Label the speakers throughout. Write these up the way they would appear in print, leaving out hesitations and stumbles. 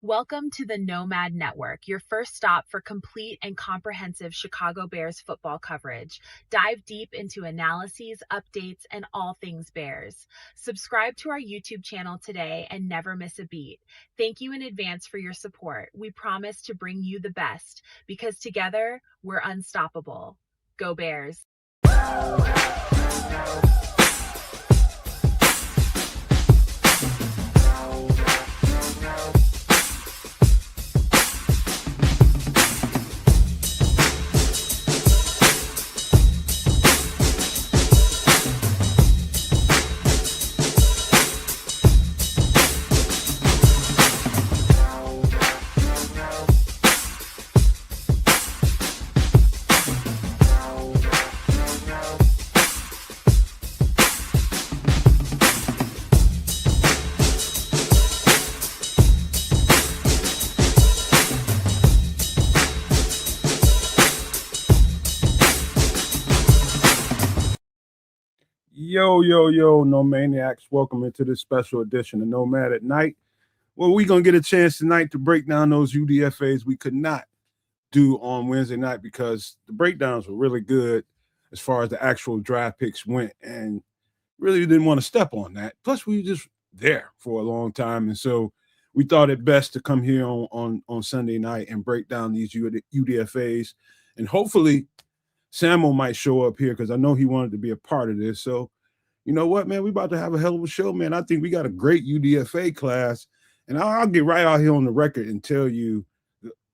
Speaker 1: Welcome to the Nomad Network, your first stop for complete and comprehensive Chicago Bears football coverage. Dive deep into analyses, updates, and all things Bears. Subscribe to our YouTube channel today and never miss a beat. Thank you in advance for your support. We promise to bring you the best because together we're unstoppable. Go Bears!
Speaker 2: Yo, No Maniacs. Welcome into this special edition of Nomad at Night. Well, we're going to get a chance tonight to break down those UDFAs we could not do on Wednesday night because the breakdowns were really good as far as the actual draft picks went, and really didn't want to step on that. Plus, we were just there for a long time, and so we thought it best to come here on Sunday night and break down these UDFAs, and hopefully Samuel might show up here because I know he wanted to be a part of this. So, you know what, man? We about to have a hell of a show, man. I think we got a great UDFA class, and I'll get right out here on the record and tell you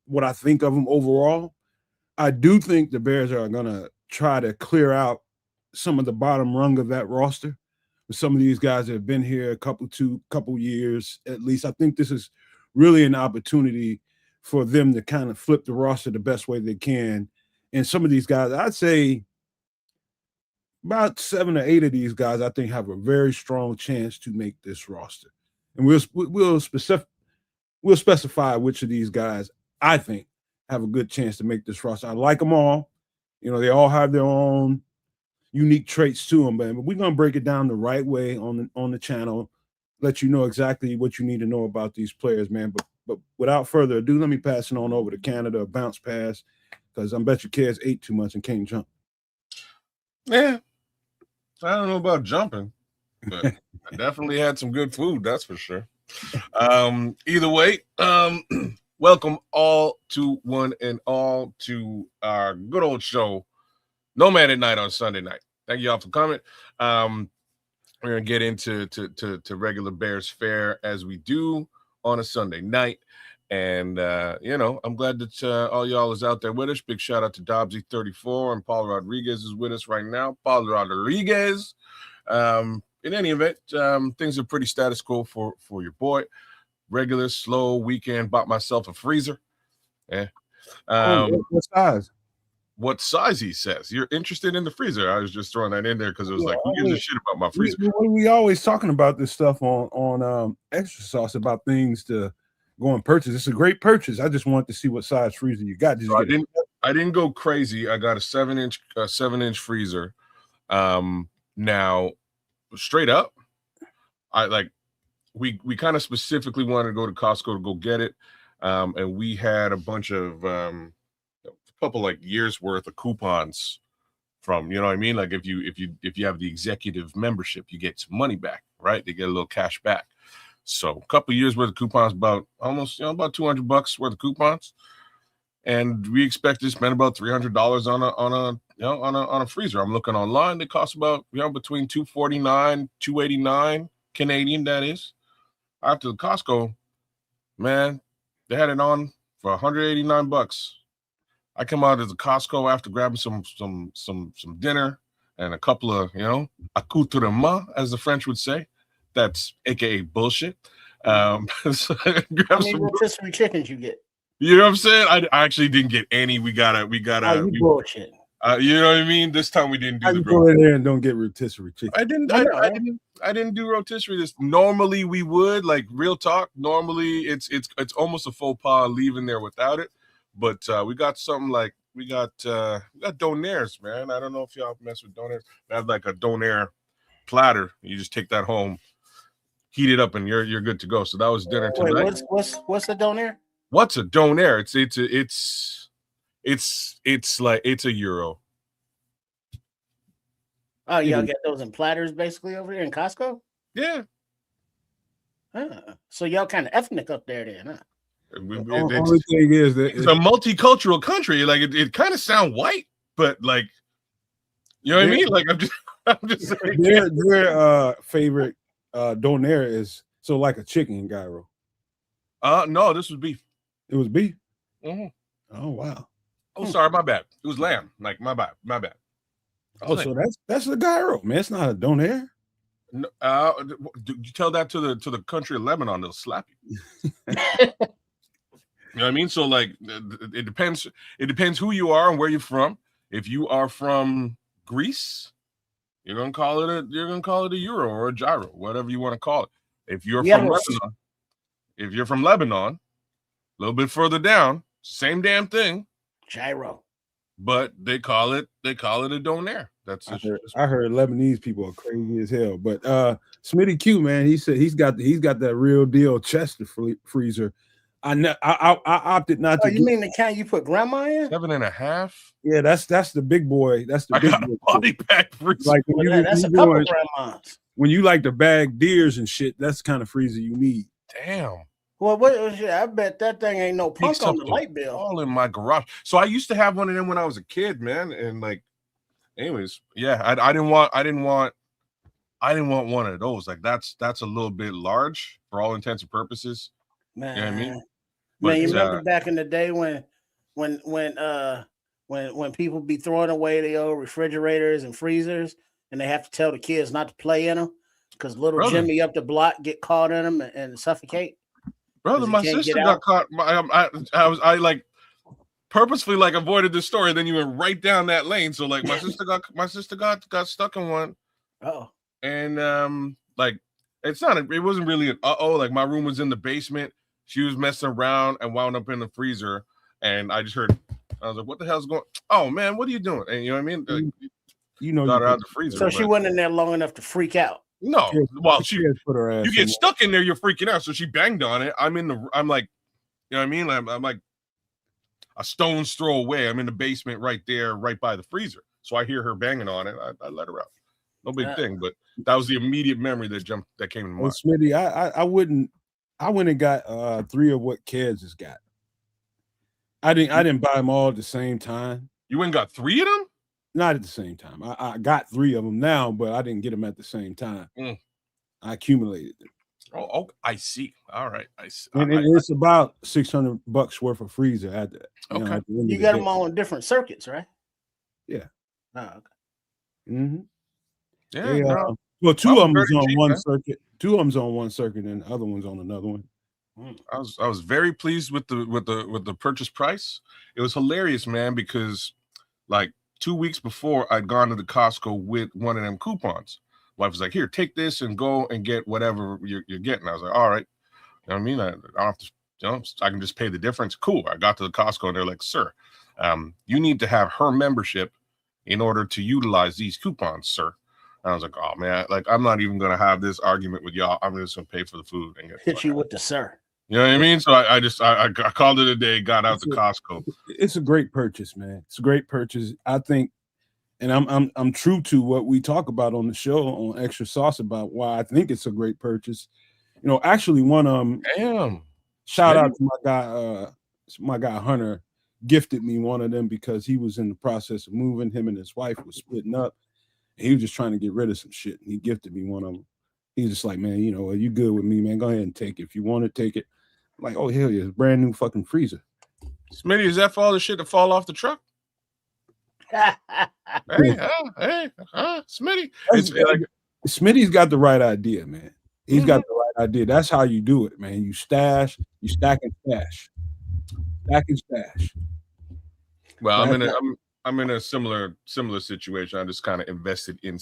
Speaker 2: what I think of them overall. I do think the Bears are going to try to clear out some of the bottom rung of that roster. Some of these guys that have been here a couple years at least. I think this is really an opportunity for them to kind of flip the roster the best way they can. And some of these guys, I'd say about 7 or 8 of these guys, I think have a very strong chance to make this roster. And we'll specify which of these guys I think have a good chance to make this roster. I like them all. You know, they all have their own unique traits to them, but we're going to break it down the right way on the channel, let you know exactly what you need to know about these players, man. But without further ado, let me pass it on over to Canada, a bounce pass, because I bet your kids ate too much and can't jump.
Speaker 3: Yeah, I don't know about jumping, but I definitely had some good food, that's for sure. Either way, welcome all to one and all to our good old show, Nomad at Night on Sunday night. Thank you all for coming. We're going to get into to regular Bears fare as we do on a Sunday night. And, I'm glad that all y'all is out there with us. Big shout out to Dobbsy34 and Paul Rodriguez is with us right now. Paul Rodriguez. In any event, things are pretty status quo for your boy. Regular, slow weekend. Bought myself a freezer. Yeah.
Speaker 2: What size?
Speaker 3: What size, he says. You're interested in the freezer. I was just throwing that in there because it was like, who gives a shit about my freezer?
Speaker 2: We always talking about this stuff on Extra Sauce about things to go and purchase. It's a great purchase. I just wanted to see what size freezer you got.
Speaker 3: I didn't go crazy. I got a 7-inch freezer. Now, straight up, we kind of specifically wanted to go to Costco to go get it, and we had a bunch of couple like years worth of coupons from, you know what I mean? Like if you have the executive membership, you get some money back, right? They get a little cash back. So a couple years worth of coupons, about almost about $200 worth of coupons, and we expect to spend about $300 on a freezer. I'm looking online; they cost about between $249, $289 Canadian. That is. After the Costco, man, they had it on for $189. I come out of the Costco after grabbing some dinner and a couple of, accoutrements, as the French would say. That's AKA bullshit.
Speaker 4: How many rotisserie chickens you get?
Speaker 3: You know what I'm saying? I actually didn't get any. We gotta.
Speaker 4: Bullshit.
Speaker 3: You know what I mean? This time we didn't do the
Speaker 2: go in there and don't get rotisserie chicken.
Speaker 3: I didn't do rotisserie. This normally we would, like, real talk. Normally it's almost a faux pas leaving there without it. But we got something like we got donaires, man. I don't know if y'all mess with donaires. I have like a donaire platter. You just take that home, heat it up, and you're good to go. So that was dinner tonight.
Speaker 4: Wait, what's the donair?
Speaker 3: What's a donair? It's like it's a euro.
Speaker 4: Oh, y'all get those in platters basically over here in Costco?
Speaker 3: Yeah.
Speaker 4: So y'all kind of ethnic up there then, huh?
Speaker 2: The only thing is that
Speaker 3: it's a multicultural country. Like it kind of sound white, but like you know what I mean? Like I'm just saying.
Speaker 2: Their favorite donair is like a chicken gyro.
Speaker 3: No, this was beef.
Speaker 2: It was beef.
Speaker 3: Mm-hmm.
Speaker 2: Oh wow.
Speaker 3: Oh, sorry, my bad. It was lamb. Like my bad.
Speaker 2: Oh, so that's the gyro, man. It's not a donair.
Speaker 3: No, you tell that to the country of Lebanon, they'll slap you. You know what I mean? So like it depends. It depends who you are and where you're from. If you are from Greece, you're gonna call it a euro or a gyro, whatever you want to call it. If you're from Lebanon, a little bit further down, same damn thing.
Speaker 4: Gyro.
Speaker 2: But
Speaker 3: they call it a donair. That's
Speaker 2: I heard Lebanese people are crazy as hell. But Smitty Q, man, he said he's got that real deal Chester freezer. I opted not to.
Speaker 4: You mean the kind you put grandma in?
Speaker 3: 7.5?
Speaker 2: Yeah, that's the big boy. That's the big boy
Speaker 3: body pack freezer.
Speaker 2: Like
Speaker 4: that's a couple grandmas.
Speaker 2: When you like to bag deers and shit, that's the kind of freezer you need.
Speaker 3: Damn.
Speaker 4: Well, I bet that thing ain't no punk on the light bill.
Speaker 3: All in my garage. So I used to have one of them when I was a kid, man. And like, anyways, yeah, I didn't want one of those. Like that's a little bit large for all intents and purposes.
Speaker 4: Man,
Speaker 3: you know what I mean?
Speaker 4: Man, you remember back in the day when people be throwing away their old refrigerators and freezers, and they have to tell the kids not to play in them because little Jimmy up the block get caught in them and suffocate.
Speaker 3: Brother, my sister got caught. I like purposefully like avoided this story. Then you went right down that lane. So like my sister got stuck in one.
Speaker 4: Oh,
Speaker 3: and like it wasn't really an like my room was in the basement. She was messing around and wound up in the freezer, and I just heard. I was like, "What the hell's going? Oh man, what are you doing?" And you know what I mean? Like, got her out the freezer.
Speaker 4: So she wasn't in there long enough to freak out.
Speaker 3: No, well, you
Speaker 2: get
Speaker 3: stuck in there, you're freaking out. So she banged on it. I'm like, you know what I mean? I'm like a stone's throw away. I'm in the basement right there, right by the freezer. So I hear her banging on it. I let her out. No big thing, but that was the immediate memory that came to mind.
Speaker 2: Well, Smitty, I went and got 3 of what Keds has got. I didn't buy them all at the same time.
Speaker 3: You went and got 3 of them?
Speaker 2: Not at the same time. I got 3 of them now, but I didn't get them at the same time. I accumulated them.
Speaker 3: Oh, I see. All right, I see.
Speaker 2: And it's about $600 worth of freezer at that.
Speaker 3: Okay,
Speaker 4: you got them all on different circuits, right?
Speaker 2: Yeah.
Speaker 4: Oh, okay.
Speaker 2: Mm-hmm.
Speaker 3: Yeah.
Speaker 2: Well, 2 of them is on one circuit. 2 of them's on one circuit, and the other one's on another one.
Speaker 3: I was very pleased with the purchase price. It was hilarious, man, because like 2 weeks before I'd gone to the Costco with one of them coupons. Wife was like, "Here, take this and go and get whatever you're getting." I was like, "All right." You know what I mean? I don't have to, I can just pay the difference. Cool. I got to the Costco and they're like, "Sir, you need to have her membership in order to utilize these coupons, sir." And I was like, "Oh man, like I'm not even gonna have this argument with y'all. I'm just gonna pay for the food and
Speaker 4: hit you with the sir."
Speaker 3: You know what I mean? So I called it a day, got out to Costco.
Speaker 2: It's a great purchase, man. It's a great purchase. I think, and I'm true to what we talk about on the show on Extra Sauce about why I think it's a great purchase. You know, actually one shout out to my guy Hunter gifted me one of them because he was in the process of moving. Him and his wife was splitting up. And he was just trying to get rid of some shit. And he gifted me one of them. He's just like, "Man, you know, are you good with me, man? Go ahead and take it. If you want to take it." I'm like, "Oh, hell yeah, it's a brand new fucking freezer."
Speaker 3: Smitty, is that for all the shit that fall off the truck? hey, Smitty.
Speaker 2: Smitty's got the right idea, man. He's got the right idea. That's how you do it, man. You stack and stash. Stack and stash.
Speaker 3: Well, I'm in a similar situation. I just kind of invested in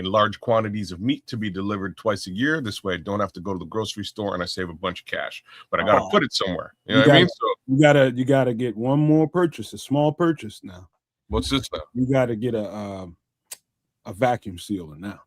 Speaker 3: large quantities of meat to be delivered twice a year. This way I don't have to go to the grocery store and I save a bunch of cash. But I gotta put it somewhere. You know what I mean? So
Speaker 2: you gotta get one more purchase, a small purchase now.
Speaker 3: What's this now?
Speaker 2: You gotta get a vacuum sealer now.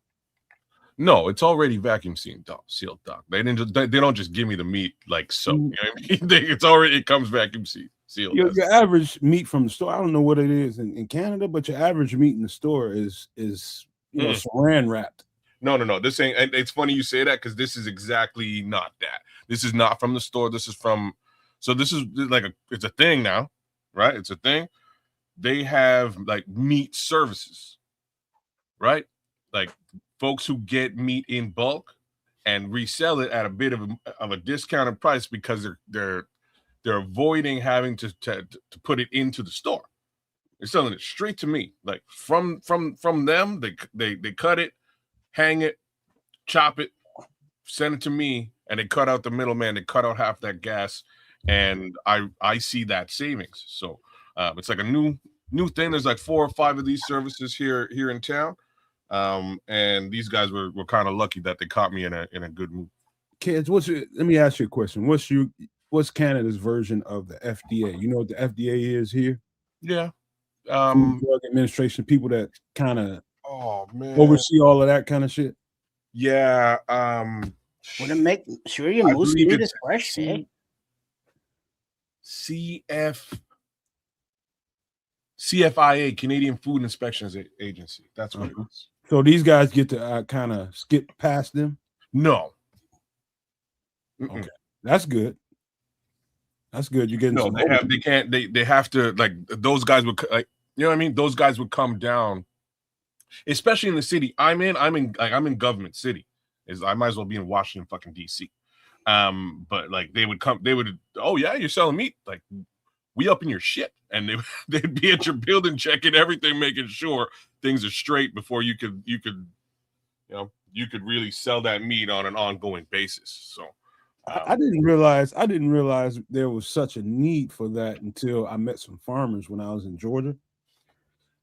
Speaker 3: No, it's already vacuum sealed, doc. They don't just give me the meat like so. You know what I mean? It comes vacuum sealed.
Speaker 2: Your average meat from the store, I don't know what it is in Canada, but your average meat in the store is saran wrapped.
Speaker 3: No. This ain't. It's funny you say that because this is exactly not that. This is not from the store. This is from. So this is like it's a thing now, right? It's a thing. They have like meat services, right? Like folks who get meat in bulk and resell it at a bit of a discounted price because they're avoiding having to put it into the store. They're selling it straight to me, like from them. They cut it, hang it, chop it, send it to me, and they cut out the middleman. They cut out half that gas, and I see that savings. So it's like a new thing. There's like 4 or 5 of these services here in town. And these guys were kind of lucky that they caught me in a good mood.
Speaker 2: Kids, let me ask you a question. What's Canada's version of the FDA? You know what the FDA is here?
Speaker 3: Yeah.
Speaker 2: Food Drug Administration, people that kind of
Speaker 3: oversee
Speaker 2: all of that kind of shit.
Speaker 3: Yeah.
Speaker 4: Would it make sure your moose meat is fresh?
Speaker 3: CFIA, Canadian Food Inspections Agency. That's what it is.
Speaker 2: So these guys get to kind of skip past them?
Speaker 3: No.
Speaker 2: Okay. That's good. That's good. You're getting some.
Speaker 3: They have to, like, those guys would, like, you know what I mean? Those guys would come down, especially in the city I'm in government city. I might as well be in Washington fucking DC. But like they would, oh yeah, you're selling meat, like we up in your shit, and they'd be at your building checking everything, making sure things are straight before you could really sell that meat on an ongoing basis. So
Speaker 2: I didn't realize there was such a need for that until I met some farmers when I was in Georgia.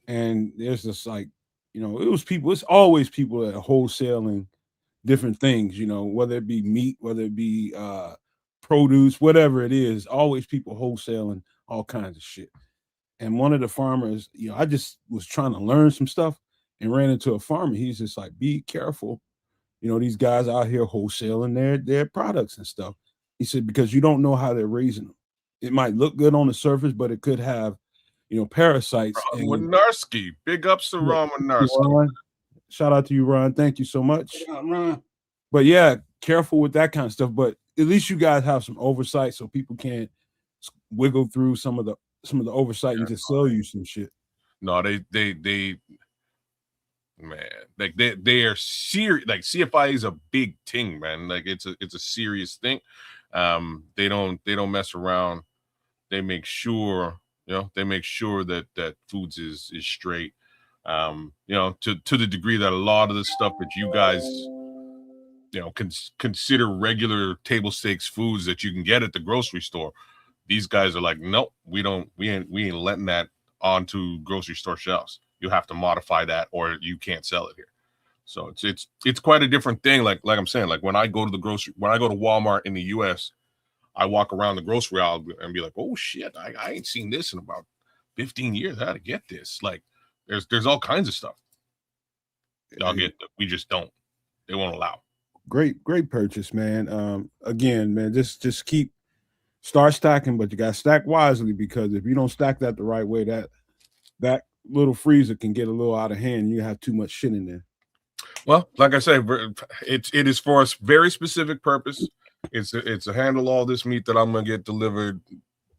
Speaker 2: And there's just like, it's always people that are wholesaling different things, whether it be meat, whether it be produce, whatever it is, always people wholesaling all kinds of shit. And one of the farmers, I just was trying to learn some stuff and ran into a farmer. He's just like, be careful. These guys out here wholesaling their products and stuff. He said, because you don't know how they're raising them. It might look good on the surface, but it could have, parasites.
Speaker 3: Ron Winarski. Big ups to Ron Winarski.
Speaker 2: Shout out to you, Ron. Thank you so much.
Speaker 4: Yeah, Ron.
Speaker 2: But yeah, careful with that kind of stuff. But at least you guys have some oversight so people can't wiggle through some of the oversight and just sell you some shit. No,
Speaker 3: they man, like they are serious. Like CFI is a big thing, man. Like it's a serious thing. They don't mess around. They make sure, that foods is straight. To the degree that a lot of the stuff that you guys, consider regular table stakes foods that you can get at the grocery store, these guys are like, nope, we ain't letting that onto grocery store shelves. You have to modify that or you can't sell it here. So it's quite a different thing. Like I'm saying, like when I go to Walmart in the US, I walk around the grocery aisle and be like, oh shit, I ain't seen this in about 15 years. How to get this? Like there's all kinds of stuff. Y'all get, we just don't. They won't allow.
Speaker 2: Great purchase, man. Again, man, just start stacking, but you got to stack wisely, because if you don't stack that the right way, that little freezer can get a little out of hand. You have too much shit in there.
Speaker 3: Well, like I said, it is for a very specific purpose. It's to handle all this meat that I'm gonna get delivered.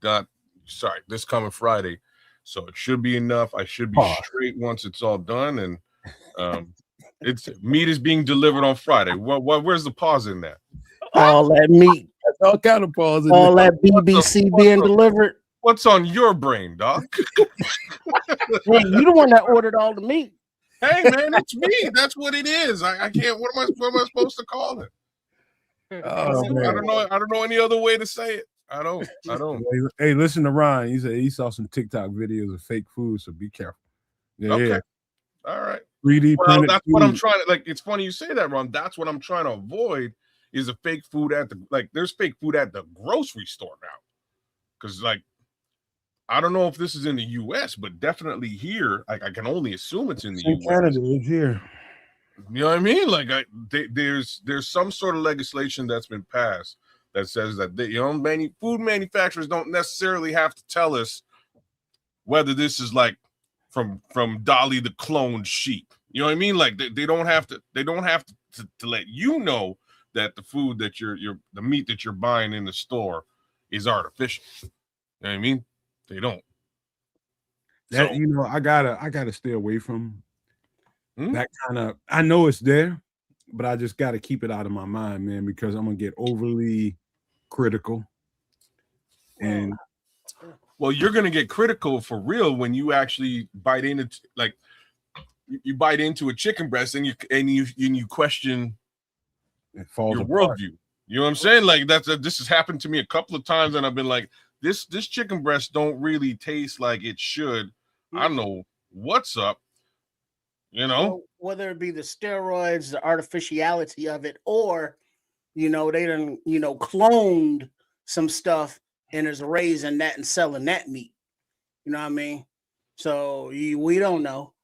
Speaker 3: This coming Friday, so it should be enough. I should be straight once it's all done, and it's meat is being delivered on Friday. Where's the pause in that?
Speaker 4: All that meat,
Speaker 2: all kind of pause.
Speaker 4: All that BBC being delivered.
Speaker 3: What's on your brain, Doc?
Speaker 4: Hey, you the one that ordered all the meat.
Speaker 3: Hey man, it's me. That's what it is. I can't. What am I supposed to call it?
Speaker 2: Oh,
Speaker 3: I don't know any other way to say it. I don't.
Speaker 2: Hey, listen to Ryan. He said he saw some TikTok videos of fake food, so be careful. Yeah,
Speaker 3: okay.
Speaker 2: Yeah.
Speaker 3: All right.
Speaker 2: 3D printed.
Speaker 3: That's what I'm trying to, like. It's funny you say that, Ron. That's what I'm trying to avoid. Is a fake food at there's fake food at the grocery store now, because I don't know if this is in the U.S., but definitely here, I can only assume it's in the U.S.
Speaker 2: Canada is here.
Speaker 3: You know what I mean? Like there's some sort of legislation that's been passed that says that food manufacturers don't necessarily have to tell us whether this is like from Dolly the cloned sheep. You know what I mean? Like they don't have to let you know that the food that the meat that you're buying in the store is artificial. You know what I mean? They don't.
Speaker 2: That I gotta stay away from that kind of. I know it's there, but I just gotta keep it out of my mind, man, because I'm gonna get overly critical. And
Speaker 3: well, you're gonna get critical for real when you actually bite into like you bite into a chicken breast and you question your worldview. You know what I'm saying? Like this has happened to me a couple of times, and I've been like, this chicken breast don't really taste like it should. I don't know what's up.
Speaker 4: Well, whether it be the steroids, the artificiality of it, or they done cloned some stuff and is raising that and selling that meat. You know what I mean? So we don't know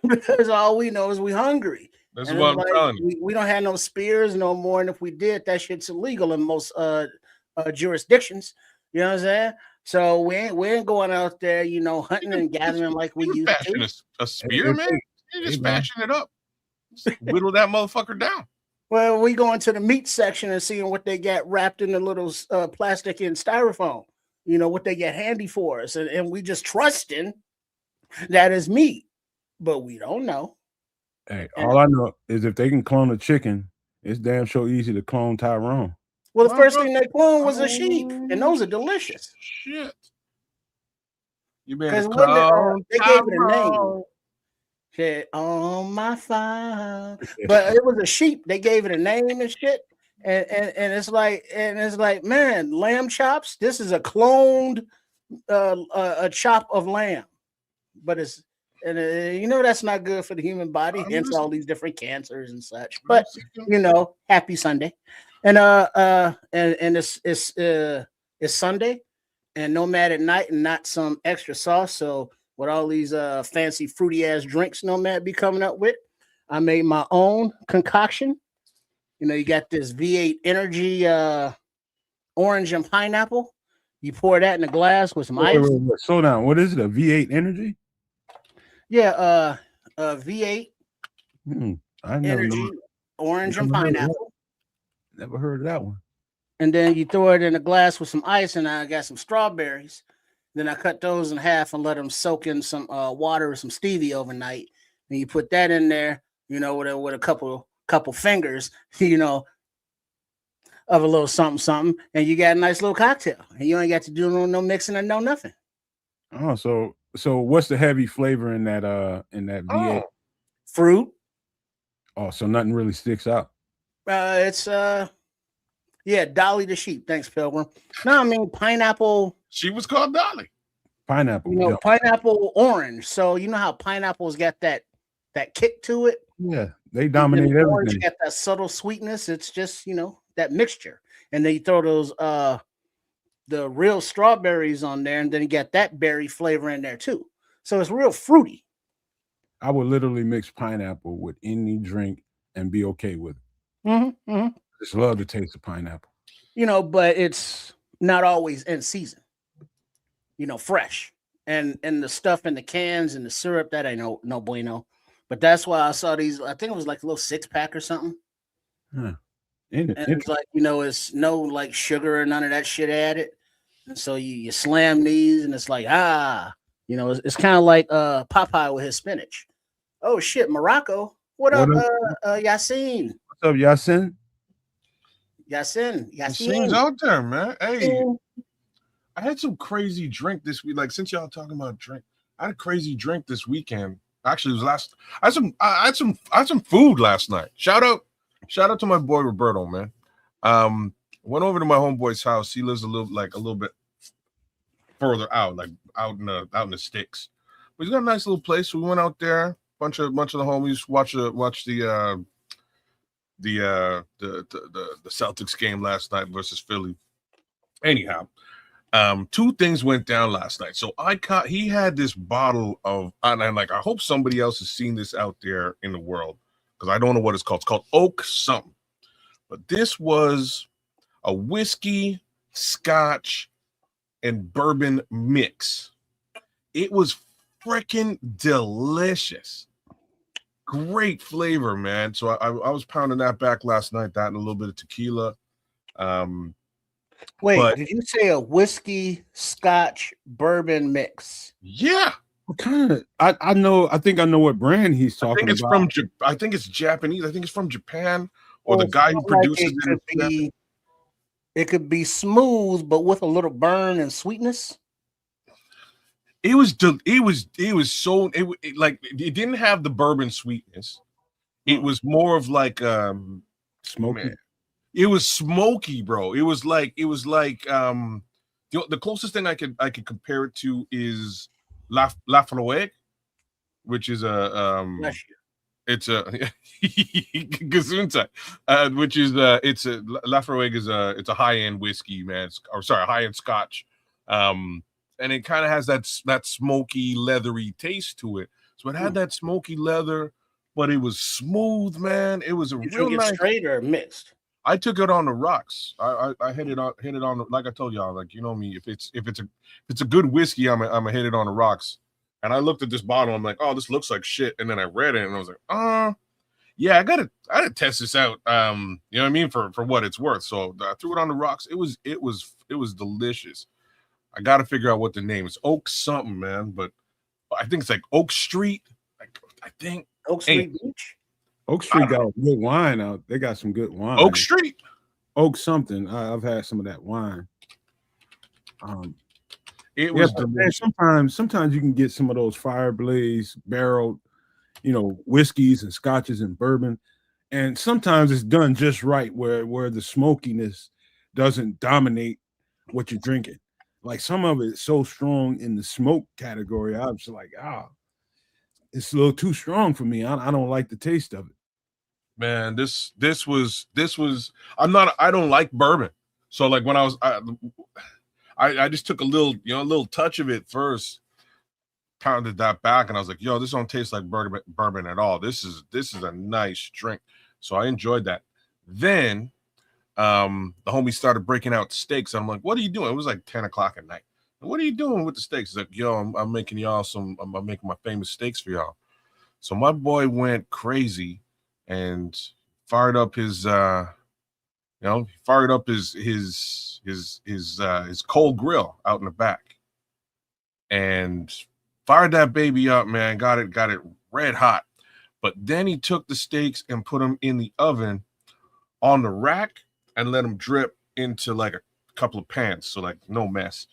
Speaker 4: because all we know is we hungry.
Speaker 3: That's what I'm telling you.
Speaker 4: We don't have no spears no more, and if we did, that shit's illegal in most jurisdictions. You know what I'm saying? So we ain't going out there, hunting and gathering like we used to.
Speaker 3: A spear, man? You're just bashing it up. Just whittle that motherfucker down.
Speaker 4: Well, we go into the meat section and seeing what they got wrapped in the little plastic and styrofoam. What they get handy for us, and we just trusting that is meat, but we don't know.
Speaker 2: Hey, all I know is if they can clone a chicken, it's damn sure easy to clone Tyrone.
Speaker 4: Well, the first thing they cloned was a sheep, and those are delicious.
Speaker 3: Shit. You
Speaker 4: because they gave it a name. Shit on my fire, but it was a sheep. They gave it a name and shit, and it's like, man, lamb chops. This is a cloned a chop of lamb, but it's that's not good for the human body. Hence all these different cancers and such. But happy Sunday. And it's Sunday and Nomad at night and not some extra sauce. So with all these fancy fruity ass drinks Nomad be coming up with, I made my own concoction. You got this V8 Energy orange and pineapple. You pour that in a glass with some ice.
Speaker 2: Wait, slow down. What is it? A V8 Energy?
Speaker 4: Yeah, V8 Energy orange and pineapple.
Speaker 2: Never heard of that one.
Speaker 4: And then you throw it in a glass with some ice, and I got some strawberries. Then I cut those in half and let them soak in some water or some stevia overnight. And you put that in there, with a couple fingers, of a little something, and you got a nice little cocktail. And you ain't got to do no mixing and no nothing.
Speaker 2: Oh, so what's the heavy flavor in that V8?
Speaker 4: Fruit.
Speaker 2: Oh, so nothing really sticks out.
Speaker 4: It's Dolly the sheep. Thanks, Pilgrim. No, I mean pineapple.
Speaker 3: She was called Dolly.
Speaker 2: Pineapple.
Speaker 4: Pineapple orange. So you know how pineapple's got that kick to it.
Speaker 2: Yeah, they dominate everything.
Speaker 4: Orange got that subtle sweetness. It's just that mixture, and then you throw those the real strawberries on there, and then you got that berry flavor in there too. So it's real fruity.
Speaker 2: I would literally mix pineapple with any drink and be okay with it.
Speaker 4: Mm-hmm.
Speaker 2: Just love the taste of pineapple.
Speaker 4: But it's not always in season. Fresh. And the stuff in the cans and the syrup, that ain't no bueno. But that's why I saw these. I think it was like a little 6-pack or something.
Speaker 2: Huh.
Speaker 4: And it's like, it's no like sugar or none of that shit added. And so you slam these and it's like, it's kind of like Popeye with his spinach. Oh shit, Morocco. What up, Yassine?
Speaker 2: What's up, Yasin?
Speaker 3: Yassine's out there, man. Hey, I had some crazy drink this week. Like, since y'all talking about drink, I had a crazy drink this weekend. Actually, it was I had some food last night. Shout out to my boy Roberto, man. Went over to my homeboy's house. He lives a little bit further out, like out in the sticks. But he's got a nice little place. So we went out there. Bunch of the homies watch the Celtics game last night versus Philly. Anyhow, two things went down last night. So he had this bottle of, and I'm like, I hope somebody else has seen this out there in the world. because I don't know what it's called. It's called Oak something. But this was a whiskey, scotch, and bourbon mix. It was freaking delicious. Great flavor, man. So I was pounding that back last night, that and a little bit of tequila.
Speaker 4: Wait, did you say a whiskey, scotch, bourbon mix?
Speaker 3: Yeah.
Speaker 2: What kind of? I know. I think I know what brand he's talking about.
Speaker 3: I think it's Japanese. I think it's from Japan, or the guy who produces it.
Speaker 4: It could be smooth, but with a little burn and sweetness.
Speaker 3: It didn't have the bourbon sweetness. It was more of like
Speaker 2: smoky.
Speaker 3: Man, it was smoky, bro. It was like the closest thing I could compare it to is Lafroig, which is it's a Gesundheit, which is it's a Lafroig is it's a high-end whiskey, man. High-end scotch. And it kind of has that smoky, leathery taste to it. So it had that smoky leather, but it was smooth, man. It was real nice.
Speaker 4: Straight or mixed?
Speaker 3: I took it on the rocks. I hit it on like I told y'all, like, you know me, if it's a good whiskey, I'm gonna hit it on the rocks. And I looked at this bottle, I'm like, oh, this looks like shit. And then I read it and I was like, yeah, I gotta test this out. You know what I mean, for what it's worth. So I threw it on the rocks. It was delicious. I got to figure out what the name is. Oak something, man. But I think it's like Oak Street. I think
Speaker 4: Oak Street Beach.
Speaker 2: Oak Street got good wine out. They got some good wine.
Speaker 3: Oak Street.
Speaker 2: Oak something. I've had some of that wine.
Speaker 3: It was
Speaker 2: sometimes you can get some of those Fireblaze barreled, whiskeys and scotches and bourbon, and sometimes it's done just right where the smokiness doesn't dominate what you're drinking. Like some of it's so strong in the smoke category, I was like, it's a little too strong for me. I don't like the taste of it.
Speaker 3: Man, this was I don't like bourbon. So like when I just took a little touch of it first, pounded that back, and I was like, yo, this don't taste like bourbon at all. This is a nice drink. So I enjoyed that. Then the homie started breaking out steaks. I'm like, what are you doing? It was like 10 o'clock at night. What are you doing with the steaks? He's like, yo, I'm making y'all I'm making my famous steaks for y'all. So my boy went crazy and fired up his his coal grill out in the back and fired that baby up, man. Got it red hot. But then he took the steaks and put them in the oven on the rack and let them drip into like a couple of pans, so like no mess.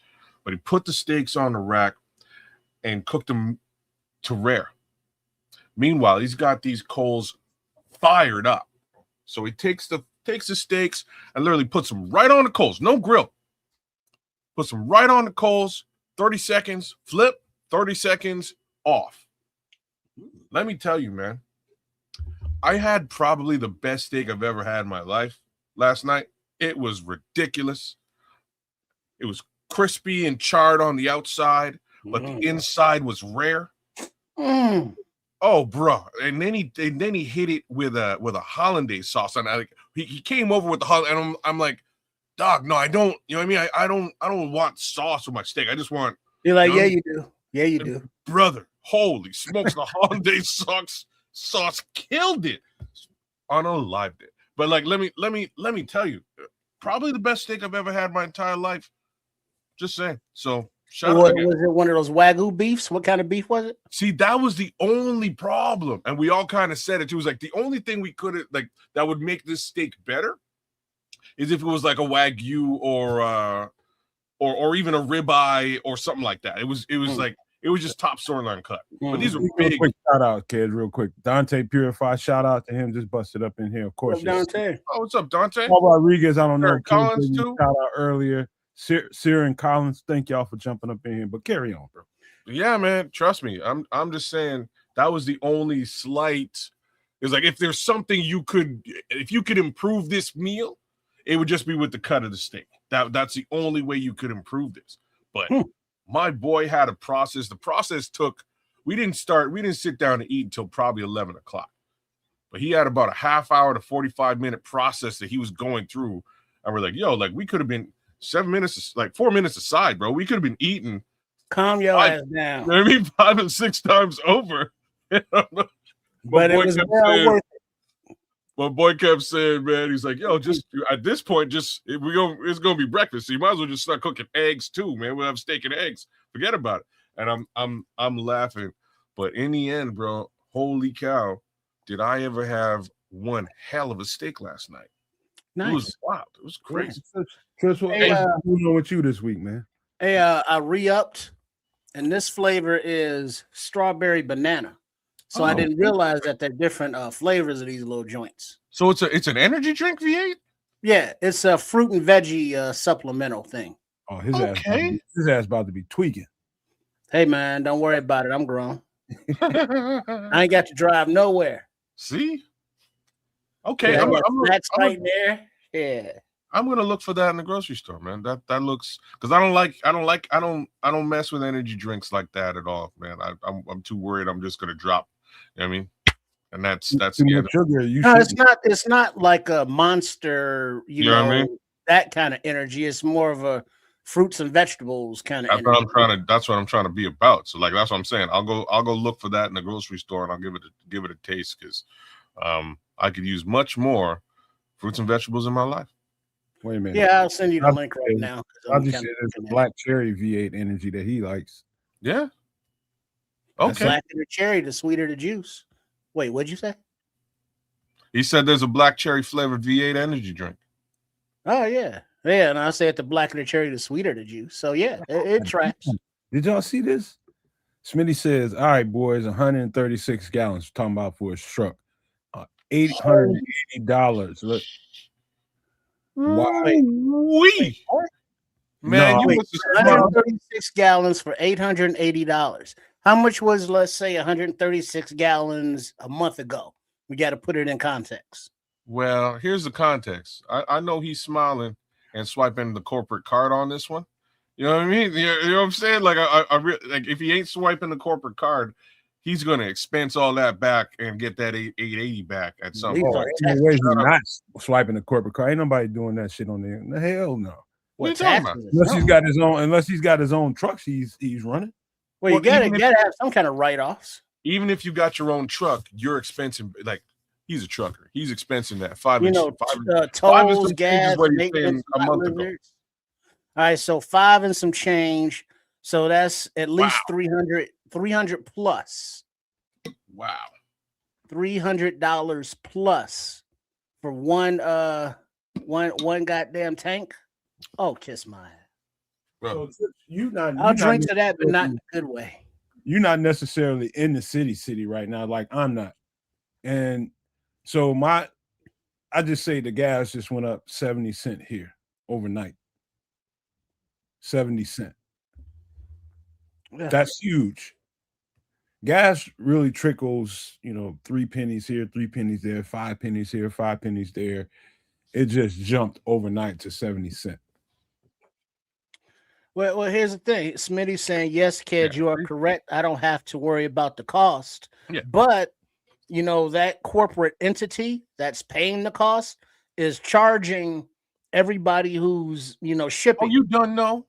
Speaker 3: But he put the steaks on the rack and cooked them to rare. Meanwhile, he's got these coals fired up. So he takes the steaks and literally puts them right on the coals, no grill. Puts them right on the coals, 30 seconds, flip, 30 seconds, off. Let me tell you, man, I had probably the best steak I've ever had in my life last night. It was ridiculous. It was crispy and charred on the outside, but the inside was rare. Oh, bro! And then he hit it with a hollandaise sauce, and he came over with the hollandaise, and I'm like, dog, no, I don't. You know what I mean? I don't want sauce with my steak. I just want.
Speaker 4: You're like, you do. Yeah, you do,
Speaker 3: brother. Holy smokes! The hollandaise sauce killed it. Unalived it. But like, let me tell you, probably the best steak I've ever had in my entire life. Just saying. So shout out.
Speaker 4: Was it one of those Wagyu beefs? What kind of beef was it?
Speaker 3: See, that was the only problem, and we all kind of said it. It was like the only thing we could have like that would make this steak better is if it was like a Wagyu or even a ribeye or something like that. It was like it was just top sirloin cut. But these are big.
Speaker 2: Quick shout out, kids, real quick. Dante Purify, shout out to him. Just busted up in here, of course.
Speaker 4: Dante.
Speaker 3: Oh, what's up, Dante?
Speaker 2: Paul Rodriguez, I don't know.
Speaker 3: Collins too.
Speaker 2: Shout out earlier. Sir and Collins, thank y'all for jumping up in here. But carry on, bro.
Speaker 3: Yeah, man. Trust me. I'm just saying that was the only slight. It's like if there's something if you could improve this meal, it would just be with the cut of the steak. That's the only way you could improve this. But my boy had a process. The process took. We didn't sit down to eat until probably 11 o'clock. but he had about a half hour to 45-minute process that he was going through. And we're like, yo, like we could have been 7 minutes, like 4 minutes aside, bro. We could have been eating.
Speaker 4: Calm your ass down.
Speaker 3: You know what I mean? 5 and 6 times over.
Speaker 4: But it was well worth it.
Speaker 3: My boy kept saying, man, he's like, yo, just at this point, it's gonna be breakfast. So you might as well just start cooking eggs too, man. We'll have steak and eggs. Forget about it. And I'm laughing. But in the end, bro, holy cow, did I ever have one hell of a steak last night. Nice. It was wild. It was crazy.
Speaker 2: Chris, what's going on with you this week, man?
Speaker 4: Hey, I re-upped, and this flavor is strawberry banana. So I didn't realize that they're different flavors of these little joints.
Speaker 3: So it's an energy drink, V8?
Speaker 4: Yeah, it's a fruit and veggie supplemental thing.
Speaker 2: Oh, his ass about to be tweaking.
Speaker 4: Hey, man, don't worry about it. I'm grown. I ain't got to drive nowhere.
Speaker 3: See? Okay,
Speaker 4: yeah, that's right there. Yeah.
Speaker 3: I'm gonna look for that in the grocery store, man. That looks, because I don't mess with energy drinks like that at all, man. I'm too worried I'm just gonna drop. You know what I mean? And that's
Speaker 2: sugar.
Speaker 4: No, it's not like a Monster, you know what I mean? That kind of energy. It's more of a fruits and vegetables kind of energy.
Speaker 3: That's what I'm trying to be about. So like that's what I'm saying. I'll go look for that in the grocery store and I'll give it a taste, because I could use much more fruits and vegetables in my life.
Speaker 2: Wait a minute.
Speaker 4: Yeah, I'll send you the link right now.
Speaker 2: I'll just say there's a black cherry V8 energy that he likes.
Speaker 3: Yeah. Okay.
Speaker 4: The blacker the cherry, the sweeter the juice. Wait, what'd you say?
Speaker 3: He said there's a black cherry flavored V8 energy drink.
Speaker 4: Oh yeah. Yeah, and I said the blacker the cherry, the sweeter the juice. So yeah, it tracks.
Speaker 2: Did y'all see this? Smitty says, all right, boys, 136 gallons. Talking about for his truck. $880. Look.
Speaker 3: Wow.
Speaker 4: Man, you 136 gallons for $880. How much was, let's say, 136 gallons a month ago? We got to put it in context.
Speaker 3: Well, here's the context. I know he's smiling and swiping the corporate card on this one. You know what I mean? You know what I'm saying? Like, like if he ain't swiping the corporate card, he's going to expense all that back and get that 880 back at some point.
Speaker 2: Ain't no way he's not swiping the corporate card. Ain't nobody doing that shit on there. The hell no.
Speaker 3: What are you talking about?
Speaker 2: Unless he's got his own trucks he's running.
Speaker 4: Well, you gotta have some kind of write-offs.
Speaker 3: Even if you got your own truck, you're expensing, like, he's a trucker. He's expensing that
Speaker 4: tolls, gas, maintenance, a month ago. All right, so 5 and some change. So that's at least 300 plus.
Speaker 3: Wow.
Speaker 4: $300 plus for one goddamn tank. Oh, kiss my ass.
Speaker 2: So
Speaker 4: I'll drink to that, but not in a good way.
Speaker 2: You're not necessarily in the city right now, like I'm not. And so I just say the gas just went up 70 cents here overnight. 70 cents. Yeah. That's huge. Gas really trickles, 3 pennies here, 3 pennies there, 5 pennies here, 5 pennies there. It just jumped overnight to 70 cents.
Speaker 4: Well, here's the thing. Smitty's saying, yes, kids, you are correct. I don't have to worry about the cost.
Speaker 3: Yeah.
Speaker 4: But, that corporate entity that's paying the cost is charging everybody who's, shipping.
Speaker 3: Oh, you don't know.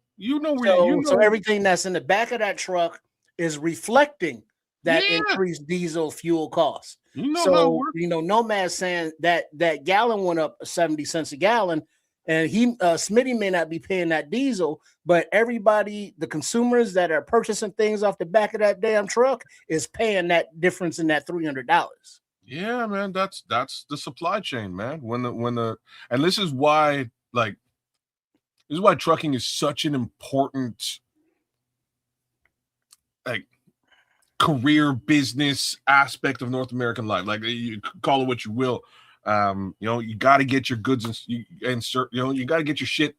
Speaker 4: So everything that's in the back of that truck is reflecting that increased diesel fuel cost. Nomad's saying that gallon went up 70 cents a gallon, and Smitty may not be paying that diesel, but everybody, the consumers that are purchasing things off the back of that damn truck, is paying that difference in that $300.
Speaker 3: Yeah, man, that's the supply chain, man. And this is why, trucking is such an important, career business aspect of North American life. Like, you call it what you will. You got to get your goods and you got to get your shit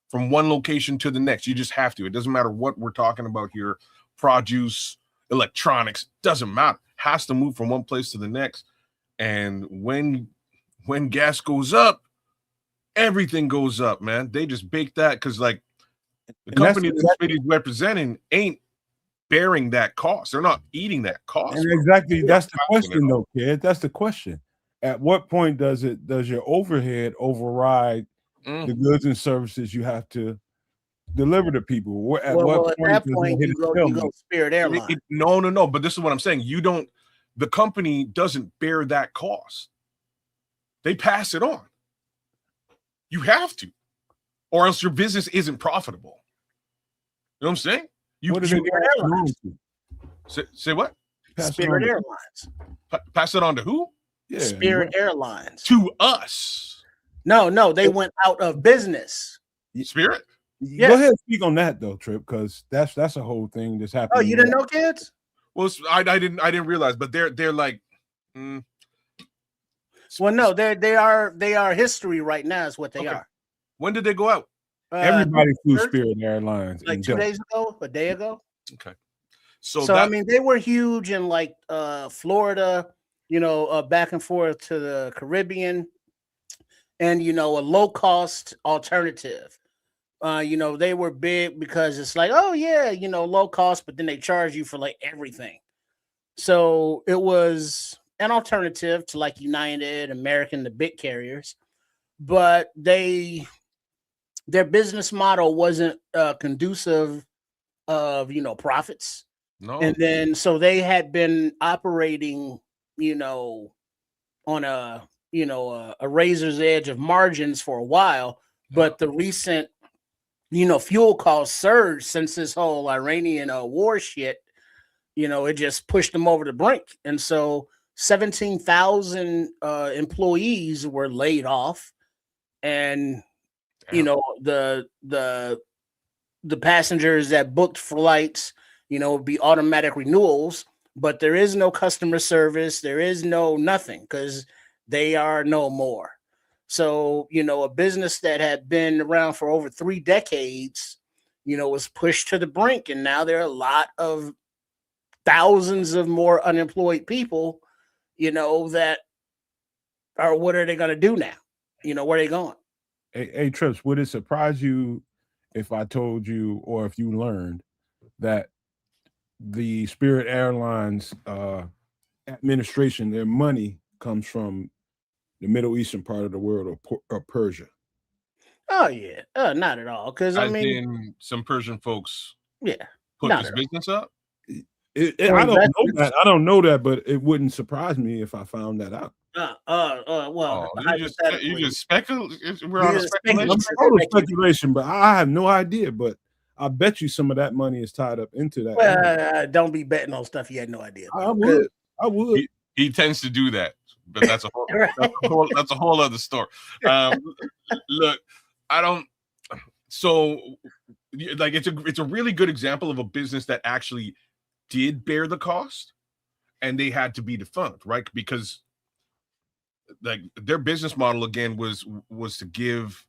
Speaker 3: from one location to the next. You just have to. It doesn't matter what we're talking about here. Produce, electronics, doesn't matter. Has to move from one place to the next. And when gas goes up, everything goes up, man. They just bake that because, the company that Smitty's representing ain't bearing that cost. They're not eating that cost.
Speaker 2: And exactly, that's the question, though, kid. That's the question. at what point does your overhead override the goods and services you have to deliver to people? At what
Speaker 4: at
Speaker 2: point
Speaker 4: that
Speaker 2: does
Speaker 4: point
Speaker 2: it
Speaker 4: you go Spirit Airlines.
Speaker 3: No. But this is what I'm saying. The company doesn't bear that cost. They pass it on. You have to, or else your business isn't profitable. You know what I'm saying? Say what?
Speaker 4: Spirit Airlines.
Speaker 3: Pass it on to who?
Speaker 2: Yeah,
Speaker 4: Spirit Airlines.
Speaker 3: To us.
Speaker 4: No, they went out of business.
Speaker 3: Spirit?
Speaker 2: Go ahead and speak on that though, Trip, because that's a whole thing that's happening.
Speaker 4: Oh, you didn't know, kids?
Speaker 3: Well, I didn't realize, but they're like
Speaker 4: well, no, they are history right now, is what they are.
Speaker 3: When did they go out?
Speaker 2: Everybody flew Spirit Airlines
Speaker 4: like 2 days ago, a day ago.
Speaker 3: Okay.
Speaker 4: So I mean, they were huge in like Florida, back and forth to the Caribbean, and a low cost alternative. They were big because it's like, oh yeah, low cost, but then they charge you for like everything. So it was an alternative to like United, American, the big carriers, but their business model wasn't conducive of profits.
Speaker 3: No.
Speaker 4: And then so they had been operating, on a razor's edge of margins for a while, but the recent fuel costs surged since this whole Iranian war shit. It just pushed them over the brink, and so 17,000 employees were laid off, and the passengers that booked flights, would be automatic renewals, but there is no customer service, there is no nothing because they are no more. So, a business that had been around for over 3 decades, was pushed to the brink. And now there are a lot of thousands of more unemployed people, that are, what are they going to do now? Where are they going?
Speaker 2: Hey, Trips, would it surprise you if I told you, or if you learned that the Spirit Airlines administration, their money comes from the Middle Eastern part of the world, or Persia?
Speaker 4: Oh yeah, not at all. Because I mean,
Speaker 3: some Persian folks,
Speaker 4: put
Speaker 3: this business up.
Speaker 2: I don't know that. I don't know that, but it wouldn't surprise me if I found that out.
Speaker 4: Well,
Speaker 3: you just speculate. We're on
Speaker 2: speculation, but I have no idea. But I bet you some of that money is tied up into that.
Speaker 4: Well, don't be betting on stuff you had no idea about.
Speaker 2: I would.
Speaker 3: He tends to do that, but that's a whole other story. Look, I don't. So, like, it's a really good example of a business that actually did bear the cost, and they had to be defunct, right? Because like their business model again was to give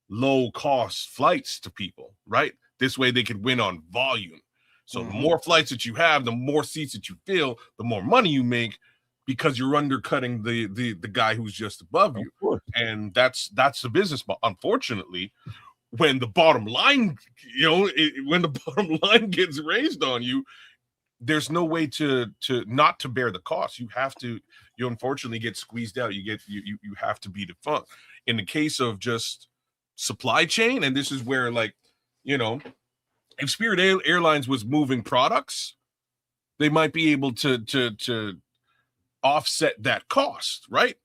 Speaker 3: low cost flights to people, right? This way they could win on volume. So the more flights that you have, the more seats that you fill, the more money you make, because you're undercutting the guy who's just above you. And that's the business model. Unfortunately, when the bottom line, when the bottom line gets raised on you, there's no way to not to bear the cost. You have to, you unfortunately get squeezed out. You have to be defunct. In the case of just supply chain, and this is where, like, if Spirit Airlines was moving products, they might be able to offset that cost, right?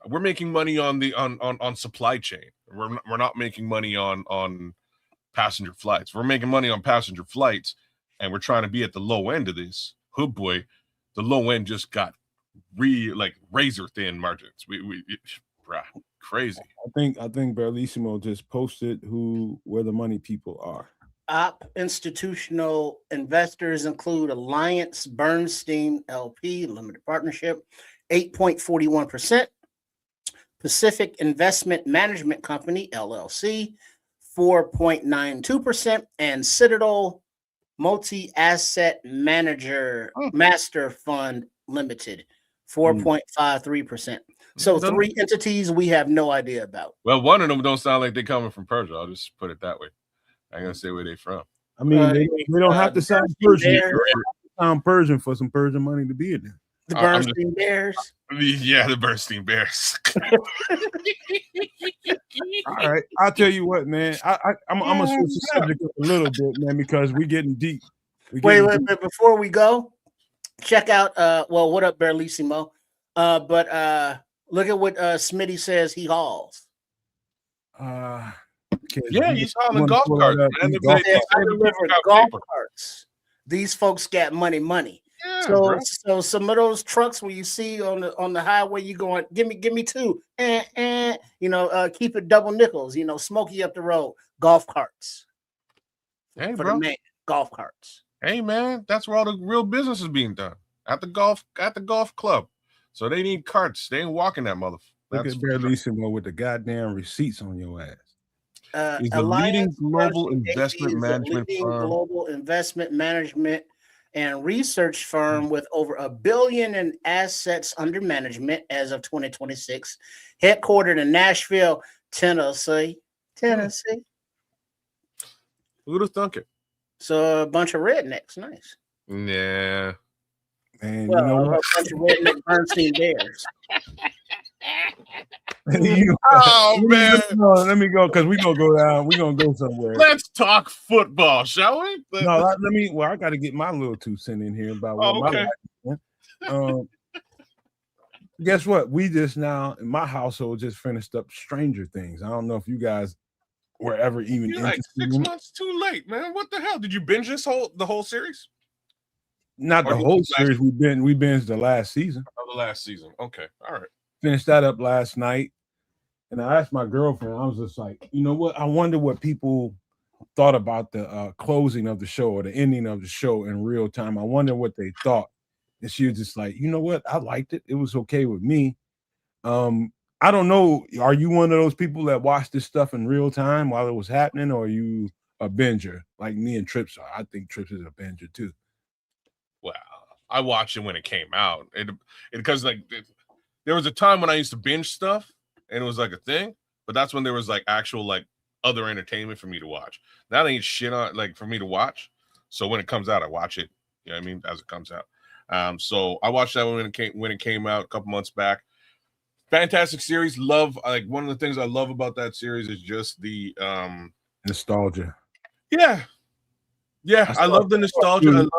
Speaker 3: We're making money on supply chain. We're not making money on passenger flights. We're making money on passenger flights, and we're trying to be at the low end of this. Oh boy, the low end just got razor thin margins. Crazy.
Speaker 2: I think Bellissimo just posted where the money people are.
Speaker 4: Institutional investors include Alliance Bernstein LP Limited Partnership, 8.41%. Pacific Investment Management Company LLC, 4.92%, and Citadel Multi-Asset Manager Master Fund Limited, 4.53%. So 3 entities we have no idea about.
Speaker 3: Well, one of them don't sound like they're coming from Persia. I'll just put it that way. I ain't gonna say where they from.
Speaker 2: I mean, they don't have to sound Persian. Sound Persian for some Persian money to be in there.
Speaker 4: The Bernstein Bears.
Speaker 3: Yeah, the Bernstein Bears.
Speaker 2: All right, I'll tell you what, man. I'm gonna switch the subject up a little bit, man, because we're getting deep.
Speaker 4: Wait, but before we go, check out well, what up, Berlissimo? But look at what Smitty says he hauls.
Speaker 3: Yeah, he's hauling golf carts, man.
Speaker 4: I deliver golf carts. These folks got money. Yeah, so some of those trucks where you see on the highway, you going, give me two, keep it double nickels, Smokey up the road, golf carts.
Speaker 3: Hey,
Speaker 4: for
Speaker 3: bro,
Speaker 4: the man, golf carts.
Speaker 3: Hey, man, that's where all the real business is being done at the golf club. So they need carts. They ain't walking that motherfucker.
Speaker 2: Look at Berlissimo with the goddamn receipts on your ass.
Speaker 3: He's the leading global investment management firm.
Speaker 4: Global investment management and research firm with over $1 billion in assets under management as of 2026, headquartered in Nashville, Tennessee.
Speaker 3: Who'd have thunk it?
Speaker 4: So a bunch of rednecks, nice.
Speaker 3: Yeah.
Speaker 2: Man,
Speaker 4: well, you know what? A bunch of redneck Bernstein Bears.
Speaker 3: Oh man,
Speaker 2: let me go because we're gonna go down. We're gonna go somewhere.
Speaker 3: Let's talk football, shall we?
Speaker 2: No, let me. Well, I got to get my little 2 cents in here about what my life is. Guess what? We just now in my household just finished up Stranger Things. I don't know if you guys were ever even
Speaker 3: You're like 6 months too late, man. What the hell? Did you binge the whole series?
Speaker 2: Not the whole series. We binged the last season.
Speaker 3: Oh, the last season. Okay, all right.
Speaker 2: Finished that up last night, and I asked my girlfriend. I was just like, you know what? I wonder what people thought about the closing of the show or the ending of the show in real time. I wonder what they thought. And she was just like, you know what? I liked it. It was okay with me. I don't know. Are you one of those people that watch this stuff in real time while it was happening, or are you a binger like me and Trips are? I think Trips is a binger too.
Speaker 3: Well, I watched it when it came out. Because there was a time when I used to binge stuff and it was like a thing, but that's when there was like actual like other entertainment for me to watch. That ain't shit on like for me to watch. So when it comes out, I watch it. You know what I mean? As it comes out. So I watched that when it came out a couple months back. Fantastic series. Love, like one of the things I love about that series is just the
Speaker 2: nostalgia.
Speaker 3: Yeah. I love the nostalgia. I love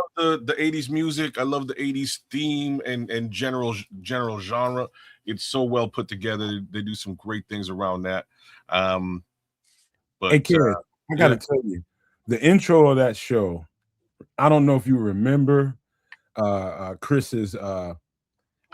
Speaker 3: the 80s music. I love the 80s theme and general genre. It's so well put together. They do some great things around that. But
Speaker 2: hey kid, I gotta tell you, the intro of that show, I don't know if you remember Chris's I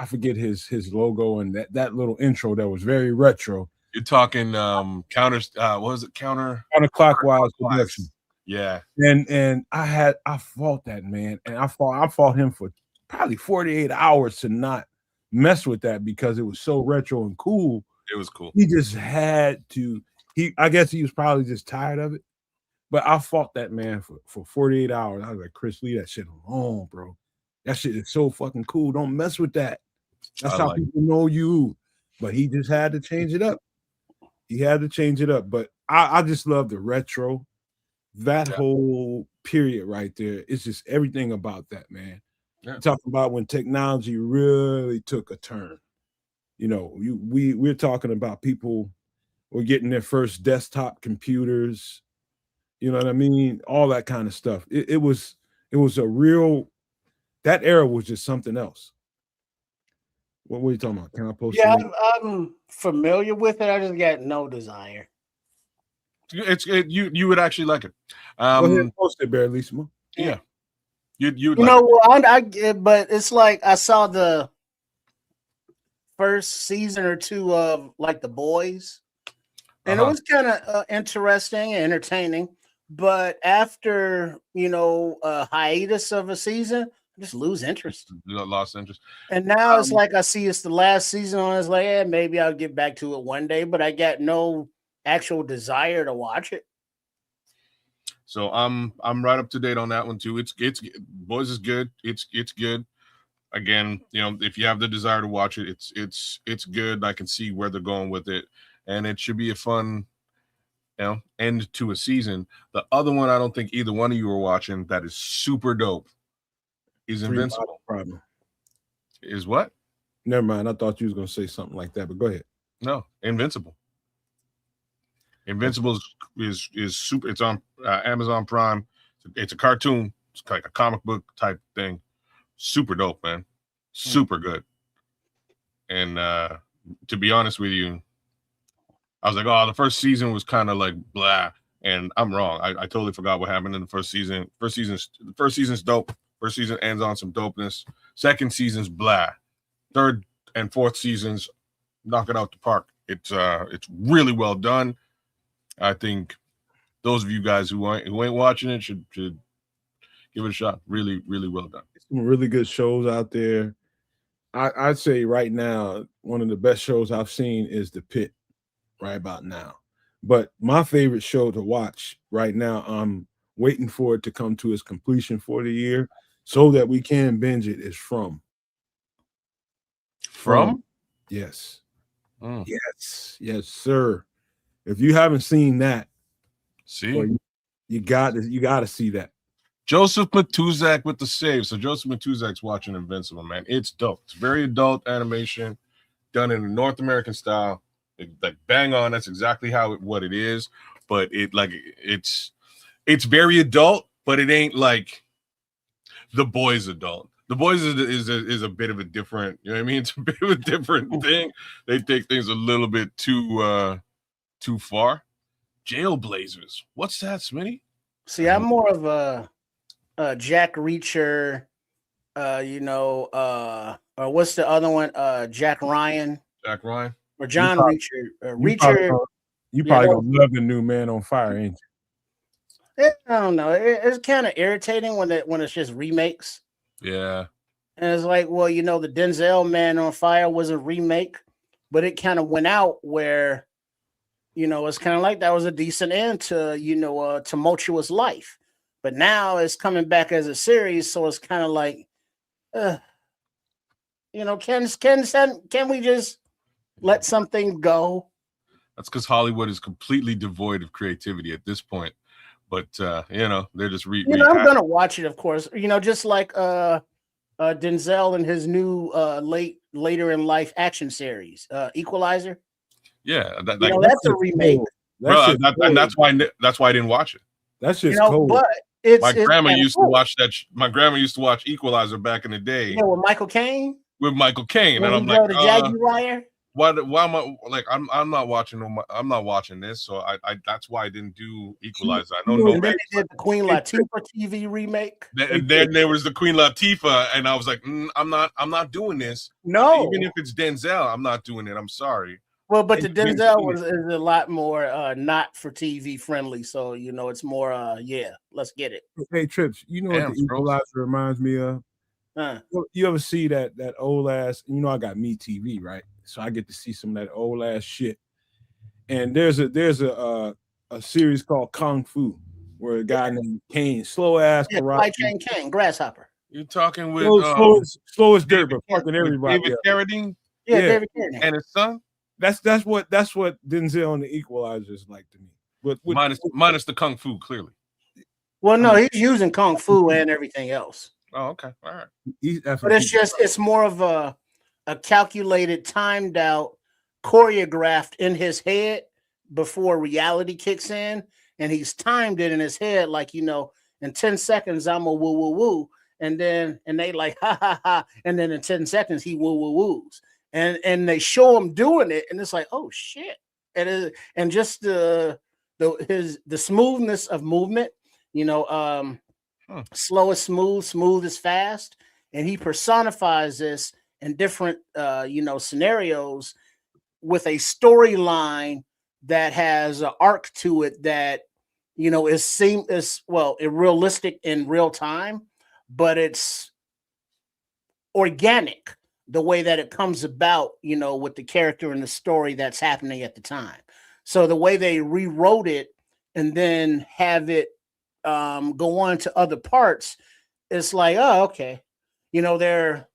Speaker 2: forget his logo and that little intro that was very retro.
Speaker 3: You're talking counterclockwise
Speaker 2: production.
Speaker 3: Yeah.
Speaker 2: And I fought that man, and I fought him for probably 48 hours to not mess with that because it was so retro and cool.
Speaker 3: It was cool.
Speaker 2: He just had to. I guess he was probably just tired of it. But I fought that man for 48 hours. I was like, Chris, leave that shit alone, bro. That shit is so fucking cool. Don't mess with that. That's how people know you. But he just had to change it up. But I just love the retro. That whole period right there. It's just everything about that, man. Yeah. Talking about when technology really took a turn. You know, we're talking about people were getting their first desktop computers. You know what I mean? All that kind of stuff. It was a real. That era was just something else. What were you talking about? Can I post?
Speaker 4: Yeah, I'm familiar with it. I just got no desire.
Speaker 3: You would actually like it.
Speaker 2: Go ahead and post it, Berlissimo.
Speaker 3: Yeah, you
Speaker 4: know, but it's like I saw the first season or two of like The Boys, and it was kind of interesting and entertaining. But after a hiatus of a season, I just lose interest.
Speaker 3: Lost interest.
Speaker 4: And now it's like I see it's the last season on. It's like, maybe I'll get back to it one day, but I got no actual desire to watch it.
Speaker 3: So I'm right up to date on that one too. It's Boys is good. It's good. Again, if you have the desire to watch it, it's good. I can see where they're going with it, and it should be a fun, end to a season. The other one I don't think either one of you are watching that is super dope is Invincible. Is what?
Speaker 2: Never mind. I thought you was gonna say something like that, but go ahead.
Speaker 3: No, Invincible. Invincible is super. It's on Amazon Prime. It's a cartoon. It's like a comic book type thing. Super dope, man. Super good. And to be honest with you, I was like, oh, the first season was kind of like blah, and I'm wrong. I totally forgot what happened in the first season. The first season's dope. First season ends on some dopeness. Second season's blah. Third and fourth seasons knock it out the park. It's really well done. I think those of you guys who ain't watching it should give it a shot. Really, really well done.
Speaker 2: Some really good shows out there. I'd say right now, one of the best shows I've seen is The Pit right about now. But my favorite show to watch right now, I'm waiting for it to come to its completion for the year so that we can binge it, is From.
Speaker 3: From?
Speaker 2: Yes.
Speaker 3: Mm.
Speaker 2: Yes, sir. If you haven't seen that,
Speaker 3: see,
Speaker 2: you got to see that.
Speaker 3: Joseph Matuzak with the save. So Joseph Matuzak's watching Invincible, man. It's dope. It's very adult animation, done in a North American style. Like bang on. That's exactly what it is. But it's very adult, but it ain't like The Boys adult. The Boys is a bit of a different, you know what I mean? It's a bit of a different thing. They take things a little bit too far. Jailblazers. What's that, Smitty?
Speaker 4: See, I'm more of a Jack Reacher, or what's the other one? Jack Ryan.
Speaker 3: Jack Ryan.
Speaker 4: Or John Reacher.
Speaker 2: Reacher. You probably gonna love the new Man on Fire, ain't
Speaker 4: you? I don't know. It's kind of irritating when it's just remakes.
Speaker 3: Yeah.
Speaker 4: And it's like, well, the Denzel Man on Fire was a remake, but it kind of went out where, it's kind of like that was a decent end to, a tumultuous life. But now it's coming back as a series, so it's kind of like, can we just let something go?
Speaker 3: That's because Hollywood is completely devoid of creativity at this point. But they're just I'm
Speaker 4: gonna watch it, of course. Just like Denzel and his new later in life action series, Equalizer.
Speaker 3: Yeah,
Speaker 4: that's a remake.
Speaker 3: And that's why I didn't watch it.
Speaker 2: That's just cold.
Speaker 4: But
Speaker 3: my grandma used to watch that. My grandma used to watch Equalizer back in the day.
Speaker 4: Yeah, with Michael Caine.
Speaker 3: And I'm like,
Speaker 4: the Jaguar.
Speaker 3: Why am I like? I'm not watching. I'm not watching this. So I that's why I didn't do Equalizer. I don't know.
Speaker 4: And then they did the Queen Latifah TV remake.
Speaker 3: And then there was the Queen Latifah, and I was like, I'm not doing this.
Speaker 4: No,
Speaker 3: even if it's Denzel, I'm not doing it. I'm sorry.
Speaker 4: Well, but the Denzel is a lot more not for TV friendly. So it's more let's get it.
Speaker 2: Hey Trips, what the Equalizer reminds me of? You ever see that old ass? I got Me TV, right? So I get to see some of that old ass shit. And there's a series called Kung Fu where a guy named Kane, slow ass
Speaker 4: karate. Kane, Grasshopper.
Speaker 3: You're talking with
Speaker 2: slow as dirt, but fucking everybody.
Speaker 3: David Carradine.
Speaker 4: Yeah, David Carradine
Speaker 3: and his son.
Speaker 2: That's what Denzel and the Equalizer is like to me. But
Speaker 3: minus the Kung Fu, clearly.
Speaker 4: Well, no, he's using Kung Fu and everything else.
Speaker 3: Oh, okay, all right.
Speaker 4: But it's more of a calculated, timed out, choreographed in his head before reality kicks in, and he's timed it in his head like in 10 seconds I'm a woo woo woo, and they like ha ha ha, and then in 10 seconds he woo woo woos, and they show him doing it, and it's like, oh shit, and just the smoothness of movement, slow is smooth is fast, and he personifies this in different scenarios with a storyline that has an arc to it that is realistic in real time, but it's organic the way that it comes about, with the character and the story that's happening at the time. So the way they rewrote it and then have it go on to other parts, it's like, oh, okay, they're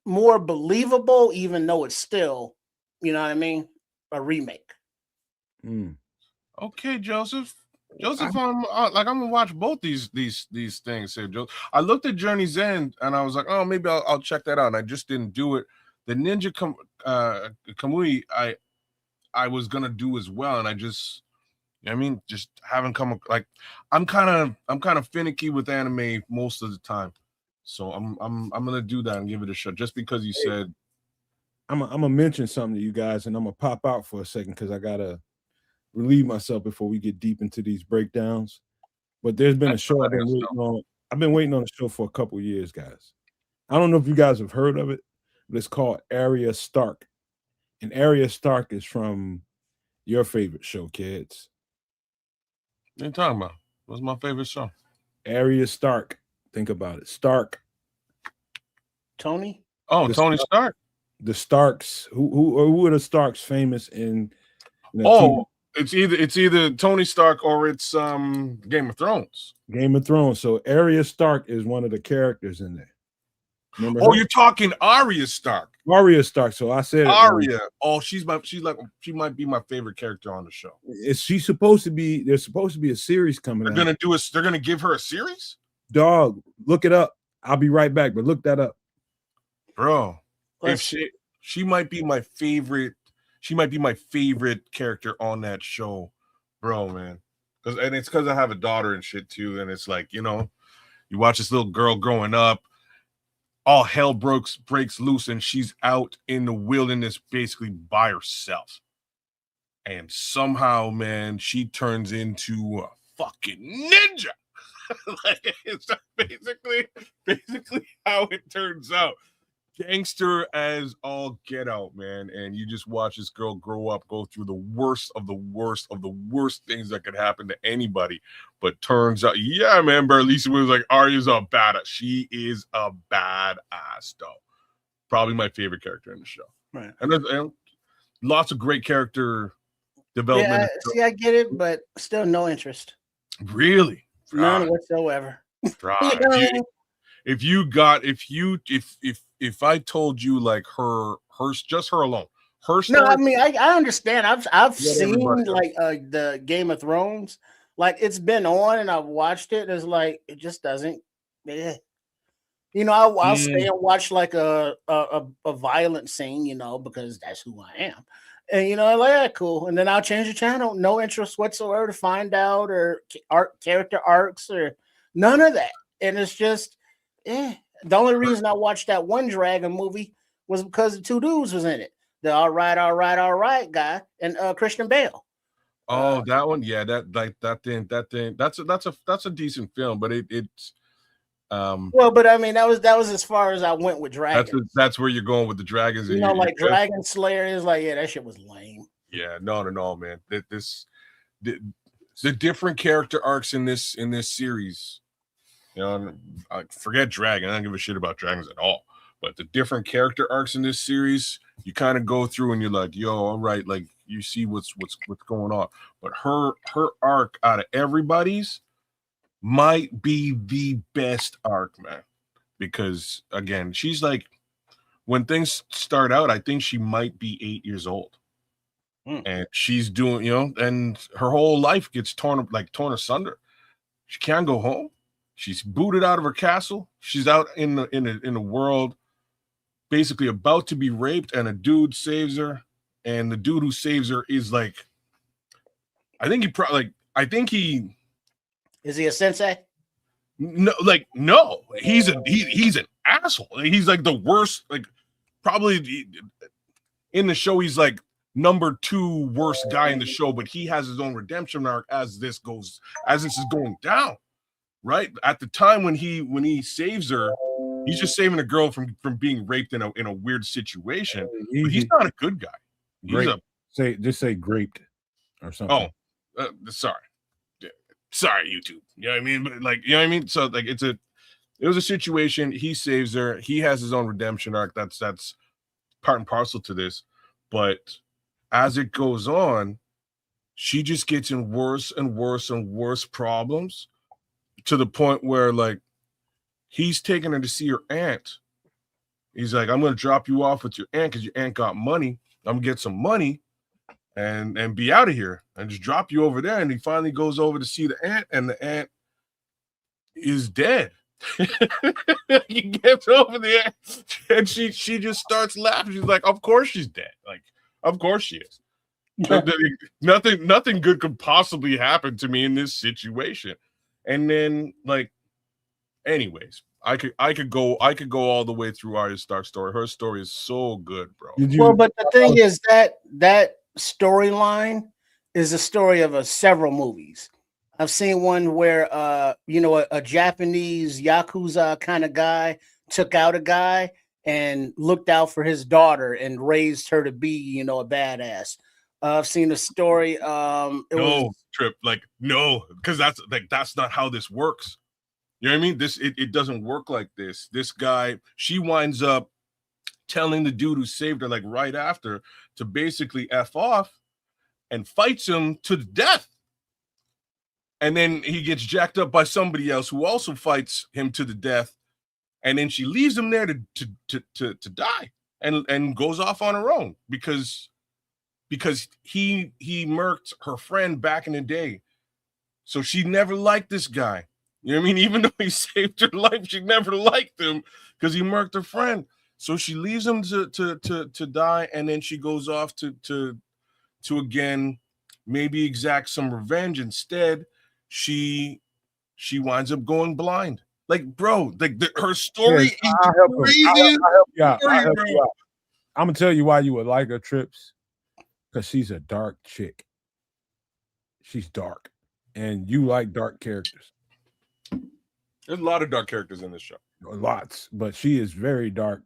Speaker 4: more believable, even though it's still, a remake.
Speaker 3: Okay, Joseph. Joseph, I'm gonna watch both these things here, Joe. I looked at Journey's End and I was like, oh, maybe I'll check that out. And I just didn't do it. The Ninja Kamui, I was gonna do as well, and I just, just haven't come. Like, I'm kind of finicky with anime most of the time, so I'm gonna do that and give it a shot. Just because you said,
Speaker 2: I'm gonna mention something to you guys, and I'm gonna pop out for a second because I gotta relieve myself before we get deep into these breakdowns. But there's been a show I've been waiting on. I've been waiting on the show for a couple years, guys. I don't know if you guys have heard of it, but it's called Arya Stark. And Arya Stark is from your favorite show, kids.
Speaker 3: What are you talking about? What's my favorite show?
Speaker 2: Arya Stark. Think about it. Stark.
Speaker 4: Tony?
Speaker 3: Oh, Tony Stark.
Speaker 2: The Starks. Who are the Starks famous in
Speaker 3: TV? It's either Tony Stark or it's Game of Thrones.
Speaker 2: Game of Thrones. So Arya Stark is one of the characters in there.
Speaker 3: Remember her? You're talking Arya Stark.
Speaker 2: Arya Stark. So I said
Speaker 3: Arya. She might be my favorite character on the show.
Speaker 2: Is she supposed to be? There's supposed to be a series coming out.
Speaker 3: They're gonna give her a series?
Speaker 2: Dog, look it up. I'll be right back, but look that up.
Speaker 3: Bro. If she might be my favorite. She might be my favorite character on that show, bro, man. It's because I have a daughter and shit too. And it's like, you watch this little girl growing up, all hell breaks loose, and she's out in the wilderness basically by herself. And somehow, man, she turns into a fucking ninja. Like, it's basically how it turns out. Gangster as all get out, man. And you just watch this girl grow up, go through the worst of the worst things that could happen to anybody. But turns out, yeah, man, but at least it was like, Arya's a badass. She is a badass, though. Probably my favorite character in the show.
Speaker 4: Right.
Speaker 3: And there's lots of great character development.
Speaker 4: Yeah, see, I get it, but still no interest.
Speaker 3: Really?
Speaker 4: None whatsoever.
Speaker 3: If I told you like just her alone, her story.
Speaker 4: No, I mean I understand. I've seen like the Game of Thrones, like it's been on and I've watched it. It's like it just doesn't. I'll stay and watch like a violent scene, because that's who I am, and like cool. And then I'll change the channel. No interest whatsoever to find out or character arcs or none of that. And it's just, The only reason I watched that one Dragon movie was because the two dudes was in it. The all right guy and Christian Bale.
Speaker 3: Oh, that one, yeah, that thing. That's a decent film, but it's
Speaker 4: well, but I mean that was as far as I went with Dragon.
Speaker 3: That's where you're going with the dragons.
Speaker 4: Like Dragon Slayer is like, yeah, that shit was lame.
Speaker 3: Yeah, no, man. The different character arcs in this series. I forget Dragon. I don't give a shit about dragons at all. But the different character arcs in this series, you kind of go through and you're like, yo, all right, like you see what's going on. But her arc out of everybody's might be the best arc, man. Because again, she's like, when things start out, I think she might be 8 years old. And she's doing, and her whole life gets torn asunder. She can't go home. She's booted out of her castle. She's out in the world, basically about to be raped, and a dude saves her. And the dude who saves her is like, I think he
Speaker 4: is he a sensei?
Speaker 3: No, he's an asshole. He's like the worst. Like probably in the show, he's like number 2 worst guy in the show, but he has his own redemption arc as this is going down. Right at the time when he saves her, he's just saving a girl from being raped in a weird situation. But he's not a good guy.
Speaker 2: Just say graped or something.
Speaker 3: Oh, sorry, YouTube. You know what I mean? But like, you know what I mean? So like, it was a situation. He saves her. He has his own redemption arc. That's part and parcel to this. But as it goes on, she just gets in worse and worse and worse problems. To the point where, like, he's taking her to see her aunt. He's like, I'm going to drop you off with your aunt because your aunt got money. I'm going to get some money. and be out of here and just drop you over there. And he finally goes over to see the aunt, and the aunt is dead. He gets over there and she just starts laughing. She's like, of course she's dead. Like, of course she is. Nothing good could possibly happen to me in this situation. And then, like, anyways, I could go all the way through Arya Stark's story. Her story is so good, bro.
Speaker 4: Well, but the thing is that storyline is a story of several movies. I've seen one where a Japanese Yakuza kind of guy took out a guy and looked out for his daughter and raised her to be, a badass. I've seen a story.
Speaker 3: Trip, like, no, because that's not how this works. You know what I mean? It doesn't work like this. This guy, she winds up telling the dude who saved her, like, right after, to basically F off, and fights him to the death. And then he gets jacked up by somebody else who also fights him to the death. And then she leaves him there to die and goes off on her own because he murked her friend back in the day. So she never liked this guy. You know what I mean? Even though he saved her life, she never liked him because he murked her friend. So she leaves him to die, and then she goes off to again maybe exact some revenge. Instead, she winds up going blind. Like, bro, like her story is crazy.
Speaker 2: I'm gonna tell you why you would like her, Trips, because she's a dark chick. She's dark, and you like dark characters.
Speaker 3: There's a lot of dark characters in this show.
Speaker 2: Lots, but she is very dark,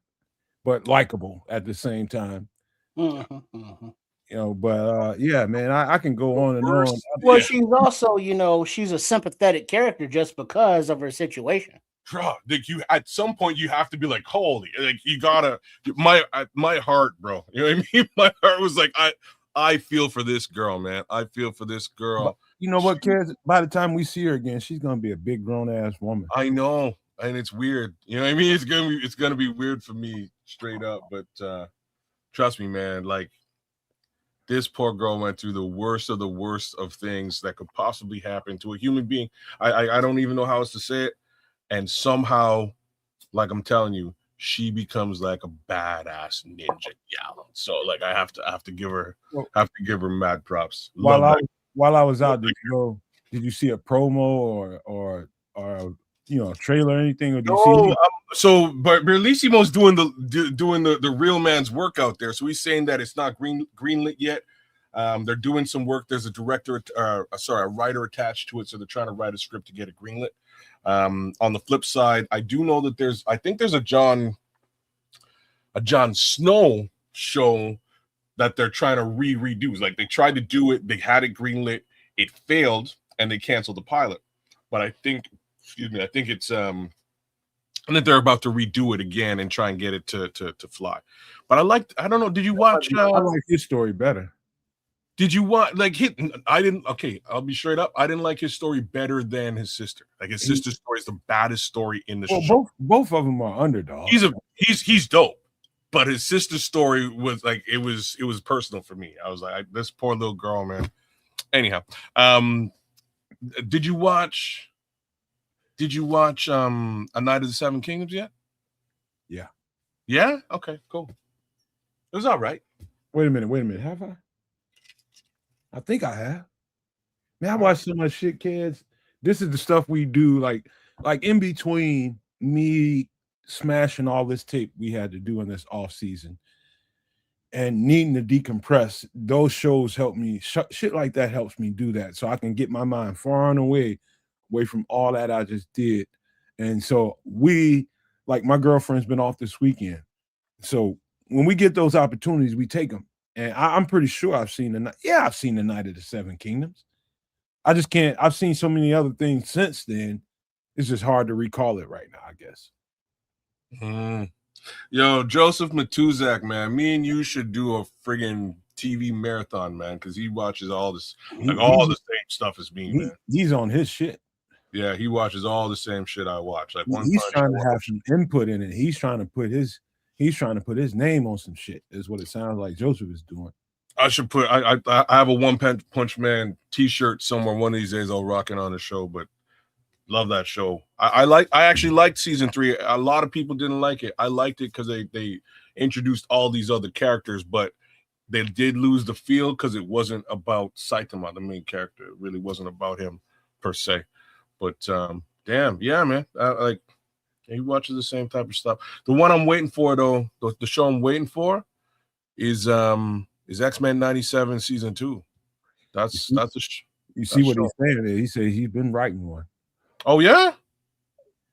Speaker 2: but likable at the same time. But yeah, man, I can go on and on.
Speaker 4: Well, she's also, she's a sympathetic character just because of her situation.
Speaker 3: Bro, like, you at some point you have to be like, holy, like, you gotta my heart, bro. You know what I mean? My heart was like, I feel for this girl, man. I feel for this girl.
Speaker 2: But you know what, kids? By the time we see her again, she's gonna be a big grown ass woman.
Speaker 3: I know, and it's weird. You know what I mean? It's gonna be weird for me, straight up. But trust me, man. Like, this poor girl went through the worst of things that could possibly happen to a human being. I don't even know how else to say it. And somehow, like I'm telling you, she becomes like a badass ninja gal. So, like, I have to give her mad props.
Speaker 2: While I was out, did you see a promo or a trailer or anything? Or
Speaker 3: but Bellissimo's doing the real man's work out there. So he's saying that it's not greenlit yet. They're doing some work. There's a writer attached to it, so they're trying to write a script to get it greenlit. On the flip side, I do know that there's a Jon Snow show that they're trying to redo. Like, they tried to do it, they had it greenlit, it failed, and they canceled the pilot. But I think it's and that they're about to redo it again and try and get it to fly. But I don't know, did you watch
Speaker 2: I like his story better.
Speaker 3: Did you want, like, I didn't, okay, I'll be straight up. I didn't like his story better than his sister. Like, his sister's story is the baddest story in the show.
Speaker 2: Both of them are underdogs.
Speaker 3: He's dope. But his sister's story was like, it was personal for me. I was like, this poor little girl, man. Anyhow, did you watch A Night of the Seven Kingdoms yet?
Speaker 2: Yeah.
Speaker 3: Yeah? Okay, cool. It was all right.
Speaker 2: Wait a minute. Have I? I think I have. Man, I watch so much shit, kids. This is the stuff we do, like in between me smashing all this tape we had to do in this off season and needing to decompress. Those shows help me. Shit like that helps me do that, so I can get my mind far and away from all that I just did. And so my girlfriend's been off this weekend, so when we get those opportunities, we take them. And I'm pretty sure I've seen the Night of the Seven Kingdoms. I just can't. I've seen so many other things since then. It's just hard to recall it right now, I guess.
Speaker 3: Yo, Joseph Matuzak, man, me and you should do a friggin' TV marathon, man, because he watches all this, all the same stuff as me, man.
Speaker 2: He's on his shit.
Speaker 3: Yeah, he watches all the same shit I watch. Like,
Speaker 2: he's trying to have some input in it. He's trying to put his name on some shit, is what it sounds like Joseph is doing.
Speaker 3: I should put. I have a One Punch Man T-shirt somewhere. One of these days, I'll rock it on the show. But love that show. I actually liked season 3. A lot of people didn't like it. I liked it because they introduced all these other characters, but they did lose the feel because it wasn't about Saitama, the main character. It really wasn't about him per se. But damn, yeah, man. Like he watches the same type of stuff. The one I'm waiting for, though, the show I'm waiting for is X-Men 97 season 2. That's
Speaker 2: you see what he's saying there. He said he's been writing one.
Speaker 3: Oh yeah?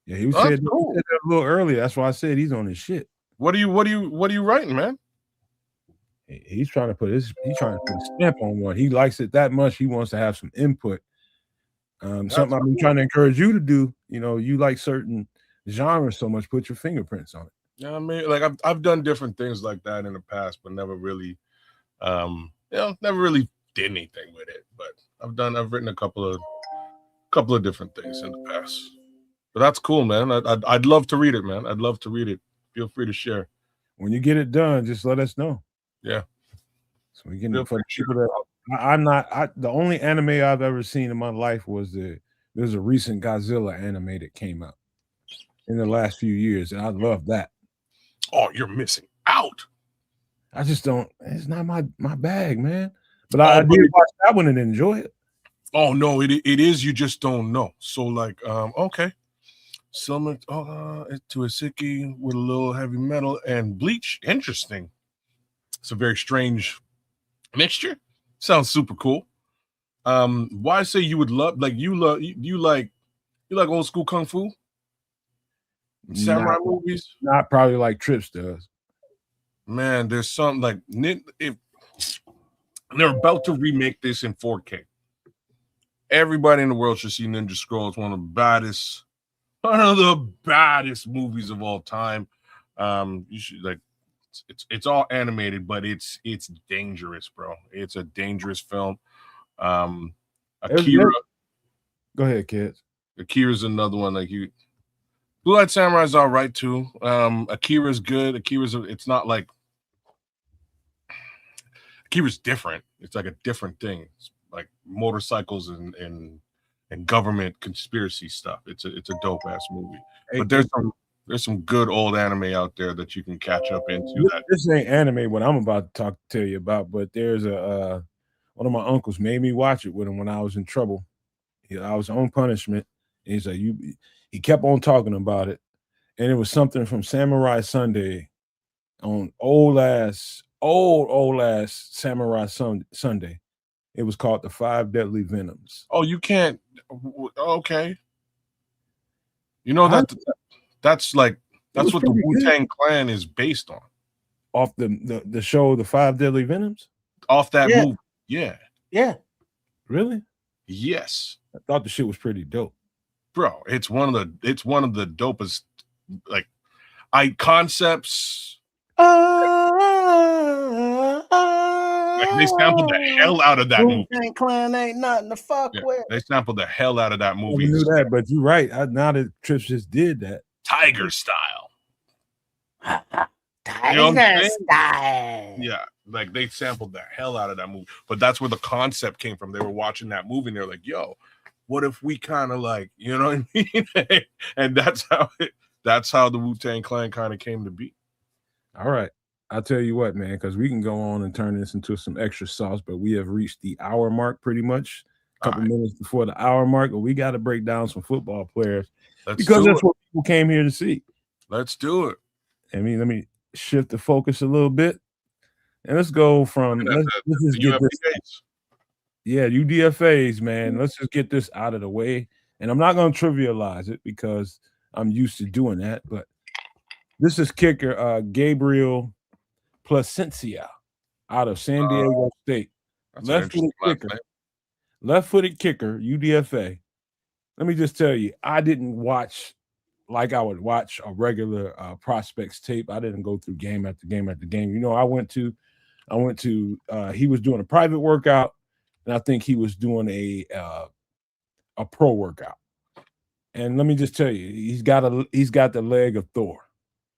Speaker 2: Yeah, he said that a little earlier. That's why I said he's on his shit.
Speaker 3: What are you writing, man?
Speaker 2: He's trying to put a stamp on one. He likes it that much. He wants to have some input. Something I've been trying to encourage you to do. You know, you like certain genres so much, put your fingerprints on it.
Speaker 3: Yeah, I mean, like I've done different things like that in the past, but never really, never really did anything with it. But I've written a couple of different things in the past. But that's cool, man. I'd love to read it, man. I'd love to read it. Feel free to share.
Speaker 2: When you get it done, just let us know.
Speaker 3: Yeah.
Speaker 2: So we can for people that the only anime I've ever seen in my life was there's a recent Godzilla anime that came out in the last few years, and I love that.
Speaker 3: Oh, you're missing out.
Speaker 2: I just don't. It's not my bag, man. But I did watch that one and enjoy it.
Speaker 3: Oh no, it is. You just don't know. So like, okay, similar to Isiki with a little heavy metal and Bleach. Interesting. It's a very strange mixture. Sounds super cool. Why say you would love you like old school kung fu? Samurai movies?
Speaker 2: Not probably like Trips does.
Speaker 3: Man, there's something like they're about to remake this in 4K. Everybody in the world should see Ninja Scroll. It's one of the baddest movies of all time. You should like it's all animated, but it's dangerous, bro. It's a dangerous film. Akira.
Speaker 2: Go ahead, kids.
Speaker 3: Akira's another one. Like you, Blue Eyed Samurai's all right too. Akira's good. It's not like Akira's different. It's like a different thing. It's like motorcycles and government conspiracy stuff. It's a dope ass movie. Hey, but there's some good old anime out there that you can catch up into.
Speaker 2: This ain't anime what I'm about to tell you about, but there's one of my uncles made me watch it with him when I was in trouble. I was on punishment. And he's like, he kept on talking about it, and it was something from Samurai Sunday on old ass Samurai Sunday. It was called The 5 Deadly Venoms.
Speaker 3: Oh, you can't. Okay. You know that's what the Wu-Tang Clan is based on.
Speaker 2: Off the show, The 5 Deadly Venoms?
Speaker 3: Off that movie. Yeah.
Speaker 4: Yeah.
Speaker 2: Really?
Speaker 3: Yes.
Speaker 2: I thought the shit was pretty dope.
Speaker 3: Bro, it's one of the dopest like concepts. Like they sampled the hell out of that movie.
Speaker 4: Clan ain't nothing to fuck with.
Speaker 3: They sampled the hell out of that movie.
Speaker 2: I knew that, but you're right. Now that Trips just did that.
Speaker 3: Tiger style.
Speaker 4: Tiger style.
Speaker 3: Yeah, like they sampled the hell out of that movie. But that's where the concept came from. They were watching that movie and they're like, yo, what if we kind of like, you know what I mean? And that's how the Wu-Tang Clan kind of came to be.
Speaker 2: All right. I'll tell you what, man, because we can go on and turn this into some extra sauce, but we have reached the hour mark pretty much. A couple minutes before the hour mark, but we got to break down some football players because that's what people came here to see.
Speaker 3: Let's do it.
Speaker 2: I mean, let me shift the focus a little bit. And let's go from let's just get this. Yeah, UDFAs, man. Let's just get this out of the way. And I'm not going to trivialize it because I'm used to doing that. But this is kicker Gabriel Placencia out of San Diego State. Left-footed kicker, UDFA. Let me just tell you, I didn't watch like I would watch a regular prospects tape. I didn't go through game after game after game. You know, I went to he was doing a private workout, and I think he was doing a pro workout. And let me just tell you, he's got the leg of Thor.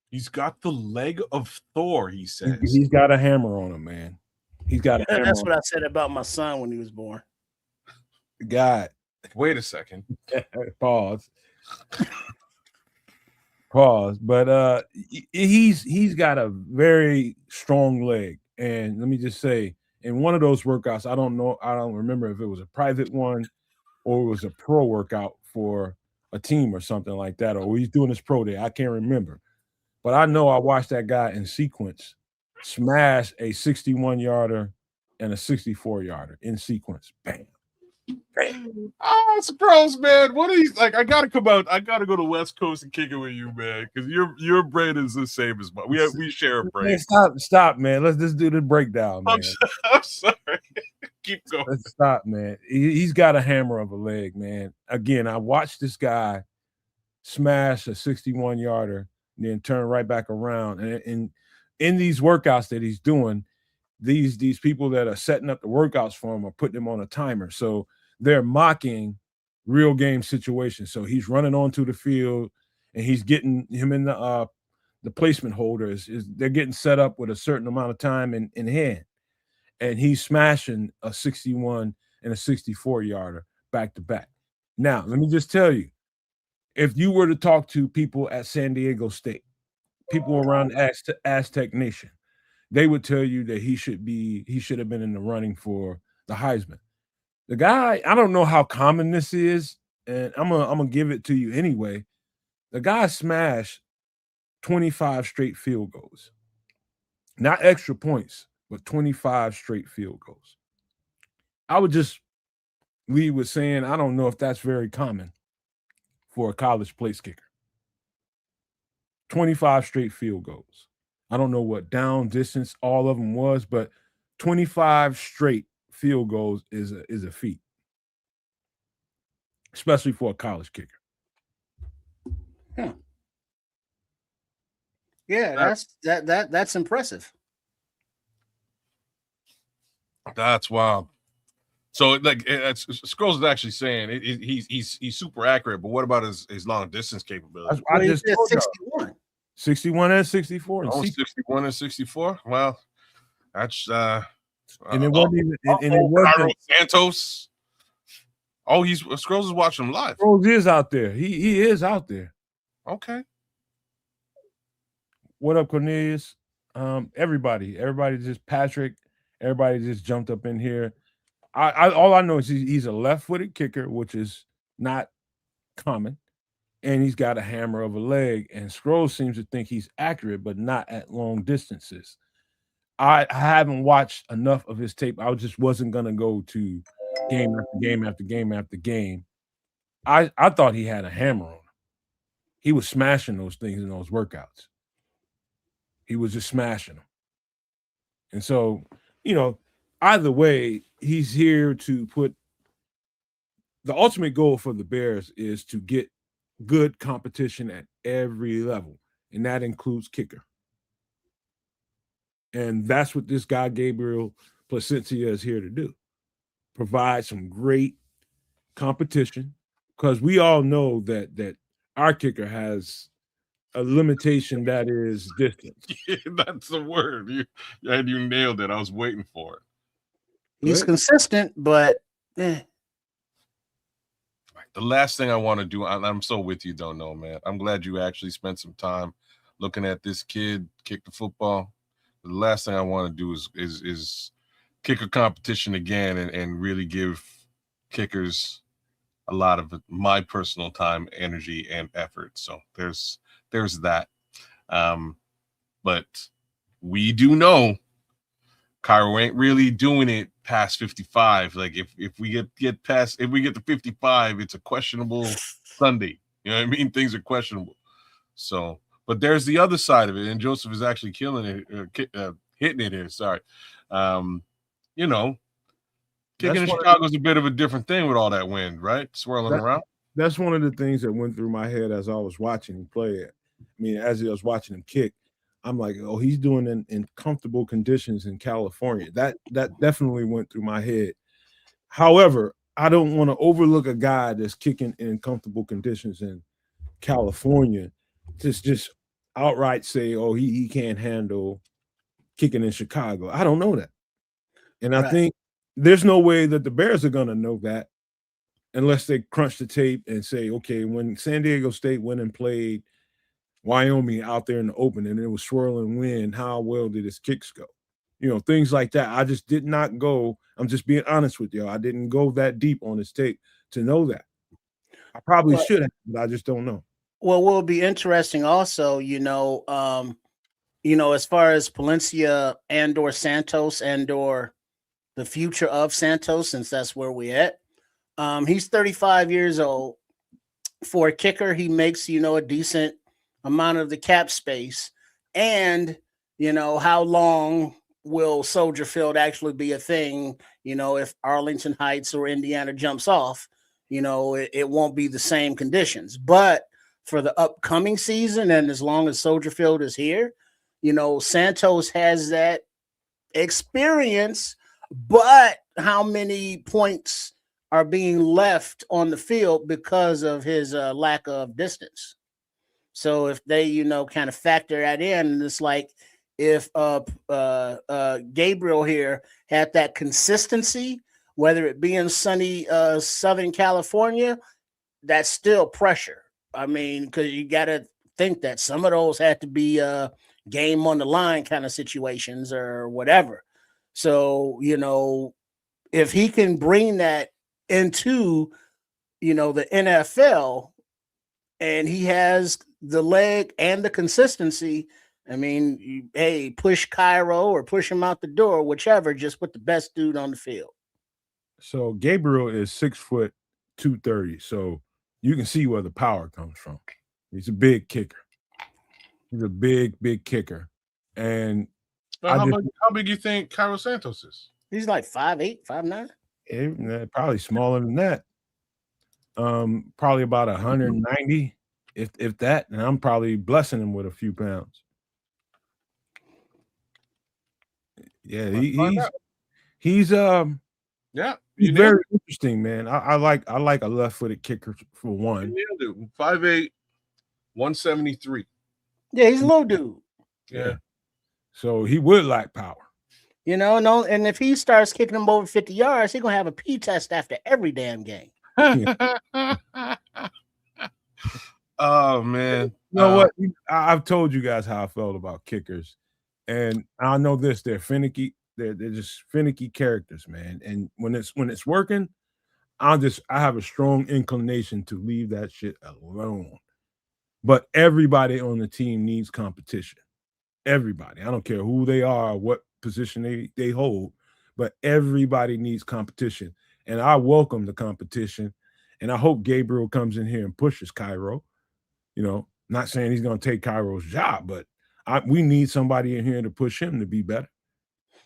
Speaker 3: He's got the leg of Thor, he says.
Speaker 2: He's got a hammer on him, man. He's got a hammer.
Speaker 4: That's what I said about my son when he was born.
Speaker 2: God.
Speaker 3: Wait a second.
Speaker 2: Pause. Pause. But he's got a very strong leg. And let me just say, in one of those workouts, I don't remember if it was a private one or it was a pro workout for a team or something like that, or he's doing his pro day. I can't remember. But I know I watched that guy in sequence smash a 61-yarder and a 64-yarder in sequence. Bam. Bam.
Speaker 3: Oh, Sproles, man. What are you like? I gotta come out. I gotta go to West Coast and kick it with you, man. Because your brain is the same as mine. We share a brain.
Speaker 2: Man, stop, man. Let's just do the breakdown, man.
Speaker 3: I'm sorry. Keep going.
Speaker 2: Let's stop, man. He's got a hammer of a leg, man. Again, I watched this guy smash a 61-yarder and then turn right back around. And in these workouts that he's doing, these people that are setting up the workouts for him are putting him on a timer. So they're mocking real game situations. So he's running onto the field and he's getting him in the placement holders. They're getting set up with a certain amount of time in hand. And he's smashing a 61 and a 64-yarder back to back. Now, let me just tell you, if you were to talk to people at San Diego State, people around Aztec Nation, they would tell you that he should have been in the running for the Heisman. The guy, I don't know how common this is, and I'm gonna give it to you anyway. The guy smashed 25 straight field goals, not extra points, but 25 straight field goals. I would just lead with saying I don't know if that's very common for a college place kicker. 25 straight field goals. I don't know what down distance all of them was, but 25 straight field goals is a feat, especially for a college kicker.
Speaker 4: Huh. Yeah, that's impressive.
Speaker 3: That's wild. So, like, Scrolls is actually saying he's super accurate, but what about his long distance capability?
Speaker 2: I just told
Speaker 4: 61.
Speaker 2: 61 and 64.
Speaker 3: Oh, 61 and 64. Well, that's
Speaker 2: and it wasn't even. And it wasn't
Speaker 3: Santos. Oh, Scrolls is watching him live.
Speaker 2: Scrolls is out there. He is out there.
Speaker 3: Okay.
Speaker 2: What up, Cornelius? Everybody just Patrick. Everybody just jumped up in here. All I know is he's a left-footed kicker, which is not common, and he's got a hammer of a leg. And Scrolls seems to think he's accurate, but not at long distances. I haven't watched enough of his tape. I just wasn't gonna go to game after game after game after game. I thought he had a hammer on him. He was smashing those things in those workouts. He was just smashing them. And so, either way, he's here to put the ultimate goal for the Bears is to get good competition at every level, and that includes kicker. And that's what this guy, Gabriel Placencia, is here to do. Provide some great competition, because we all know that our kicker has a limitation that is distance.
Speaker 3: Yeah, that's the word. You nailed it. I was waiting for it.
Speaker 4: He's consistent, but
Speaker 3: The last thing I want to do, I'm so with you, don't know, man. I'm glad you actually spent some time looking at this kid kick the football. The last thing I want to do is kick a competition again and really give kickers a lot of my personal time, energy, and effort. So there's that. But we do know Cairo ain't really doing it past 55. Like if we get to 55, it's a questionable Sunday. You know what I mean? Things are questionable. So, but there's the other side of it, and Joseph is actually killing it, hitting it here. Sorry. Kicking in Chicago is a bit of a different thing with all that wind, right? Swirling around.
Speaker 2: That's one of the things that went through my head as I was watching him play it. I mean, as I was watching him kick, I'm like, oh, he's doing it in comfortable conditions in California. That definitely went through my head. However, I don't want to overlook a guy that's kicking in comfortable conditions in California. Just outright say, oh, he can't handle kicking in Chicago. I don't know that. And I think there's no way that the Bears are going to know that unless they crunch the tape and say, okay, when San Diego State went and played Wyoming out there in the open and it was swirling wind, how well did his kicks go? You know, things like that. I just did not go. I'm just being honest with you. I didn't go that deep on his tape to know that. I probably should have, but I just don't know.
Speaker 4: Well, what will be interesting also, as far as Palencia and or Santos and or the future of Santos, since that's where we're at. He's 35 years old. For a kicker, he makes, a decent amount of the cap space. And, how long will Soldier Field actually be a thing? If Arlington Heights or Indiana jumps off, it won't be the same conditions. But for the upcoming season, and as long as Soldier Field is here, Santos has that experience. But how many points are being left on the field because of his lack of distance? So if they, kind of factor that in, and it's like if Gabriel here had that consistency, whether it be in sunny Southern California, that's still pressure. I mean, because you got to think that some of those had to be game on the line kind of situations or whatever. So, if he can bring that into, the NFL and he has the leg and the consistency, I mean, hey, push Cairo or push him out the door, whichever, just put the best dude on the field.
Speaker 2: So Gabriel is 6 foot 230. So you can see where the power comes from. He's a big kicker. He's a big kicker. And
Speaker 3: how big do you think Cairo Santos is?
Speaker 4: He's like 5'8", 5'9".
Speaker 2: Probably smaller than that. Probably about 190, if that. And I'm probably blessing him with a few pounds. Yeah, he's very interesting, man. I like a left-footed kicker for one.
Speaker 3: 5'8", 173.
Speaker 4: Yeah, he's a little dude.
Speaker 3: Yeah.
Speaker 2: So he would lack power.
Speaker 4: And if he starts kicking them over 50 yards, he's gonna have a P test after every damn game.
Speaker 3: Oh man.
Speaker 2: You know what? I've told you guys how I felt about kickers. And I know this, they're finicky, they're just finicky characters, man. And when it's working, I have a strong inclination to leave that shit alone. But everybody on the team needs competition. Everybody. I don't care who they are, what position they hold, but everybody needs competition. And I welcome the competition. And I hope Gabriel comes in here and pushes Cairo. Not saying he's going to take Cairo's job, but we need somebody in here to push him to be better.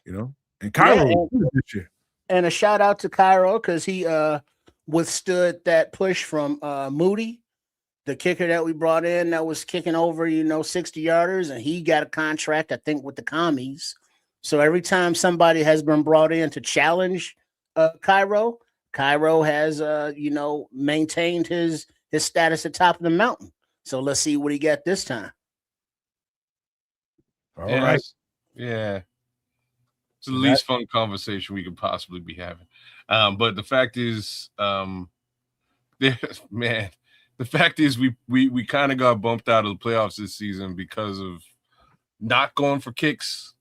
Speaker 2: And Cairo this year.
Speaker 4: And a shout out to Cairo because he withstood that push from Moody, the kicker that we brought in that was kicking over, 60-yarders, and he got a contract, I think, with the commies. So every time somebody has been brought in to challenge Cairo has, maintained his status at top of the mountain. So let's see what he got this time.
Speaker 2: All right.
Speaker 3: Yeah. It's the least fun conversation we could possibly be having. But the fact is, the fact is we kind of got bumped out of the playoffs this season because of not going for kicks.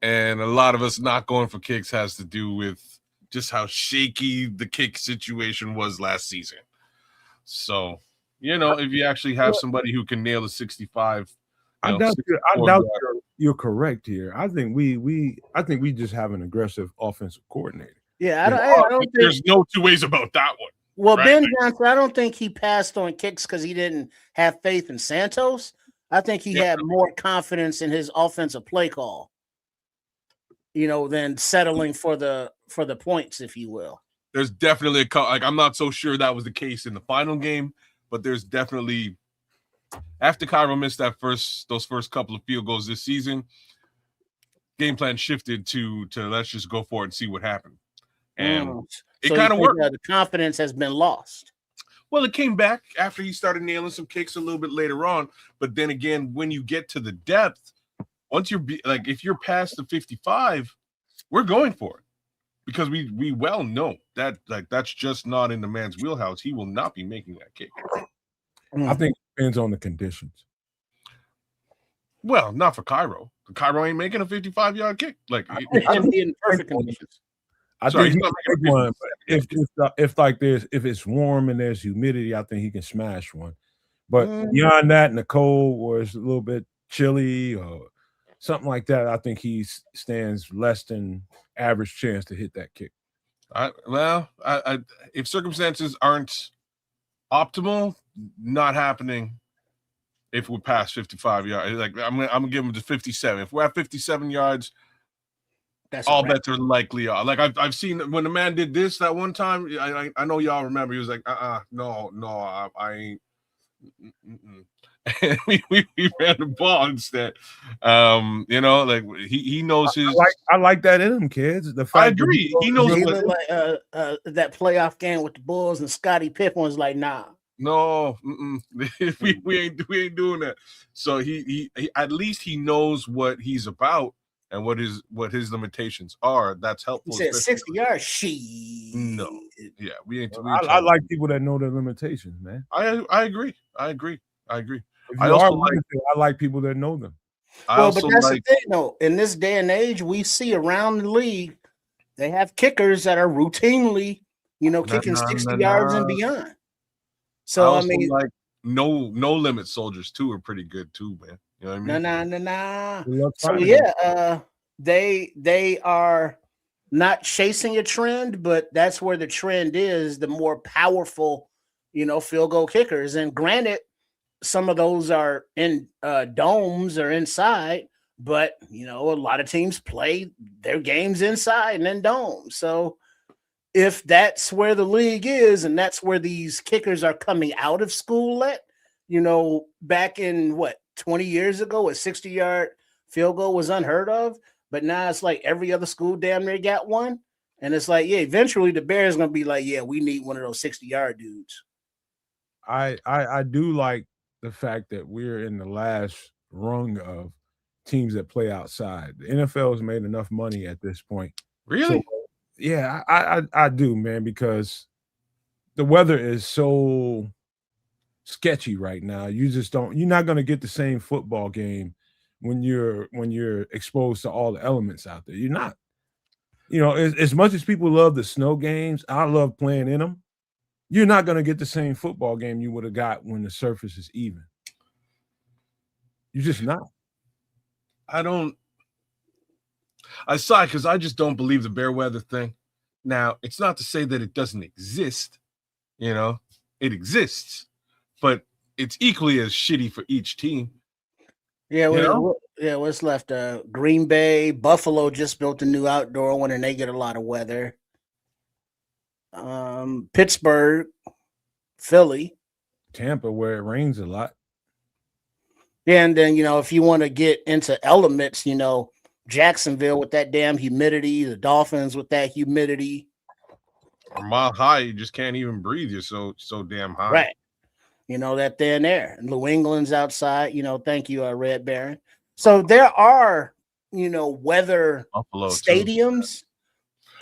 Speaker 3: And a lot of us not going for kicks has to do with just how shaky the kick situation was last season. So, if you actually have somebody who can nail a 65,
Speaker 2: I doubt you're correct here. I think we just have an aggressive offensive coordinator.
Speaker 4: Yeah, I don't think
Speaker 3: there's no two ways about that one.
Speaker 4: Well, right? Ben Johnson, I don't think he passed on kicks because he didn't have faith in Santos. I think he had more confidence in his offensive play call, than settling for the points, if you will.
Speaker 3: There's definitely I'm not so sure that was the case in the final game, but there's definitely after Cairo missed those first couple of field goals this season, game plan shifted to let's just go for it and see what happened. And it kind of worked.
Speaker 4: The confidence has been lost.
Speaker 3: Well, it came back after he started nailing some kicks a little bit later on. But then again, when you get to the depth, once if you're past the 55, we're going for it because we well know that like that's just not in the man's wheelhouse. He will not be making that kick.
Speaker 2: I think it depends on the conditions.
Speaker 3: Well, not for Cairo. Cairo ain't making a 55-yard kick. Like
Speaker 4: in perfect conditions.
Speaker 2: I
Speaker 3: Sorry,
Speaker 2: think
Speaker 3: he's
Speaker 2: he
Speaker 3: not
Speaker 2: can
Speaker 3: making
Speaker 2: make one. If it's warm and there's humidity, I think he can smash one. But beyond that, in the cold or it's a little bit chilly or something like that, I think he stands less than average chance to hit that kick.
Speaker 3: If circumstances aren't optimal, not happening. If we're past 55 yards, like I'm gonna give him to 57. If we're at 57 yards, that's all bets are likely off. Like I've seen when the man did this that one time. I know y'all remember. He was like, no, I ain't. And we ran the ball instead. Like he knows his.
Speaker 2: I like that in him, kids. The fact
Speaker 3: I agree. He knows
Speaker 4: he
Speaker 3: what
Speaker 4: like that playoff game with the Bulls and Scottie Pippen was like, nah.
Speaker 3: No, we ain't doing that. So he at least he knows what he's about and what his limitations are. That's helpful.
Speaker 4: He said 60 yards.
Speaker 3: No, yeah, we ain't.
Speaker 2: I like people that know their limitations, man.
Speaker 3: I agree. If
Speaker 2: you I like people that know them.
Speaker 4: But that's the thing, though. In this day and age, we see around the league, they have kickers that are routinely, kicking 60 yards and beyond. So I mean,
Speaker 3: like no limit soldiers too are pretty good too, man. You know what I mean?
Speaker 4: Nah. So yeah, they are not chasing a trend, but that's where the trend is. The more powerful, field goal kickers. And granted, some of those are in domes or inside, but a lot of teams play their games inside and in domes. So if that's where the league is and that's where these kickers are coming out of school at, back in 20 years ago, a 60-yard field goal was unheard of. But now it's like every other school damn near got one. And it's like, yeah, eventually the Bears going to be like, yeah, we need one of those 60-yard dudes.
Speaker 2: I do like the fact that we're in the last rung of teams that play outside. The NFL has made enough money at this point.
Speaker 3: Really?
Speaker 2: So, yeah, I do, man, because the weather is so sketchy right now. You're not going to get the same football game when you're exposed to all the elements out there. You're not. As much as people love the snow games, I love playing in them. You're not going to get the same football game you would have got when the surface is even. You're just not.
Speaker 3: I sigh because I just don't believe the bear weather thing. Now, it's not to say that it doesn't exist. It exists, but it's equally as shitty for each team.
Speaker 4: Yeah, what's left? Green Bay, Buffalo just built a new outdoor one, and they get a lot of weather. Pittsburgh, Philly,
Speaker 2: Tampa, where it rains a lot.
Speaker 4: Yeah, and then if you want to get into elements, Jacksonville with that damn humidity, the Dolphins with that humidity.
Speaker 3: A mile high, you just can't even breathe. You're so damn high.
Speaker 4: Right. That thin air. New England's outside. Thank you, Red Baron. So there are, weather
Speaker 3: Buffalo
Speaker 4: stadiums,
Speaker 3: too.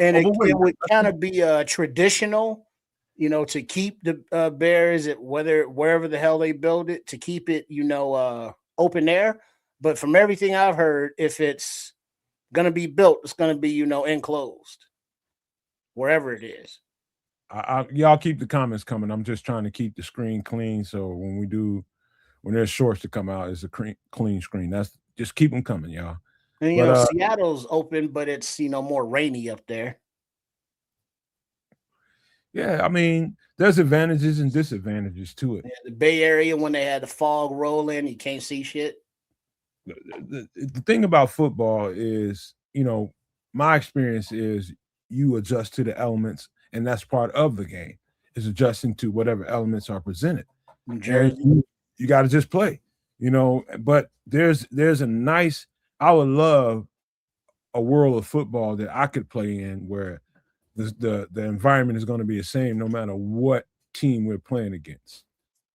Speaker 4: And it would kind of be traditional, to keep the Bears at wherever the hell they build it, to keep it, open air. But from everything I've heard, if it's going to be built, it's going to be, enclosed, wherever it is.
Speaker 2: Y'all keep the comments coming. I'm just trying to keep the screen clean. So when there's shorts to come out, it's a clean screen. Just keep them coming, y'all.
Speaker 4: And, Seattle's open, but it's, more rainy up there.
Speaker 2: Yeah, I mean, there's advantages and disadvantages to it.
Speaker 4: Yeah, the Bay Area, when they had the fog roll in, you can't see shit.
Speaker 2: The thing about football is, my experience is you adjust to the elements, and that's part of the game, is adjusting to whatever elements are presented. You got to just play, but there's a nice, I would love a world of football that I could play in where the environment is going to be the same no matter what team we're playing against.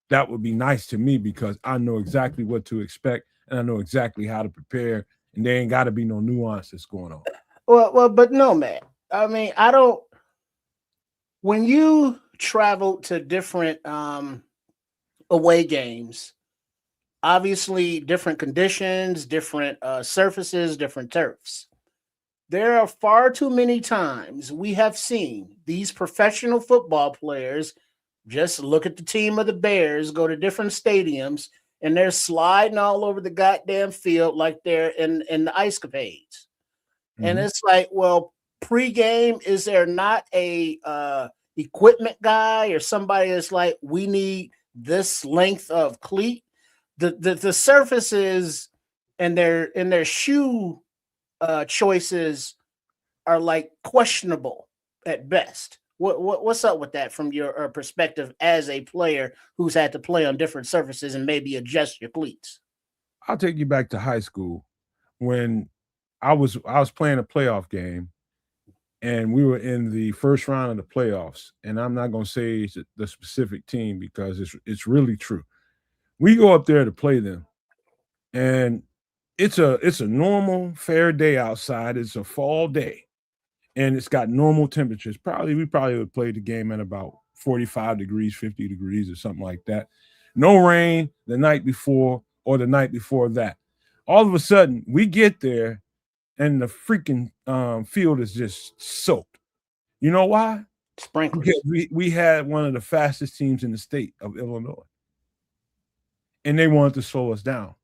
Speaker 2: That would be nice to me because I know exactly what to expect and I know exactly how to prepare, and there ain't got to be no nuances going on.
Speaker 4: but no, man. I mean, I don't. When you travel to different away games, obviously different conditions, different surfaces, different turfs. There are far too many times we have seen these professional football players just look at the team of the Bears, go to different stadiums, and they're sliding all over the goddamn field like they're in the ice capades. And it's like, well, pregame, is there not a equipment guy or somebody that's like, we need this length of cleat? The surfaces and their shoe choices are like questionable at best. What's up with that from your perspective as a player who's had to play on different surfaces and maybe adjust your cleats?
Speaker 2: I'll take you back to high school when I was playing a playoff game and we were in the first round of the playoffs. And I'm not going to say the specific team because it's really true. We go up there to play them, and it's a normal fair day outside. It's a fall day, and it's got normal temperatures. We probably would play the game at about 45 degrees, 50 degrees, or something like that. No rain the night before or the night before that. All of a sudden, we get there, and the freaking field is just soaked. You know why?
Speaker 4: Sprinklers.
Speaker 2: Because we had one of the fastest teams in the state of Illinois, and they wanted to slow us down.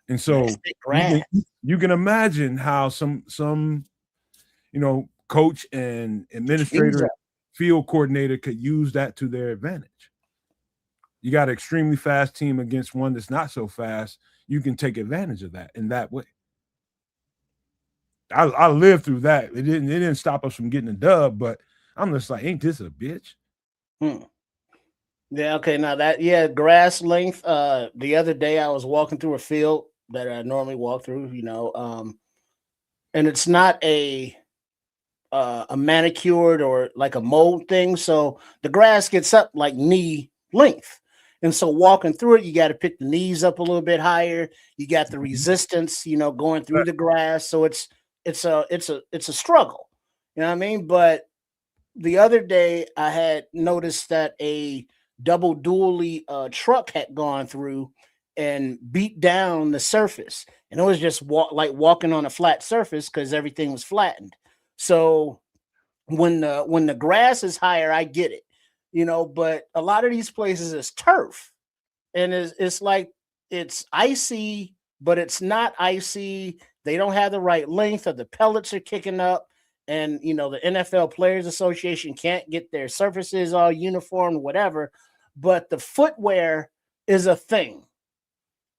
Speaker 2: And so you can imagine how some coach and administrator, field coordinator could use that to their advantage. You got an extremely fast team against one that's not so fast. You can take advantage of that in that way. I lived through that. It didn't stop us from getting a dub, but I'm just like, ain't this a bitch?
Speaker 4: Yeah, okay. Now grass length. The other day I was walking through a field that I normally walk through, and it's not a manicured or like a mold thing. So the grass gets up like knee length. And so walking through it, you got to pick the knees up a little bit higher. You got the resistance, going through the grass. So it's a struggle. You know what I mean? But the other day I had noticed that a double dually truck had gone through and beat down the surface, and it was just like walking on a flat surface because everything was flattened. So when the grass is higher, I get it, but a lot of these places is turf, and it's like it's icy, but it's not icy. They don't have the right length, or the pellets are kicking up, and the NFL Players Association can't get their surfaces all uniform, whatever. But the footwear is a thing.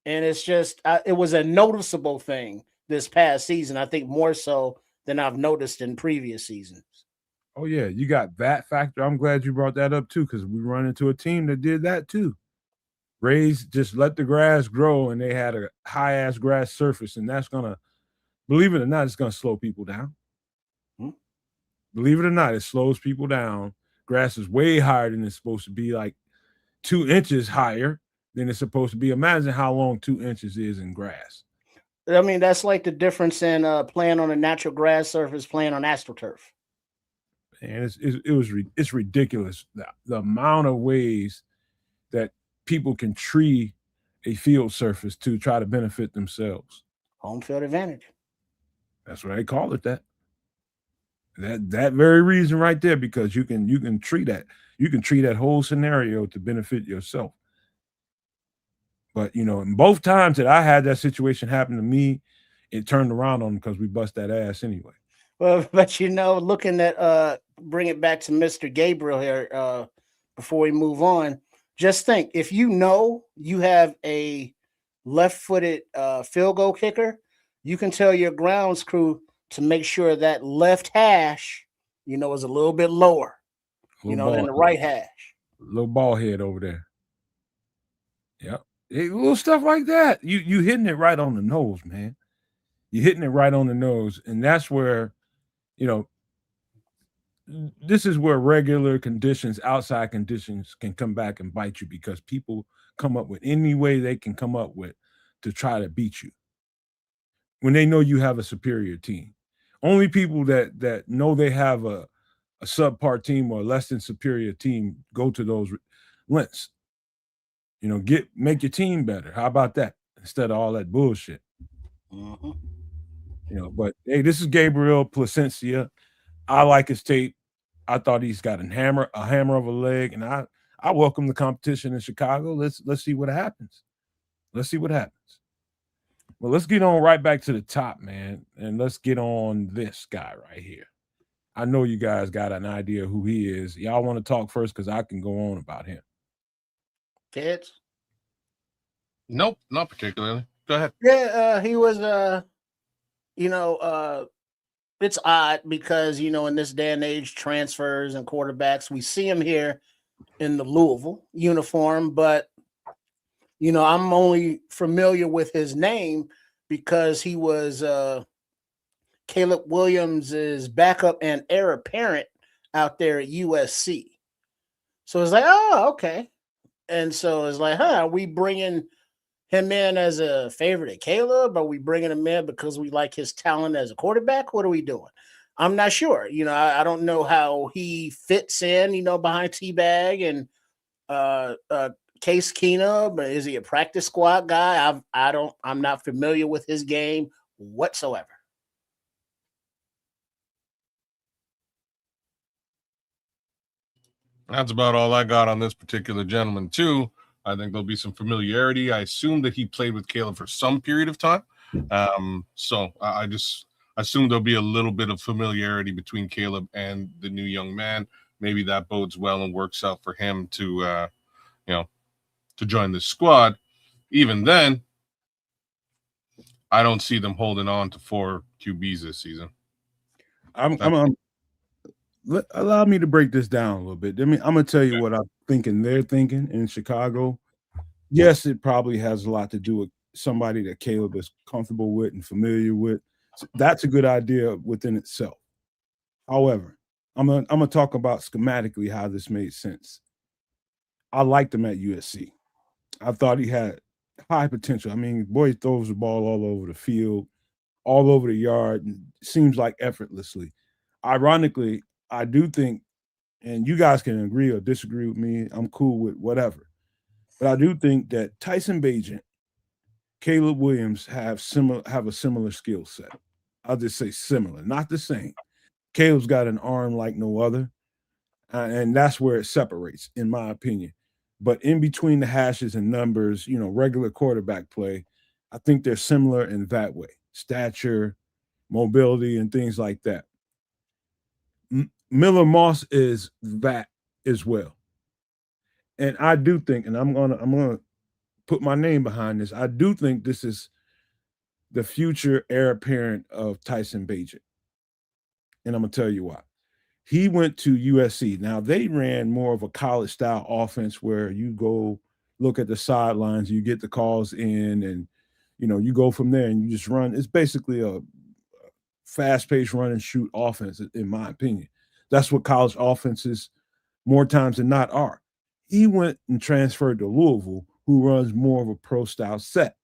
Speaker 4: And it's just, it was a noticeable thing this past season, I think more so than I've noticed in previous seasons.
Speaker 2: Oh, yeah. You got that factor. I'm glad you brought that up, too, because we run into a team that did that, too. Rays just let the grass grow, and they had a high-ass grass surface, and that's going to, believe it or not, it's going to slow people down. Believe it or not, it slows people down. Grass is way higher than it's supposed to be, like 2 inches higher than it's supposed to be. Imagine how long 2 inches is in grass.
Speaker 4: I mean, that's like the difference in playing on a natural grass surface, playing on AstroTurf.
Speaker 2: And it's ridiculous the amount of ways that people can tree a field surface to try to benefit themselves.
Speaker 4: Home field advantage.
Speaker 2: That's what they call it. That very reason right there, because you can treat that whole scenario to benefit yourself. But in both times that I had that situation happen to me, it turned around on them because we bust that ass anyway.
Speaker 4: Well, but looking at bring it back to Mr. Gabriel here before we move on. Just think, if you have a left-footed field goal kicker, you can tell your grounds crew to make sure that left hash, is a little bit lower, than the right hash.
Speaker 2: Little ball head over there. Yep. Little stuff like that. You hitting it right on the nose, man. You're hitting it right on the nose. And that's where, this is where regular conditions, outside conditions can come back and bite you, because people come up with any way they can come up with to try to beat you when they know you have a superior team. Only people that know they have a subpar team or less than superior team go to those lengths. You know, make your team better. How about that? Instead of all that bullshit.
Speaker 4: Mhm.
Speaker 2: You know, but hey, this is Gabriel Placencia. I like his tape. I thought he's got a hammer of a leg, and I welcome the competition in Chicago. Let's see what happens. Let's see what happens. Well, let's get on right back to the top, man, and let's get on this guy right here. I know you guys got an idea who he is. Y'all want to talk first because I can go on about him.
Speaker 4: Kids?
Speaker 3: Nope, not particularly. Go ahead.
Speaker 4: Yeah, he was you know, it's odd because, you know, in this day and age, transfers and quarterbacks, we see him here in the Louisville uniform, but you know, I'm only familiar with his name because he was Caleb Williams' backup and heir apparent out there at USC. So it's like, oh, okay. And so it's like, are we bringing him in as a favorite of Caleb? Are we bringing him in because we like his talent as a quarterback? What are we doing? I'm not sure. You know, I don't know how he fits in, you know, behind T-Bag and Case Keenum, but is he a practice squad guy? I'm not familiar with his game whatsoever.
Speaker 3: That's about all I got on this particular gentleman, too. I think there'll be some familiarity. I assume that he played with Caleb for some period of time. So I just assume there'll be a little bit of familiarity between Caleb and the new young man. Maybe that bodes well and works out for him to, to join the squad. Even then, I don't see them holding on to 4 QBs this season.
Speaker 2: Allow me to break this down a little bit. I'm gonna tell you what I'm thinking. They're thinking in Chicago. Yes, it probably has a lot to do with somebody that Caleb is comfortable with and familiar with. So that's a good idea within itself. However, I'm gonna talk about schematically how this made sense. I liked him at USC. I thought he had high potential. I mean, boy throws the ball all over the field, all over the yard, and seems like effortlessly. Ironically, I do think, and you guys can agree or disagree with me, I'm cool with whatever. But I do think that Tyson Bagent, Caleb Williams have a similar skill set. I'll just say similar, not the same. Caleb's got an arm like no other, and that's where it separates, in my opinion. But in between the hashes and numbers, you know, regular quarterback play, I think they're similar in that way: stature, mobility, and things like that. Miller Moss is that as well. And I do think, and I'm gonna put my name behind this. I do think this is the future heir apparent of Tyson Bagent. And I'm gonna tell you why. He went to USC. Now they ran more of a college style offense where you go look at the sidelines, you get the calls in, and you know, you go from there and you just run. It's basically a fast-paced run and shoot offense, in my opinion. That's what college offenses more times than not are. He went and transferred to Louisville, who runs more of a pro style set.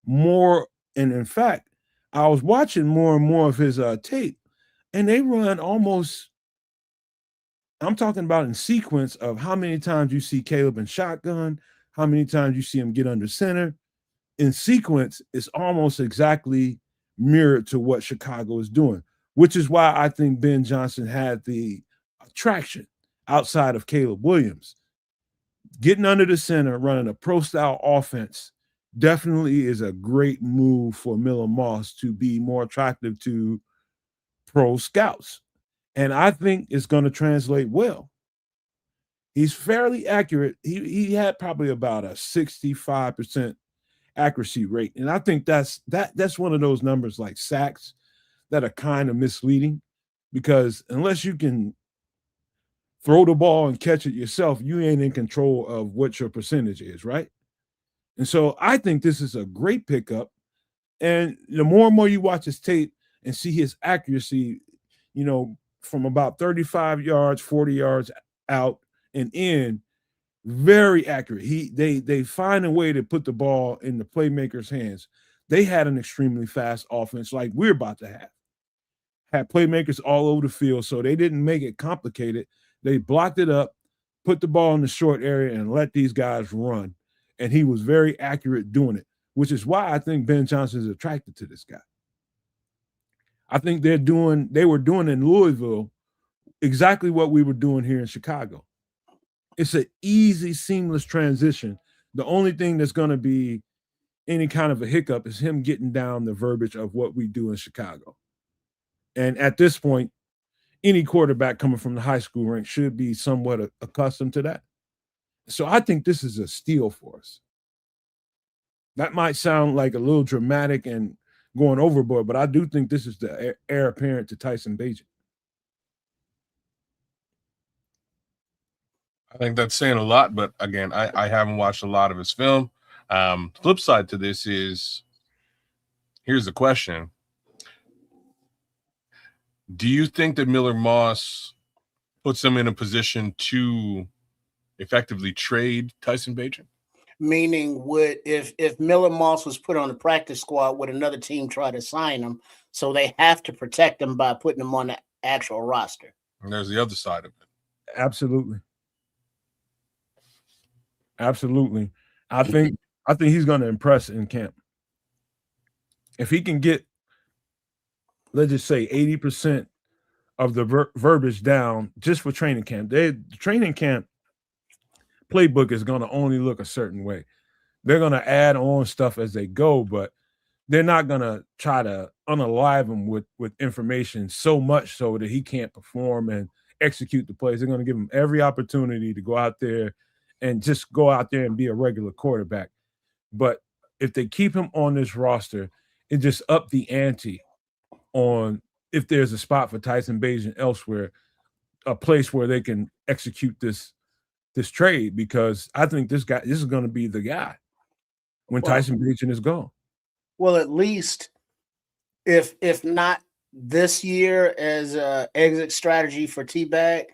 Speaker 2: More, and in fact, I was watching more and more of his tape, and they run almost, I'm talking about in sequence of how many times you see Caleb in shotgun, how many times you see him get under center. In sequence, it's almost exactly mirrored to what Chicago is doing, which is why I think Ben Johnson had the attraction outside of Caleb Williams. Getting under the center, running a pro-style offense definitely is a great move for Miller Moss to be more attractive to pro scouts. And I think it's going to translate well. He's fairly accurate. He had probably about a 65% accuracy rate. And I think that's one of those numbers like sacks that are kind of misleading, because unless you can throw the ball and catch it yourself, you ain't in control of what your percentage is, right? And so I think this is a great pickup. And the more and more you watch his tape and see his accuracy, you know, from about 35 yards, 40 yards out and in, very accurate. They find a way to put the ball in the playmaker's hands. They had an extremely fast offense like we're about to have. had playmakers all over the field, so they didn't make it complicated. They blocked it up, put the ball in the short area, and let these guys run. And he was very accurate doing it, which is why I think Ben Johnson is attracted to this guy. I think they were doing in Louisville exactly what we were doing here in Chicago. It's an easy, seamless transition. The only thing that's going to be any kind of a hiccup is him getting down the verbiage of what we do in Chicago. And at this point, any quarterback coming from the high school rank should be somewhat accustomed to that. So I think this is a steal for us. That might sound like a little dramatic and going overboard, but I do think this is the heir apparent to Tyson Bagent.
Speaker 3: I think that's saying a lot, but again, I haven't watched a lot of his film. Flip side to this is, here's the question. Do you think that Miller Moss puts them in a position to effectively trade Tyson Bagent?
Speaker 4: Meaning, if Miller Moss was put on the practice squad, would another team try to sign him? So they have to protect him by putting him on the actual roster.
Speaker 3: And there's the other side of it.
Speaker 2: Absolutely. Absolutely. I think he's going to impress in camp. If he can get, let's just say, 80% of the verbiage down just for training camp. The training camp playbook is going to only look a certain way. They're going to add on stuff as they go, but they're not going to try to unalive him with information so much so that he can't perform and execute the plays. They're going to give him every opportunity to go out there and just go out there and be a regular quarterback. But if they keep him on this roster, it just up the ante on if there's a spot for Tyson Bagent elsewhere, a place where they can execute this trade, because I think this is going to be the guy when Tyson Bagent is gone.
Speaker 4: Well, at least if not this year as an exit strategy for T-Bag,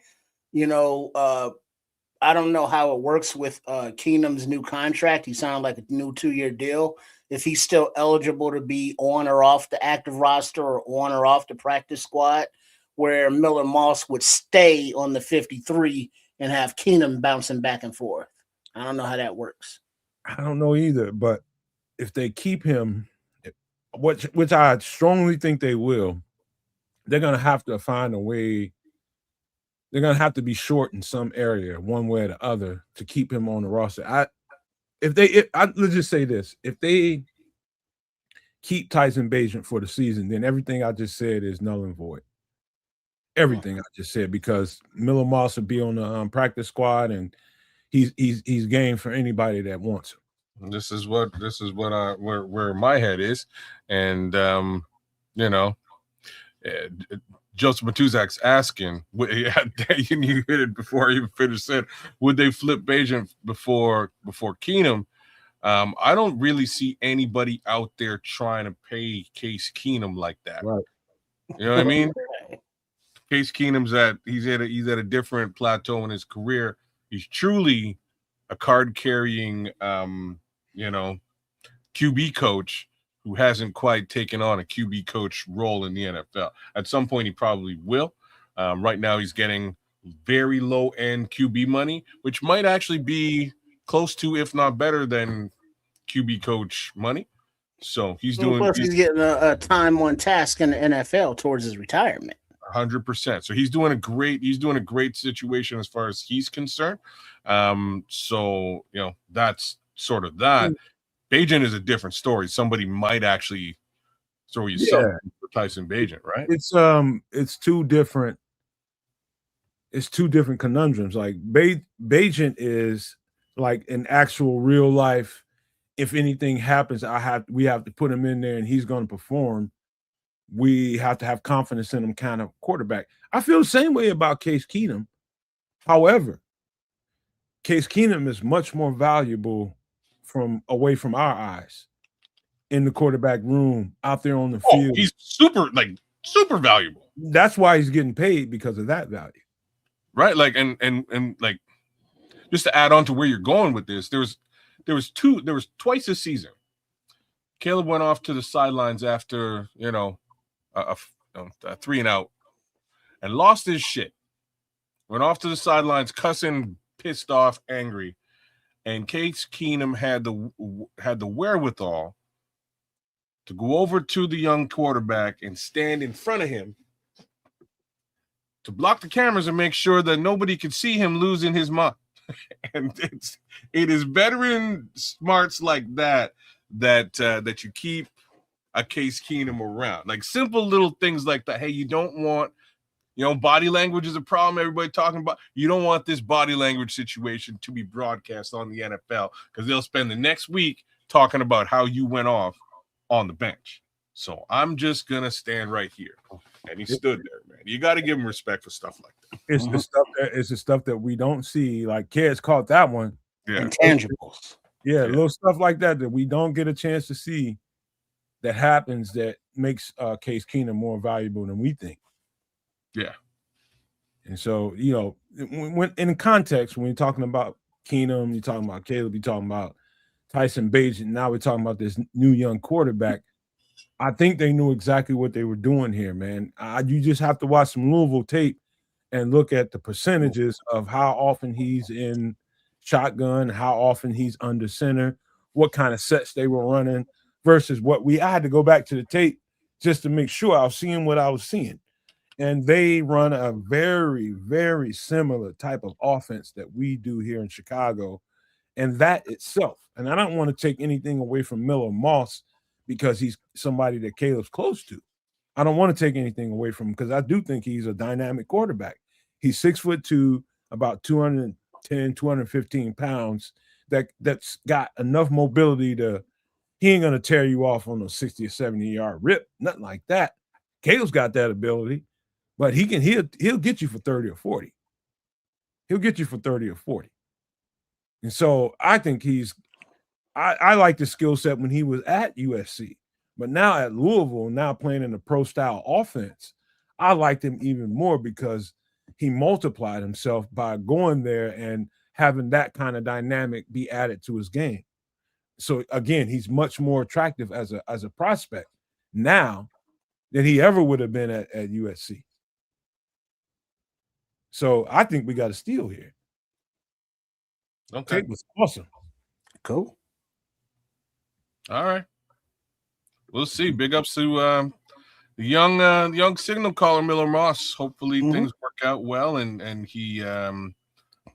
Speaker 4: I don't know how it works with Keenum's new contract. He signed like a new 2-year deal. If he's still eligible to be on or off the active roster or on or off the practice squad, where Miller Moss would stay on the 53 and have Keenum bouncing back and forth. I don't know how that works.
Speaker 2: I don't know either, but if they keep him, which I strongly think they will, they're going to have to find a way. They're going to have to be short in some area, one way or the other, to keep him on the roster. Let's just say this: if they keep Tyson Bagent for the season, then everything I just said is null and void. Everything I just said, because Miller Moss will be on the practice squad, and he's game for anybody that wants him.
Speaker 3: This is where my head is, and Joseph Matuzak's asking, you hit it before I even finished saying, would they flip Bagent before Keenum? I don't really see anybody out there trying to pay Case Keenum like that.
Speaker 2: Right.
Speaker 3: You know what I mean? Case Keenum's he's at a different plateau in his career. He's truly a card carrying QB coach who hasn't quite taken on a QB coach role in the NFL. At some point, he probably will. Right now, he's getting very low-end QB money, which might actually be close to, if not better than, QB coach money. So he's doing.
Speaker 4: Plus, he's getting a time on task in the NFL towards his retirement.
Speaker 3: 100%. So he's doing a great situation as far as he's concerned. So that's sort of that. Bagent is a different story. Somebody might actually throw you something for Tyson Bagent, right?
Speaker 2: It's two different conundrums. Like Bagent is like an actual real life. If anything happens, we have to put him in there and he's going to perform. We have to have confidence in him, kind of quarterback. I feel the same way about Case Keenum. However, Case Keenum is much more valuable away from our eyes in the quarterback room, out there on the field.
Speaker 3: He's super valuable.
Speaker 2: That's why he's getting paid, because of that value.
Speaker 3: Right. Like, and like, just to add on to where you're going with this, there was twice this season. Caleb went off to the sidelines after, a 3 and out, and lost his shit. Went off to the sidelines, cussing, pissed off, angry. And Case Keenum had the wherewithal to go over to the young quarterback and stand in front of him to block the cameras and make sure that nobody could see him losing his mind. And it is veteran smarts like that you keep a Case Keenum around. Like simple little things like that. Hey, you don't want, body language is a problem. Everybody talking about, you don't want this body language situation to be broadcast on the NFL because they'll spend the next week talking about how you went off on the bench. So I'm just going to stand right here. And he stood there, man. You got to give him respect for stuff like that.
Speaker 2: It's the stuff that we don't see. Like kids caught that one.
Speaker 3: Yeah.
Speaker 4: Intangibles.
Speaker 2: Yeah, little stuff like that we don't get a chance to see that happens that makes Case Keenum more valuable than we think.
Speaker 3: Yeah.
Speaker 2: And so, when in context, when you're talking about Keenum, you're talking about Caleb, you're talking about Tyson Bagent, and now we're talking about this new young quarterback. I think they knew exactly what they were doing here, man. You just have to watch some Louisville tape and look at the percentages of how often he's in shotgun, how often he's under center, what kind of sets they were running versus I had to go back to the tape just to make sure I was seeing what I was seeing. And they run a very, very similar type of offense that we do here in Chicago. And that itself, and I don't want to take anything away from Miller Moss because he's somebody that Caleb's close to. I don't want to take anything away from him because I do think he's a dynamic quarterback. He's 6'2", about 210, 215 pounds. That's got enough mobility he ain't gonna tear you off on a 60 or 70-yard rip, nothing like that. Caleb's got that ability, but he'll get you for 30 or 40. He'll get you for 30 or 40. And so I think I like the skill set when he was at USC, but now at Louisville, now playing in a pro style offense, I liked him even more because he multiplied himself by going there and having that kind of dynamic be added to his game. So again, he's much more attractive as a prospect now than he ever would have been at USC. So I think we got a steal here.
Speaker 3: Okay.
Speaker 2: It was awesome.
Speaker 4: Cool.
Speaker 3: All right. We'll see. Big ups to the young signal caller Miller Moss. Hopefully things work out well and he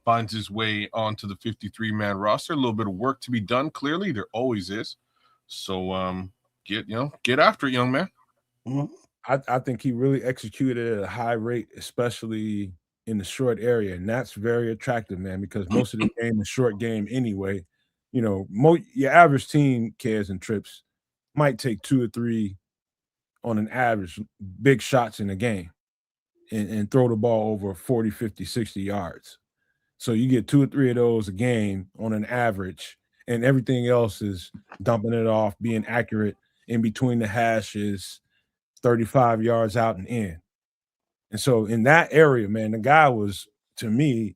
Speaker 3: finds his way onto the 53-man roster. A little bit of work to be done. Clearly, there always is. So get after it, young man.
Speaker 2: I think he really executed at a high rate, especially in the short area, and that's very attractive, man. Because most of the game is short game anyway. Your average team cares and trips might take 2 or 3 on an average big shots in a game and throw the ball over 40, 50, 60 yards. So you get 2 or 3 of those a game on an average, and everything else is dumping it off, being accurate in between the hashes, 35 yards out and in. And so in that area, man, the guy was, to me,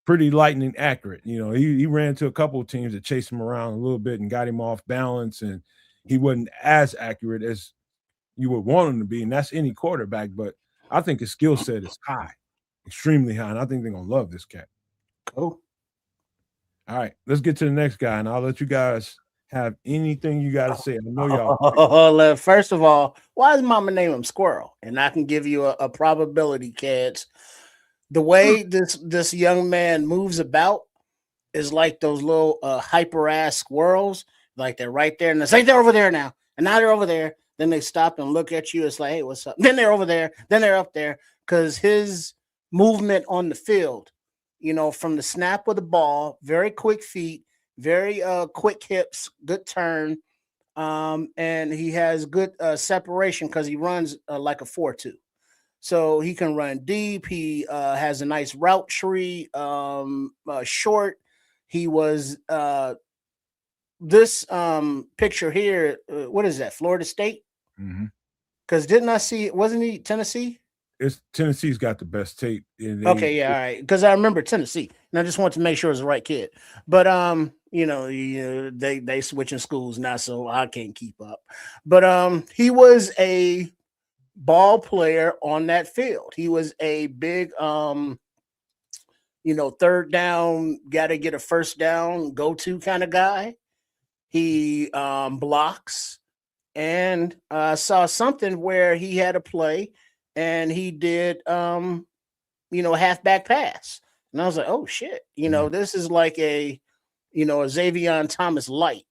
Speaker 2: pretty lightning accurate. He ran into a couple of teams that chased him around a little bit and got him off balance, and he wasn't as accurate as you would want him to be, and that's any quarterback. But I think his skill set is high, extremely high, and I think they're going to love this cat.
Speaker 4: Cool.
Speaker 2: All right, let's get to the next guy, and I'll let you guys have anything you got to say. I know
Speaker 4: y'all. First of all, why does Mama name him Squirrel? And I can give you a probability, kids. The way this young man moves about is like those little hyper ass squirrels. Like they're right there, and they say they're over there now, and now they're over there. Then they stop and look at you. It's like, hey, what's up? Then they're over there. Then they're up there because his movement on the field. From the snap of the ball, very quick feet, very quick hips, good turn, and he has good separation because he runs like a 4-2. So he can run deep. He has a nice route tree, short. He was this picture here. What is that? Florida State? Because didn't I see? Wasn't he Tennessee?
Speaker 2: Tennessee's got the best tape.
Speaker 4: Okay, yeah, all right. Because I remember Tennessee, and I just wanted to make sure it was the right kid. But they switching schools now, so I can't keep up. But he was a ball player on that field. He was a big, third down, got to get a first down, go-to kind of guy. He blocks, and saw something where he had a play, and he did, halfback pass, and I was like, oh shit, this is like a Xavier Thomas light,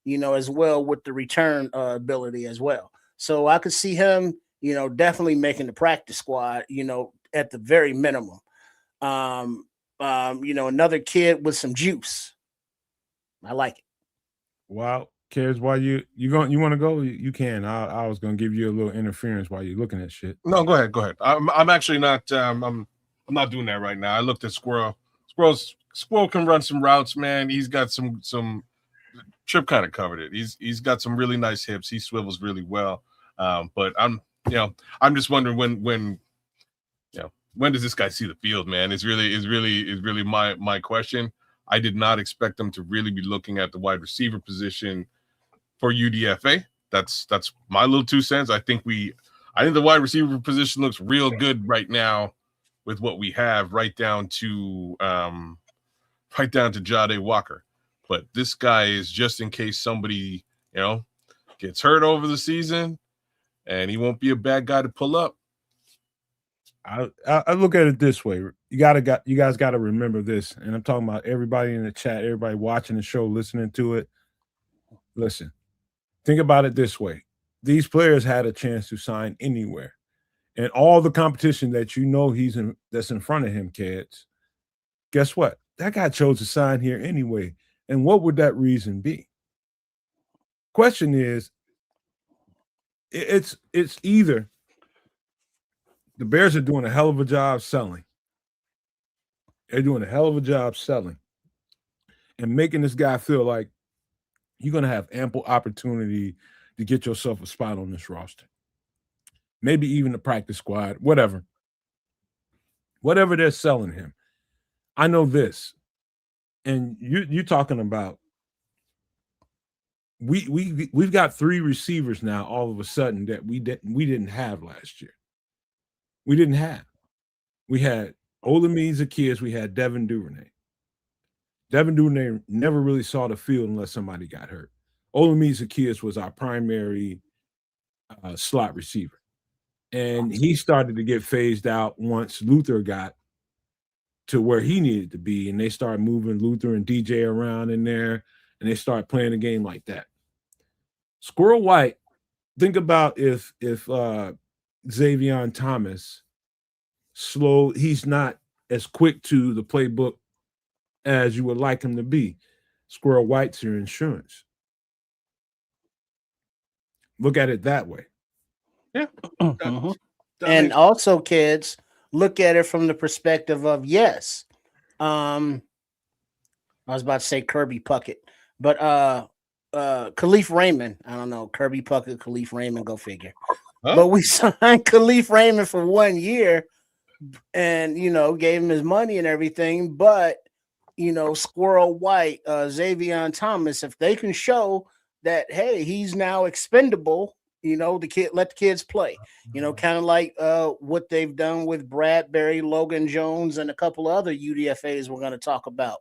Speaker 4: as well with the return ability as well. So I could see him, definitely making the practice squad, at the very minimum. Another kid with some juice. I like it.
Speaker 2: Wow, Cares, while you want to go, you can. I was gonna give you a little interference while you're looking at shit.
Speaker 3: No, go ahead. I'm actually not. I'm not doing that right now. I looked at Squirrel. Squirrel can run some routes, man. He's got some. Trip kind of covered it. He's got some really nice hips. He swivels really well. But I'm just wondering when does this guy see the field, man? Is really my question. I did not expect them to really be looking at the wide receiver position for UDFA. That's my little 2 cents. I think the wide receiver position looks real good right now with what we have, right down to Jade Walker. But this guy is just in case somebody, gets hurt over the season, and he won't be a bad guy to pull up.
Speaker 2: I look at it this way. You guys got to remember this, and I'm talking about everybody in the chat, everybody watching the show, listening to it. Listen, think about it this way. These players had a chance to sign anywhere, and all the competition that that's in front of him, kids. Guess what? That guy chose to sign here anyway. And what would that reason be? Question is, it's either the Bears are doing a hell of a job selling. They're doing a hell of a job selling and making this guy feel like you're going to have ample opportunity to get yourself a spot on this roster. Maybe even the practice squad, whatever. Whatever they're selling him. I know this. And you're talking about we've got 3 receivers now all of a sudden that we didn't have last year. We didn't have. We had Olamide Zaccheaus, we had Devin Duvernay. Devin Duvernay never really saw the field unless somebody got hurt. Olamide Zaccheaus was our primary slot receiver. And he started to get phased out once Luther got to where he needed to be, and they started moving Luther and DJ around in there, and they started playing a game like that. Squirrel White, think about if Xavier Thomas he's not as quick to the playbook as you would like him to be. Squirrel White's your insurance. Look at it that way.
Speaker 3: Yeah.
Speaker 4: And also, kids, look at it from the perspective of, yes, I was about to say Kirby Puckett, but Khalif Raymond, I don't know, Kirby Puckett, Khalif Raymond, go figure. Huh? But we signed Khalif Raymond for 1 year and, gave him his money and everything. But, Squirrel White, Xavier Thomas, if they can show that, hey, he's now expendable, let the kids play, kind of like what they've done with Bradbury, Logan Jones, and a couple of other UDFAs we're going to talk about.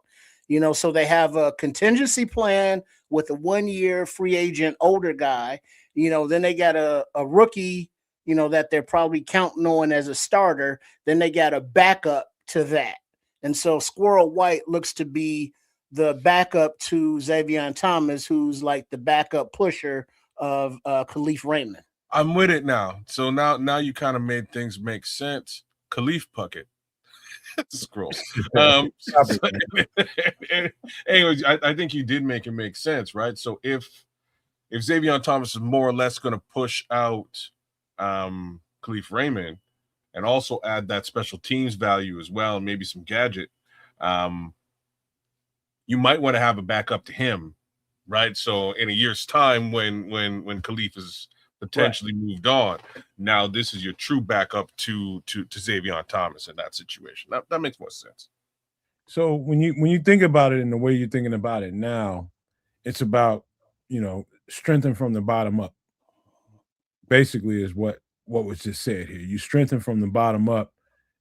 Speaker 4: So they have a contingency plan with a 1 year free agent older guy. Then they got a rookie, that they're probably counting on as a starter. Then they got a backup to that. And so Squirrel White looks to be the backup to Xavier Thomas, who's like the backup pusher of Khalif Raymond.
Speaker 3: I'm with it now. So now you kind of made things make sense. Khalif Puckett. Scroll. Anyways, I think you did make it make sense, right? So if Xavier Thomas is more or less going to push out Khalif Raymond and also add that special teams value as well, and maybe some gadget, you might want to have a backup to him, right? So in a year's time, when Khalif is potentially moved on, now this is your true backup to Xavier Thomas in that situation. That makes more sense.
Speaker 2: So when you think about it in the way you're thinking about it now, it's about strengthen from the bottom up. Basically, is what what was just said here. You strengthen from the bottom up,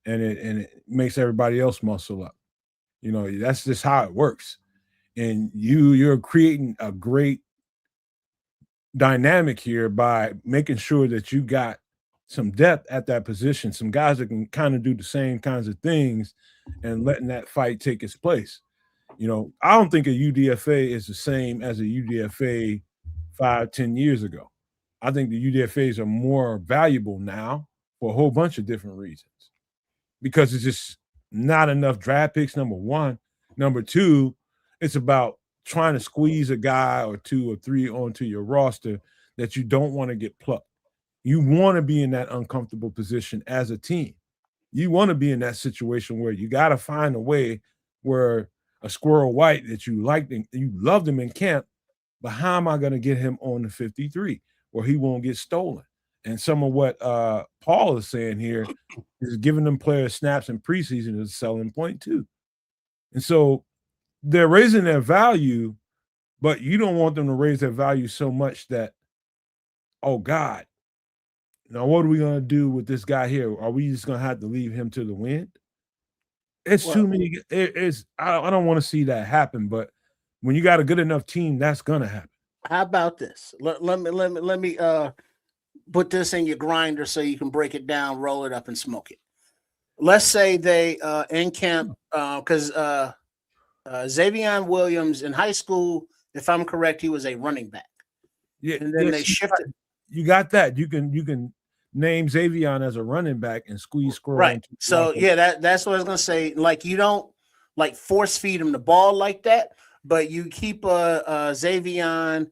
Speaker 2: and it makes everybody else muscle up. You know, that's just how it works. And you're creating a great dynamic here by making sure that you got some depth at that position, some guys that can kind of do the same kinds of things and letting that fight take its place. You know, I don't think a UDFA is the same as a UDFA 5-10 years ago. I think the UDFAs are more valuable now for a whole bunch of different reasons because it's just not enough draft picks, number one. Number two, it's about trying to squeeze a guy or two or three onto your roster that you don't want to get plucked. You want to be in that uncomfortable position as a team. You want to be in that situation where you got to find a way where a Squirrel White that you liked and you loved him in camp, but how am I going to get him on the 53 where he won't get stolen? And some of what Paul is saying here is giving them players snaps in preseason is a selling point too. And so they're raising their value, but you don't want them to raise their value so much that, oh God, now what are we going to do with this guy here? Are we just going to have to leave him to the wind? It's too many. I don't want to see that happen, but when you got a good enough team, that's going to happen.
Speaker 4: How about this? Let me put this in your grinder so you can break it down, roll it up, and smoke it. Let's say they in camp because Xavier Williams in high school, if I'm correct, he was a running back.
Speaker 2: Yeah,
Speaker 4: and then they shifted.
Speaker 2: You got that. You can name Xavier as a running back and squeeze Squirrel.
Speaker 4: Right. So that's what I was gonna say. Like you don't like force feed him the ball like that, but you keep a Xavier,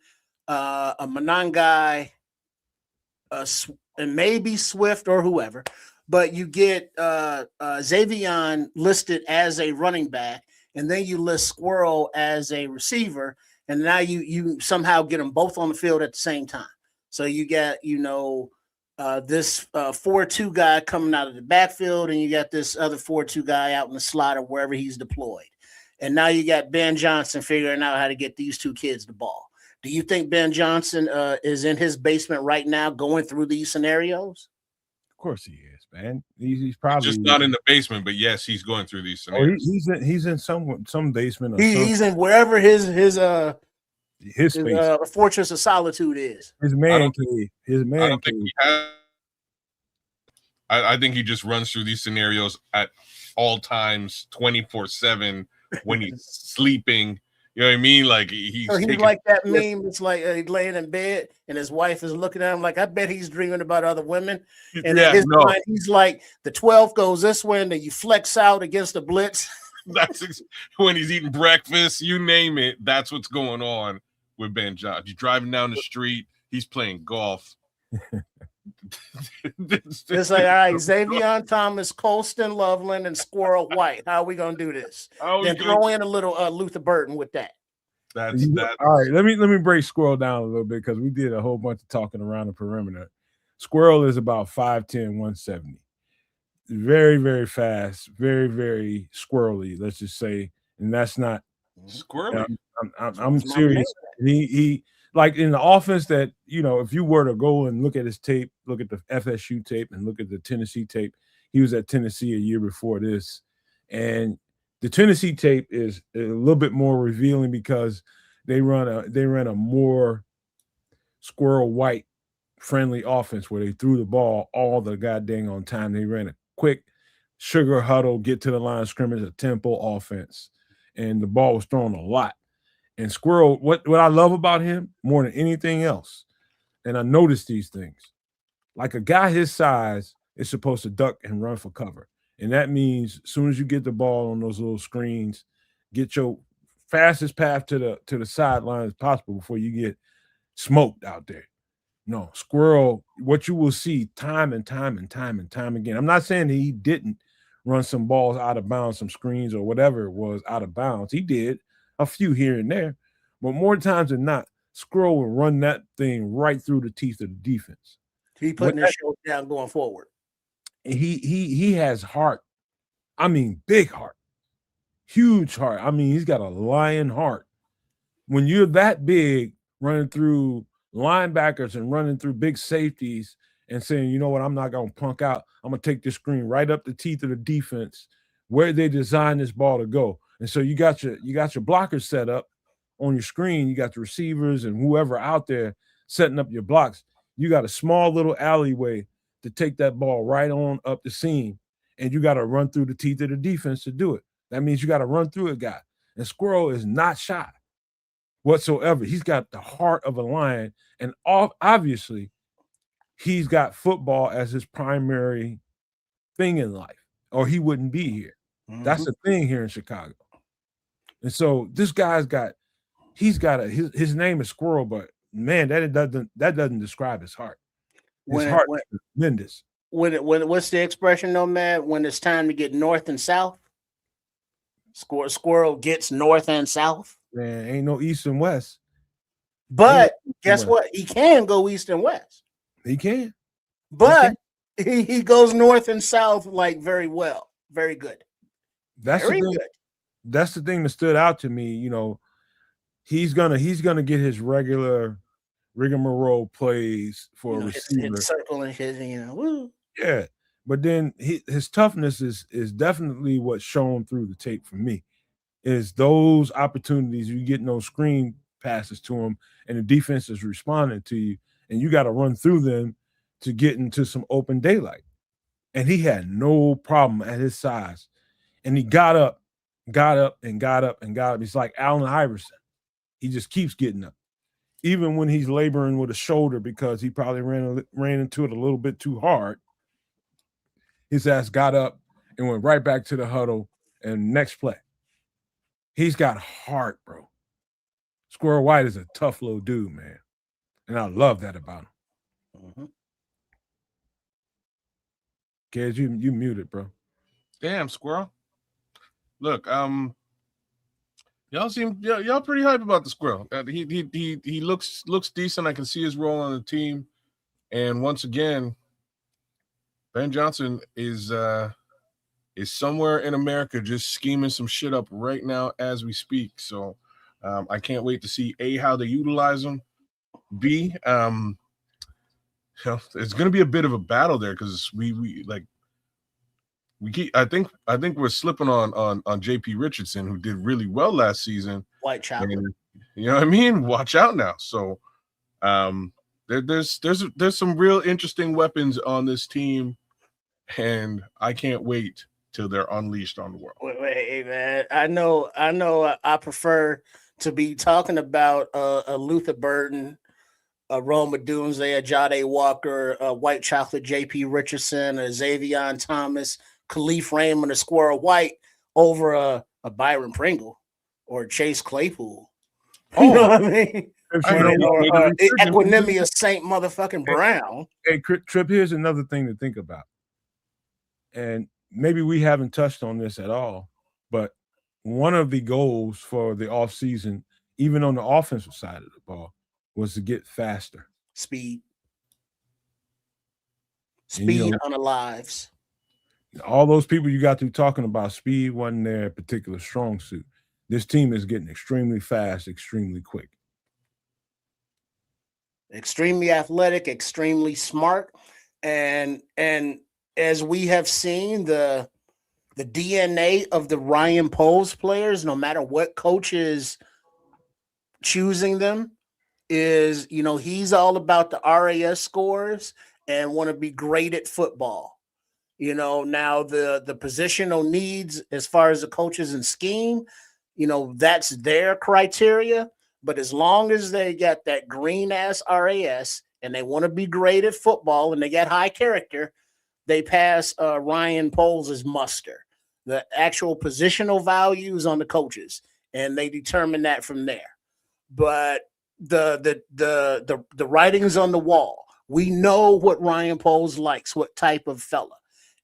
Speaker 4: a Manangai, and maybe Swift or whoever, but you get Xavier listed as a running back, and then you list Squirrel as a receiver, and now you somehow get them both on the field at the same time. So you got, this 4-2 guy coming out of the backfield, and you got this other 4-2 guy out in the slot or wherever he's deployed. And now you got Ben Johnson figuring out how to get these two kids the ball. Do you think Ben Johnson is in his basement right now going through these scenarios?
Speaker 2: Of course he is, man. He's probably
Speaker 3: just not in the basement, but yes, he's going through these scenarios.
Speaker 2: He's in some basement. Or
Speaker 4: he's in wherever his fortress of solitude is.
Speaker 2: His man cave.
Speaker 3: I think he just runs through these scenarios at all times, 24/7 when he's sleeping. You know what I mean? Like he's
Speaker 4: like that meme. It's like he's laying in bed and his wife is looking at him like, I bet he's dreaming about other women. And in his mind, he's like, the 12 goes this way, and then you flex out against the blitz.
Speaker 3: That's when he's eating breakfast, you name it. That's what's going on with Ben Johnson. He's driving down the street, he's playing golf.
Speaker 4: It's like, all right, Xavier Thomas, Colston Loveland, and Squirrel White. How are we gonna do this? Then throw in a little Luther Burton with that.
Speaker 3: That's
Speaker 2: all right. Let me break Squirrel down a little bit because we did a whole bunch of talking around the perimeter. Squirrel is about 5'10", 170. Very, very fast, very, very squirrely, let's just say. And that's not
Speaker 3: squirrely.
Speaker 2: I'm serious. He like in the offense that, if you were to go and look at his tape, look at the FSU tape and look at the Tennessee tape, he was at Tennessee a year before this. And the Tennessee tape is a little bit more revealing because they run a more Squirrel White friendly offense where they threw the ball all the goddamn on time. They ran a quick sugar huddle, get to the line of scrimmage, a tempo offense. And the ball was thrown a lot. And Squirrel, what I love about him more than anything else, and I noticed these things, like a guy his size is supposed to duck and run for cover. And that means as soon as you get the ball on those little screens, get your fastest path to the sideline as possible before you get smoked out there. No, Squirrel, what you will see time and time again. I'm not saying that he didn't run some balls out of bounds, some screens or whatever it was out of bounds. He did a few here and there, but more times than not, Squirrel will run that thing right through the teeth of the defense.
Speaker 4: He putting his shoulder down going forward.
Speaker 2: He has heart. I mean, big heart, huge heart. I mean, he's got a lion heart. When you're that big, running through linebackers and running through big safeties and saying, you know what, I'm not going to punk out. I'm going to take this screen right up the teeth of the defense where they designed this ball to go. And so you got your blockers set up on your screen. You got the receivers and whoever out there setting up your blocks. You got a small little alleyway to take that ball right on up the seam, and you got to run through the teeth of the defense to do it. That means you got to run through a guy. And Squirrel is not shy whatsoever. He's got the heart of a lion, and obviously he's got football as his primary thing in life, or he wouldn't be here. Mm-hmm. That's the thing here in Chicago. And so this guy's got his name is Squirrel, but man, that doesn't describe his heart. His heart is tremendous.
Speaker 4: What's the expression though, man? When it's time to get north and south, Squirrel gets north and south.
Speaker 2: Man, ain't no east and west.
Speaker 4: But guess what? He can go east and west.
Speaker 2: He can.
Speaker 4: But he goes north and south like very well. Very good.
Speaker 2: That's very the thing. Good. That's the thing that stood out to me. You know, he's gonna get his regular rigmarole plays for a receiver.
Speaker 4: His circle and his, woo.
Speaker 2: Yeah. But then his toughness is definitely what's shown through the tape for me. Is those opportunities you getting those screen passes to him and the defense is responding to you, and you got to run through them to get into some open daylight. And he had no problem at his size. And he got up. He's like Allen Iverson. He just keeps getting up. Even when he's laboring with a shoulder because he probably ran into it a little bit too hard, his ass got up and went right back to the huddle and next play. He's got heart, bro. Squirrel White is a tough little dude, man. And I love that about him. Mm-hmm. Kez, you muted, bro.
Speaker 3: Damn, Squirrel. Look, y'all pretty hype about the Squirrel. He looks decent. I can see his role on the team. And once again, Ben Johnson is somewhere in America just scheming some shit up right now as we speak. So I can't wait to see A, how they utilize him. B, it's going to be a bit of a battle there because I think we're slipping on JP Richardson, who did really well last season.
Speaker 4: White chocolate.
Speaker 3: And, you know what I mean? Watch out now. So there's some real interesting weapons on this team, and I can't wait till they're unleashed on the world.
Speaker 4: Wait, man. I know. I prefer to be talking about a Luther Burden, a Roma Doomsday, a Jade Walker, a White Chocolate J.P. Richardson, a Xavion Thomas, Khalif Raymond, a Squirrel White over a Byron Pringle or Chase Claypool. You know what I mean? Equanimous Saint motherfucking Brown.
Speaker 2: Hey, Trip, here's another thing to think about. And maybe we haven't touched on this at all, but one of the goals for the offseason, even on the offensive side of the ball, was to get faster.
Speaker 4: Speed on the lives.
Speaker 2: All those people you got through talking about speed wasn't their particular strong suit. This team is getting extremely fast, extremely quick.
Speaker 4: Extremely athletic, extremely smart. And as we have seen, the DNA of the Ryan Poles players, no matter what coach is choosing them, is, he's all about the RAS scores and want to be great at football. Now the positional needs as far as the coaches and scheme, that's their criteria. But as long as they got that green ass RAS and they want to be great at football and they got high character, they pass Ryan Poles' muster, the actual positional values on the coaches, and they determine that from there. But the writing's on the wall. We know what Ryan Poles likes, what type of fella.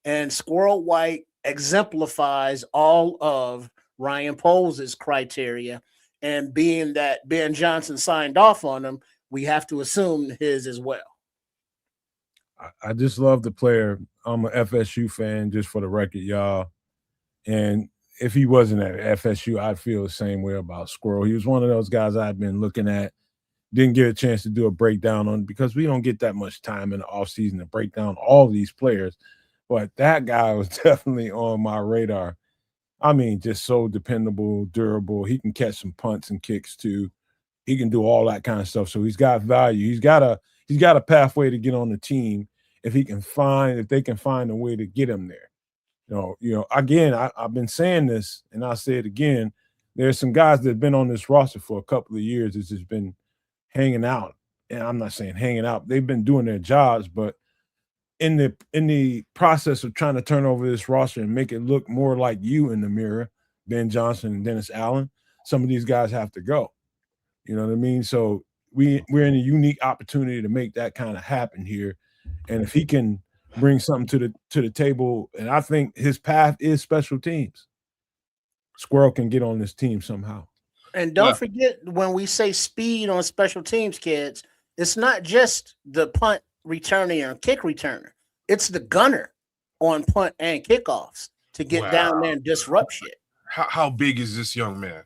Speaker 4: And Squirrel White exemplifies all of Ryan Poles' criteria. And being that Ben Johnson signed off on him, we have to assume his as well.
Speaker 2: I just love the player. I'm an FSU fan, just for the record, y'all. And if he wasn't at FSU, I'd feel the same way about Squirrel. He was one of those guys I've been looking at, didn't get a chance to do a breakdown on because we don't get that much time in the offseason to break down all these players. But that guy was definitely on my radar. I mean, just so dependable, durable. He can catch some punts and kicks too. He can do all that kind of stuff. So he's got value. He's got a pathway to get on the team if they can find a way to get him there. Again, I've been saying this and I'll say it again. There's some guys that have been on this roster for a couple of years that's just been hanging out. And I'm not saying hanging out. They've been doing their jobs, but in the process of trying to turn over this roster and make it look more like you in the mirror, Ben Johnson and Dennis Allen, some of these guys have to go. You know what I mean? So we're in a unique opportunity to make that kind of happen here. And if he can bring something to the table, and I think his path is special teams. Squirrel can get on this team somehow.
Speaker 4: And don't forget, when we say speed on special teams, kids, it's not just the punt returner and kick returner. It's the gunner on punt and kickoffs to get down there and disrupt shit.
Speaker 3: How big is this young man?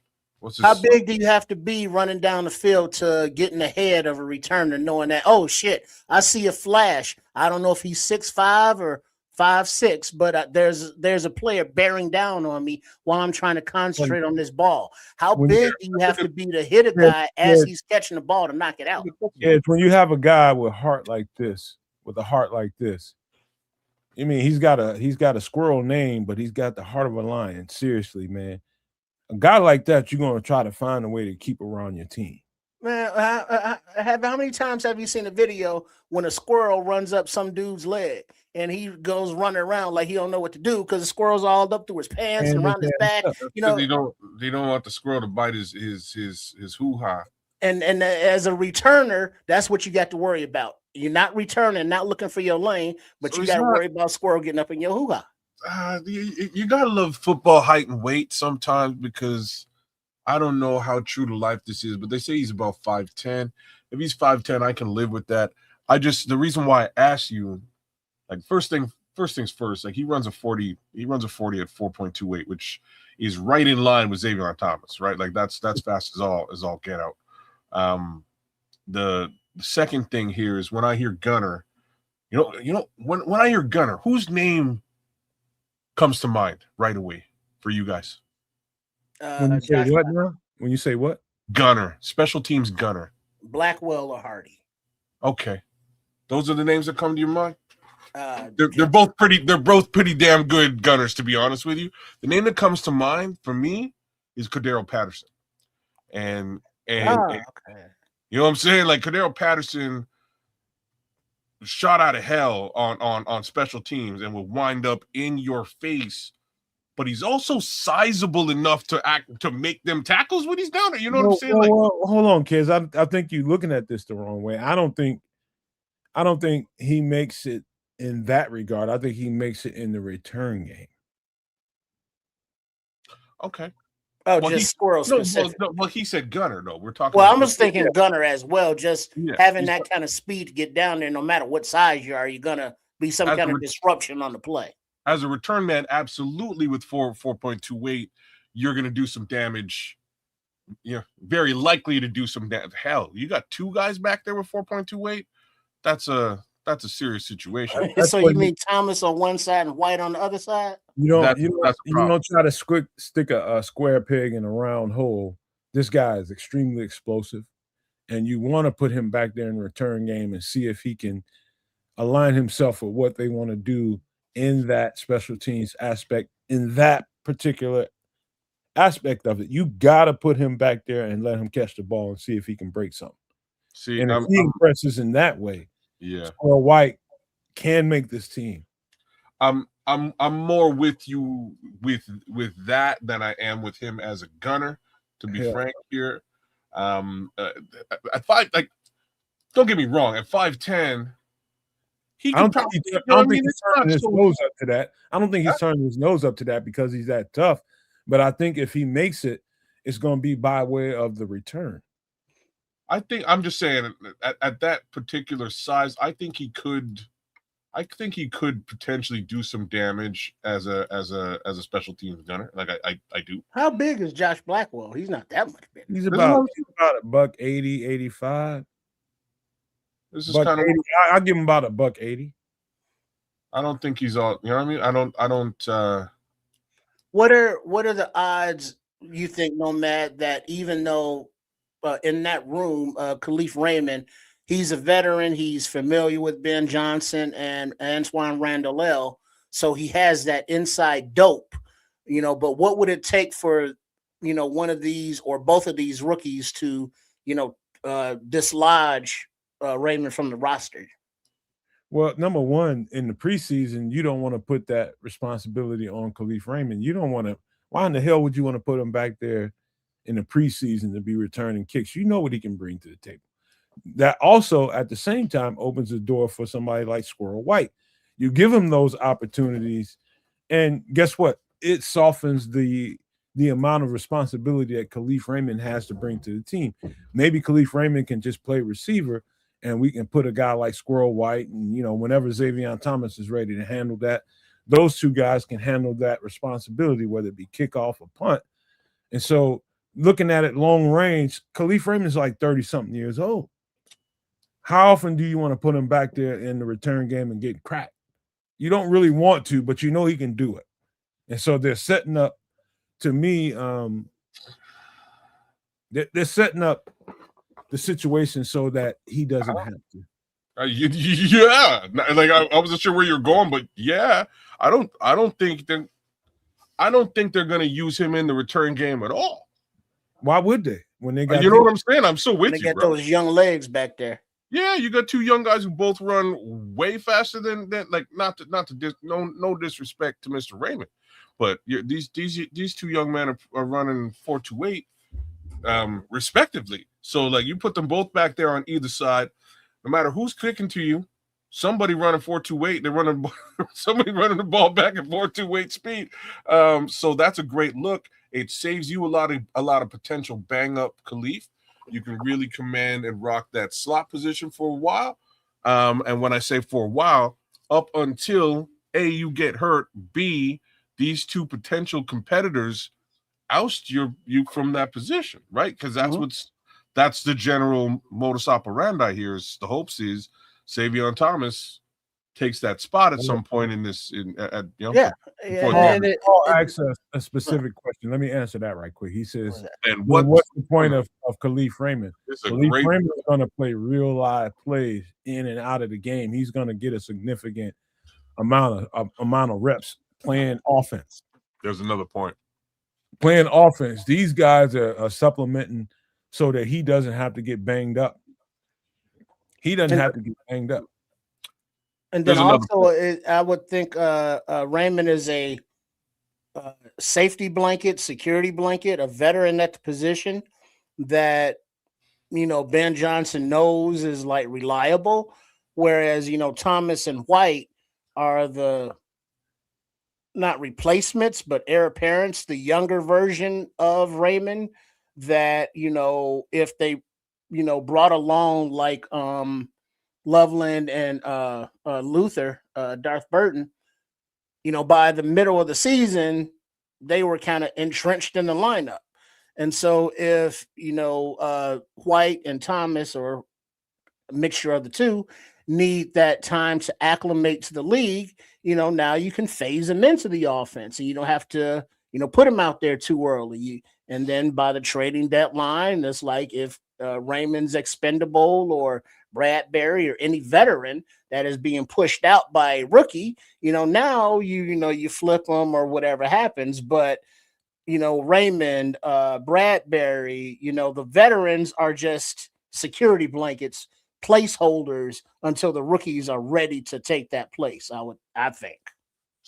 Speaker 4: How big do you have to be running down the field to get in the head of a returner, knowing that, oh shit, I see a flash. I don't know if he's 6'5" or 5'6", but there's a player bearing down on me while I'm trying to concentrate on this ball. How big do you have to be to hit a guy as he's catching the ball to knock it out?
Speaker 2: Yeah, it's when you have a guy with a heart like this. I mean, he's got a squirrel name, but he's got the heart of a lion. Seriously, man. A guy like that, you're going to try to find a way to keep around your team.
Speaker 4: Man, how many times have you seen a video when a squirrel runs up some dude's leg and he goes running around like he don't know what to do because the squirrel's all up through his pants and around his back?
Speaker 3: You know, they don't want the squirrel to bite his hoo-ha.
Speaker 4: And as a returner, that's what you got to worry about. You're not returning, not looking for your lane, but so you got to worry about squirrel getting up in your hoo-ha.
Speaker 3: You gotta love football height and weight sometimes because I don't know how true to life this is, but they say he's about 5'10". If he's 5'10", I can live with that. The reason why I asked you, like first things first, like he runs a 40 at 4.28, which is right in line with Xavier Thomas, right? Like that's fast as all get out. The second thing here is when I hear gunner, when I hear gunner, whose name comes to mind right away for you guys?
Speaker 2: When you say what now? When you say what?
Speaker 3: Gunner, special teams gunner.
Speaker 4: Blackwell or Hardy.
Speaker 3: Okay, those are the names that come to your mind. They're both pretty damn good gunners, to be honest with you. The name that comes to mind for me is Cordero Patterson, and okay. You know what I'm saying? Like Cordero Patterson shot out of hell on special teams and will wind up in your face, but he's also sizable enough to make them tackles when he's down there. You know what I'm saying?
Speaker 2: Hold on, kids. I think you're looking at this the wrong way. I don't think he makes it in that regard. I think he makes it in the return game.
Speaker 4: Okay. Oh, well, just squirrel specific.
Speaker 3: Well, he said gunner. No, we're talking.
Speaker 4: Well, I'm just thinking gunner as well. Just having that kind of speed to get down there, no matter what size you are, you're gonna be some kind of disruption on the play.
Speaker 3: As a return man, absolutely, with 4.28, you're gonna do some damage. You're very likely to do some damage. Hell, you got two guys back there with 4.28. That's a serious situation.
Speaker 4: So you mean Thomas on one side and White on the other side?
Speaker 2: You don't try to stick a square peg in a round hole. This guy is extremely explosive, and you want to put him back there in the return game and see if he can align himself with what they want to do in that special teams aspect, in that particular aspect of it. You got to put him back there and let him catch the ball and see if he can break something. And if he impresses in that way, or White can make this team.
Speaker 3: I'm more with you with that than I am with him as a gunner, to be frank here. At 5, like, don't get me wrong, at 5'10", he can probably. I don't think he's turning his nose up to that. I don't think he's turning his nose up to that because he's that tough. But I think if he makes it, it's going to be by way of the return. I'm just saying at that particular size, I think he could I think he could potentially do some damage as a special teams gunner. Like I do.
Speaker 4: How big is Josh Blackwell? He's not that much bigger.
Speaker 2: He's about $180, 85.
Speaker 3: This is kind of.
Speaker 2: I'll give him about $180.
Speaker 3: I don't think he's all. You know what I mean? I don't.
Speaker 4: What are the odds you think, Nomad, that even though in that room, Khalif Raymond, he's a veteran, he's familiar with Ben Johnson and Antoine Randall, so he has that inside dope, but what would it take for, one of these or both of these rookies to, dislodge Raymond from the roster?
Speaker 2: Well, number one, in the preseason, you don't want to put that responsibility on Khalif Raymond. You don't want to. Why in the hell would you want to put him back there in the preseason to be returning kicks? You know what he can bring to the table. That also, at the same time, opens the door for somebody like Squirrel White. You give him those opportunities, and guess what? It softens the amount of responsibility that Khalif Raymond has to bring to the team. Maybe Khalif Raymond can just play receiver, and we can put a guy like Squirrel White, and whenever Xavier Thomas is ready to handle that, those two guys can handle that responsibility, whether it be kickoff or punt. And so, looking at it long range, Khalif Raymond is like 30-something years old. How often do you want to put him back there in the return game and get cracked? You don't really want to, but he can do it. And so they're setting up, to me, they're setting up the situation so that he doesn't have to.
Speaker 3: Yeah, like I wasn't sure where you're going, but yeah, I don't think they're going to use him in the return game at all.
Speaker 2: Why would they? When they got,
Speaker 3: you know what I'm saying? I'm so with you.
Speaker 4: They got those young legs back there.
Speaker 3: Yeah, you got two young guys who both run way faster than like no disrespect to Mr. Raymond, but these two young men are running 4.28 respectively. So like you put them both back there on either side, no matter who's kicking to you, somebody running 4.28, they're running somebody running the ball back at 4.28 speed. So that's a great look. It saves you a lot of potential bang up Khalif. You can really command and rock that slot position for a while. And when I say for a while, up until A, you get hurt, B, these two potential competitors oust you from that position, right? Because that's the general modus operandi here. Is the hopes is Xavier Thomas takes that spot at some point in this.
Speaker 2: Paul asks a specific question. Let me answer that right quick. He says,
Speaker 3: "And
Speaker 2: what's the point of Khalif Raymond? Khalif Raymond is going to play real live plays in and out of the game. He's going to get a significant amount of reps playing offense.
Speaker 3: There's another point.
Speaker 2: Playing offense. These guys are supplementing so that he doesn't have to get banged up.
Speaker 4: And then also, I would think Raymond is a safety blanket, security blanket, a veteran at the position that, Ben Johnson knows is like reliable. Whereas, Thomas and White are the not replacements, but heir apparents, the younger version of Raymond that, if they, brought along like Loveland and Luther, Darth Burton, by the middle of the season, they were kind of entrenched in the lineup. And so if, White and Thomas, or a mixture of the two, need that time to acclimate to the league, now you can phase them into the offense and you don't have to, put them out there too early. And then by the trading deadline, it's like if Raymond's expendable or Bradbury or any veteran that is being pushed out by a rookie, now you flip them or whatever happens. But Raymond, Bradbury, the veterans are just security blankets, placeholders until the rookies are ready to take that place. I think.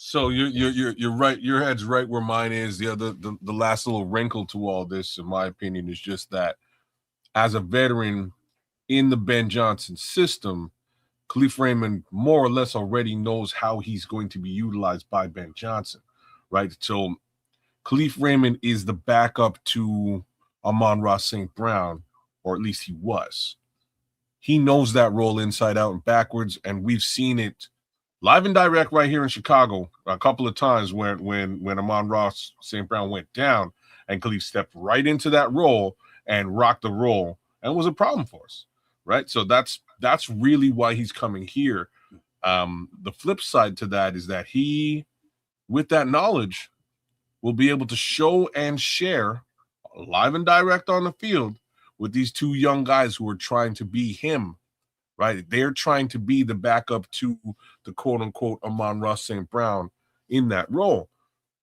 Speaker 3: So you're right. Your head's right where mine is. The last little wrinkle to all this, in my opinion, is just that as a veteran in the Ben Johnson system, Khalif Raymond more or less already knows how he's going to be utilized by Ben Johnson, right? So Khalif Raymond is the backup to Amon-Ra St. Brown, or at least he was. He knows that role inside out and backwards, and we've seen it live and direct right here in Chicago a couple of times when Amon-Ra St. Brown went down and Khalif stepped right into that role and rocked the role and was a problem for us, right? So that's really why he's coming here. The flip side to that is that he, with that knowledge, will be able to show and share live and direct on the field with these two young guys who are trying to be him, right? They're trying to be the backup to the quote-unquote Amon-Ra St. Brown in that role.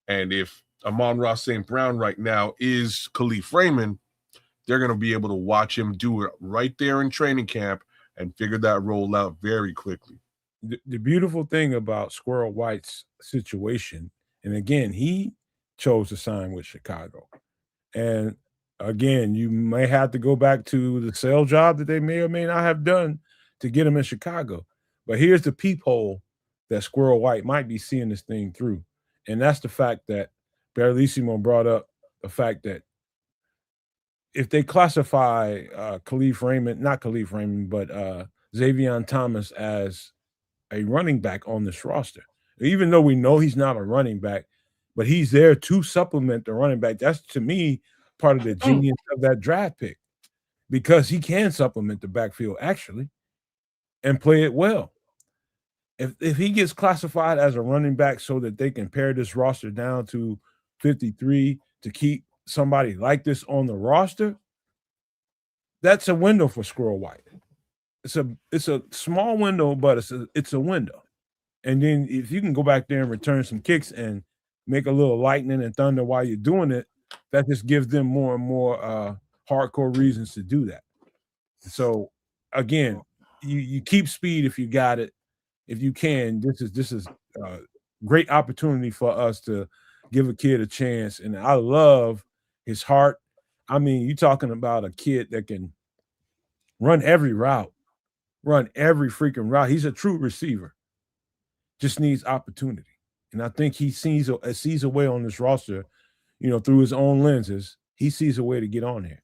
Speaker 3: And if Amon-Ra St. Brown right now is Khalif Raymond, they're going to be able to watch him do it right there in training camp and figure that role out very quickly.
Speaker 2: The beautiful thing about Squirrel White's situation, and again, he chose to sign with Chicago. And again, you may have to go back to the sale job that they may or may not have done to get him in Chicago. But here's the peephole that Squirrel White might be seeing this thing through. And that's the fact that Barrelissimo brought up the fact that if they classify Khalif Raymond, not Khalif Raymond, but Xavion Thomas as a running back on this roster, even though we know he's not a running back, but he's there to supplement the running back. That's, to me, part of the genius of that draft pick, because he can supplement the backfield actually and play it well. If he gets classified as a running back so that they can pare this roster down to 53 to keep somebody like this on the roster, that's a window for Squirrel White. It's a small window, but it's a window. And then if you can go back there and return some kicks and make a little lightning and thunder while you're doing it, that just gives them more and more hardcore reasons to do that. So again, you keep speed if you got it. If you can, this is a great opportunity for us to give a kid a chance. And I love his heart. I mean, you're talking about a kid that can run every route, run every freaking route. He's a true receiver. Just needs opportunity. And I think he sees a way on this roster, you know, through his own lenses. He sees a way to get on here.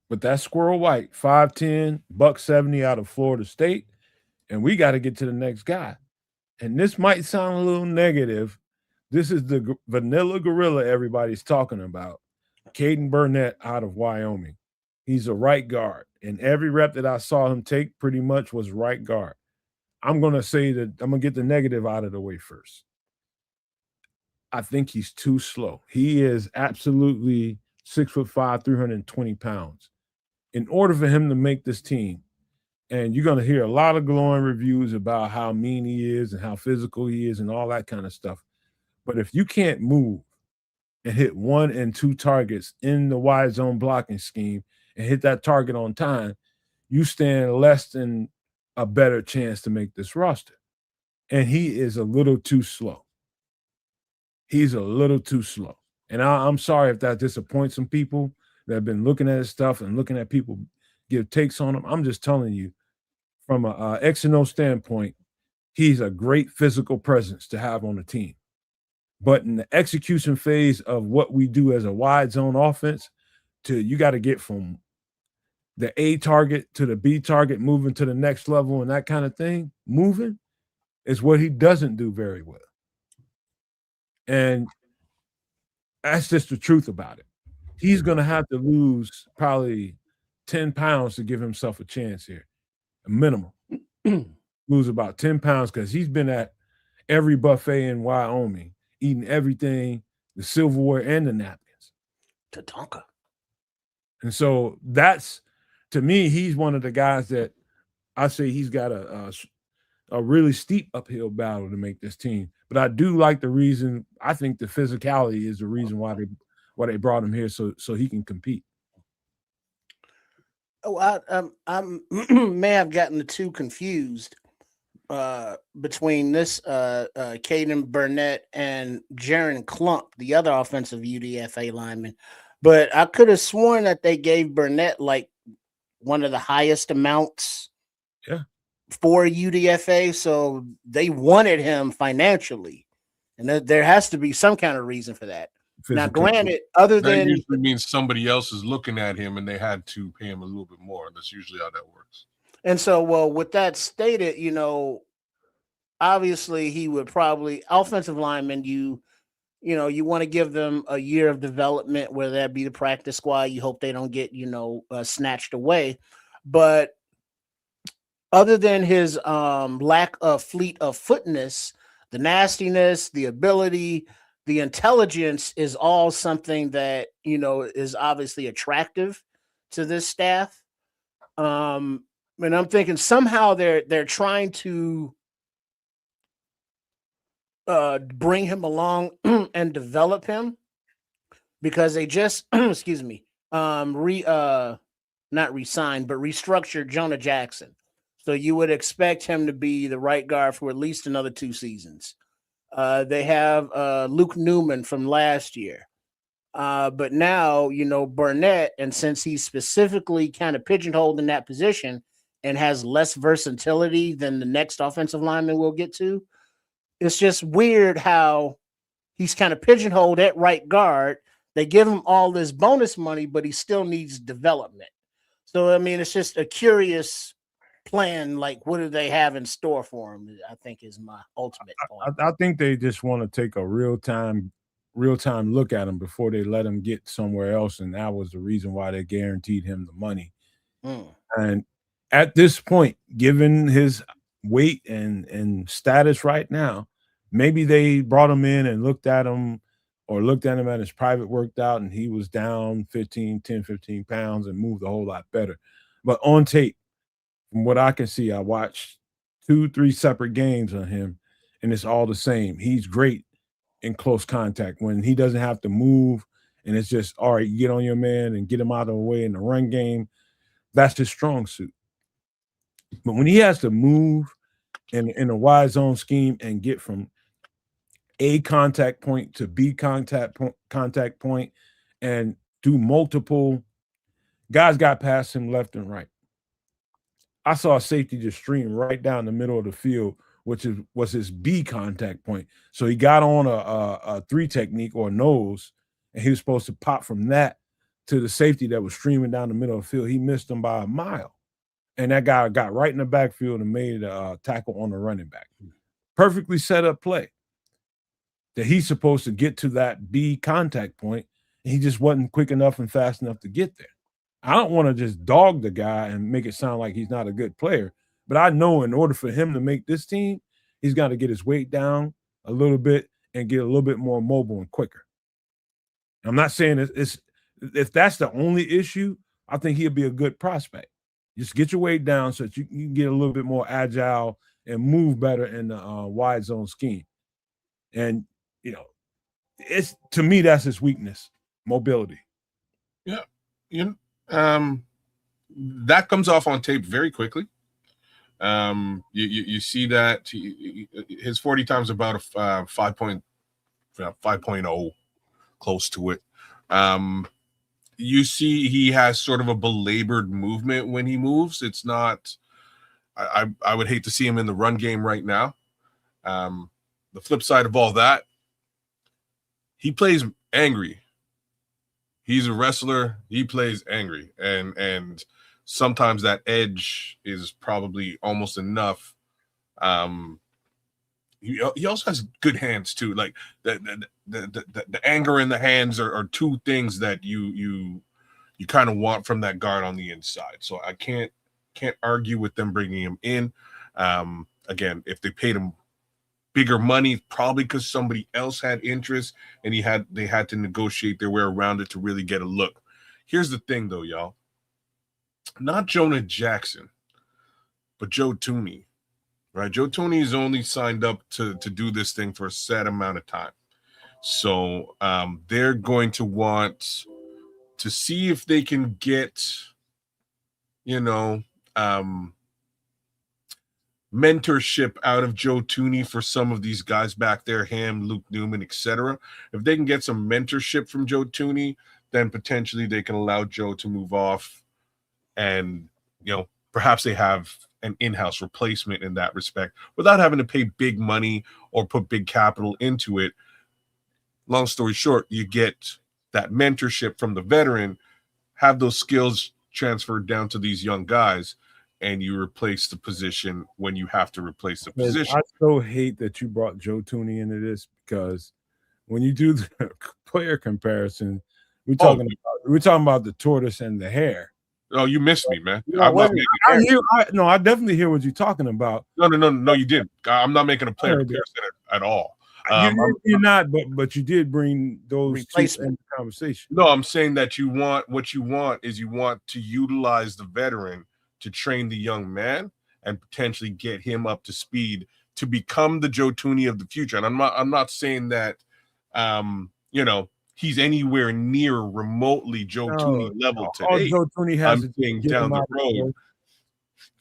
Speaker 2: But that's Squirrel White, 5'10", $170 out of Florida State. And we got to get to the next guy. And this might sound a little negative. This is the vanilla gorilla everybody's talking about. Caden Burnett out of Wyoming. He's a right guard. And every rep that I saw him take pretty much was right guard. I'm going to say that I'm going to get the negative out of the way first. I think he's too slow. He is absolutely 6'5", 320 pounds. In order for him to make this team, and you're going to hear a lot of glowing reviews about how mean he is and how physical he is and all that kind of stuff. But if you can't move and hit 1 and 2 targets in the wide zone blocking scheme and hit that target on time, you stand less than a better chance to make this roster. And he is a little too slow. He's a little too slow. And I'm sorry if that disappoints some people that have been looking at his stuff and looking at people give takes on him. I'm just telling you, from a X and O standpoint, he's a great physical presence to have on the team. But in the execution phase of what we do as a wide zone offense, you got to get from the A target to the B target, moving to the next level and that kind of thing, moving is what he doesn't do very well. And that's just the truth about it. He's going to have to lose probably 10 pounds to give himself a chance here, a minimum. Lose about 10 pounds because he's been at every buffet in Wyoming, eating everything, the silverware and the napkins.
Speaker 4: Tatanka.
Speaker 2: And so that's, to me, he's one of the guys that I say he's got a really steep uphill battle to make this team. But I do like the reason. I think the physicality is the reason why they brought him here, so he can compete.
Speaker 4: Oh, I may have gotten the two confused between this Caden Burnett and Jaron Klump, the other offensive UDFA lineman. But I could have sworn that they gave Burnett like one of the highest amounts for UDFA, so they wanted him financially, and there has to be some kind of reason for that. Now, granted, other than
Speaker 3: that usually means somebody else is looking at him and they had to pay him a little bit more. That's usually how that works.
Speaker 4: And so, well, with that stated, obviously he would probably offensive lineman. You want to give them a year of development, whether that be the practice squad. You hope they don't get snatched away, but other than his lack of fleet of footness, the nastiness, the ability, the intelligence is all something that is obviously attractive to this staff. And I'm thinking somehow they're trying to bring him along and develop him because they just excuse me not re-signed but restructured Jonah Jackson. So you would expect him to be the right guard for at least another 2 seasons. They have Luke Newman from last year. But now, Burnett, and since he's specifically kind of pigeonholed in that position and has less versatility than the next offensive lineman we'll get to, it's just weird how he's kind of pigeonholed at right guard. They give him all this bonus money, but he still needs development. So, I mean, it's just a curious plan. Like, what do they have in store for him? I think is my ultimate point.
Speaker 2: I think they just want to take a real time look at him before they let him get somewhere else, and that was the reason why they guaranteed him the money. And at this point, given his weight and status right now, maybe they brought him in and looked at him at his private workout, and he was down 15 pounds and moved a whole lot better. But on tape, from what I can see, I watched 2-3 separate games on him, and it's all the same. He's great in close contact when he doesn't have to move, and it's just, all right, get on your man and get him out of the way in the run game. That's his strong suit. But when he has to move in a wide zone scheme and get from A contact point to B contact point and do multiple guys got past him left and right. I saw a safety just stream right down the middle of the field, which was his B contact point. So he got on a 3 technique or a nose, and he was supposed to pop from that to the safety that was streaming down the middle of the field. He missed him by a mile. And that guy got right in the backfield and made a tackle on the running back. Perfectly set up play that he's supposed to get to that B contact point, and he just wasn't quick enough and fast enough to get there. I don't want to just dog the guy and make it sound like he's not a good player, but I know in order for him to make this team, he's got to get his weight down a little bit and get a little bit more mobile and quicker. I'm not saying if that's the only issue, I think he'll be a good prospect. Just get your weight down so that you can get a little bit more agile and move better in the wide zone scheme. And, it's, to me, that's his weakness, mobility.
Speaker 3: Yeah. That comes off on tape very quickly. You see that his 40 times about a 5.0, close to it. You see he has sort of a belabored movement when he moves. It's not, I would hate to see him in the run game right now. The flip side of all that, he plays angry. He's a wrestler. He plays angry. And sometimes that edge is probably almost enough. He also has good hands too. Like the anger in the hands are 2 things that you kind of want from that guard on the inside. So I can't argue with them bringing him in. Again, if they paid him bigger money, probably because somebody else had interest and they had to negotiate their way around it to really get a look. Here's the thing though, y'all. Not Jonah Jackson, but Joe Thuney. Right? Joe Thuney is only signed up to do this thing for a set amount of time. So they're going to want to see if they can get, mentorship out of Joe Thuney for some of these guys back there, him, Luke Newman, etc. If they can get some mentorship from Joe Thuney, then potentially they can allow Joe to move off, and perhaps they have an in-house replacement in that respect without having to pay big money or put big capital into it. Long story short, you get that mentorship from the veteran, have those skills transferred down to these young guys, and you replace the position when you have to replace the position.
Speaker 2: I so hate that you brought Joe Tooney into this, because when you do the player comparison, we're talking about the tortoise and the hare.
Speaker 3: Oh, you missed me, man.
Speaker 2: I definitely hear what you're talking about.
Speaker 3: No, you didn't. I'm not making a player comparison at all.
Speaker 2: You're not, but you did bring those two into the conversation.
Speaker 3: No, I'm saying that you want to utilize the veteran to train the young man and potentially get him up to speed to become the Joe Tooney of the future. And I'm not saying that he's anywhere near remotely Joe Tooney level today.
Speaker 2: Joe Tooney has to
Speaker 3: get down the road.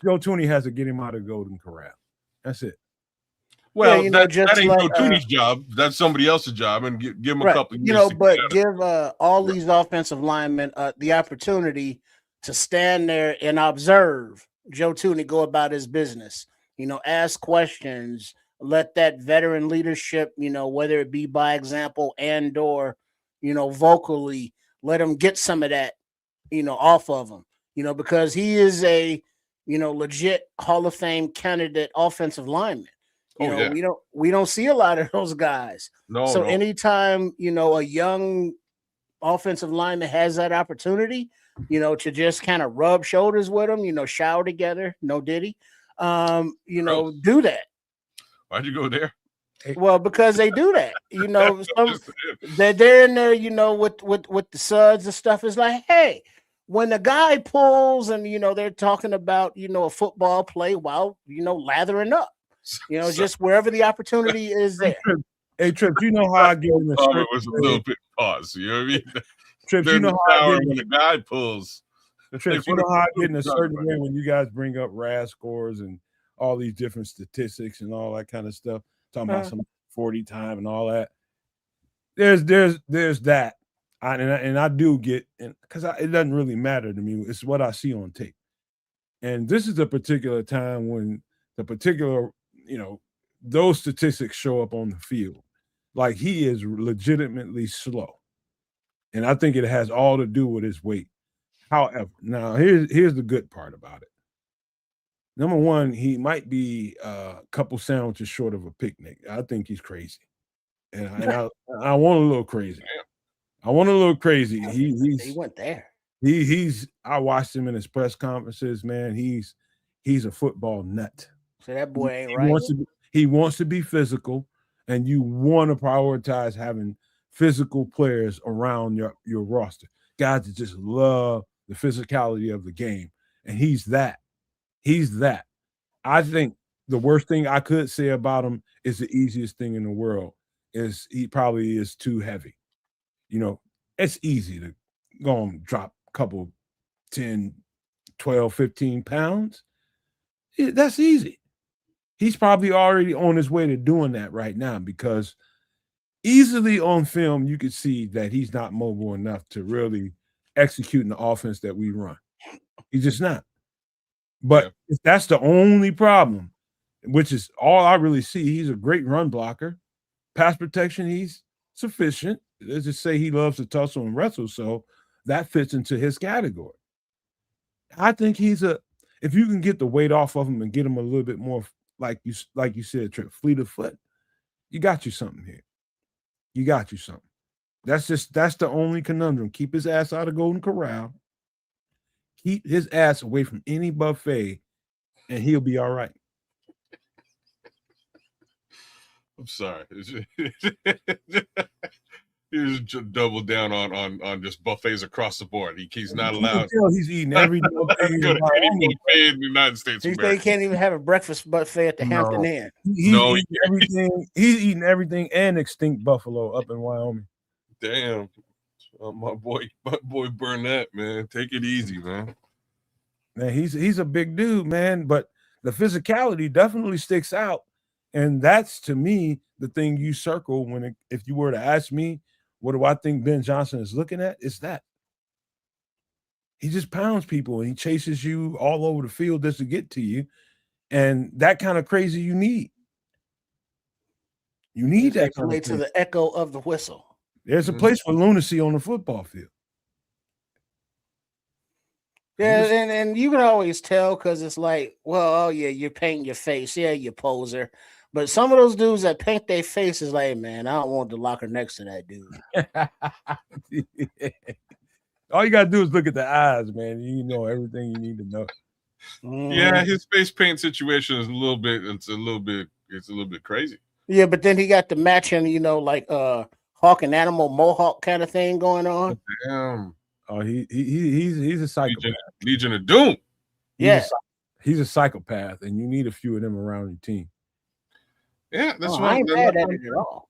Speaker 2: Joe Tooney has to get him out of Golden Corral. That's it.
Speaker 3: Well, that ain't Joe Tooney's job. That's somebody else's job, and give him a couple of years.
Speaker 4: But give all these offensive linemen the opportunity to stand there and observe Joe Tooney go about his business. Ask questions, let that veteran leadership, whether it be by example and/or, vocally, let him get some of that, off of him, because he is a, legit Hall of Fame candidate offensive lineman. We don't see a lot of those guys. So anytime, a young offensive lineman has that opportunity, to just kind of rub shoulders with him, shower together, no diddy, do that.
Speaker 3: Why'd you go there?
Speaker 4: Well, because they do that, they're in there, with the suds and stuff. It's like, hey, when the guy pulls and, they're talking about, a football play while, lathering up, just wherever the opportunity is there.
Speaker 2: Hey, Trips, you know how I get in the
Speaker 3: it was a little bit pause. You know what I mean?
Speaker 2: Trips, you know how I get
Speaker 3: when the guy pulls.
Speaker 2: Trips, you know how I get in a certain way when you guys bring up RAS scores and all these different statistics and all that kind of stuff, talking about some 40 time and all that. There's that. I do get, because it doesn't really matter to me. It's what I see on tape. And this is a particular time when the particular, those statistics show up on the field. Like, he is legitimately slow. And I think it has all to do with his weight. However, now here's the good part about it. Number one, he might be a couple sandwiches short of a picnic. I think he's crazy. And I want a little crazy. I want a little crazy.
Speaker 4: He went there.
Speaker 2: I watched him in his press conferences, man. He's a football nut.
Speaker 4: So that boy ain't right.
Speaker 2: He wants to be physical, and you want to prioritize having physical players around your roster. Guys that just love the physicality of the game. And he's that. I think the worst thing I could say about him is the easiest thing in the world is he probably is too heavy. It's easy to go and drop a couple 10, 12, 15 pounds. That's easy. He's probably already on his way to doing that right now, because easily on film, you could see that he's not mobile enough to really execute in the offense that we run. He's just not. But if that's the only problem, which is all I really see, he's a great run blocker. Pass protection, he's sufficient. Let's just say he loves to tussle and wrestle, so that fits into his category. I think if you can get the weight off of him and get him a little bit more, like you said, Trip, fleet of foot, you got you something here. You got you something. That's the only conundrum. Keep his ass out of Golden Corral. Keep his ass away from any buffet, and he'll be all right.
Speaker 3: I'm sorry. He's just double down on just buffets across the board. He's not allowed.
Speaker 2: He's eating every buffet in
Speaker 3: the United States.
Speaker 4: He can't even have a breakfast buffet at the Hampton Inn.
Speaker 2: He's eating everything and extinct buffalo up in Wyoming.
Speaker 3: Damn, my boy Burnett, man, take it easy, man.
Speaker 2: Man, he's a big dude, man, but the physicality definitely sticks out, and that's, to me, the thing you circle if you were to ask me, what do I think Ben Johnson is looking at? It's that. He just pounds people and he chases you all over the field just to get to you. And that kind of crazy you need. You need that kind of
Speaker 4: to the echo of the whistle.
Speaker 2: There's a place for lunacy on the football field.
Speaker 4: Yeah, and you can always tell because it's like, well, oh yeah, you're painting your face. Yeah, you poser. But some of those dudes that paint their face is like, man, I don't want the locker next to that dude.
Speaker 2: All you gotta do is look at the eyes, man. You know everything you need to know.
Speaker 3: Yeah, his face paint situation is a little bit crazy.
Speaker 4: Yeah, but then he got the matching, like hawk and animal mohawk kind of thing going on.
Speaker 3: Damn.
Speaker 2: Oh, he's a psychopath.
Speaker 3: Legion of Doom.
Speaker 2: He's a psychopath, and you need a few of them around your team.
Speaker 3: Yeah, that's
Speaker 4: I ain't mad at it at all.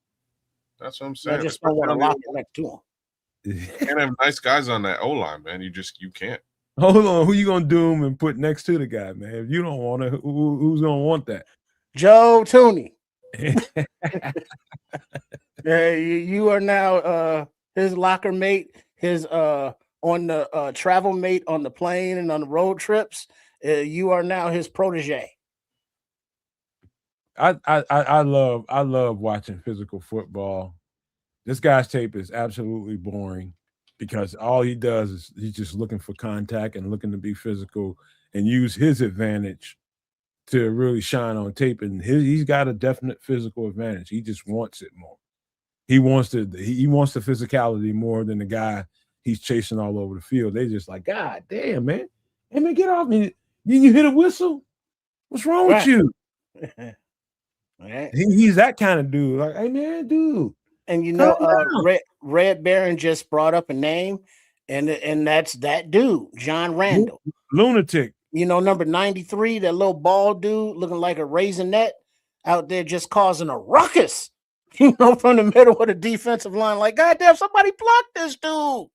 Speaker 3: That's what I'm saying.
Speaker 4: I just don't want to lock it next to him.
Speaker 3: You can't have nice guys on that O-line, man. You can't.
Speaker 2: Hold on, who you gonna doom and put next to the guy, man? If you don't want to, who's gonna want that?
Speaker 4: Joe Tooney. Yeah, you are now his locker mate, his on the travel mate on the plane and on the road trips. You are now his protege.
Speaker 2: I love watching physical football. This guy's tape is absolutely boring because all he does is he's just looking for contact and looking to be physical and use his advantage to really shine on tape. And he's got a definite physical advantage. He just wants it more. He wants the physicality more than the guy he's chasing all over the field. They just like, God damn, man. Hey, man, get off me. Didn't you hit a whistle? What's wrong with you?
Speaker 4: Right.
Speaker 2: He's that kind of dude. Like, hey, man, dude.
Speaker 4: And Red Baron just brought up a name, and that's that dude, John Randall.
Speaker 2: Lunatic.
Speaker 4: Number 93, that little bald dude looking like a raisinette out there just causing a ruckus, from the middle of the defensive line. Like, goddamn, somebody blocked this dude.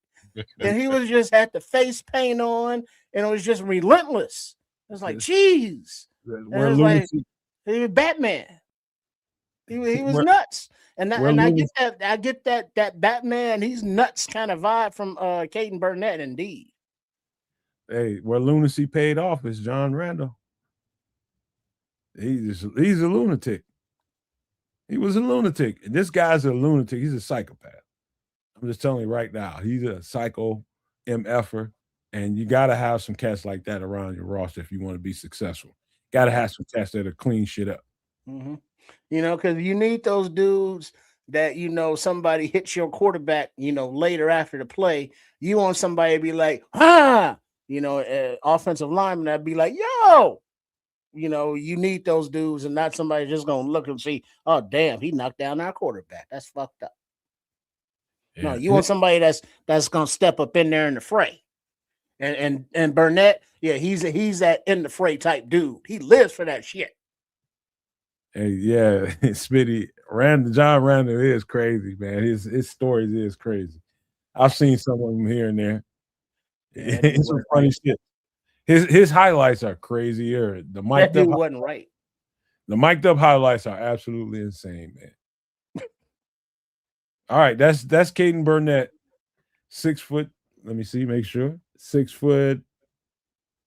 Speaker 4: And he was just had the face paint on, and it was just relentless. It was like, geez. Like, he was Batman. He was nuts. And I get that Batman, he's nuts kind of vibe from Caden Burnett, indeed.
Speaker 2: Hey, where lunacy paid off is John Randall. He's a lunatic. He was a lunatic. And this guy's a lunatic. He's a psychopath. I'm just telling you right now. He's a psycho MFer. And you got to have some cats like that around your roster if you want to be successful. Got to have some cats that are clean shit up.
Speaker 4: Mm-hmm. Because you need those dudes that, somebody hits your quarterback, later after the play. You want somebody to be like, offensive lineman that'd be like, yo, you need those dudes and not somebody just going to look and see, oh, damn, he knocked down our quarterback. That's fucked up. Yeah. No, you want somebody that's going to step up in there in the fray. And Burnett, yeah, he's that in the fray type dude. He lives for that shit.
Speaker 2: Hey, yeah, Smitty, John Randall is crazy, man. His stories is crazy. I've seen some of them here and there. Yeah, it's some funny shit. His highlights are crazier. The mic'd up
Speaker 4: wasn't right.
Speaker 2: The mic'd up highlights are absolutely insane, man. All right, that's Caden Burnett, 6 foot. Let me see, make sure 6'5",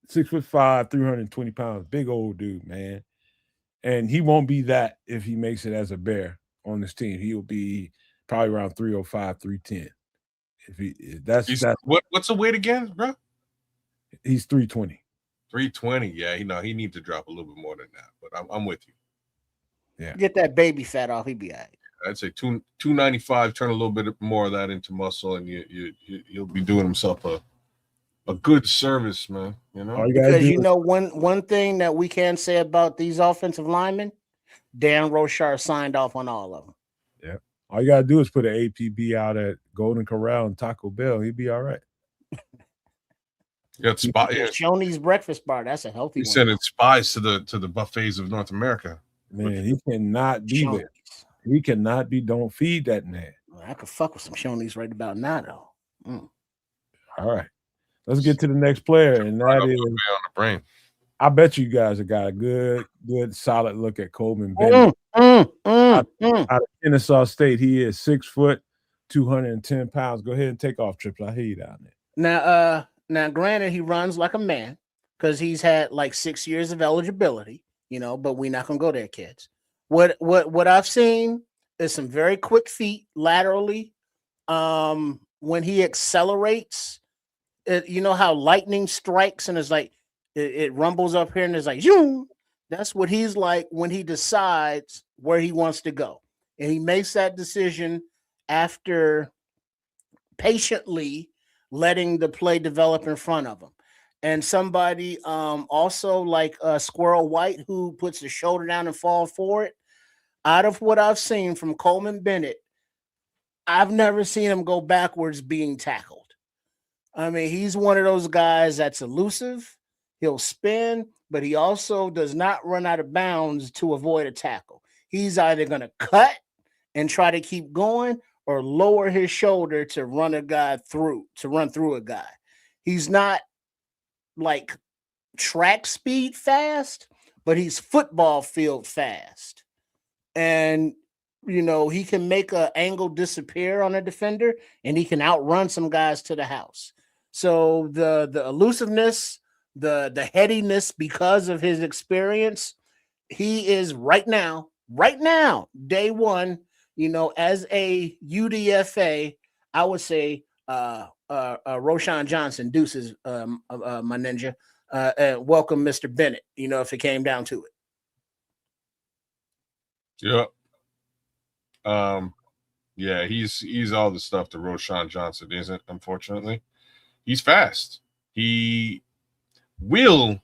Speaker 2: 320 pounds, big old dude, man. And he won't be that if he makes it as a Bear on this team. He'll be probably around 305, 310.
Speaker 3: What's the weight again, bro?
Speaker 2: He's 320.
Speaker 3: 320. Yeah, he needs to drop a little bit more than that. But I'm with you.
Speaker 2: Yeah.
Speaker 4: Get that baby fat off, he'd be all right.
Speaker 3: I'd say 295. Turn a little bit more of that into muscle, and you'll be doing himself a good service, man.
Speaker 4: Because one thing that we can say about these offensive linemen, Dan Rochar signed off on all of them.
Speaker 2: Yeah, all you gotta do is put an APB out at Golden Corral and Taco Bell. He'd be all right.
Speaker 3: You got spot.
Speaker 4: Shoney's breakfast bar. That's a healthy one.
Speaker 3: He's sending spies to the buffets of North America.
Speaker 2: Man, he cannot be Shoney's. There. He cannot be. Don't feed that man.
Speaker 4: I could fuck with some Shoney's right about now, though.
Speaker 2: All right. Let's get to the next player, and that is
Speaker 3: on the brain.
Speaker 2: I bet you guys have got a good, solid look at Coleman Bennett. Out of Kennesaw State, he is 6 foot, 210 pounds. Go ahead and take off, Trips. I hear you down there.
Speaker 4: Now, granted, he runs like a man because he's had like 6 years of eligibility, but we're not gonna go there, kids. What I've seen is some very quick feet laterally. When he accelerates, you know how lightning strikes and it's like it rumbles up here and it's like zoom. That's what he's like when he decides where he wants to go, and he makes that decision after patiently letting the play develop in front of him. And somebody also like Squirrel White, who puts his shoulder down and fall for it. Out of what I've seen from Coleman Bennett, I've never seen him go backwards being tackled. I mean, he's one of those guys that's elusive. He'll spin, but he also does not run out of bounds to avoid a tackle. He's either going to cut and try to keep going or lower his shoulder to run through a guy. He's not like track speed fast, but he's football field fast. And you know, he can make an angle disappear on a defender and he can outrun some guys to the house. So the elusiveness, the headiness, because of his experience, he is right now, day one, you know, as a UDFA, I would say Roshan Johnson, deuces, my ninja, and welcome Mr. Bennett, you know, if it came down to it.
Speaker 3: Yeah. Yeah, he's all the stuff that Roshan Johnson isn't, unfortunately. He's fast. He will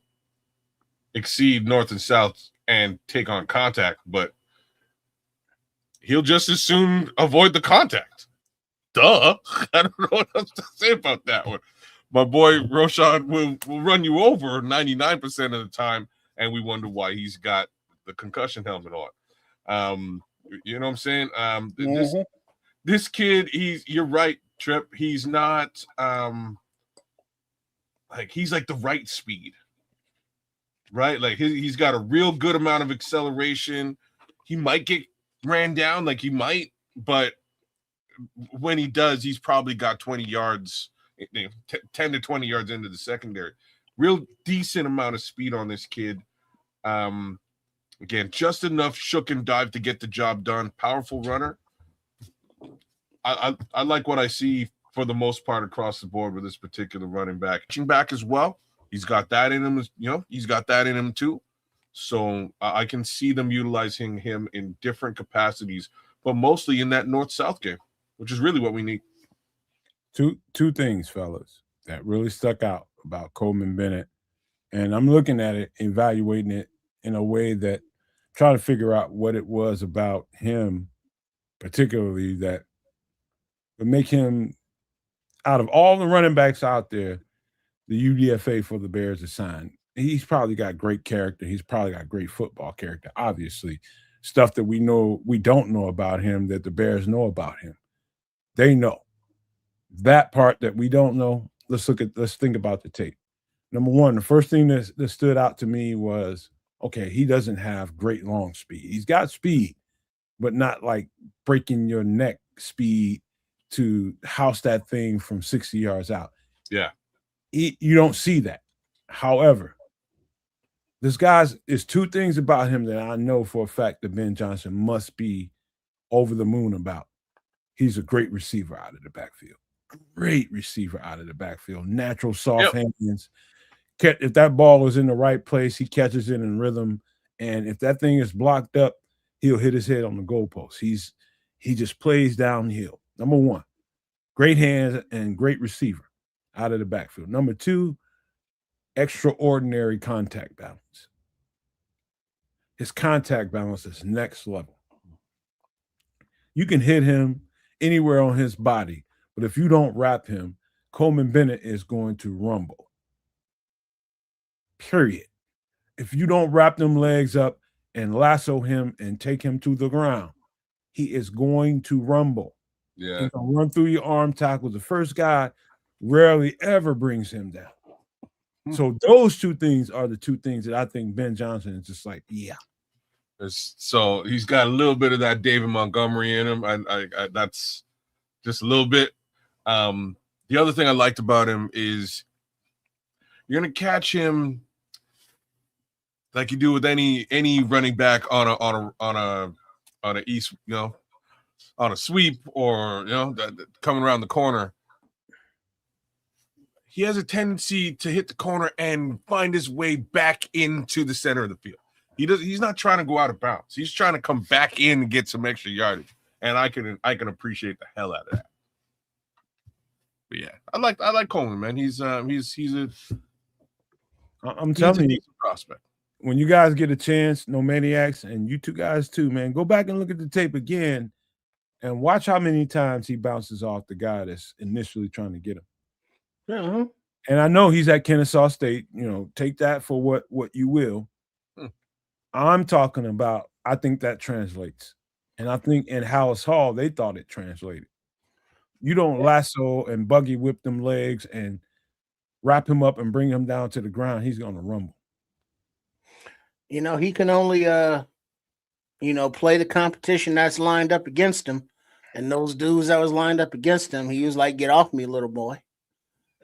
Speaker 3: exceed north and south and take on contact, but he'll just as soon avoid the contact. Duh. I don't know what else to say about that one. My boy Roshan will run you over 99% of the time, and we wonder why he's got the concussion helmet on. You know what I'm saying? This kid, you're right, Trip. He's not he's like the right speed, right? Like he's got a real good amount of acceleration. He might get ran down, like he might, but when he does, he's probably got 20 yards, 10 to 20 yards into the secondary. Real decent amount of speed on this kid. Again, just enough shook and dive to get the job done. Powerful runner. I like what I see for the most part across the board with this particular running back. Back as well. He's got that in him, you know, he's got that in him too. So I can see them utilizing him in different capacities, but mostly in that north-south game, which is really what we need.
Speaker 2: Two things, fellas, that really stuck out about Coleman Bennett. And I'm looking at it, evaluating it in a way that trying to figure out what it was about him, particularly that would make him, out of all the running backs out there, the UDFA for the Bears assigned. He's probably got great character. He's probably got great football character, obviously. Stuff that we don't know about him that the Bears know about him. They know. That part that we don't know, let's think about the tape. Number one, the first thing that stood out to me was, okay, he doesn't have great long speed. He's got speed, but not like breaking your neck speed to house that thing from 60 yards out.
Speaker 3: Yeah.
Speaker 2: You don't see that. However, this guy's is two things about him that I know for a fact that Ben Johnson must be over the moon about. He's a great receiver out of the backfield. Great receiver out of the backfield. Natural soft hands. If that ball is in the right place, he catches it in rhythm. And if that thing is blocked up, he'll hit his head on the goalpost. He just plays downhill. Number one, great hands and great receiver out of the backfield. Number two, extraordinary contact balance. His contact balance is next level. You can hit him anywhere on his body, but if you don't wrap him, Coleman Bennett is going to rumble. Period. If you don't wrap them legs up and lasso him and take him to the ground, he is going to rumble.
Speaker 3: Yeah.
Speaker 2: He's going to run through your arm tackles. The first guy rarely ever brings him down. So those two things are the two things that I think Ben Johnson is just like, yeah.
Speaker 3: So he's got a little bit of that David Montgomery in him. I that's just a little bit. The other thing I liked about him is you're gonna catch him like you do with any running back on a east, you know, on a sweep or, you know, coming around the corner. he has a tendency to hit the corner and find his way back into the center of the field. He's not trying to go out of bounds. He's trying to come back in and get some extra yardage. And I can appreciate the hell out of that. But yeah, I like Coleman, man. He's a prospect.
Speaker 2: When you guys get a chance, No Maniacs, and you two guys too, man, go back and look at the tape again and watch how many times he bounces off the guy that's initially trying to get him.
Speaker 4: Uh-huh.
Speaker 2: And I know he's at Kennesaw State. You know, take that for what you will. I'm talking about, I think that translates. And I think in Hallis Hall, they thought it translated. You don't lasso and buggy whip them legs and wrap him up and bring him down to the ground. He's going to rumble.
Speaker 4: You know, he can only, play the competition that's lined up against him. And those dudes that was lined up against him, he was like, get off me, little boy.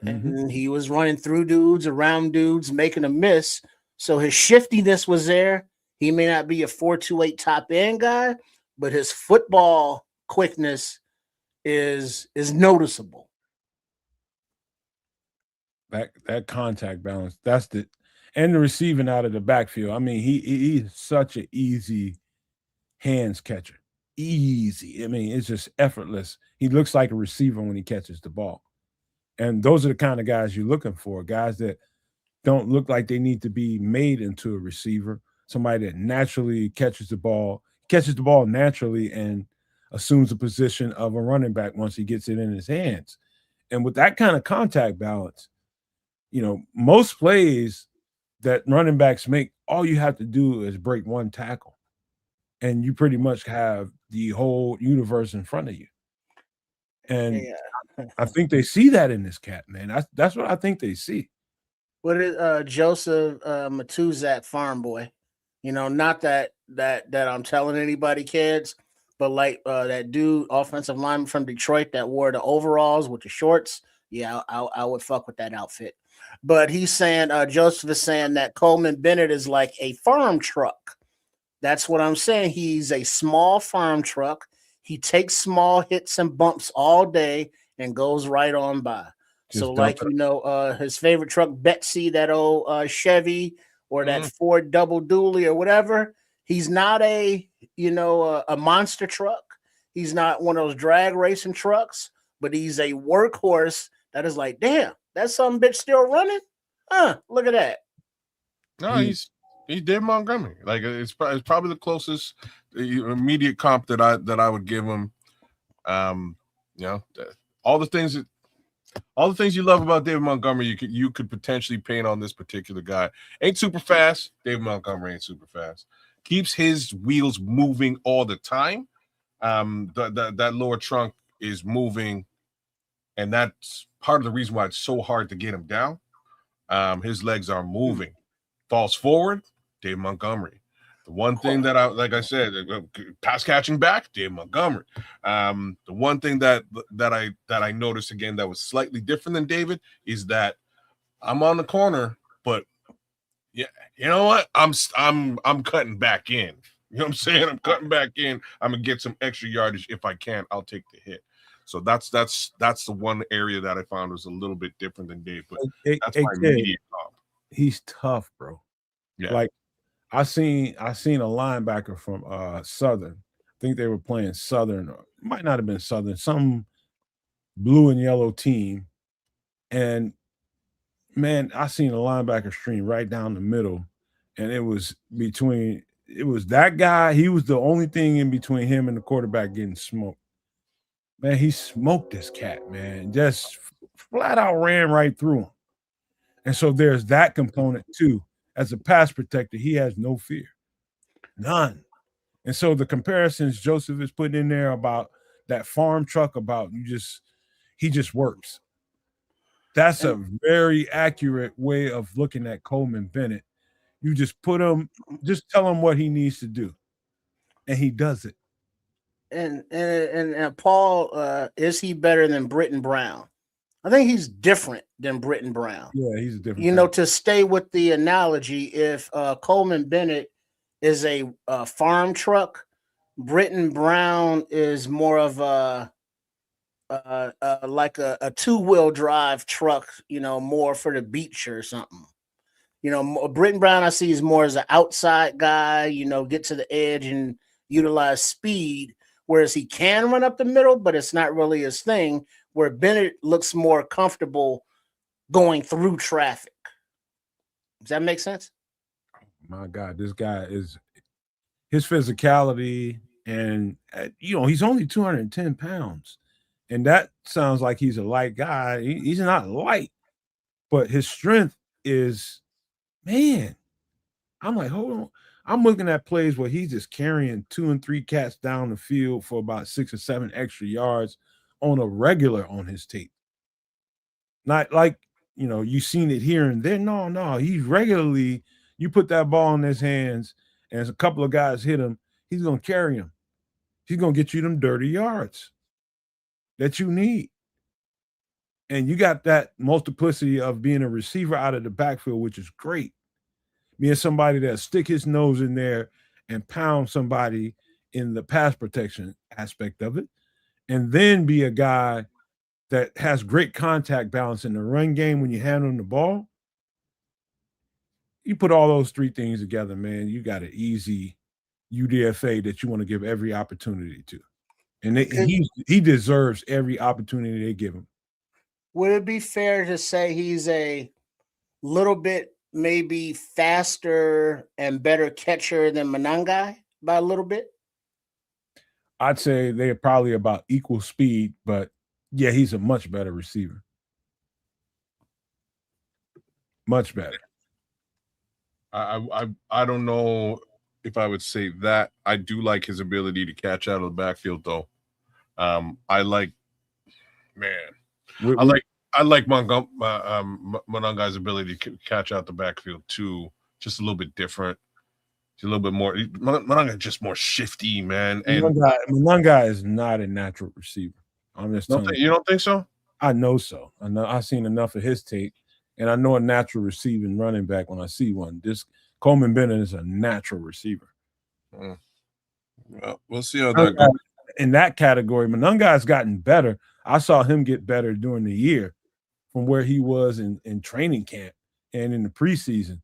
Speaker 4: And he was running through dudes, around dudes, making a miss. So his shiftiness was there. He may not be a 4.28 top end guy, but his football quickness is noticeable.
Speaker 2: That contact balance, and the receiving out of the backfield. I mean, he's such an easy hands catcher. Easy. I mean, it's just effortless. He looks like a receiver when he catches the ball. And those are the kind of guys you're looking for, guys that don't look like they need to be made into a receiver. Somebody that naturally catches the ball naturally and assumes the position of a running back once he gets it in his hands. And with that kind of contact balance, you know, most plays that running backs make, all you have to do is break one tackle, and you pretty much have the whole universe in front of you. And I think they see that in this cat, man. That's what I think they see.
Speaker 4: What is Joseph Matuzak farm boy? You know, not that I'm telling anybody, kids, but like that dude, offensive lineman from Detroit that wore the overalls with the shorts. Yeah, I would fuck with that outfit. But he's saying, Joseph is saying that Coleman Bennett is like a farm truck. That's what I'm saying. He's a small farm truck. He takes small hits and bumps all day and goes right on by. So, like, you know, his favorite truck, Betsy, that old Chevy or that Ford double dually or whatever. He's not a monster truck. He's not one of those drag racing trucks, but he's a workhorse that is like, damn, that some bitch still running? Look at that.
Speaker 3: No, he's Dave Montgomery. Like, it's probably the closest immediate comp that I would give him. You know, all the things you love about David Montgomery, you could potentially paint on this particular guy. Ain't super fast. David Montgomery ain't super fast. Keeps his wheels moving all the time. That lower trunk is moving, and that's part of the reason why it's so hard to get him down. His legs are moving. Falls forward, Dave Montgomery. The one thing that pass catching back, Dave Montgomery. The one thing that I noticed again that was slightly different than David is that I'm on the corner, but yeah, you know what? I'm cutting back in. You know what I'm saying? I'm cutting back in. I'm gonna get some extra yardage if I can. I'll take the hit. So that's the one area that I found was a little bit different than Dave, but that's my immediate comp.
Speaker 2: He's tough, bro.
Speaker 3: Yeah.
Speaker 2: Like I seen a linebacker from Southern. I think they were playing Southern, or it might not have been Southern, some blue and yellow team. And man, I seen a linebacker stream right down the middle, and it was that guy. He was the only thing in between him and the quarterback getting smoked. Man, he smoked this cat, man. Just flat out ran right through him. And so there's that component too. As a pass protector, he has no fear. None. And so the comparisons Joseph is putting in there about that farm truck, about he just works. That's a very accurate way of looking at Coleman Bennett. You just just tell him what he needs to do, and he does it.
Speaker 4: And Paul, is he better than Britton Brown? I think he's different than Britton Brown.
Speaker 2: Yeah, he's a different.
Speaker 4: You know, to stay with the analogy, if Coleman Bennett is a farm truck, Britton Brown is more of a like a 2-wheel drive truck, more for the beach or something. Britton Brown, I see is more as an outside guy, get to the edge and utilize speed, whereas he can run up the middle, but it's not really his thing, where Bennett looks more comfortable going through traffic. Does that make sense?
Speaker 2: My God, this guy is his physicality, and he's only 210 pounds, and that sounds like he's a light guy. He's not light, but his strength is, man. I'm like, hold on. I'm looking at plays where he's just carrying 2 and 3 cats down the field for about 6 or 7 extra yards on a regular on his tape. Not like, you've seen it here and there. No. He's regularly, you put that ball in his hands and as a couple of guys hit him, he's going to carry him. He's going to get you them dirty yards that you need. And you got that multiplicity of being a receiver out of the backfield, which is great. Being somebody that stick his nose in there and pound somebody in the pass protection aspect of it, and then be a guy that has great contact balance in the run game when you're handling the ball. You put all those 3 things together, man, you got an easy UDFA that you want to give every opportunity to. And he deserves every opportunity they give him.
Speaker 4: Would it be fair to say he's a little bit maybe faster and better catcher than Manangai by a little bit?
Speaker 2: I'd say they're probably about equal speed, but yeah, he's a much better receiver. Much better.
Speaker 3: I don't know if I would say that. I do like his ability to catch out of the backfield, though. I like Monangai's ability to catch out the backfield too. Just a little bit different. Just a little bit more. Monangai just more shifty, man. And
Speaker 2: Monangai is not a natural receiver. I'm just telling you.
Speaker 3: You don't think so?
Speaker 2: I know so. I know. I've seen enough of his tape, and I know a natural receiving running back when I see one. This Coleman Bennett is a natural receiver.
Speaker 3: Well, we'll see how that goes.
Speaker 2: In that category, Monangai's gotten better. I saw him get better during the year from where he was in training camp and in the preseason.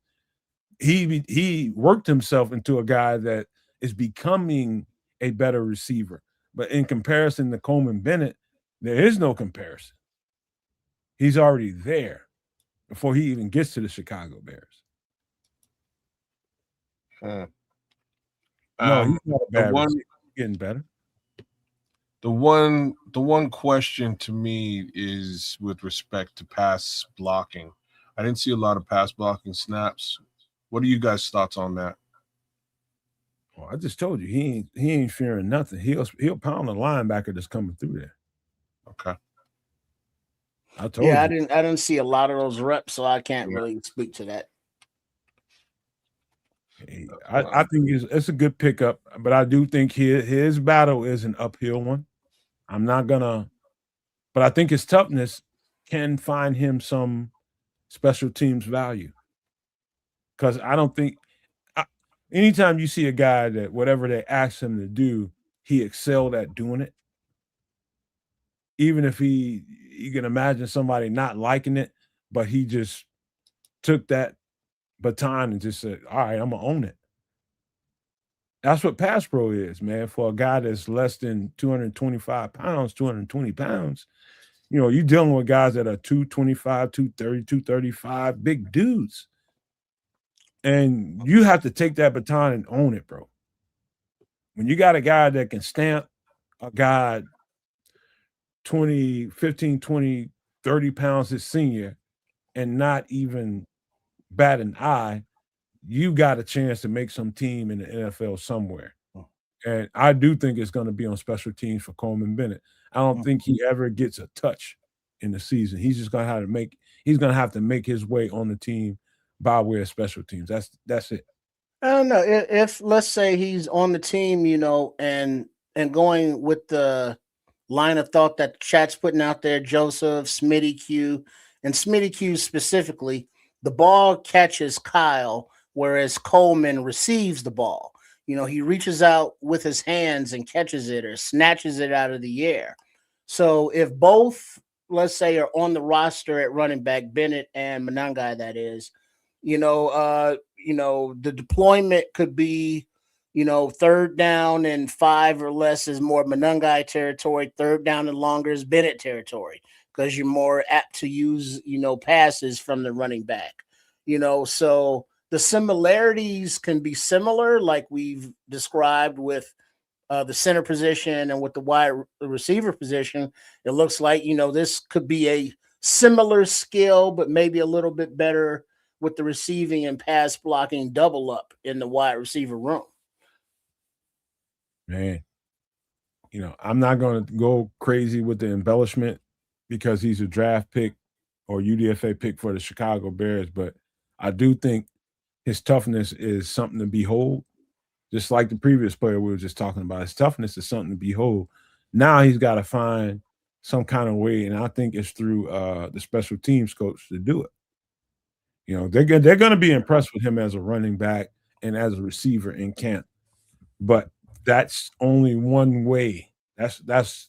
Speaker 2: He worked himself into a guy that is becoming a better receiver. But in comparison to Coleman Bennett, there is no comparison. He's already there before he even gets to the Chicago Bears. No, he's not a bad receiver. Getting better.
Speaker 3: The one question to me is with respect to pass blocking. I didn't see a lot of pass blocking snaps. What are you guys' thoughts on that?
Speaker 2: Well, I just told you he ain't fearing nothing. He'll pound the linebacker that's coming through there.
Speaker 3: Okay.
Speaker 2: I told you.
Speaker 4: I didn't see a lot of those reps, so I can't really speak to that.
Speaker 2: I think it's a good pickup, but I do think his battle is an uphill one. I'm not gonna, but I think his toughness can find him some special teams value. Because I don't think anytime you see a guy that whatever they ask him to do, he excelled at doing it. Even if you can imagine somebody not liking it, but he just took that baton and just said, all right, I'm gonna own it. That's what pass pro is, man. For a guy that's less than 225 pounds, 220 pounds, you're dealing with guys that are 225, 230, 235, big dudes. And you have to take that baton and own it, bro. When you got a guy that can stamp a guy 15, 20, 30 pounds his senior and not even bat an eye, you got a chance to make some team in the NFL somewhere. And I do think it's going to be on special teams for Coleman Bennett. I don't think he ever gets a touch in the season. He's just going to have to make his way on the team by way of special teams. That's it.
Speaker 4: I don't know. If let's say he's on the team, and going with the line of thought that the chat's putting out there, Joseph, vidIQ, and vidIQ specifically, the ball catches Kyle, whereas Coleman receives the ball. He reaches out with his hands and catches it or snatches it out of the air. So if both, let's say, are on the roster at running back, Bennett and Manangai, that is, the deployment could be, 3rd down and 5 or less is more Manangai territory. 3rd down and longer is Bennett territory because you're more apt to use, passes from the running back. So the similarities can be similar, like we've described with the center position and with the wide receiver position. It looks like, this could be a similar skill, but maybe a little bit better with the receiving and pass blocking double up in the wide receiver room.
Speaker 2: Man, I'm not going to go crazy with the embellishment because he's a draft pick or UDFA pick for the Chicago Bears, but I do think his toughness is something to behold. Just like the previous player we were just talking about, his toughness is something to behold. Now he's got to find some kind of way, and I think it's through the special teams coach to do it. They're going to be impressed with him as a running back and as a receiver in camp, but that's only one way. That's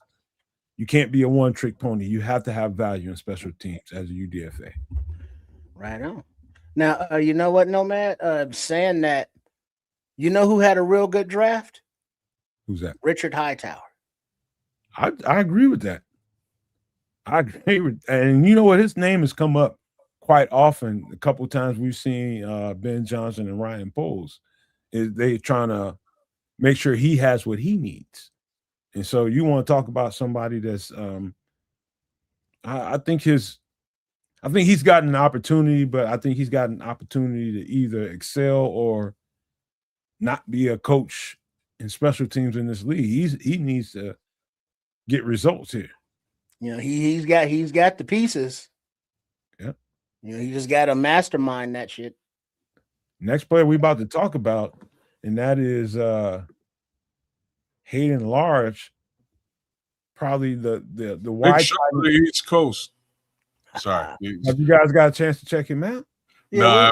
Speaker 2: you can't be a one-trick pony. You have to have value in special teams as a UDFA.
Speaker 4: Right on. Now, you know what, Nomad? Saying that, you know who had a real good draft?
Speaker 2: Who's that?
Speaker 4: Richard Hightower.
Speaker 2: I agree with that. I agree with, and you know what? His name has come up quite often. A couple of times we've seen Ben Johnson and Ryan Poles. Is they trying to make sure he has what he needs. And so you want to talk about somebody that's I think he's gotten an opportunity, but I think he's got an opportunity to either excel or not be a coach in special teams in this league. He needs to get results here.
Speaker 4: He's got the pieces.
Speaker 2: Yeah.
Speaker 4: He just got to mastermind that shit.
Speaker 2: Next player we about to talk about, and that is Hayden Large, probably the wide
Speaker 3: side of the East Coast. Sorry.
Speaker 2: Have you guys got a chance to check him out?
Speaker 4: Yeah,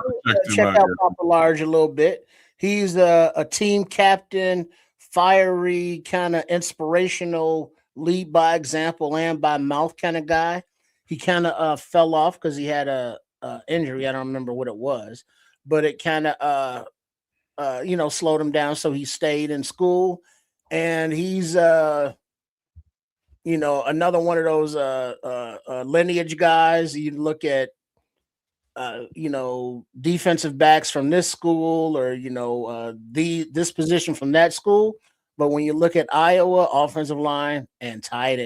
Speaker 4: check out Papa Large a little bit. He's a team captain, fiery, kind of inspirational, lead by example and by mouth kind of guy. He kind of fell off because he had a injury. I don't remember what it was, but it kind of slowed him down. So he stayed in school, and he's another one of those lineage guys. You look at defensive backs from this school or this position from that school. But when you look at Iowa, offensive line and tight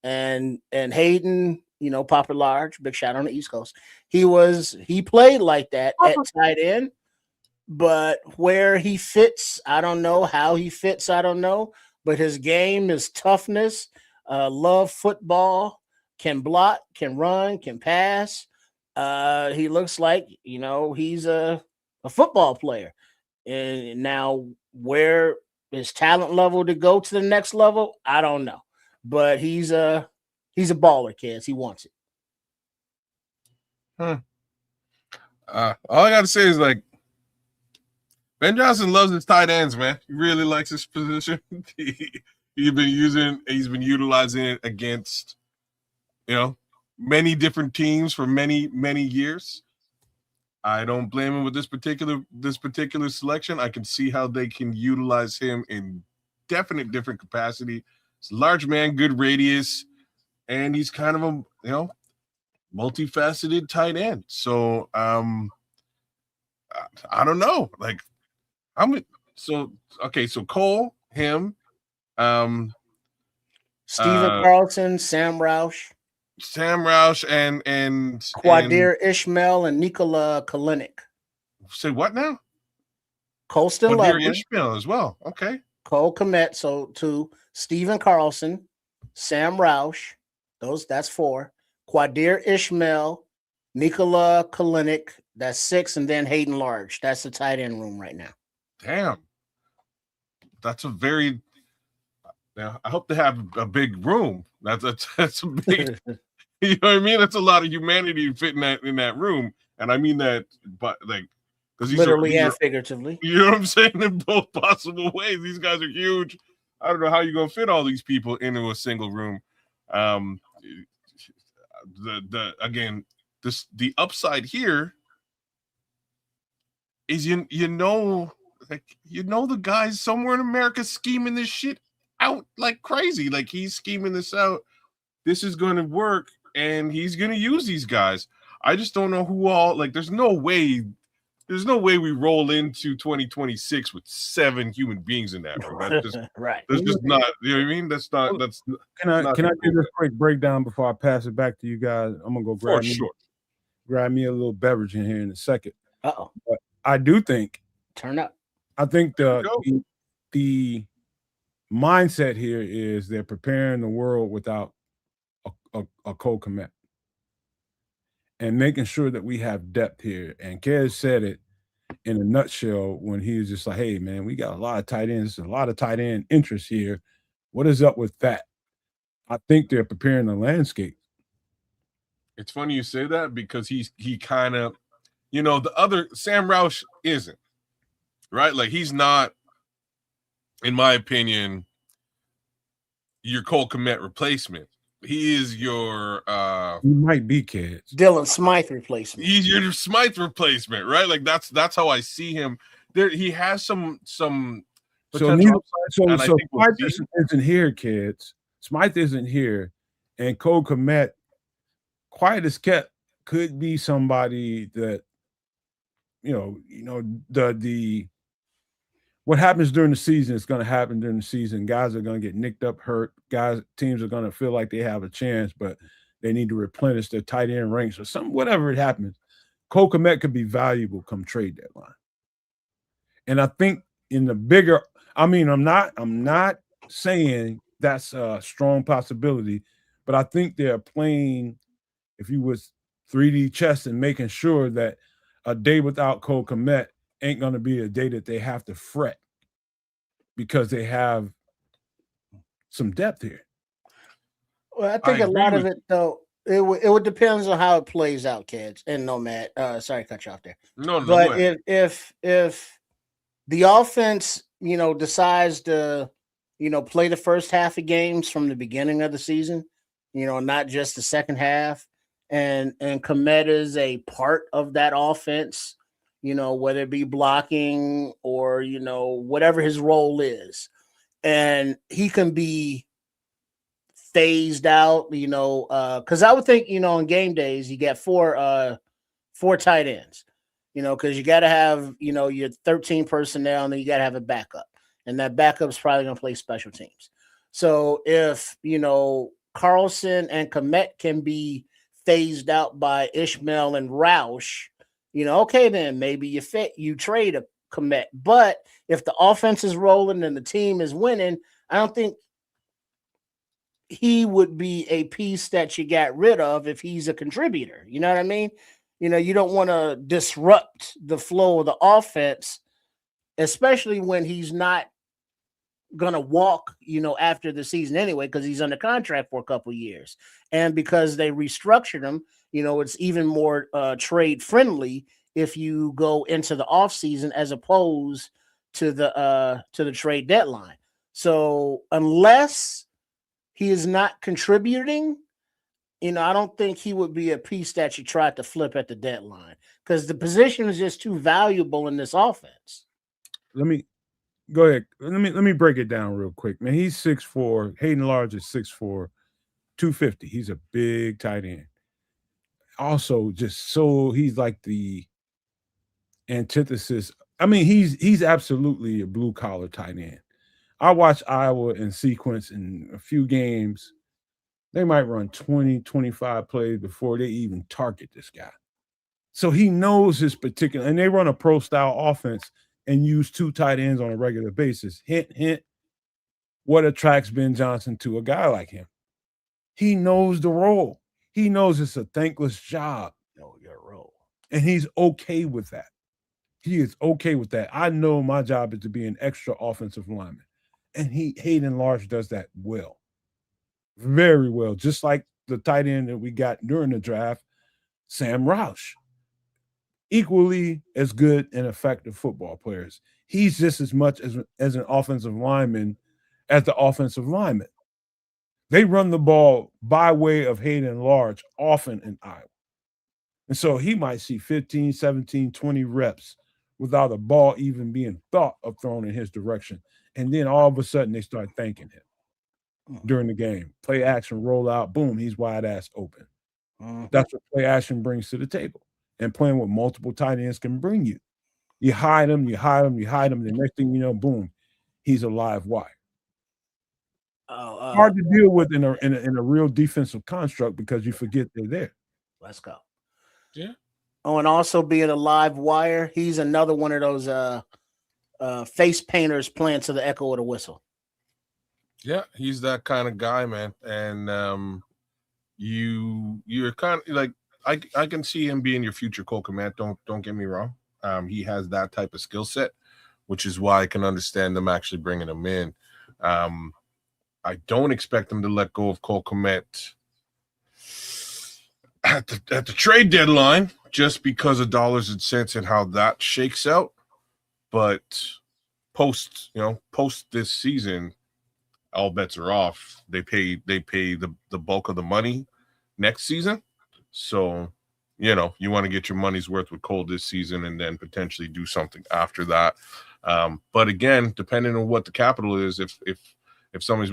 Speaker 4: end, and Hayden, Papa Large, big shot on the East Coast. He played like that at tight end, but where he fits, I don't know. How he fits, I don't know. But his game is toughness, love football, can block, can run, can pass. He looks like, he's a football player. And now where his talent level to go to the next level, I don't know. But he's a baller, kids. He wants it.
Speaker 3: All I gotta say is Ben Johnson loves his tight ends, man. He really likes his position. He's been utilizing it against, many different teams for many, many years. I don't blame him with this particular selection. I can see how they can utilize him in definite different capacity. He's a large man, good radius, and he's kind of a multifaceted tight end. So I don't know. So Cole, him,
Speaker 4: Stephen Carlson, Sam Roush,
Speaker 3: and
Speaker 4: Quadir Ishmael and Nikola Kalinick.
Speaker 3: Say what now?
Speaker 4: Colston
Speaker 3: Quadir Ishmael as well. Okay.
Speaker 4: Cole Komet, so 2. Stephen Carlson, Sam Roush, that's 4. Quadir Ishmael, Nikola Kalinick, that's 6, and then Hayden Large. That's the tight end room right now.
Speaker 3: Damn. That's a very. Now I hope they have a big room. That's a big. You know what I mean? That's a lot of humanity to fit in that room, and I mean that, but because
Speaker 4: literally and figuratively.
Speaker 3: You know what I'm saying? In both possible ways. These guys are huge. I don't know how you're gonna fit all these people into a single room, The upside here is the guys somewhere in America scheming this shit out like crazy. Like he's scheming this out. This is going to work, and he's going to use these guys. I just don't know who all. Like, there's no way we roll into 2026 with 7 human beings in that room. That's just
Speaker 4: right.
Speaker 3: That's just not. You know what I mean? That's not. That's.
Speaker 2: Can I do this quick breakdown before I pass it back to you guys? I'm gonna go grab me a little beverage in here in a second.
Speaker 4: Uh-oh.
Speaker 2: But I do think.
Speaker 4: Turn up.
Speaker 2: I think the mindset here is they're preparing the world without a Cole Kmet and making sure that we have depth here. And Kez said it in a nutshell when he was just like, hey, man, we got a lot of tight ends, a lot of tight end interest here. What is up with that? I think they're preparing the landscape.
Speaker 3: It's funny you say that because he kind of, the other Sam Roush isn't, right? Like he's not, in my opinion, your Cole Kmet replacement. He is your
Speaker 2: he might be kids.
Speaker 4: Dylan Smythe replacement.
Speaker 3: He's your Smythe replacement, right? Like that's how I see him. There he has some
Speaker 2: so Smythe isn't here, kids. Smythe isn't here, and Cole Kmet, quiet as kept, could be somebody that the what happens during the season is going to happen during the season. Guys are going to get nicked up, hurt. Teams are going to feel like they have a chance, but they need to replenish their tight end ranks or something. Whatever it happens, Cole Kmet could be valuable come trade deadline. And I think in the bigger, I'm not saying that's a strong possibility, but I think they're playing, if you was 3D chess and making sure that a day without Cole Kmet ain't going to be a day that they have to fret because they have some depth here.
Speaker 4: Well, I think a lot of it, though, it would depends on how it plays out, kids. And Nomad, sorry to cut you off there.
Speaker 3: No.
Speaker 4: But if the offense, decides to, play the first half of games from the beginning of the season, not just the second half, and Kmet is a part of that offense, whether it be blocking or, whatever his role is. And he can be phased out, because I would think, on game days, you get four tight ends, because you got to have, your 13 personnel, and then you got to have a backup. And that backup is probably going to play special teams. So if, Carlson and Kmet can be phased out by Ishmael and Roush, okay, then maybe you trade a Kmet. But if the offense is rolling and the team is winning, I don't think he would be a piece that you got rid of if he's a contributor. You know what I mean? You don't want to disrupt the flow of the offense, especially when he's not gonna walk, after the season anyway, because he's under contract for a couple of years, and because they restructured him, it's even more trade friendly if you go into the offseason as opposed to the trade deadline. So unless he is not contributing, I don't think he would be a piece that you tried to flip at the deadline, because the position is just too valuable in this offense.
Speaker 2: Let me go ahead. Let me break it down real quick, man. He's 6'4". Hayden Large is 6'4", 250. He's a big tight end. Also, he's like the antithesis. I mean, he's absolutely a blue collar tight end. I watched Iowa in sequence in a few games. They might run 20, 25 plays before they even target this guy. So he knows his particular, and they run a pro style offense and use 2 tight ends on a regular basis. Hint, hint, what attracts Ben Johnson to a guy like him? He knows the role. He knows it's a thankless job.
Speaker 4: Know your role.
Speaker 2: And he's okay with that. He is okay with that. I know my job is to be an extra offensive lineman. And Hayden Large does that well. Very well. Just like the tight end that we got during the draft, Sam Roush. Equally as good and effective football players. He's just as much as an offensive lineman as the offensive lineman. They run the ball by way of Hayden Large often in Iowa. And so he might see 15, 17, 20 reps without a ball even being thought of thrown in his direction. And then all of a sudden they start thanking him during the game. Play action, roll out, boom, he's wide ass open. That's what play action brings to the table. And playing with multiple tight ends can bring you. You hide him, you hide him, you hide him. The next thing you know, boom, he's a live wire. Hard to deal with in a real defensive construct because you forget they're there.
Speaker 4: Let's go.
Speaker 3: Yeah.
Speaker 4: Oh, and also being a live wire, he's another one of those face painters playing to the echo of the whistle.
Speaker 3: Yeah, he's that kind of guy, man. And you're kind of like I can see him being your future Cole Kmet. Don't get me wrong. He has that type of skill set, which is why I can understand them actually bringing him in. I don't expect them to let go of Cole Kmet at the trade deadline just because of dollars and cents and how that shakes out. But post this season, all bets are off. They pay the bulk of the money next season. So, you want to get your money's worth with Cole this season and then potentially do something after that. But again, depending on what the capital is, if somebody's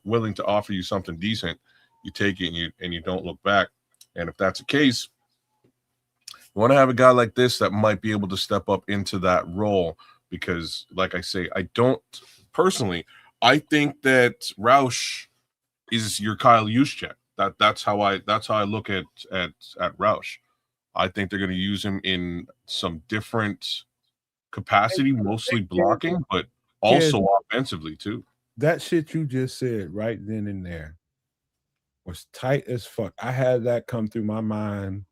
Speaker 3: willing to offer you something decent, you take it and you don't look back. And if that's the case, you want to have a guy like this that might be able to step up into that role because, like I say, I don't personally. I think that Roush is your Kyle Juszczyk. That's how I look at Roush. I think they're going to use him in some different capacity, mostly blocking, but also offensively too.
Speaker 2: That shit you just said right then and there was tight as fuck. I had that come through my mind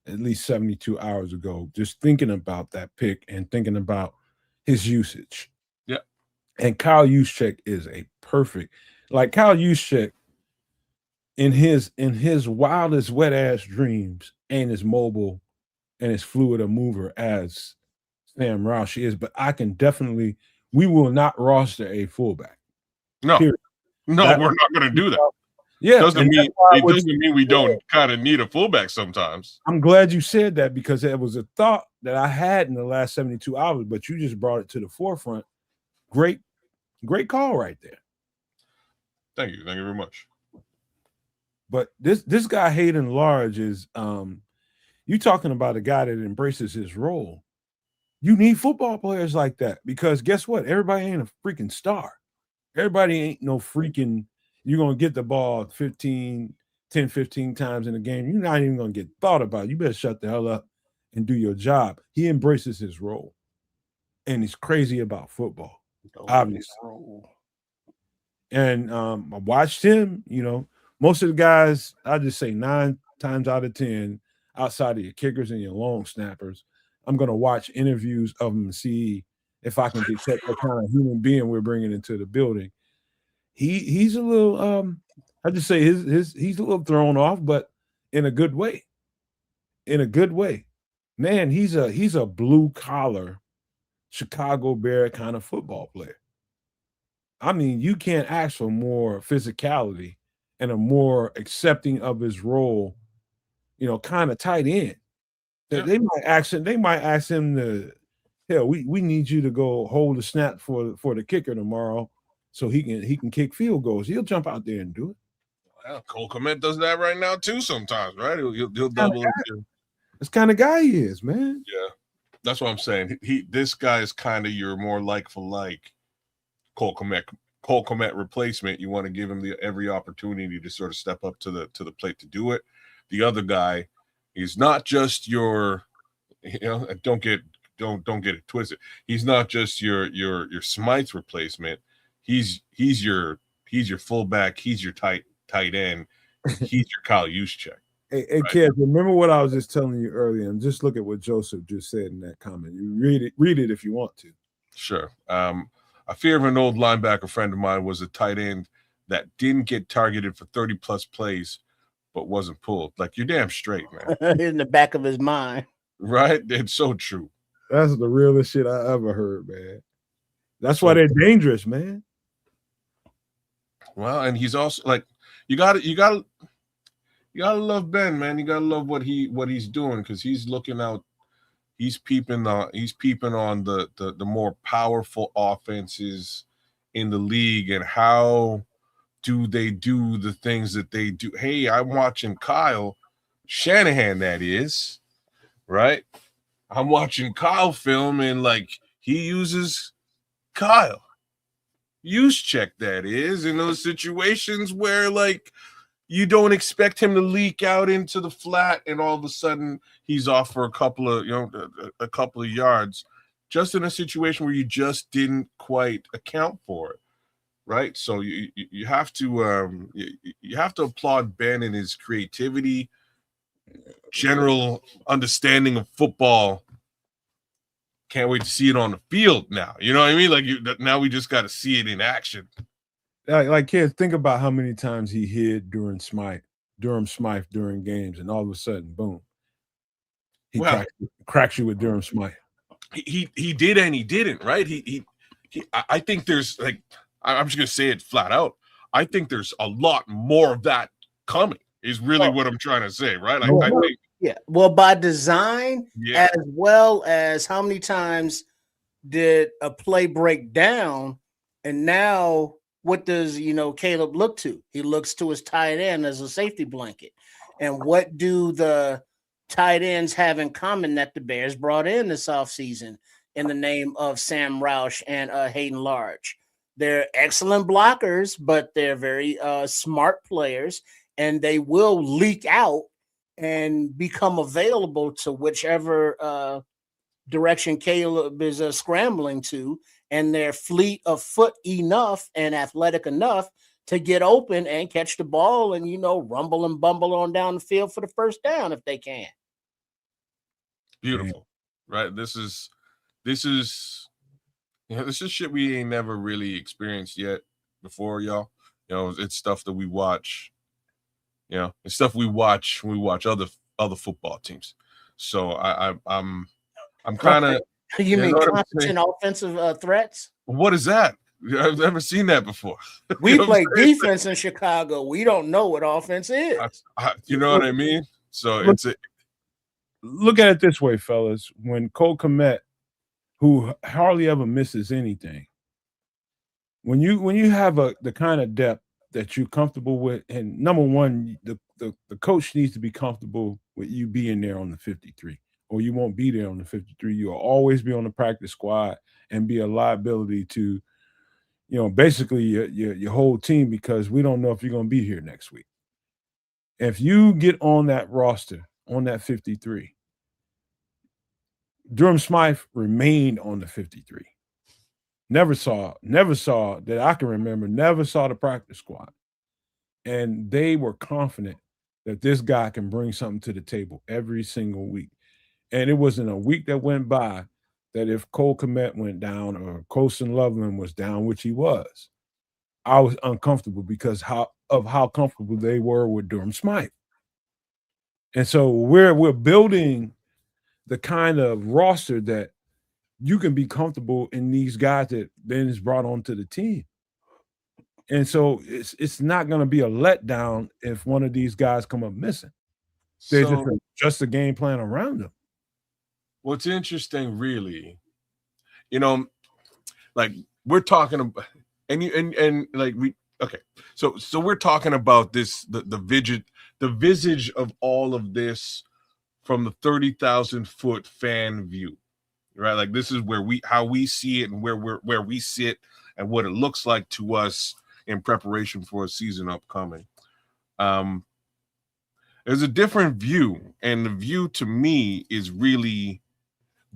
Speaker 2: at least 72 hours ago, just thinking about that pick and thinking about his usage.
Speaker 3: Yeah.
Speaker 2: And Kyle Juszczyk is a perfect, like Kyle Juszczyk in his wildest wet ass dreams ain't as mobile and as fluid a mover as Sam Roush is, but we will not roster a fullback.
Speaker 3: No, we're not going to do that.
Speaker 2: Yeah,
Speaker 3: it doesn't mean we don't kind of need a fullback sometimes.
Speaker 2: I'm glad you said that because it was a thought that I had in the last 72 hours, but you just brought it to the forefront. Great call right there.
Speaker 3: Thank you very much.
Speaker 2: But this guy Hayden Large is you talking about a guy that embraces his role. You need football players like that because guess what? Everybody ain't a freaking star. Everybody ain't no freaking, you're going to get the ball 10, 15 times in a game. You're not even going to get thought about. You better shut the hell up and do your job. He embraces his role. And he's crazy about football, obviously. And I watched him, most of the guys, I just say 9 times out of 10, outside of your kickers and your long snappers, I'm going to watch interviews of them and see if I can detect what kind of human being we're bringing into the building. He's a little, I just say he's a little thrown off, but in a good way. In a good way. Man, he's a blue collar Chicago Bear kind of football player. I mean, you can't ask for more physicality and a more accepting of his role, kind of tight end. Yeah. They might ask him to, hell, we need you to go hold the snap for the kicker tomorrow so he can kick field goals. He'll jump out there and do it.
Speaker 3: Well, Cole Kmet does that right now too sometimes, right? He'll double.
Speaker 2: This kind of guy he is, man.
Speaker 3: Yeah, that's what I'm saying. This guy is kind of your more like for like Cole Kmet replacement. You want to give him every opportunity to sort of step up to the plate to do it. The other guy, he's not just your, don't get it twisted. He's not just your Smythe replacement. He's your fullback. He's your tight end. He's your Kyle Juszczyk.
Speaker 2: Hey, right? Kid, remember what I was just telling you earlier, and just look at what Joseph just said in that comment. You read it if you want to.
Speaker 3: Sure. A fear of an old linebacker friend of mine was a tight end that didn't get targeted for 30 plus plays, but wasn't pulled. Like, you're damn straight, man.
Speaker 4: In the back of his mind.
Speaker 3: Right? It's so true.
Speaker 2: That's the realest shit I ever heard, man. That's why they're dangerous, man.
Speaker 3: Well, and he's also like, you gotta love Ben, man. You gotta love what he's doing, because he's looking out. He's peeping on the more powerful offenses in the league, and how do they do the things that they do. Hey, I'm watching Kyle Shanahan, that is, right? I'm watching Kyle film, and like, he uses Kyle use check, that is, in those situations where like you don't expect him to leak out into the flat, and all of a sudden he's off for a couple of yards, just in a situation where you just didn't quite account for it, right? So you have to you have to applaud Ben and his creativity, general understanding of football. Can't wait to see it on the field now. You know what I mean? Like, now we just got to see it in action.
Speaker 2: Like kids, think about how many times he hid Durham Smythe during games, and all of a sudden, boom, he cracks you with Durham Smythe.
Speaker 3: He did and he didn't, right? I think there's, like, I'm just gonna say it flat out. I think there's a lot more of that coming. Is really what I'm trying to say, right? I think,
Speaker 4: yeah. Well, by design, as well as how many times did a play break down, and now what does Caleb look to? He looks to his tight end as a safety blanket. And what do the tight ends have in common that the Bears brought in this offseason in the name of Sam Roush and Hayden Large? They're excellent blockers, but they're very smart players, and they will leak out and become available to whichever direction Caleb is scrambling to, and they're fleet of foot enough and athletic enough to get open and catch the ball and, rumble and bumble on down the field for the first down if they can.
Speaker 3: Beautiful, right? This is shit we ain't never really experienced yet before, y'all. It's stuff that we watch. It's stuff we watch when we watch other football teams. So I'm kind of.
Speaker 4: You mean competent offensive threats?
Speaker 3: What is that? I've never seen that before.
Speaker 4: We play defense in Chicago. We don't know what offense is.
Speaker 3: You know what I mean? So
Speaker 2: look at it this way, fellas. When Cole Kmet, who hardly ever misses anything, when you have the kind of depth that you're comfortable with, and number one, the coach needs to be comfortable with you being there on the 53. Or you won't be there on the 53. You'll always be on the practice squad and be a liability to, basically your whole team, because we don't know if you're going to be here next week. If you get on that roster, on that 53, Durham Smythe remained on the 53. Never saw that I can remember, never saw the practice squad. And they were confident that this guy can bring something to the table every single week. And it wasn't a week that went by that if Cole Kmet went down or Colson Loveland was down, which he was, I was uncomfortable because how comfortable they were with Durham Smythe. And so we're building the kind of roster that you can be comfortable in these guys that Ben has brought onto the team. And so it's not going to be a letdown if one of these guys come up missing. They just a game plan around them.
Speaker 3: What's interesting, really, like, we're talking about, so we're talking about this, the visage of all of this from the 30,000 foot fan view, right? Like, this is how we see it and where we sit and what it looks like to us in preparation for a season upcoming. There's a different view, and the view to me is really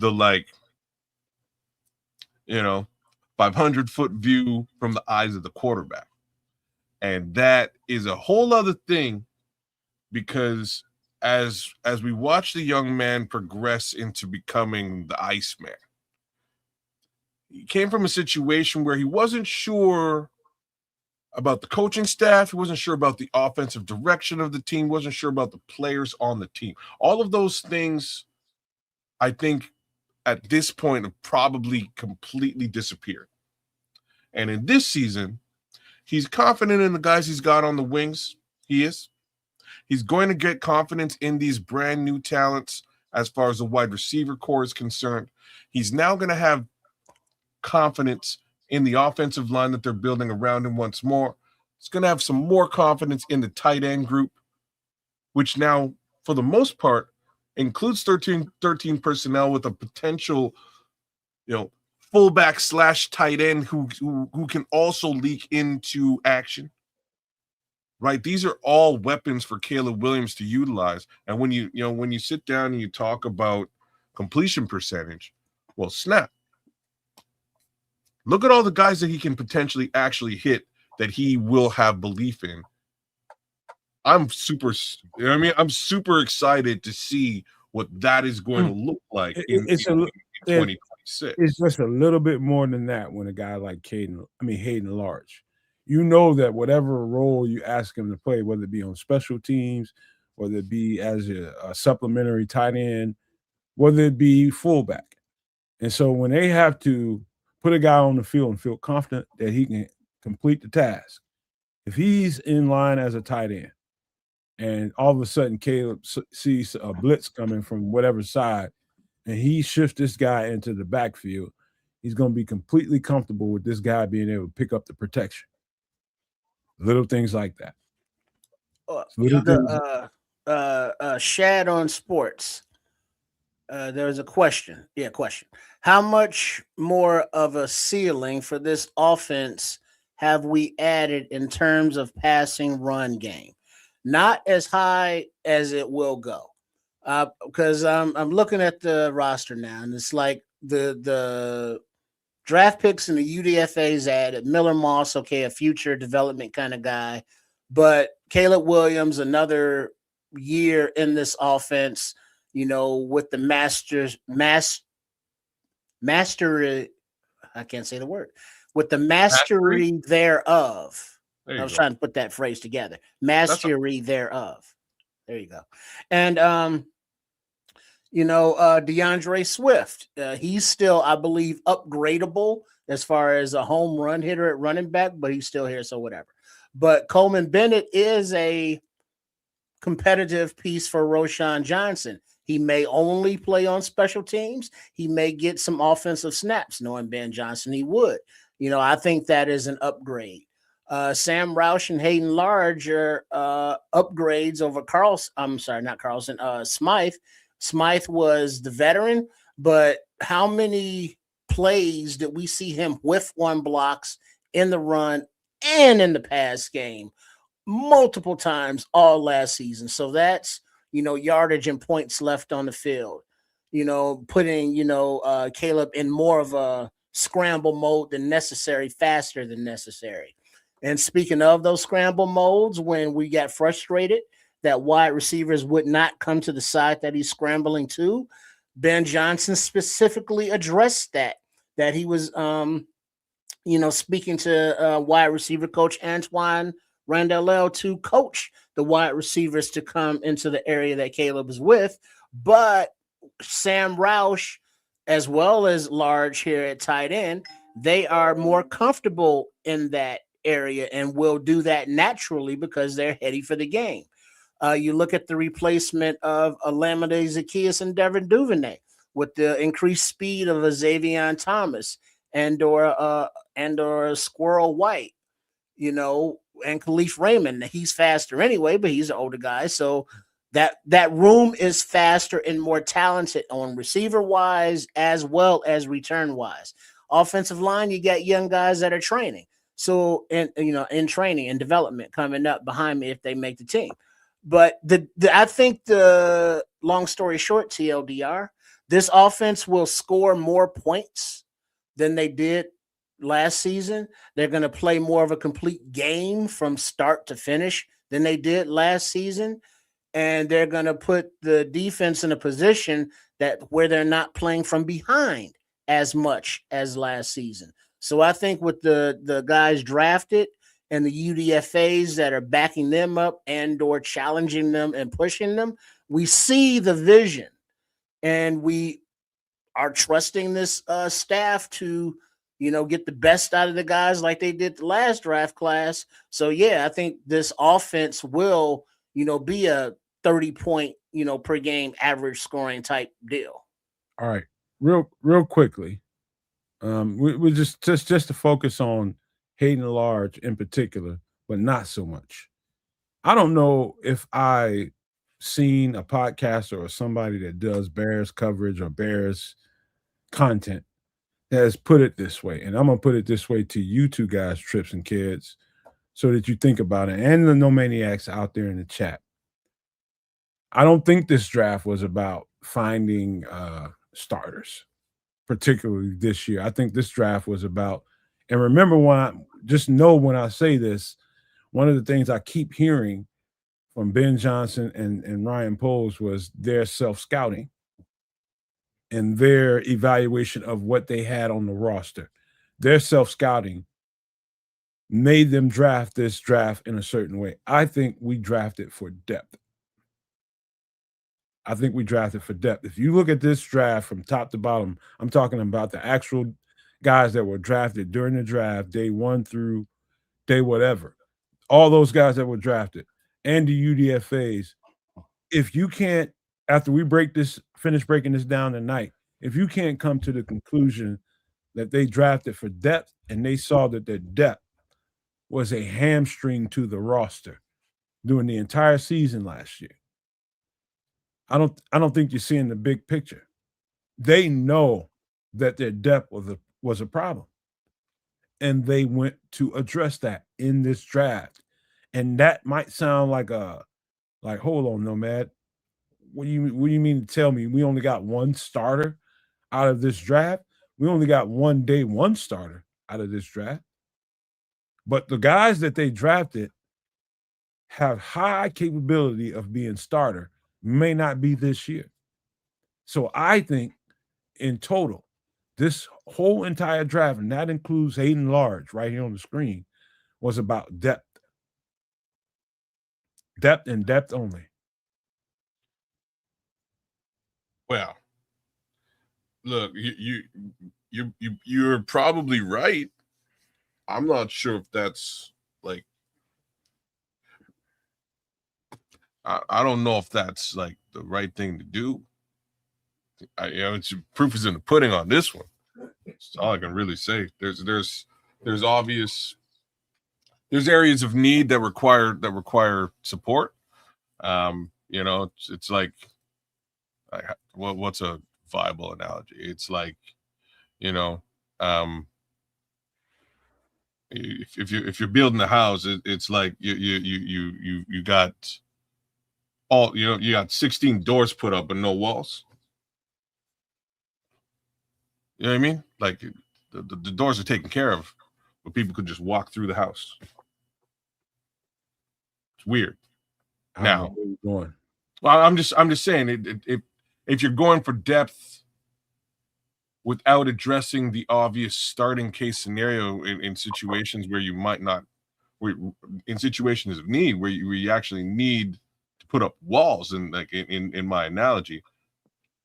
Speaker 3: the 500-foot view from the eyes of the quarterback. And that is a whole other thing, because as we watch the young man progress into becoming the Iceman, he came from a situation where he wasn't sure about the coaching staff. He wasn't sure about the offensive direction of the team, wasn't sure about the players on the team. All of those things, I think, at this point have probably completely disappeared. And in this season, He's confident in the guys he's got on the wings. He is. He's going to get confidence in these brand new talents as far as the wide receiver core is concerned. He's now going to have confidence in the offensive line that they're building around him once more. He's going to have some more confidence in the tight end group, which now, for the most part, includes 13 personnel with a potential, fullback / tight end who can also leak into action. Right, these are all weapons for Caleb Williams to utilize. And when you sit down and you talk about completion percentage, well, snap. Look at all the guys that he can potentially actually hit that he will have belief in. I'm super excited to see what that is going to look like in 2026.
Speaker 2: It's just a little bit more than that when a guy like Hayden Large. You know that whatever role you ask him to play, whether it be on special teams, whether it be as a supplementary tight end, whether it be fullback. And so when they have to put a guy on the field and feel confident that he can complete the task, if he's in line as a tight end and all of a sudden Caleb sees a blitz coming from whatever side and he shifts this guy into the backfield, he's going to be completely comfortable with this guy being able to pick up the protection. Little things like that.
Speaker 4: Shad on Sports. There's a question. Question. How much more of a ceiling for this offense have we added in terms of passing run game? Not as high as it will go. Because I'm looking at the roster now, and it's like the draft picks and the UDFA's added. Miller Moss, okay, a future development kind of guy. But Caleb Williams, another year in this offense, with the mastery, I can't say the word, with the mastery thereof. I was trying to put that phrase together. Mastery thereof. There you go. And, DeAndre Swift, he's still, I believe, upgradable as far as a home run hitter at running back, but he's still here, so whatever. But Coleman Bennett is a competitive piece for Roschon Johnson. He may only play on special teams. He may get some offensive snaps. Knowing Ben Johnson, he would. I think that is an upgrade. Sam Roush and Hayden Large are upgrades over Smythe. Smythe was the veteran, but how many plays did we see him whiff one blocks in the run and in the pass game multiple times all last season? So that's, yardage and points left on the field, putting, Caleb in more of a scramble mode than necessary, faster than necessary. And speaking of those scramble modes, when we got frustrated that wide receivers would not come to the side that he's scrambling to, Ben Johnson specifically addressed that he was, speaking to wide receiver coach Antoine Randall to coach the wide receivers to come into the area that Caleb is with. But Sam Roush, as well as Large here at tight end, they are more comfortable in that area and will do that naturally because they're heady for the game. You look at the replacement of Alameda Zacchaeus and Devin Duvernay with the increased speed of a Xavier Thomas and Squirrel White, and Khalif Raymond. He's faster anyway, but he's an older guy. So that room is faster and more talented on receiver wise as well as return wise. Offensive line, you got young guys that are training. So in training and development coming up behind me if they make the team. But I think the long story short, TLDR, this offense will score more points than they did last season. They're going to play more of a complete game from start to finish than they did last season. And they're going to put the defense in a position where they're not playing from behind as much as last season. So I think with the guys drafted and the UDFAs that are backing them up and or challenging them and pushing them, we see the vision, and we are trusting this staff to get the best out of the guys like they did the last draft class. So yeah, I think this offense will, be a 30-point, per game average scoring type deal.
Speaker 2: All right, real quickly, we just to focus on Hayden Large in particular, but not so much. I don't know if I seen a podcaster or somebody that does Bears coverage or Bears content that has put it this way, and I'm gonna put it this way to you two guys, Trips and Kids, so that you think about it, and the No Maniacs out there in the chat. I don't think this draft was about finding starters, particularly this year. I think this draft was about, and remember when I say this, one of the things I keep hearing from Ben Johnson and Ryan Poles was their self-scouting and their evaluation of what they had on the roster. Their self-scouting made them draft this draft in a certain way. I think we drafted for depth. If you look at this draft from top to bottom, I'm talking about the actual guys that were drafted during the draft, day 1 through day whatever. All those guys that were drafted and the UDFAs. If you can't, after we finish breaking this down tonight, if you can't come to the conclusion that they drafted for depth and they saw that their depth was a hamstring to the roster during the entire season last year, I don't think you're seeing the big picture. They know that their depth was a problem, and they went to address that in this draft. And that might sound like hold on, Nomad. What do you mean to tell me we only got one starter out of this draft? We only got one day one starter out of this draft. But the guys that they drafted have high capability of being starter, may not be this year. So I think in total, this whole entire draft, and that includes Hayden Large right here on the screen, was about depth. Depth and depth only.
Speaker 3: Well, look, you're probably right. I'm not sure if that's like, I don't know if that's like the right thing to do. It's proof is in the pudding on this one. That's all I can really say. There's areas of need that require support. It's like what's a viable analogy? It's like, if you're building a house, it's like you got you got 16 doors put up but no walls. You know what I mean? Like the doors are taken care of, but people could just walk through the house. It's weird. Now,
Speaker 2: going.
Speaker 3: Well, I'm just saying, if you're going for depth without addressing the obvious starting case scenario in situations where you might not, in situations of need where you actually need to put up walls, and like in my analogy,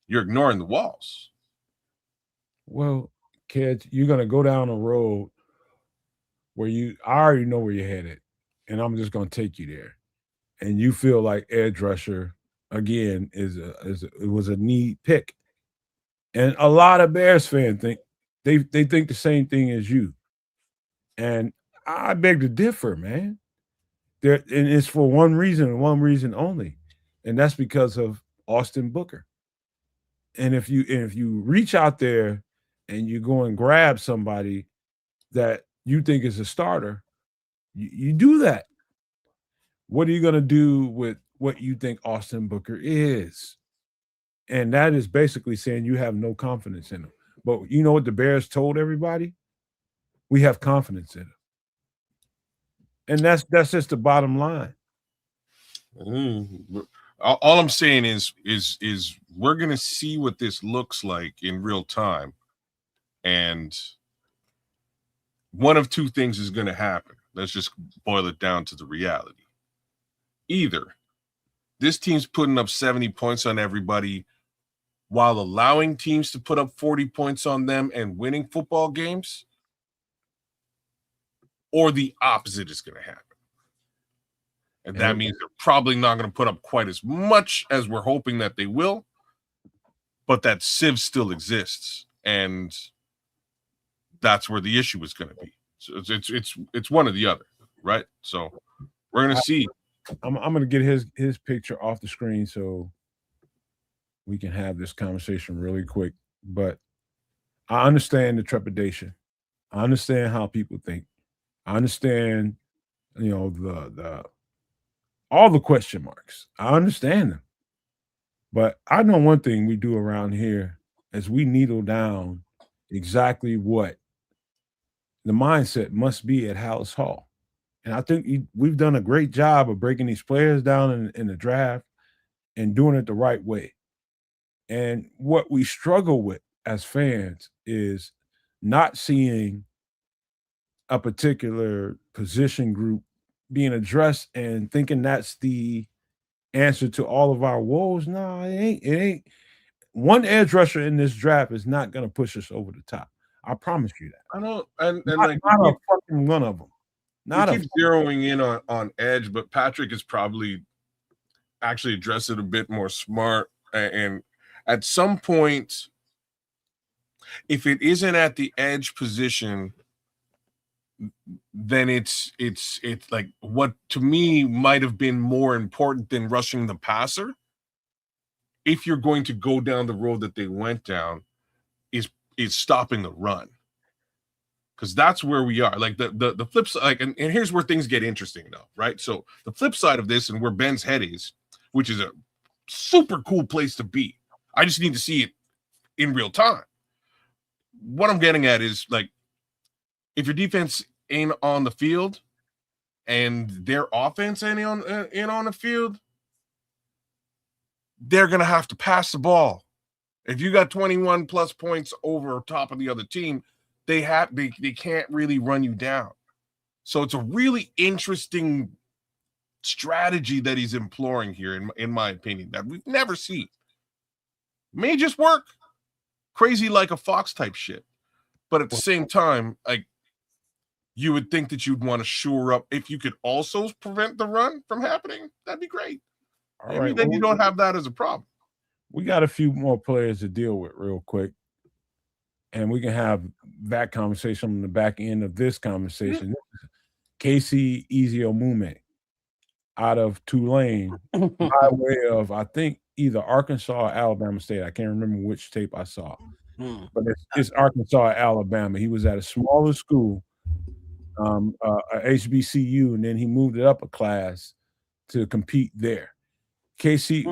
Speaker 3: you're ignoring the walls.
Speaker 2: Well, kids, you're gonna go down a road where I already know where you're headed, and I'm just gonna take you there. And you feel like edge rusher again it was a need pick, and a lot of Bears fans think they think the same thing as you, and I beg to differ, man. And it's for one reason and one reason only, and that's because of Austin Booker. And if you reach out there and you go and grab somebody that you think is a starter, you do that. What are you going to do with what you think Austin Booker is? And that is basically saying you have no confidence in him. But you know what the Bears told everybody? We have confidence in him. And that's just the bottom line.
Speaker 3: All I'm saying is we're going to see what this looks like in real time. And one of two things is going to happen. Let's just boil it down to the reality. Either this team's putting up 70 points on everybody while allowing teams to put up 40 points on them and winning football games, or the opposite is going to happen. And that means they're probably not going to put up quite as much as we're hoping that they will, but that sieve still exists, and that's where the issue is going to be. So it's one or the other, right? So we're going to see.
Speaker 2: I'm going to get his picture off the screen so we can have this conversation really quick. But I understand the trepidation. I understand how people think. I understand, the all the question marks. I understand them. But I know one thing we do around here is we needle down exactly what the mindset must be at House Hall. And I think we've done a great job of breaking these players down in the draft and doing it the right way. And what we struggle with as fans is not seeing a particular position group being addressed and thinking that's the answer to all of our woes. No, it ain't. It ain't. One edge rusher in this draft is not going to push us over the top. I promise you that.
Speaker 3: I know, and
Speaker 2: not
Speaker 3: like
Speaker 2: a fucking one of them. Not
Speaker 3: we keep zeroing in on edge, but Patrick is probably actually addressed it a bit more smart. And at some point, if it isn't at the edge position, then it's like what to me might have been more important than rushing the passer. If you're going to go down the road that they went down, is stopping the run. Because that's where we are. Like the flip side, like, and here's where things get interesting though, right? So the flip side of this, and where Ben's head is, which is a super cool place to be. I just need to see it in real time. What I'm getting at is, like, if your defense ain't on the field and their offense ain't on the field, they're gonna have to pass the ball. If you got 21 plus points over top of the other team, they can't really run you down. So it's a really interesting strategy that he's employing here, in my opinion, that we've never seen. May just work crazy like a Fox type shit, but at the same time, like, you would think that you'd want to shore up if you could also prevent the run from happening. That'd be great.
Speaker 2: All right,
Speaker 3: then you don't have that as a problem.
Speaker 2: We got a few more players to deal with real quick, and we can have that conversation on the back end of this conversation. Casey Eziomume out of Tulane by way of, I think, either Arkansas or Alabama State. I can't remember which tape I saw, but it's Arkansas or Alabama. He was at a smaller school, HBCU, and then he moved it up a class to compete there. Casey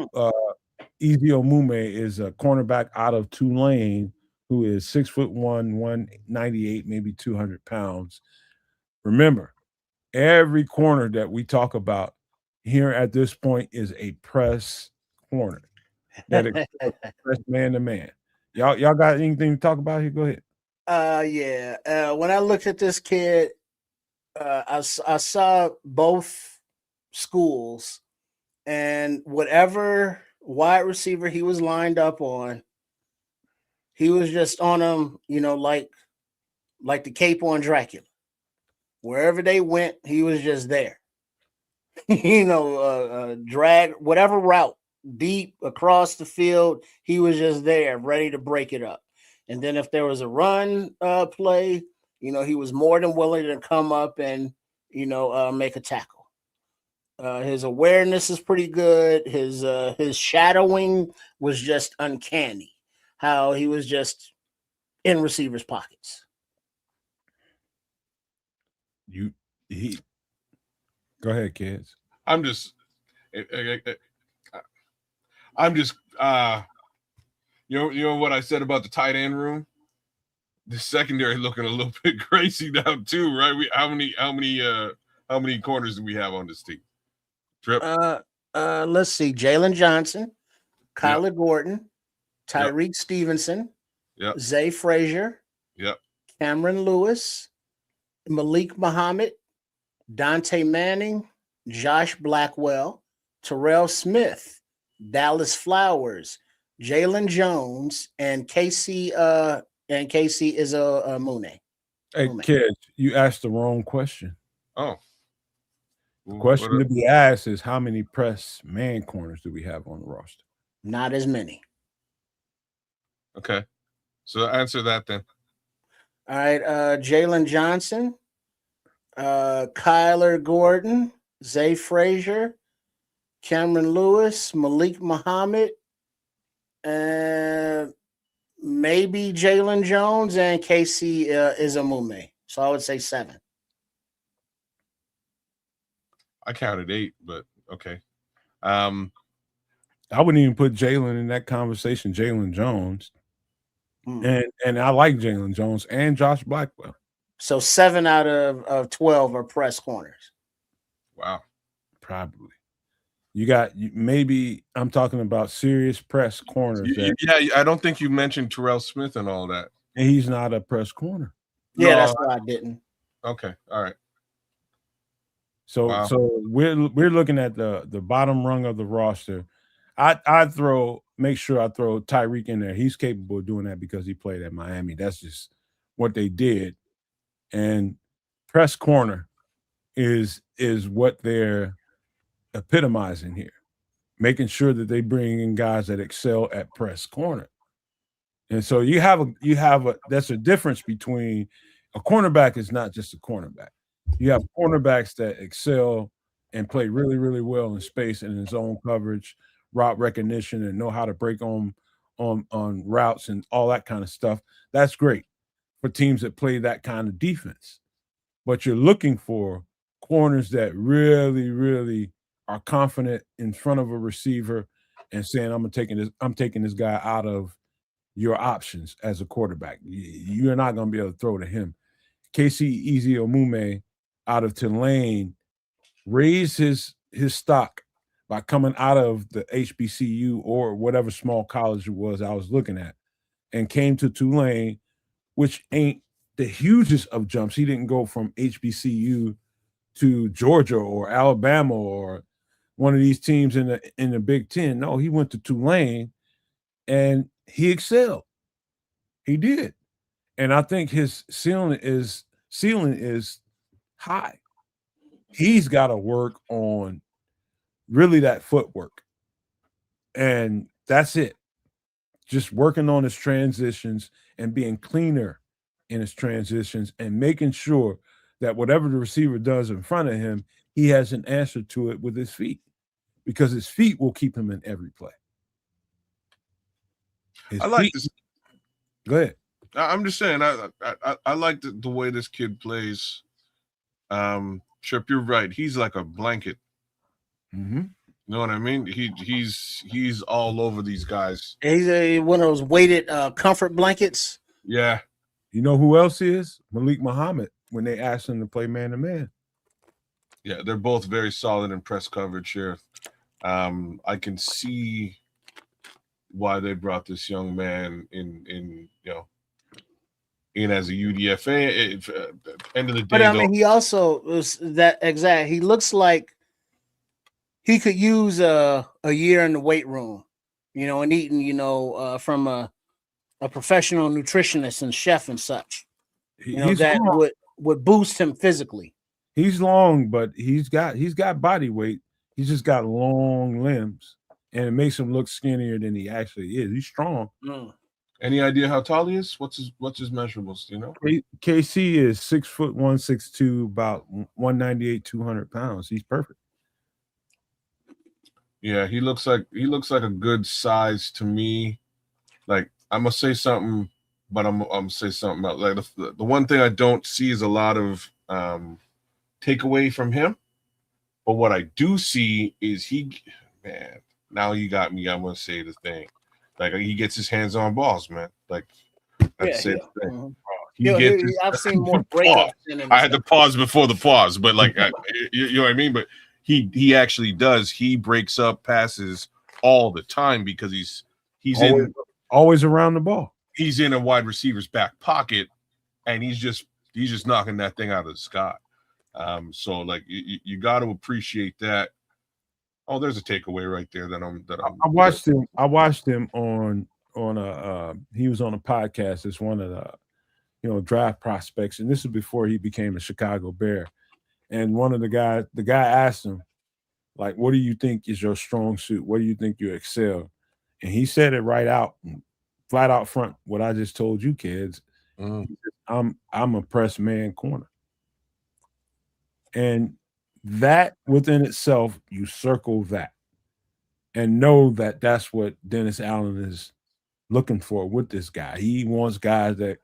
Speaker 2: Eziomume is a cornerback out of Tulane who is 6'1", 198, maybe 200 pounds. Remember, every corner that we talk about here at this point is a press corner. That is press man to man. Y'all got anything to talk about here? Go ahead.
Speaker 4: Yeah. When I looked at this kid, I saw both schools, and whatever wide receiver he was lined up on, he was just on them, like the cape on Dracula. Wherever they went, he was just there. Drag whatever route deep across the field, he was just there, ready to break it up. And then if there was a run play, he was more than willing to come up and make a tackle. His awareness is pretty good. His shadowing was just uncanny. How he was just in receivers' pockets.
Speaker 2: Go ahead, kids.
Speaker 3: I'm just you know what I said about the tight end room? The secondary looking a little bit crazy now too, right? How many corners do we have on this team? Trip.
Speaker 4: Let's see. Jalen Johnson, Kyler Gordon, Tyreek Stevenson, Zay Frazier, Cameron Lewis, Malik Muhammad, Dante Manning, Josh Blackwell, Terrell Smith, Dallas Flowers, Jalen Jones, and Casey Eziomume.
Speaker 2: Hey, kids, you asked the wrong question.
Speaker 3: Oh.
Speaker 2: The question to be asked is how many press man corners do we have on the roster?
Speaker 4: Not as many.
Speaker 3: Okay. So answer that then.
Speaker 4: All right. Jalen Johnson, Kyler Gordon, Zay Frazier, Cameron Lewis, Malik Muhammad, and maybe Jalen Jones and Casey Izamume. So I would say 7.
Speaker 3: I counted 8, but okay.
Speaker 2: I wouldn't even put Jalen in that conversation. Jalen Jones, and I like Jalen Jones and Josh Blackwell.
Speaker 4: So 7 out of 12 are press corners.
Speaker 3: Wow,
Speaker 2: probably. You got maybe I'm talking about serious press corners.
Speaker 3: Yeah, I don't think you mentioned Terrell Smith and all that.
Speaker 2: And he's not a press corner.
Speaker 4: Yeah, that's why I didn't.
Speaker 3: Okay, all right.
Speaker 2: So we're looking at the bottom rung of the roster. I'd make sure I throw Tyreek in there. He's capable of doing that because he played at Miami. That's just what they did. And press corner is what they're epitomizing here, making sure that they bring in guys that excel at press corner. And so you have a that's a difference between a cornerback is not just a cornerback. You have cornerbacks that excel and play really, really well in space and in zone coverage, route recognition, and know how to break on routes and all that kind of stuff. That's great for teams that play that kind of defense. But you're looking for corners that really, really are confident in front of a receiver and saying, I'm taking this guy out of your options as a quarterback. You're not going to be able to throw to him. Casey Izamume out of Tulane raised his stock by coming out of the HBCU or whatever small college it was I was looking at and came to Tulane, which ain't the hugest of jumps. He didn't go from HBCU to Georgia or Alabama or one of these teams in the Big Ten. No, he went to Tulane and he excelled. He did. And I think his ceiling is high. He's got to work on really that footwork. And that's it. Just working on his transitions and being cleaner in his transitions and making sure that whatever the receiver does in front of him, he has an answer to it with his feet, because his feet will keep him in every play.
Speaker 3: I like this.
Speaker 2: Go ahead.
Speaker 3: I'm just saying, I like the way this kid plays. Trip, you're right. He's like a blanket.
Speaker 2: Mm-hmm.
Speaker 3: You know what I mean? He's all over these guys.
Speaker 4: He's one of those weighted comfort blankets.
Speaker 3: Yeah.
Speaker 2: You know who else is? Malik Muhammad, when they asked him to play man-to-man.
Speaker 3: Yeah, they're both very solid in press coverage here. I can see why they brought this young man in as a UDFA. End of the day,
Speaker 4: but I mean, he also was that exact. He looks like he could use a year in the weight room, and eating, from a professional nutritionist and chef and such. That would boost him physically.
Speaker 2: He's long, but he's got body weight. He's just got long limbs, and it makes him look skinnier than he actually is. He's strong.
Speaker 3: Any idea how tall he is? What's his measurables? Do you know?
Speaker 2: KC is 6'1", 6'2", about 198, 200 pounds. He's perfect.
Speaker 3: Yeah, he looks like a good size to me. Like, I'm gonna say something, but I'm gonna say something else. Like the one thing I don't see is a lot of takeaway from him. But what I do see is now you got me. I'm gonna say the thing. Like, he gets his hands on balls, man. Like, that's it.
Speaker 4: I've seen more breakups.
Speaker 3: I had to pause before the pause, but like, you know what I mean. But he actually does. He breaks up passes all the time because he's
Speaker 2: always around the ball.
Speaker 3: He's in a wide receiver's back pocket, and he's just knocking that thing out of the sky. So like, you got to appreciate that. Oh, there's a takeaway right there
Speaker 2: I watched him on he was on a podcast. It's one of draft prospects, and this is before he became a Chicago Bear. And one of the guy asked him, like, what do you think is your strong suit? What do you think you excel? And he said it right out, flat out front, what I just told you kids. I'm a press man corner. And that within itself, you circle that and know that that's what Dennis Allen is looking for with this guy. He wants guys that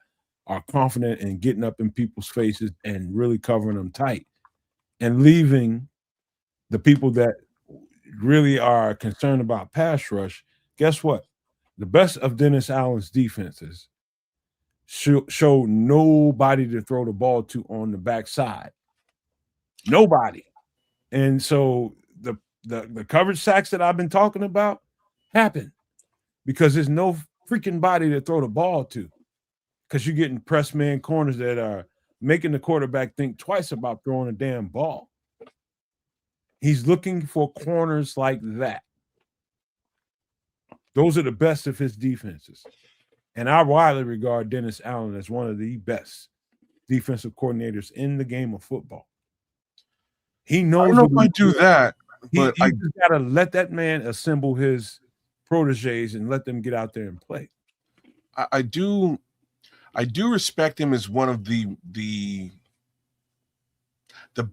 Speaker 2: are confident in getting up in people's faces and really covering them tight and leaving the people that really are concerned about pass rush. Guess what? The best of Dennis Allen's defenses show nobody to throw the ball to on the backside. Nobody. And so the coverage sacks that I've been talking about happen because there's no freaking body to throw the ball to, because you're getting press man corners that are making the quarterback think twice about throwing a damn ball. He's looking for corners like that. Those are the best of his defenses. And I widely regard Dennis Allen as one of the best defensive coordinators in the game of football. He knows.
Speaker 3: I don't know if I do that, but
Speaker 2: I just gotta let that man assemble his proteges and let them get out there and play.
Speaker 3: I do respect him as one of the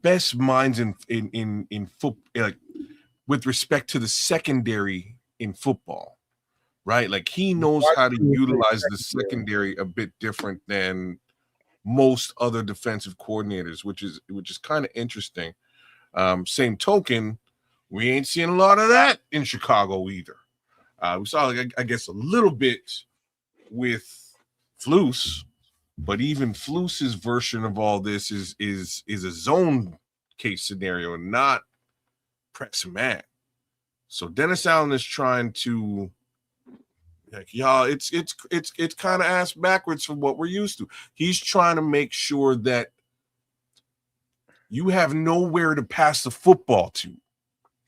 Speaker 3: best minds in football, like with respect to the secondary in football, right? Like he knows how to utilize the secondary a bit different than most other defensive coordinators, which is kind of interesting. Same token, we ain't seeing a lot of that in Chicago either. We saw, I guess, a little bit with Flus, but even Flus's version of all this is a zone case scenario, not press man. So Dennis Allen is trying to, like, y'all, it's kind of ass backwards from what we're used to. He's trying to make sure that you have nowhere to pass the football to.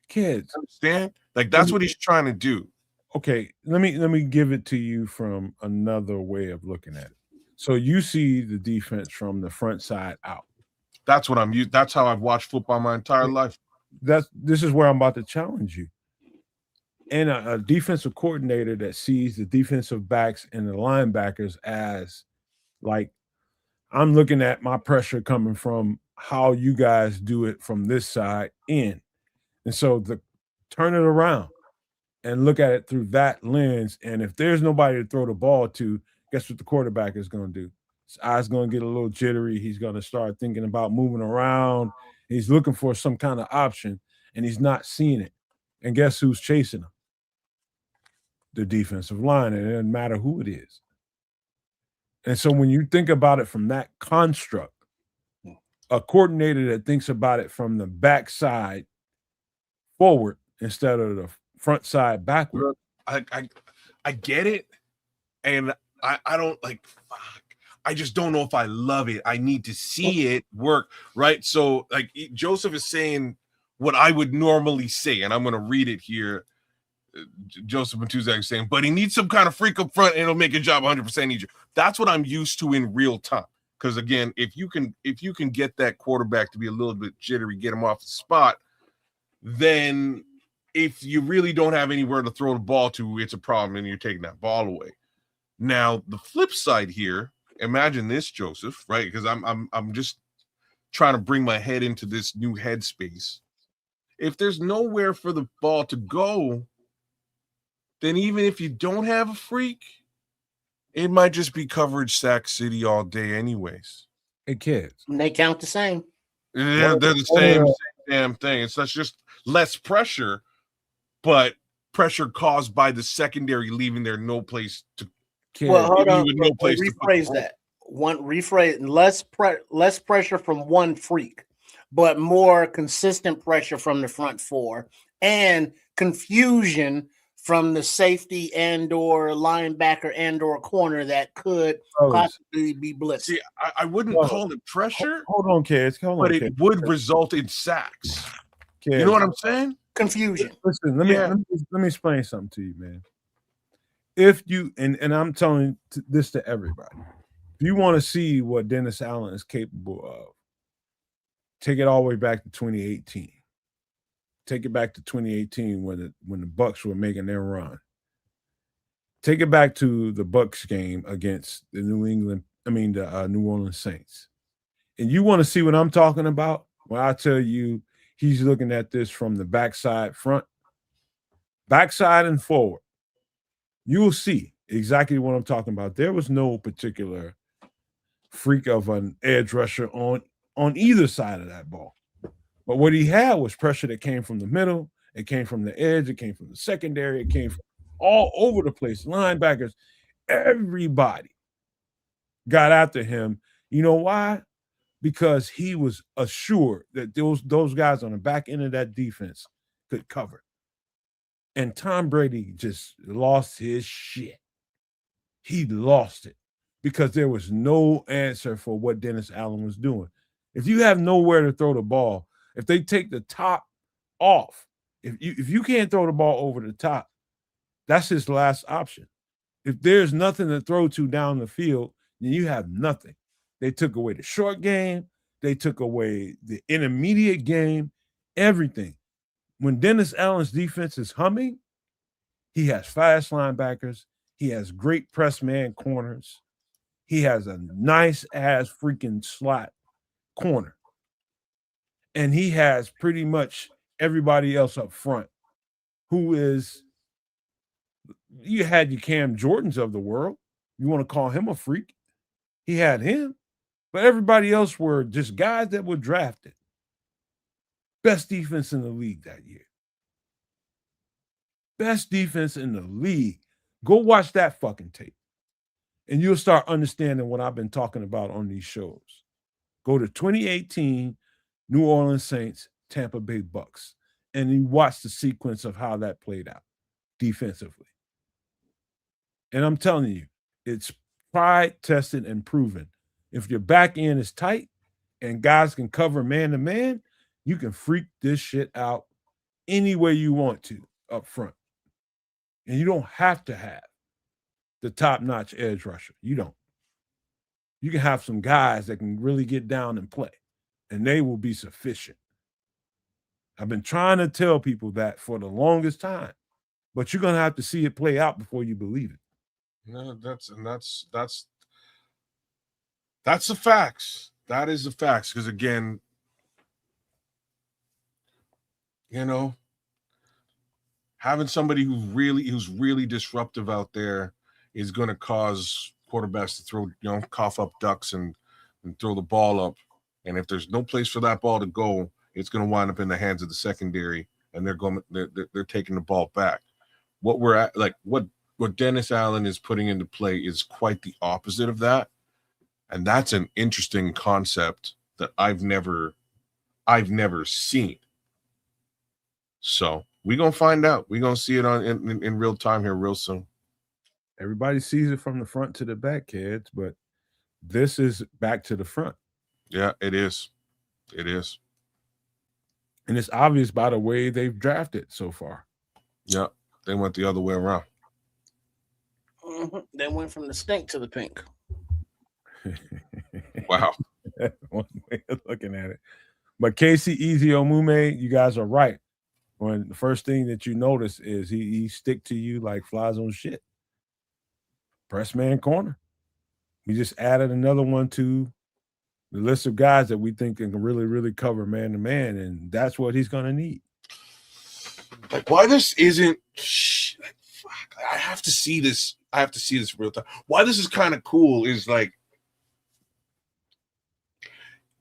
Speaker 2: Kids,
Speaker 3: understand? Like that's what he's trying to do.
Speaker 2: Okay, let me give it to you from another way of looking at it. So you see the defense from the front side out.
Speaker 3: That's what I'm used. That's how I've watched football my entire life.
Speaker 2: This is where I'm about to challenge you. And a defensive coordinator that sees the defensive backs and the linebackers as, like, I'm looking at my pressure coming from how you guys do it from this side in. And so turn it around and look at it through that lens. And if there's nobody to throw the ball to, guess what the quarterback is going to do? His eyes going to get a little jittery. He's going to start thinking about moving around. He's looking for some kind of option, and he's not seeing it. And guess who's chasing him? The defensive line, and it doesn't matter who it is. And so when you think about it from that construct, a coordinator that thinks about it from the backside forward instead of the front side backward.
Speaker 3: I get it, and I don't like. Fuck, I just don't know if I love it. I need to see it work, right? So, like, Joseph is saying what I would normally say, and I'm going to read it here. Joseph Matuzak is saying, but he needs some kind of freak up front, and it'll make a job 100% easier. That's what I'm used to in real time. Because again, if you can get that quarterback to be a little bit jittery, get him off the spot, then if you really don't have anywhere to throw the ball to, it's a problem, and you're taking that ball away. Now, the flip side here, imagine this, Joseph, right? Because I'm just trying to bring my head into this new headspace. If there's nowhere for the ball to go, then even if you don't have a freak, it might just be coverage sack city all day anyways.
Speaker 2: Hey, kids.
Speaker 4: And they count the same.
Speaker 3: Yeah, they're the same damn thing. It's just less pressure, but pressure caused by the secondary leaving there no place to.
Speaker 4: Well, hold on. No place rephrase that. Less pressure from one freak, but more consistent pressure from the front four, and confusion from the safety and or linebacker and or corner that could possibly be blitzed.
Speaker 3: See, I wouldn't call it pressure.
Speaker 2: Hold on, kids.
Speaker 3: It would result in sacks. Kids. You know what I'm saying?
Speaker 4: Confusion.
Speaker 2: Listen, let me explain something to you, man. If you and I'm telling this to everybody, If you want to see what Dennis Allen is capable of, take it all the way back to 2018. Take it back to 2018 when the Bucks were making their run. Take it back to the Bucks game against the New Orleans Saints. And you want to see what I'm talking about? When I tell you he's looking at this from the backside and forward. You'll see exactly what I'm talking about. There was no particular freak of an edge rusher on either side of that ball. But what he had was pressure that came from the middle, it came from the edge, it came from the secondary, it came from all over the place. Linebackers, everybody got after him. You know why? Because he was assured that those guys on the back end of that defense could cover. And Tom Brady just lost his shit. He lost it because there was no answer for what Dennis Allen was doing. If you have nowhere to throw the ball, if they take the top off, if you can't throw the ball over the top, that's his last option. If there's nothing to throw to down the field, then you have nothing. They took away the short game. They took away the intermediate game, everything. When Dennis Allen's defense is humming, he has fast linebackers. He has great press man corners. He has a nice-ass freaking slot corner. And he has pretty much everybody else up front who is – you had your Cam Jordans of the world. You want to call him a freak? He had him. But everybody else were just guys that were drafted. Best defense in the league that year. Best defense in the league. Go watch that fucking tape. And you'll start understanding what I've been talking about on these shows. Go to 2018 New Orleans Saints, Tampa Bay Bucks, and you watch the sequence of how that played out defensively. And I'm telling you, it's tried, tested, and proven. If your back end is tight and guys can cover man to man, you can freak this shit out any way you want to up front. And you don't have to have the top-notch edge rusher. You don't. You can have some guys that can really get down and play, and they will be sufficient. I've been trying to tell people that for the longest time, but you're going to have to see it play out before you believe it.
Speaker 3: No, that's the facts. That is the facts. Because again, having somebody who's really disruptive out there is going to cause quarterbacks to throw, cough up ducks and throw the ball up. And if there's no place for that ball to go, it's going to wind up in the hands of the secondary, and they're taking the ball back. What we're at, like what Dennis Allen is putting into play is quite the opposite of that. And that's an interesting concept that I've never seen. So we're going to find out. We're going to see it in real time here real soon.
Speaker 2: Everybody sees it from the front to the back, kids, but this is back to the front.
Speaker 3: Yeah, it is. It is.
Speaker 2: And it's obvious by the way they've drafted so far.
Speaker 3: Yeah, they went the other way around.
Speaker 4: Mm-hmm. They went from the stink to the pink.
Speaker 3: Wow.
Speaker 2: That's one way of looking at it. But Casey Omume, you guys are right. When the first thing that you notice is he stick to you like flies on shit. Press man corner. We just added another one to the list of guys that we think can really, really cover man to man, and that's what he's going to need.
Speaker 3: Like, why this isn't? Like, fuck, I have to see this. I have to see this real time. Why this is kind of cool is like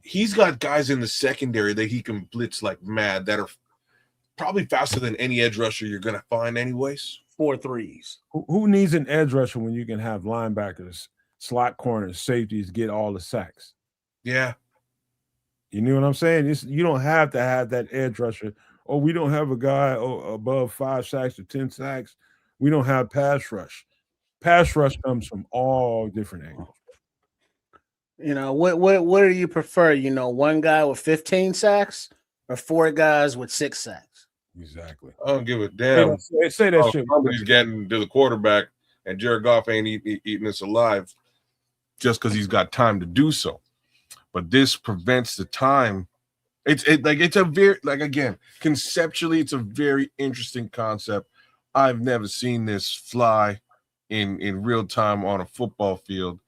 Speaker 3: he's got guys in the secondary that he can blitz like mad that are probably faster than any edge rusher you're going to find anyways.
Speaker 4: 4 3s.
Speaker 2: Who needs an edge rusher when you can have linebackers, slot corners, safeties get all the sacks?
Speaker 3: Yeah.
Speaker 2: You know what I'm saying? You don't have to have that edge rusher. Oh, we don't have a guy above 5 sacks or 10 sacks. We don't have pass rush. Pass rush comes from all different angles.
Speaker 4: What do you prefer? One guy with 15 sacks or 4 guys with 6 sacks?
Speaker 2: Exactly.
Speaker 3: I don't give a damn.
Speaker 2: Say that shit.
Speaker 3: Somebody's getting to the quarterback, and Jared Goff ain't eating this alive. just because he's got time to do so. But this prevents the time. It's a very, like, again, conceptually, it's a very interesting concept. I've never seen this fly in real time on a football field,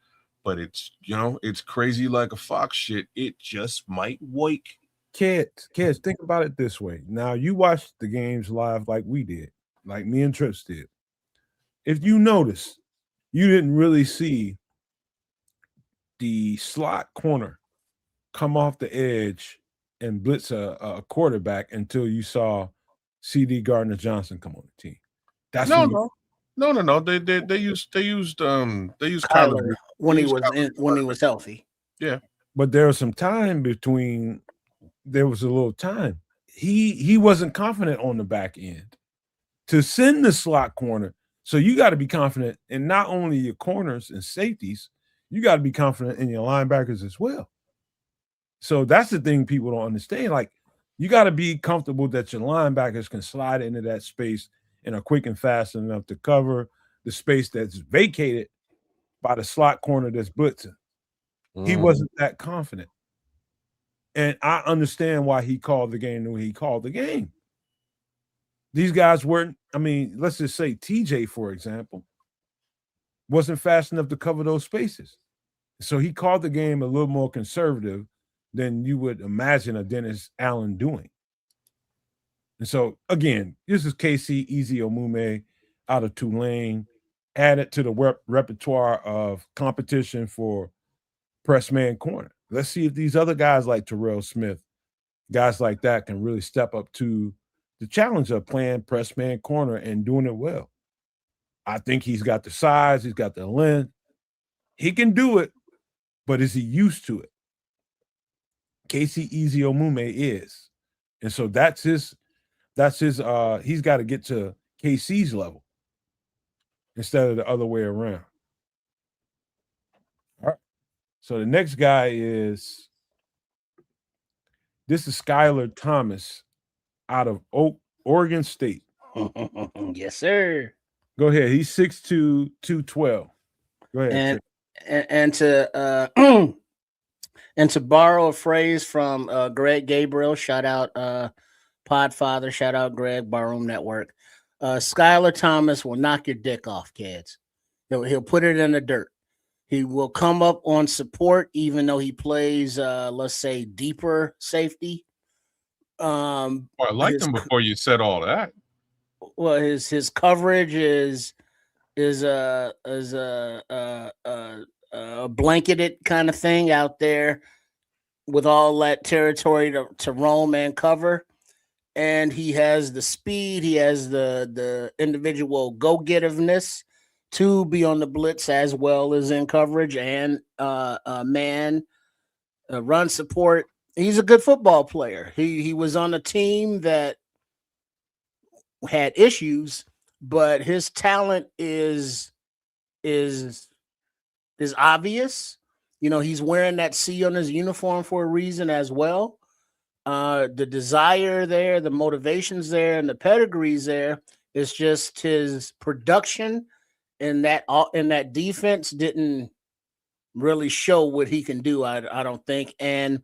Speaker 3: but it's, it's crazy like a fox shit. It just might wake.
Speaker 2: Kids, think about it this way. Now, you watched the games live like we did, like me and Trips did. If you notice, you didn't really see the slot corner come off the edge and blitz a quarterback until you saw CD Gardner-Johnson come on the team. That's
Speaker 3: no. They used
Speaker 4: Kyler when he was healthy.
Speaker 3: Yeah,
Speaker 2: but there was some time between. There was a little time. He wasn't confident on the back end to send the slot corner. So you got to be confident in not only your corners and safeties, you got to be confident in your linebackers as well. So that's the thing people don't understand. Like, you got to be comfortable that your linebackers can slide into that space and are quick and fast enough to cover the space that's vacated by the slot corner that's blitzing. He wasn't that confident. And I understand why he called the game the way he called the game. These guys weren't, let's just say TJ, for example, wasn't fast enough to cover those spaces. So he called the game a little more conservative than you would imagine a Dennis Allen doing. And so, again, this is KC Easy-Omume out of Tulane, added to the repertoire of competition for press man corner. Let's see if these other guys like Terrell Smith, guys like that, can really step up to the challenge of playing press man corner and doing it well. I think he's got the size, he's got the length. He can do it, but is he used to it? Casey Easy-Omume is. And so that's his he's got to get to KC's level instead of the other way around. All right. So the next guy is Skylar Thomas out of Oregon State.
Speaker 4: Yes, sir.
Speaker 2: Go ahead. He's 6'2", 212. Go ahead.
Speaker 4: And to and to borrow a phrase from Greg Gabriel, shout out Podfather, shout out Greg, Barroom Network. Skylar Thomas will knock your dick off, kids. He'll put it in the dirt. He will come up on support, even though he plays, let's say, deeper safety.
Speaker 3: I liked him before you said all that.
Speaker 4: Well, his coverage is a blanketed kind of thing out there with all that territory to roam and cover. And he has the speed, he has the individual go-getiveness to be on the blitz as well as in coverage and man run support. He's a good football player. He was on a team that had issues, but his talent is obvious. He's wearing that C on his uniform for a reason as well. The desire there, the motivation's there, and the pedigree's there. It's just his production in that defense didn't really show what he can do. I don't think. And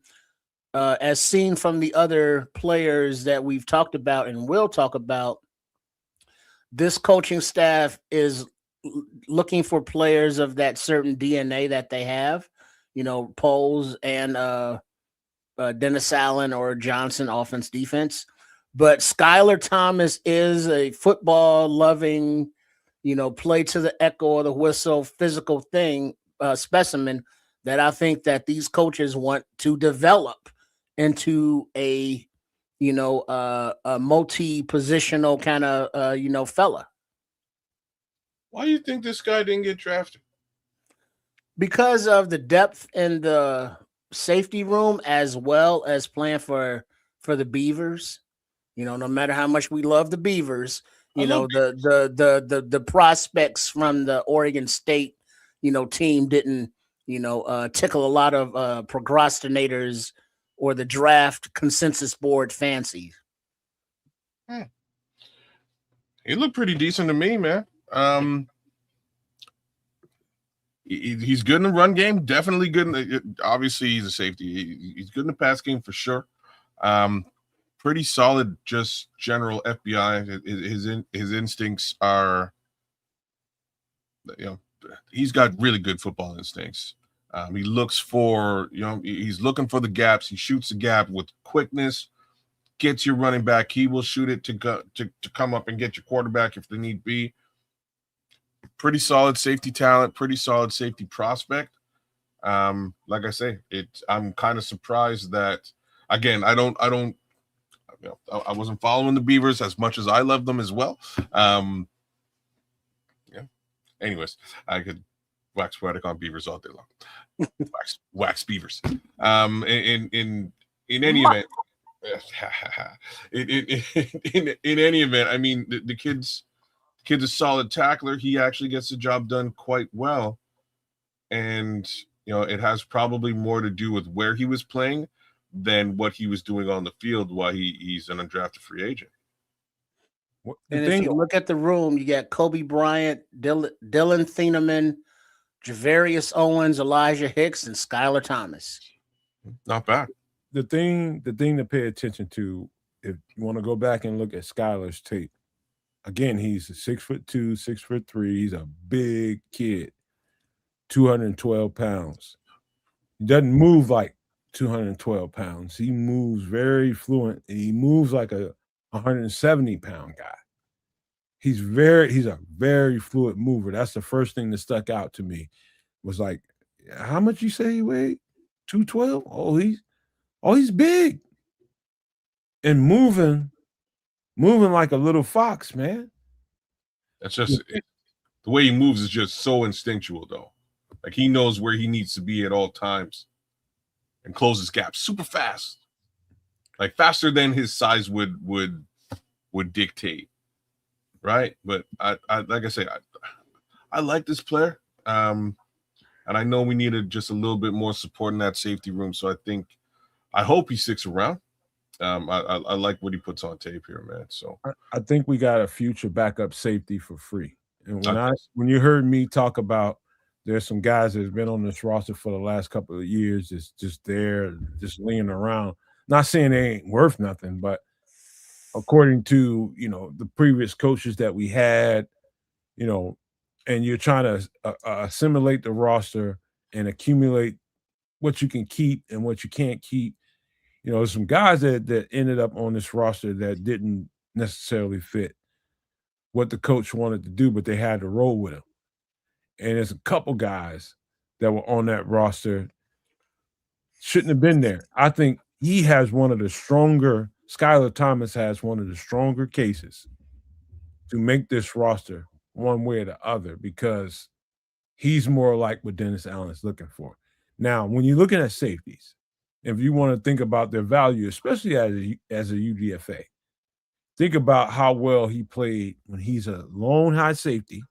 Speaker 4: as seen from the other players that we've talked about and will talk about, this coaching staff is looking for players of that certain DNA that they have. Poles and Dennis Allen or Johnson, offense, defense. But Skylar Thomas is a football-loving, play to the echo or the whistle, physical thing, specimen that I think that these coaches want to develop into a multi-positional kind of, fella.
Speaker 3: Why do you think this guy didn't get drafted?
Speaker 4: Because of the depth in the safety room, as well as playing for the Beavers. No matter how much we love the Beavers, the prospects from the Oregon State, team didn't, tickle a lot of procrastinators or the draft consensus board fancies.
Speaker 3: He looked pretty decent to me, man. He's good in the run game, definitely good. Obviously, he's a safety. He's good in the pass game for sure. Pretty solid, just general FBI. His instincts are, he's got really good football instincts. He looks for, he's looking for the gaps. He shoots the gap with quickness, gets your running back. He will shoot it to come up and get your quarterback if the need be. Pretty solid safety talent, pretty solid safety prospect. Like I say, I'm kind of surprised that, again, I wasn't following the Beavers as much as I love them as well. Anyways, I could wax poetic on Beavers all day long. wax Beavers. In any event, in any event, I mean, the kid's a solid tackler. He actually gets the job done quite well, and it has probably more to do with where he was playing than what he was doing on the field while he's an undrafted free agent.
Speaker 4: And if you look at the room, you got Kobe Bryant, Dylan Thieneman, Javarius Owens, Elijah Hicks, and Skylar Thomas.
Speaker 3: Not bad.
Speaker 2: The thing to pay attention to, if you want to go back and look at Skylar's tape, again, he's 6'2", 6'3". He's a big kid, 212 pounds. He doesn't move like 212 pounds. He moves very fluent. He moves like a 170-pound guy. He's a very fluid mover. That's the first thing that stuck out to me. Was like, how much you say he weighed? 212? Oh, he's big. And moving like a little fox, man.
Speaker 3: That's just the way he moves is just so instinctual, though. Like, he knows where he needs to be at all times and closes gaps super fast, like faster than his size would dictate, right? But I like I say, I like this player, and I know we needed just a little bit more support in that safety room. So I hope he sticks around. I like what he puts on tape here, man. So
Speaker 2: I think we got a future backup safety for free. And when you heard me talk about, there's some guys that's been on this roster for the last couple of years, just there, just laying around. Not saying they ain't worth nothing, but according to the previous coaches that we had, and you're trying to assimilate the roster and accumulate what you can keep and what you can't keep. There's some guys that ended up on this roster that didn't necessarily fit what the coach wanted to do, but they had to roll with him. And there's a couple guys that were on that roster shouldn't have been there. I think he has one of the stronger, Skylar Thomas has one of the stronger cases to make this roster one way or the other, because he's more like what Dennis Allen's looking for. Now, when you're looking at safeties, if you want to think about their value, especially as a UDFA, think about how well he played when he's a lone high safety,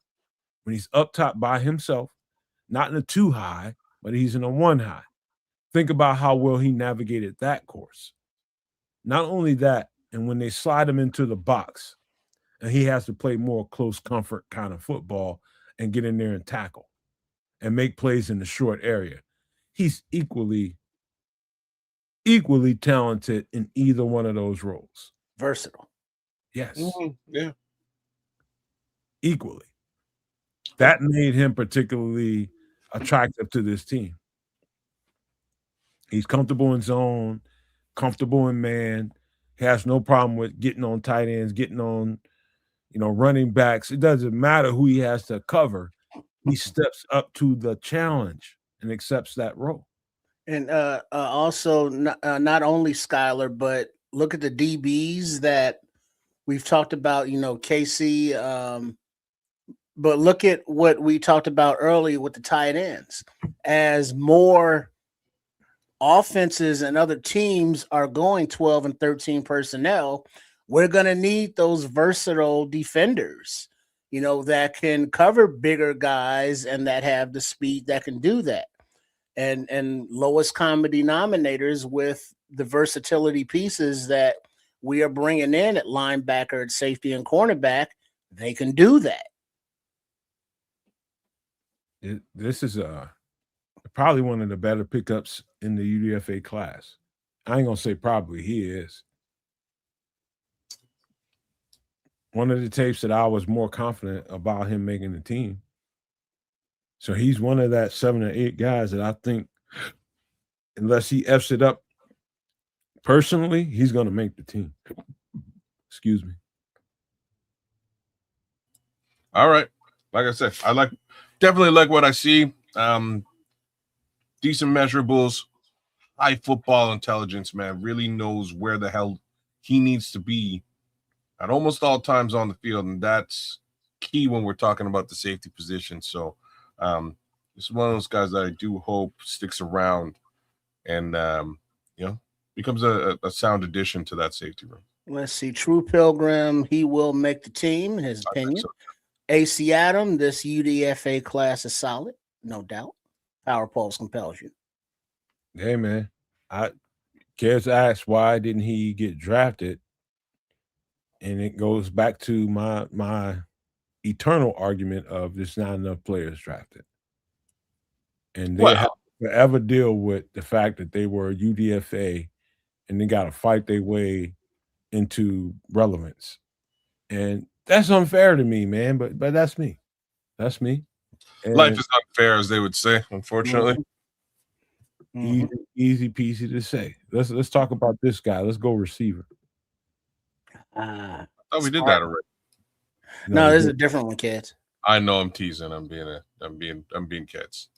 Speaker 2: when he's up top by himself, not in a 2 high, but he's in a 1 high. Think about how well he navigated that course. Not only that, and when they slide him into the box, and he has to play more close comfort kind of football and get in there and tackle and make plays in the short area, he's equally talented in either one of those roles.
Speaker 4: Versatile.
Speaker 2: Yes.
Speaker 3: Mm-hmm. Yeah.
Speaker 2: Equally. That made him particularly attractive to this team. He's comfortable in zone, comfortable in man. He has no problem with getting on tight ends, getting on, running backs. It doesn't matter who he has to cover. He steps up to the challenge and accepts that role.
Speaker 4: And also, not only Skylar, but look at the DBs that we've talked about, KC. But look at what we talked about earlier with the tight ends. As more offenses and other teams are going 12 and 13 personnel, we're going to need those versatile defenders, that can cover bigger guys and that have the speed that can do that. And lowest common denominators with the versatility pieces that we are bringing in at linebacker, at safety, and cornerback, they can do that.
Speaker 2: This is probably one of the better pickups in the UDFA class. I ain't gonna say probably, he is. One of the tapes that I was more confident about him making the team. So he's one of that 7 or 8 guys that I think, unless he F's it up personally, he's gonna make the team. Excuse me.
Speaker 3: All right. Like I said, definitely like what I see. Decent measurables, high football intelligence, man. Really knows where the hell he needs to be at almost all times on the field, and that's key when we're talking about the safety position. So this is one of those guys that I do hope sticks around and becomes a sound addition to that safety room.
Speaker 4: Let's see. True Pilgrim, he will make the team, in his opinion. So. AC Adam, this UDFA class is solid, no doubt. Power Pulse compels you.
Speaker 2: Hey, man. Kids asked why didn't he get drafted? And it goes back to my eternal argument of there's not enough players drafted. And they have to forever deal with the fact that they were UDFA and they got to fight their way into relevance. And that's unfair to me, man. But that's me. That's me. And
Speaker 3: life is unfair, as they would say, unfortunately.
Speaker 2: Easy peasy to say. Let's talk about this guy. Let's go receiver.
Speaker 3: Oh, we did that already.
Speaker 4: No, this is a different one, kids.
Speaker 3: I know I'm teasing. I'm being kids.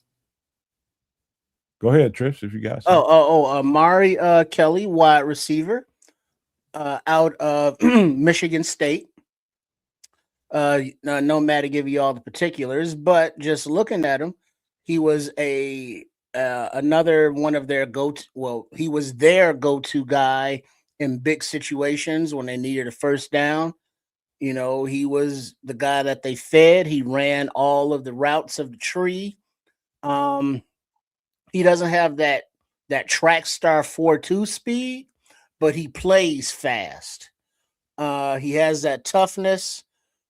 Speaker 2: Go ahead, Trish, if you got
Speaker 4: something. Amari Kelly, wide receiver, out of Michigan State. No matter give you all the particulars, but just looking at him, he was another one of their he was their go-to guy in big situations when they needed a first down. You know, he was the guy that they fed. He ran all of the routes of the tree. He doesn't have that track star 4.2 speed, but he plays fast. He has that toughness.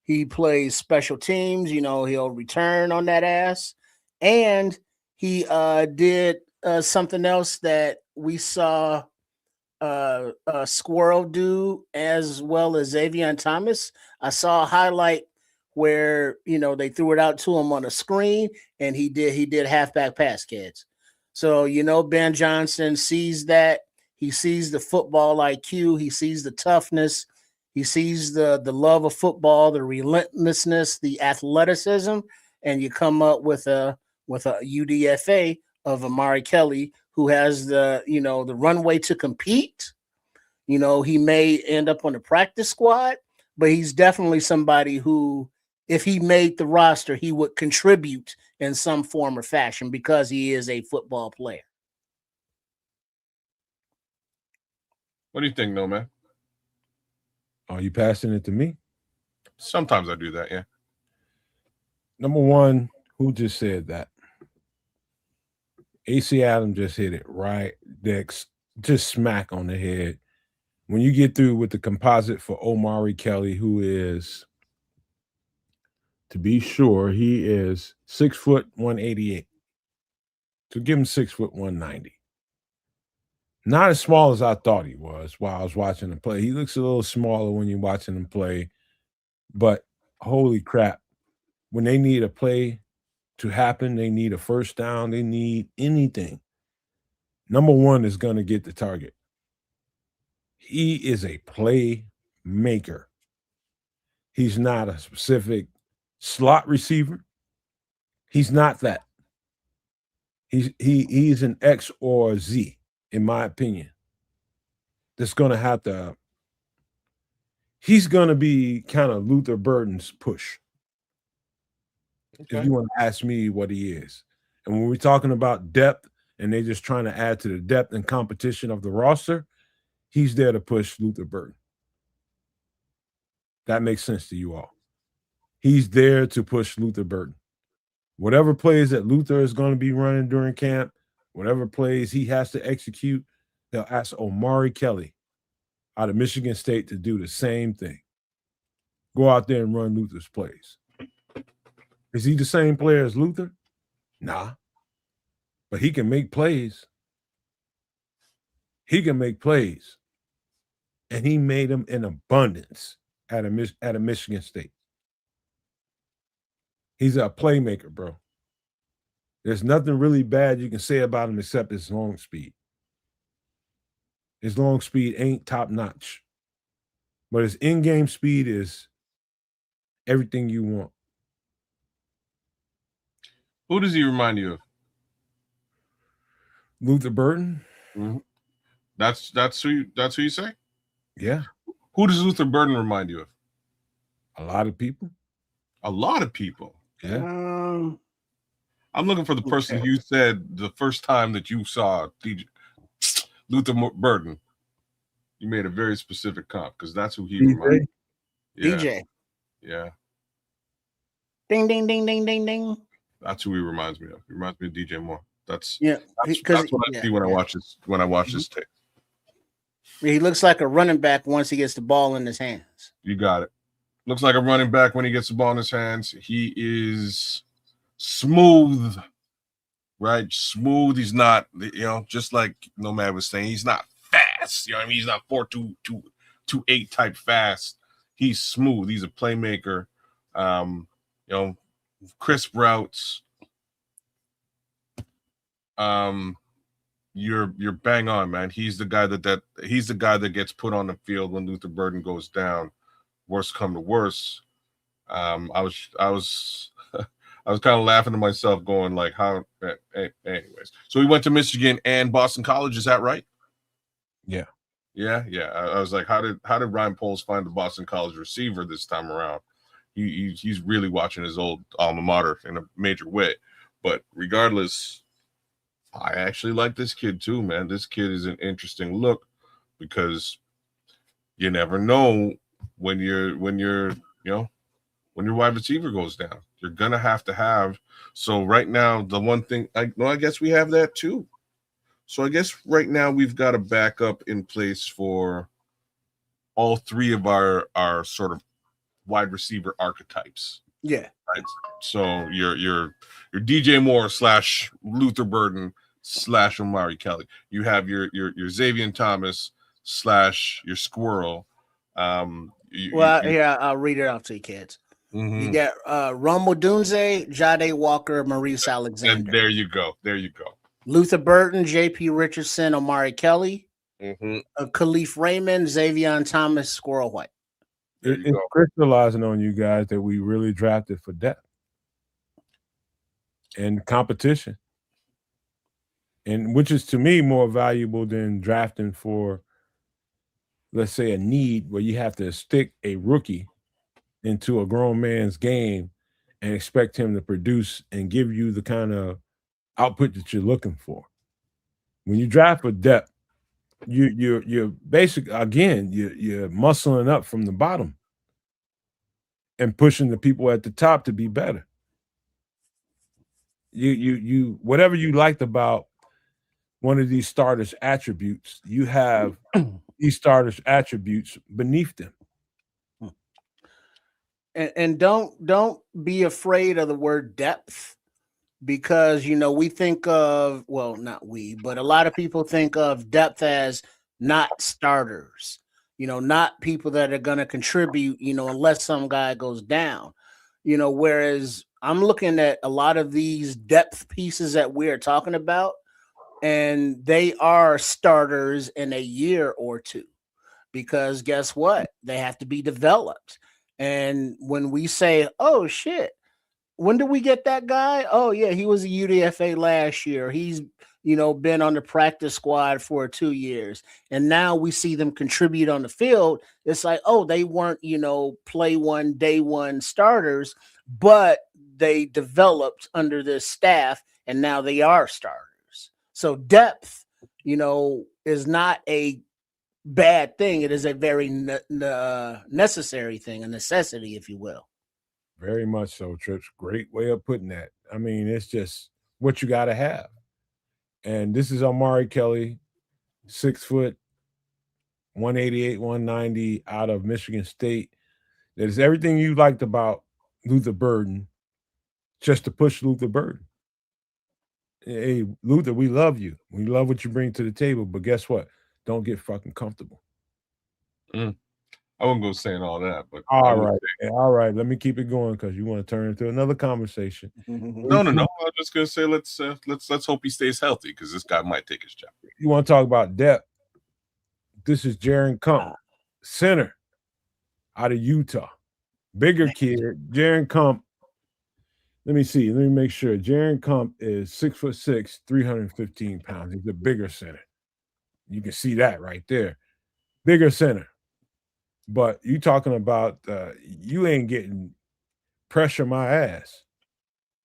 Speaker 4: He plays special teams. You know, he'll return on that ass. And he did something else that we saw Squirrel do, as well as Xavier Thomas. I saw a highlight where, you know, they threw it out to him on a screen and he did halfback pass, kids. So, you know, Ben Johnson sees that. He sees the football IQ. He sees the toughness. He sees the love of football, the relentlessness, the athleticism, and you come up with a UDFA of Amari Kelly, who has the runway to compete. You know, he may end up on the practice squad, but he's definitely somebody who, if he made the roster, he would contribute in some form or fashion because he is a football player.
Speaker 3: What do you think, No Man?
Speaker 2: Are you passing it to me?
Speaker 3: Sometimes I do that, yeah.
Speaker 2: Number one, who just said that? AC Adam just hit it right, Dex, just smack on the head. When you get through with the composite for Omari Kelly, who is, to be sure, he is 6 foot 188. So give him 6 foot 190. Not as small as I thought he was while I was watching him play. He looks a little smaller when you're watching him play, but holy crap, when they need a play to happen, they need a first down, they need anything, number one is going to get the target. He is a playmaker. He's not a specific slot receiver. He's not that. He's an X or Z, in my opinion. That's going to have to. He's going to be kind of Luther Burden's push. Okay. If you want to ask me what he is. And when we're talking about depth and they're just trying to add to the depth and competition of the roster, he's there to push Luther Burden. That makes sense to you all. He's there to push Luther Burden. Whatever plays that Luther is going to be running during camp, whatever plays he has to execute, they'll ask Omari Kelly out of Michigan State to do the same thing. Go out there and run Luther's plays. Is he the same player as Luther? Nah. But he can make plays. He can make plays. And he made them in abundance at a Michigan State. He's a playmaker, bro. There's nothing really bad you can say about him except his long speed. His long speed ain't top notch. But his in-game speed is everything you want.
Speaker 3: Who does he remind you of?
Speaker 2: Luther Burden?
Speaker 3: Mm-hmm. That's who you say?
Speaker 2: Yeah.
Speaker 3: Who does Luther Burden remind you of?
Speaker 2: A lot of people.
Speaker 3: A lot of people.
Speaker 2: Yeah.
Speaker 3: I'm looking for the person you said the first time that you saw Luther Burden. You made a very specific comp because that's who he reminded. Yeah.
Speaker 4: DJ.
Speaker 3: Yeah.
Speaker 4: Ding ding ding ding ding ding.
Speaker 3: That's who he reminds me of. He reminds me of DJ Moore. That's
Speaker 4: what
Speaker 3: I see when I watch this tape.
Speaker 4: He looks like a running back once he gets the ball in his hands.
Speaker 3: You got it. Looks like a running back when he gets the ball in his hands. He is smooth, right? Smooth. He's not, just like Nomad was saying, he's not fast. You know what I mean? He's not 4.228 type fast. He's smooth. He's a playmaker. Crisp routes. You're bang on, man. He's the guy that gets put on the field when Luther Burden goes down. Worst come to worst. I was kind of laughing to myself, going like, how? Anyways, so he went to Michigan and Boston College. Is that right?
Speaker 2: Yeah.
Speaker 3: I was like, how did Ryan Poles find the Boston College receiver this time around? He's really watching his old alma mater in a major way. But regardless, I actually like this kid too, man. This kid is an interesting look because you never know when your wide receiver goes down. You're gonna have. So right now, the one thing I guess we have that too. So I guess right now we've got a backup in place for all three of our sort of wide receiver archetypes.
Speaker 4: Yeah.
Speaker 3: Right. So your DJ Moore / Luther Burden / Omari Kelly. You have your Xavier Thomas / your Squirrel.
Speaker 4: I'll read it out to you kids.
Speaker 3: Mm-hmm.
Speaker 4: You get Rome Odunze, Jade Walker, Maurice Alexander.
Speaker 3: And there you go.
Speaker 4: Luther Burden, JP Richardson, Omari Kelly, Khalif Raymond, Xavier Thomas, Squirrel White.
Speaker 2: It's crystallizing on you guys that we really drafted for depth and competition, and which is to me more valuable than drafting for, let's say, a need where you have to stick a rookie into a grown man's game and expect him to produce and give you the kind of output that you're looking for. When you draft for depth, you're basically, again, you're muscling up from the bottom and pushing the people at the top to be better. You whatever you liked about one of these starters' attributes, you have these starters' attributes beneath them.
Speaker 4: And don't be afraid of the word depth, because we think of, well, not we, but a lot of people think of depth as not starters, not people that are going to contribute, unless some guy goes down, whereas I'm looking at a lot of these depth pieces that we're talking about, and they are starters in a year or two, because guess what? They have to be developed. And when we say, oh shit, when did we get that guy? Oh yeah, he was a UDFA last year. He's been on the practice squad for 2 years, and now we see them contribute on the field. It's like, oh, they weren't play one, day one starters, but they developed under this staff, and now they are starters. So depth, is not a bad thing. It is a very necessary thing, a necessity, if you will.
Speaker 2: Very much so, Trips. Great way of putting that. I mean, it's just what you got to have. And this is Omari Kelly, 6 foot, 188, 190 out of Michigan State. That is everything you liked about Luther Burden, just to push Luther Burden. Hey, Luther, we love you. We love what you bring to the table, but guess what? Don't get fucking comfortable.
Speaker 3: I wouldn't go saying all that, but
Speaker 2: all right. Let me keep it going because you want to turn into another conversation.
Speaker 3: No. I'm just gonna say let's hope he stays healthy because this guy might take his job.
Speaker 2: You want to talk about depth? This is Jaron Kump, center out of Utah. Bigger kid. Jaron Kump. Let me see. Let me make sure. Jaron Kump is 6'6", 315 pounds. He's a bigger center. You can see that right there. Bigger center. But you talking about you ain't getting pressure my ass,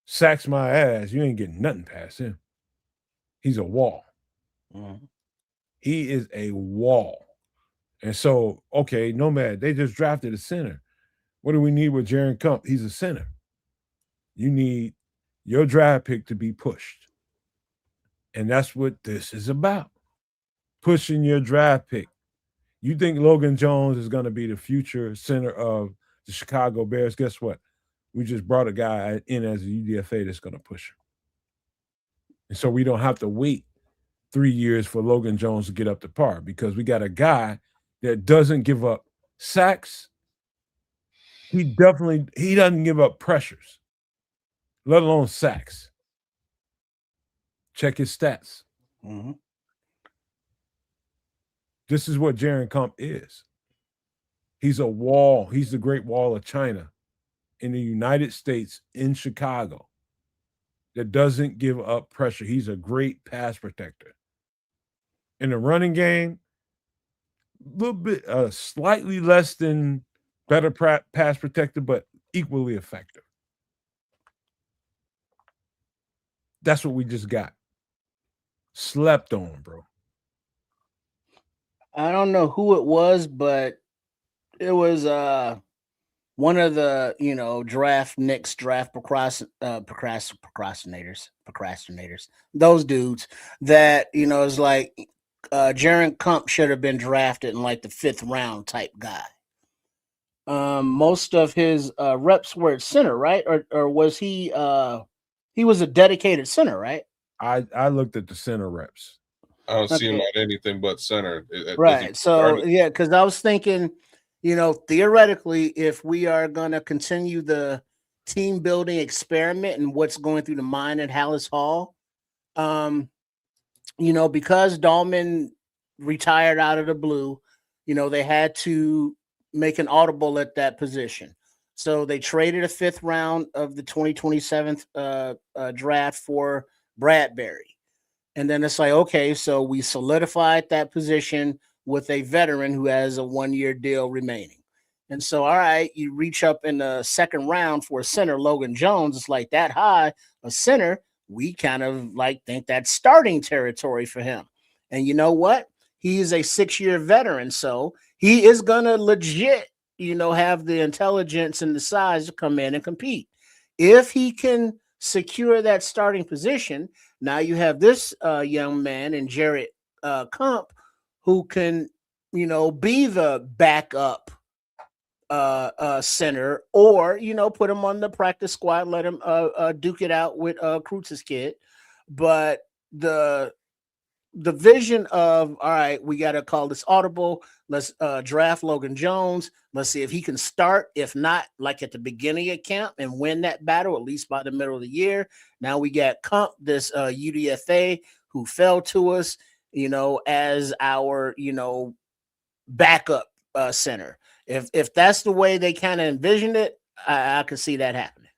Speaker 2: sacks my ass. You ain't getting nothing past him. He's a wall.
Speaker 4: Mm-hmm.
Speaker 2: He is a wall. And so, okay, Nomad, they just drafted a center. What do we need with Jaron Kump? He's a center. You need your draft pick to be pushed. And that's what this is about. Pushing your draft pick. You think Logan Jones is going to be the future center of the Chicago Bears? Guess what? We just brought a guy in as a UDFA that's going to push him. And so we don't have to wait 3 years for Logan Jones to get up to par because we got a guy that doesn't give up sacks. He doesn't give up pressures, let alone sacks. Check his stats.
Speaker 4: Mm-hmm.
Speaker 2: This is what Jaron Kump is. He's a wall. He's the Great Wall of China in the United States, in Chicago, that doesn't give up pressure. He's a great pass protector. In the running game, a little bit, slightly less than better pass protector, but equally effective. That's what we just got. Slept on, bro.
Speaker 4: I don't know who it was, but it was one of the Knicks draft procrastinators. Those dudes that is like Jaron Kump should have been drafted in like the 5th round type guy. Most of his reps were at center, right? Or was he was a dedicated center, right?
Speaker 2: I looked at the center reps.
Speaker 3: I don't see him at anything but center.
Speaker 4: Right. So yeah, because I was thinking, theoretically, if we are gonna continue the team building experiment and what's going through the mind at Hallis Hall, because Dahlman retired out of the blue, they had to make an audible at that position. So they traded a 5th round of the 2027 draft for Bradbury. And then it's like, okay, so we solidified that position with a veteran who has a 1-year deal remaining. And so, all right, you reach up in the 2nd round for a center, Logan Jones. It's like that high, a center. We kind of like think that's starting territory for him. And you know what? He is a 6-year veteran. So he is going to legit, have the intelligence and the size to come in and compete. If he can secure that starting position, now you have this young man in Jared Kump who can, be the backup center, or put him on the practice squad, let him duke it out with Krutz's kid. But the vision of, all right, we got to call this audible. Let's draft Logan Jones. Let's see if he can start. If not, like at the beginning of camp and win that battle, at least by the middle of the year. Now we got Kump, this UDFA who fell to us, as our, backup center. If that's the way they kind of envisioned it, I can see that happening.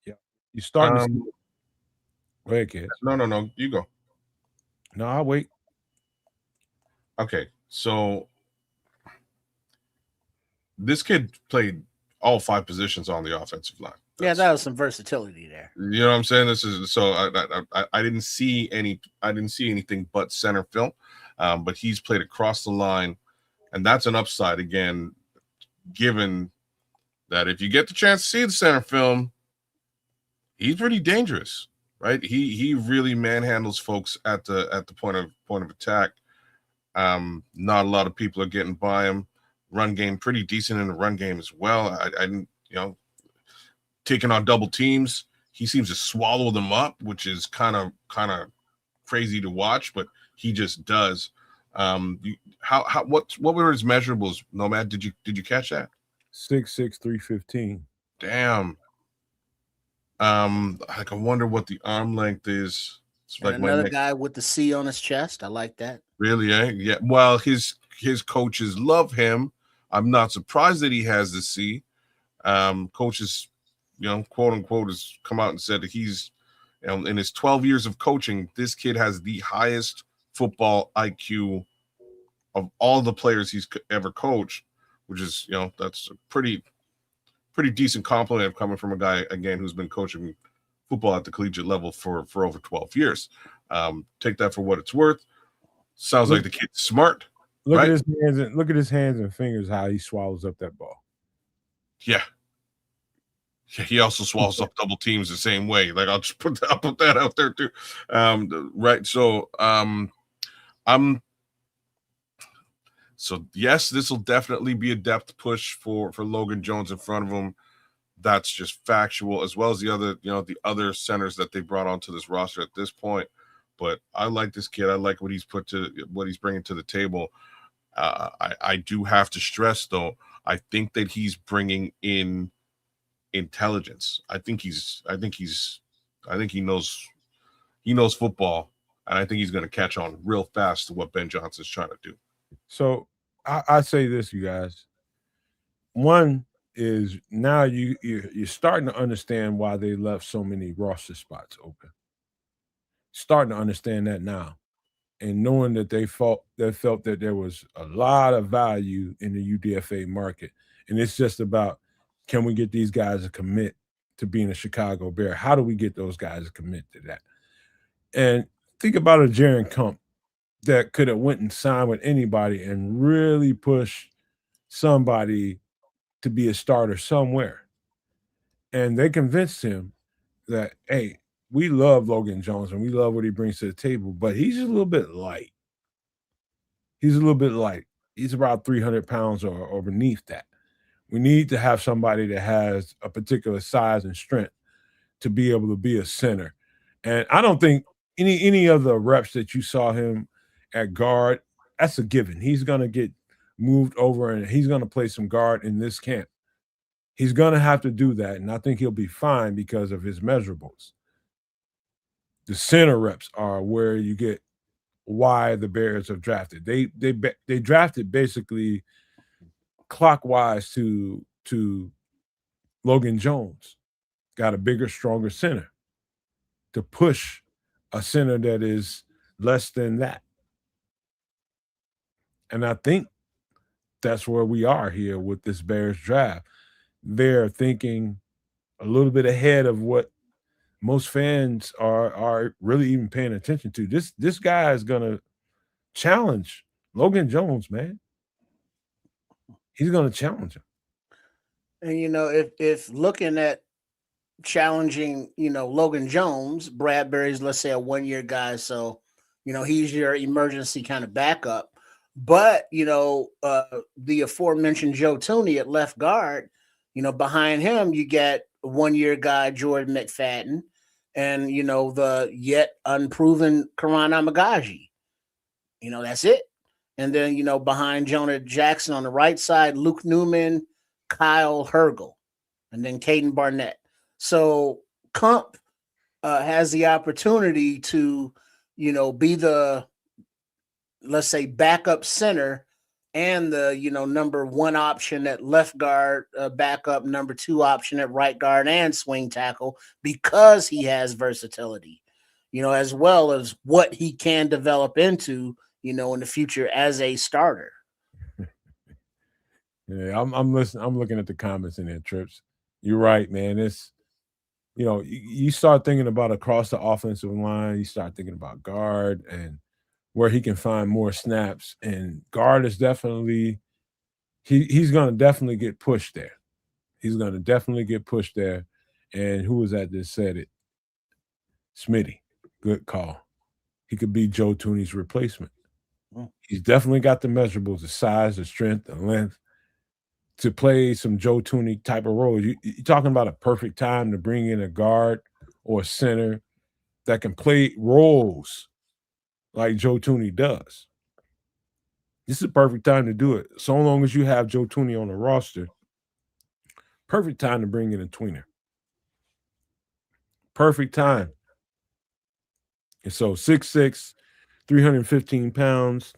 Speaker 2: Yeah. You starting to go ahead, kids.
Speaker 3: No. You go.
Speaker 2: No, I'll wait.
Speaker 3: Okay, so this kid played all 5 positions on the offensive line.
Speaker 4: That was some versatility there.
Speaker 3: You know what I'm saying? This is so I didn't see anything but center film, but he's played across the line, and that's an upside again, given that if you get the chance to see the center film, he's pretty dangerous, right? He really manhandles folks at the point of attack. Not a lot of people are getting by him. Run game pretty decent in the run game as well. I didn't, taking on double teams. he seems to swallow them up, which is kind of crazy to watch, but he just does. What were his measurables, Nomad? Did you catch that?
Speaker 2: 6'6", 315.
Speaker 3: Damn. Like I wonder what the arm length is. It's
Speaker 4: And
Speaker 3: like
Speaker 4: another guy with the C on his chest. I like that.
Speaker 3: Really, eh? Yeah. Well, his coaches love him. I'm not surprised that he has the C. Coaches, quote unquote, has come out and said that he's, in his 12 years of coaching, this kid has the highest football IQ of all the players he's ever coached, which is, that's a pretty decent compliment coming from a guy, again, who's been coaching football at the collegiate level for over 12 years. Take that for what it's worth. Sounds like the kid's smart.
Speaker 2: Look at his hands and fingers, how he swallows up that ball.
Speaker 3: Yeah. He also swallows up double teams the same way. Like I'll put that out there too. Right. So yes, this will definitely be a depth push for Logan Jones in front of him. That's just factual, as well as the other centers that they brought onto this roster at this point. But I like this kid. I like what he's bringing to the table. I do have to stress, though, I think that he's bringing in intelligence. I think he knows football, and I think he's going to catch on real fast to what Ben Johnson's trying to do.
Speaker 2: So I say this, you guys. One is now you're starting to understand why they left so many roster spots open. Starting to understand that now, and knowing that they felt that there was a lot of value in the UDFA market, and it's just about, can we get these guys to commit to being a Chicago Bear? How do we get those guys to commit to that? And think about a Jaron Kump that could have went and signed with anybody and really push somebody to be a starter somewhere. And they convinced him that, hey, we love Logan Jones and we love what he brings to the table, but he's just a little bit light. He's a little bit light. He's about 300 pounds or beneath that. We need to have somebody that has a particular size and strength to be able to be a center. And I don't think any of the reps that you saw him at guard, that's a given. He's going to get moved over and he's going to play some guard in this camp. He's going to have to do that, and I think he'll be fine because of his measurables. The center reps are where you get why the Bears have drafted. They drafted basically clockwise to Logan Jones. Got a bigger, stronger center to push a center that is less than that. And I think that's where we are here with this Bears draft. They're thinking a little bit ahead of what most fans are really even paying attention to. This guy is gonna challenge Logan Jones, man. He's gonna challenge him.
Speaker 4: And if looking at challenging, Logan Jones, Bradbury's, let's say, a 1-year guy, so he's your emergency kind of backup. But the aforementioned Joe Tooney at left guard, behind him you get 1-year guy Jordan McFadden, and the yet unproven Karan Amagaji. That's it. And then behind Jonah Jackson on the right side, Luke Newman, Kyle Hergel, and then Caden Barnett. So Kump has the opportunity to be the, let's say, backup center and the number 1 option at left guard, backup number 2 option at right guard and swing tackle, because he has versatility, as well as what he can develop into, in the future as a starter.
Speaker 2: Yeah, I'm listening. I'm looking at the comments in there, Trips. You're right, man. It's you start thinking about across the offensive line, you start thinking about guard and where he can find more snaps. And guard is definitely he's going to definitely get pushed there. He's going to definitely get pushed there. And who was that said it? Smitty. Good call. He could be Joe Tooney's replacement. He's definitely got the measurables, the size, the strength, the length to play some Joe Tooney type of role. You're talking about a perfect time to bring in a guard or a center that can play roles like Joe Tooney does. This is the perfect time to do it. So long as you have Joe Tooney on the roster, perfect time to bring in a tweener. Perfect time. And so 6'6", 315 pounds,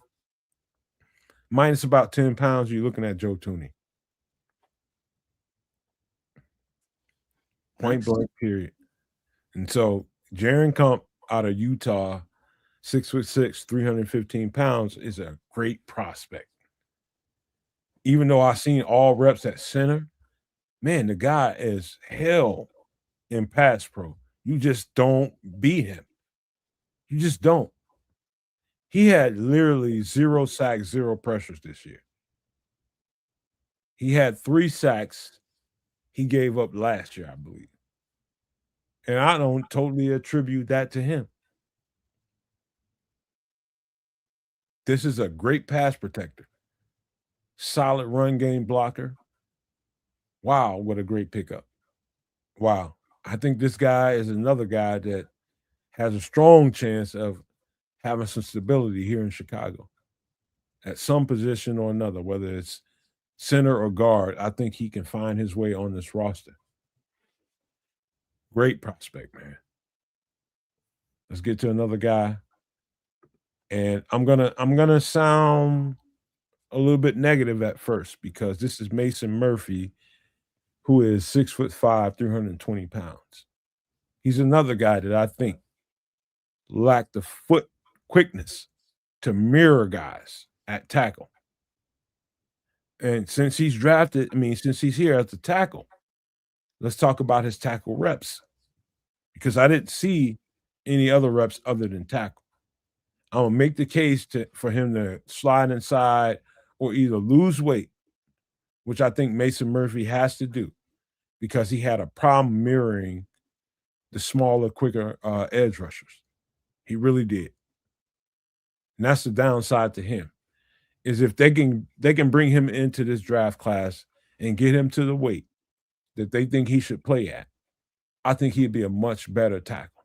Speaker 2: minus about 10 pounds, you're looking at Joe Tooney. Point blank, period. And so Jaron Kump out of Utah, 6'6", 315 pounds, is a great prospect. Even though I've seen all reps at center, man, the guy is hell in pass pro. You just don't beat him. You just don't. He had literally 0 sacks, 0 pressures this year. He had 3 sacks he gave up last year, I believe. And I don't totally attribute that to him. This is a great pass protector. Solid run game blocker. Wow, what a great pickup. Wow. I think this guy is another guy that has a strong chance of having some stability here in Chicago at some position or another, whether it's center or guard. I think he can find his way on this roster. Great prospect, man. Let's get to another guy. And I'm gonna sound a little bit negative at first because this is Mason Murphy, who is 6'5", 320 pounds. He's another guy that I think lacked the foot quickness to mirror guys at tackle. And since he's since he's here at the tackle, let's talk about his tackle reps, because I didn't see any other reps other than tackle. I'm gonna make the case for him to slide inside or either lose weight, which I think Mason Murphy has to do because he had a problem mirroring the smaller, quicker edge rushers. He really did. And that's the downside to him, is if they can bring him into this draft class and get him to the weight that they think he should play at, I think he'd be a much better tackle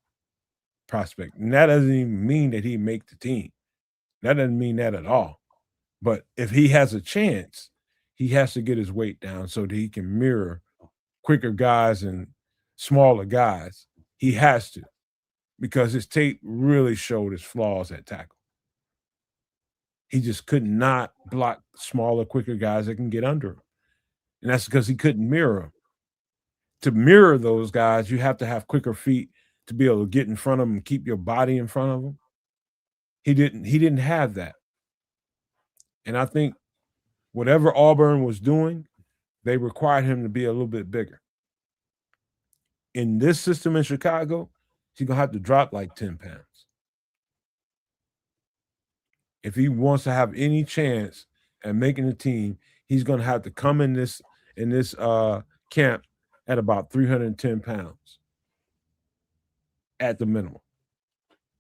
Speaker 2: prospect. And that doesn't even mean that he make the team. That doesn't mean that at all. But if he has a chance, he has to get his weight down so that he can mirror quicker guys and smaller guys. He has to, because his tape really showed his flaws at tackle. He just could not block smaller, quicker guys that can get under him. And that's because he couldn't mirror them. To mirror those guys, you have to have quicker feet to be able to get in front of them and keep your body in front of them. He didn't have that. And I think whatever Auburn was doing, they required him to be a little bit bigger. In this system in Chicago, he's going to have to drop like 10 pounds. If he wants to have any chance at making the team, he's going to have to come in this camp at about 310 pounds at the minimum.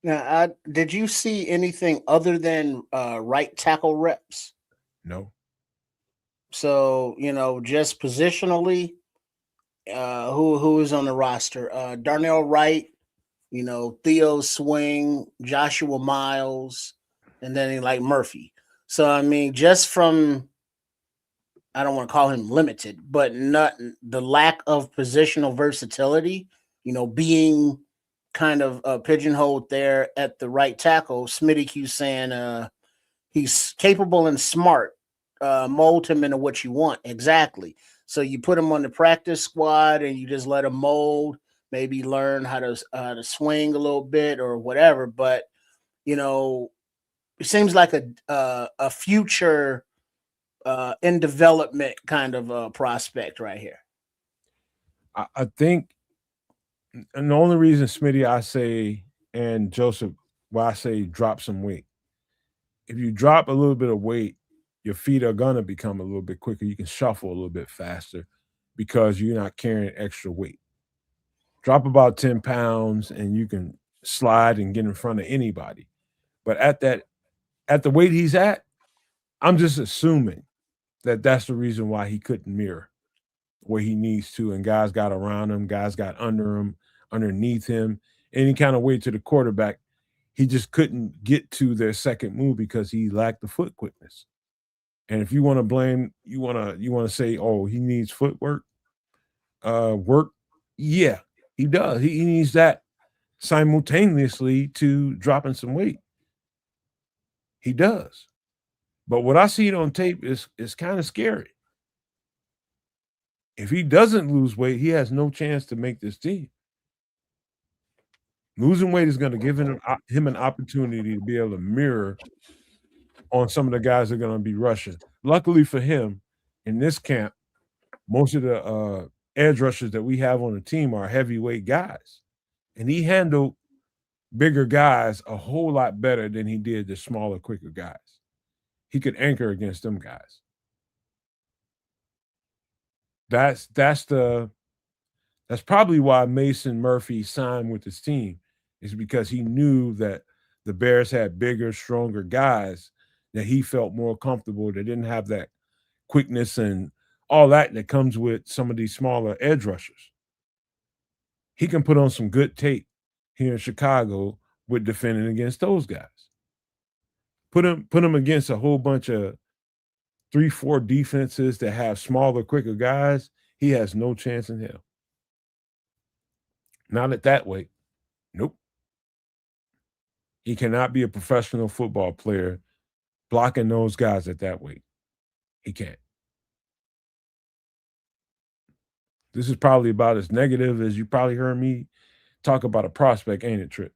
Speaker 4: Now, did you see anything other than right tackle reps?
Speaker 2: No.
Speaker 4: So, just positionally, who is on the roster? Darnell Wright, Theo Swing, Joshua Miles, and then like Murphy. So, just from, I don't want to call him limited, but not the lack of positional versatility, being kind of pigeonholed there at the right tackle. vidIQ saying he's capable and smart. Mold him into what you want. Exactly. So you put him on the practice squad and you just let him mold, maybe learn how to swing a little bit or whatever. But it seems like a future in development kind of prospect right here.
Speaker 2: I think, and the only reason Smitty I say and Joseph, why I say drop some weight. If you drop a little bit of weight, your feet are gonna become a little bit quicker. You can shuffle a little bit faster because you're not carrying extra weight. Drop about 10 pounds and you can slide and get in front of anybody. But at the weight he's at, I'm just assuming that that's the reason why he couldn't mirror where he needs to, and guys got around him, guys got under him, underneath him, any kind of way to the quarterback. He just couldn't get to their second move because he lacked the foot quickness. And if you want to blame, you want to say, oh, he needs footwork, work. Yeah, he does. He needs that simultaneously to dropping some weight. He does. But what I see on tape is kind of scary. If he doesn't lose weight, he has no chance to make this team. Losing weight is going to give him an opportunity to be able to mirror on some of the guys that are going to be rushing. Luckily for him, in this camp, most of the edge rushers that we have on the team are heavyweight guys. And he handled bigger guys a whole lot better than he did the smaller, quicker guys. He could anchor against them guys. That's probably why Mason Murphy signed with his team, is because he knew that the Bears had bigger, stronger guys that he felt more comfortable, that didn't have that quickness and all that comes with some of these smaller edge rushers. He can put on some good tape here in Chicago with defending against those guys. Put him against a whole bunch of 3-4 defenses that have smaller, quicker guys. He has no chance in hell. Not at that weight. Nope. He cannot be a professional football player blocking those guys at that weight. He can't. This is probably about as negative as you probably heard me talk about a prospect, ain't it, Trip?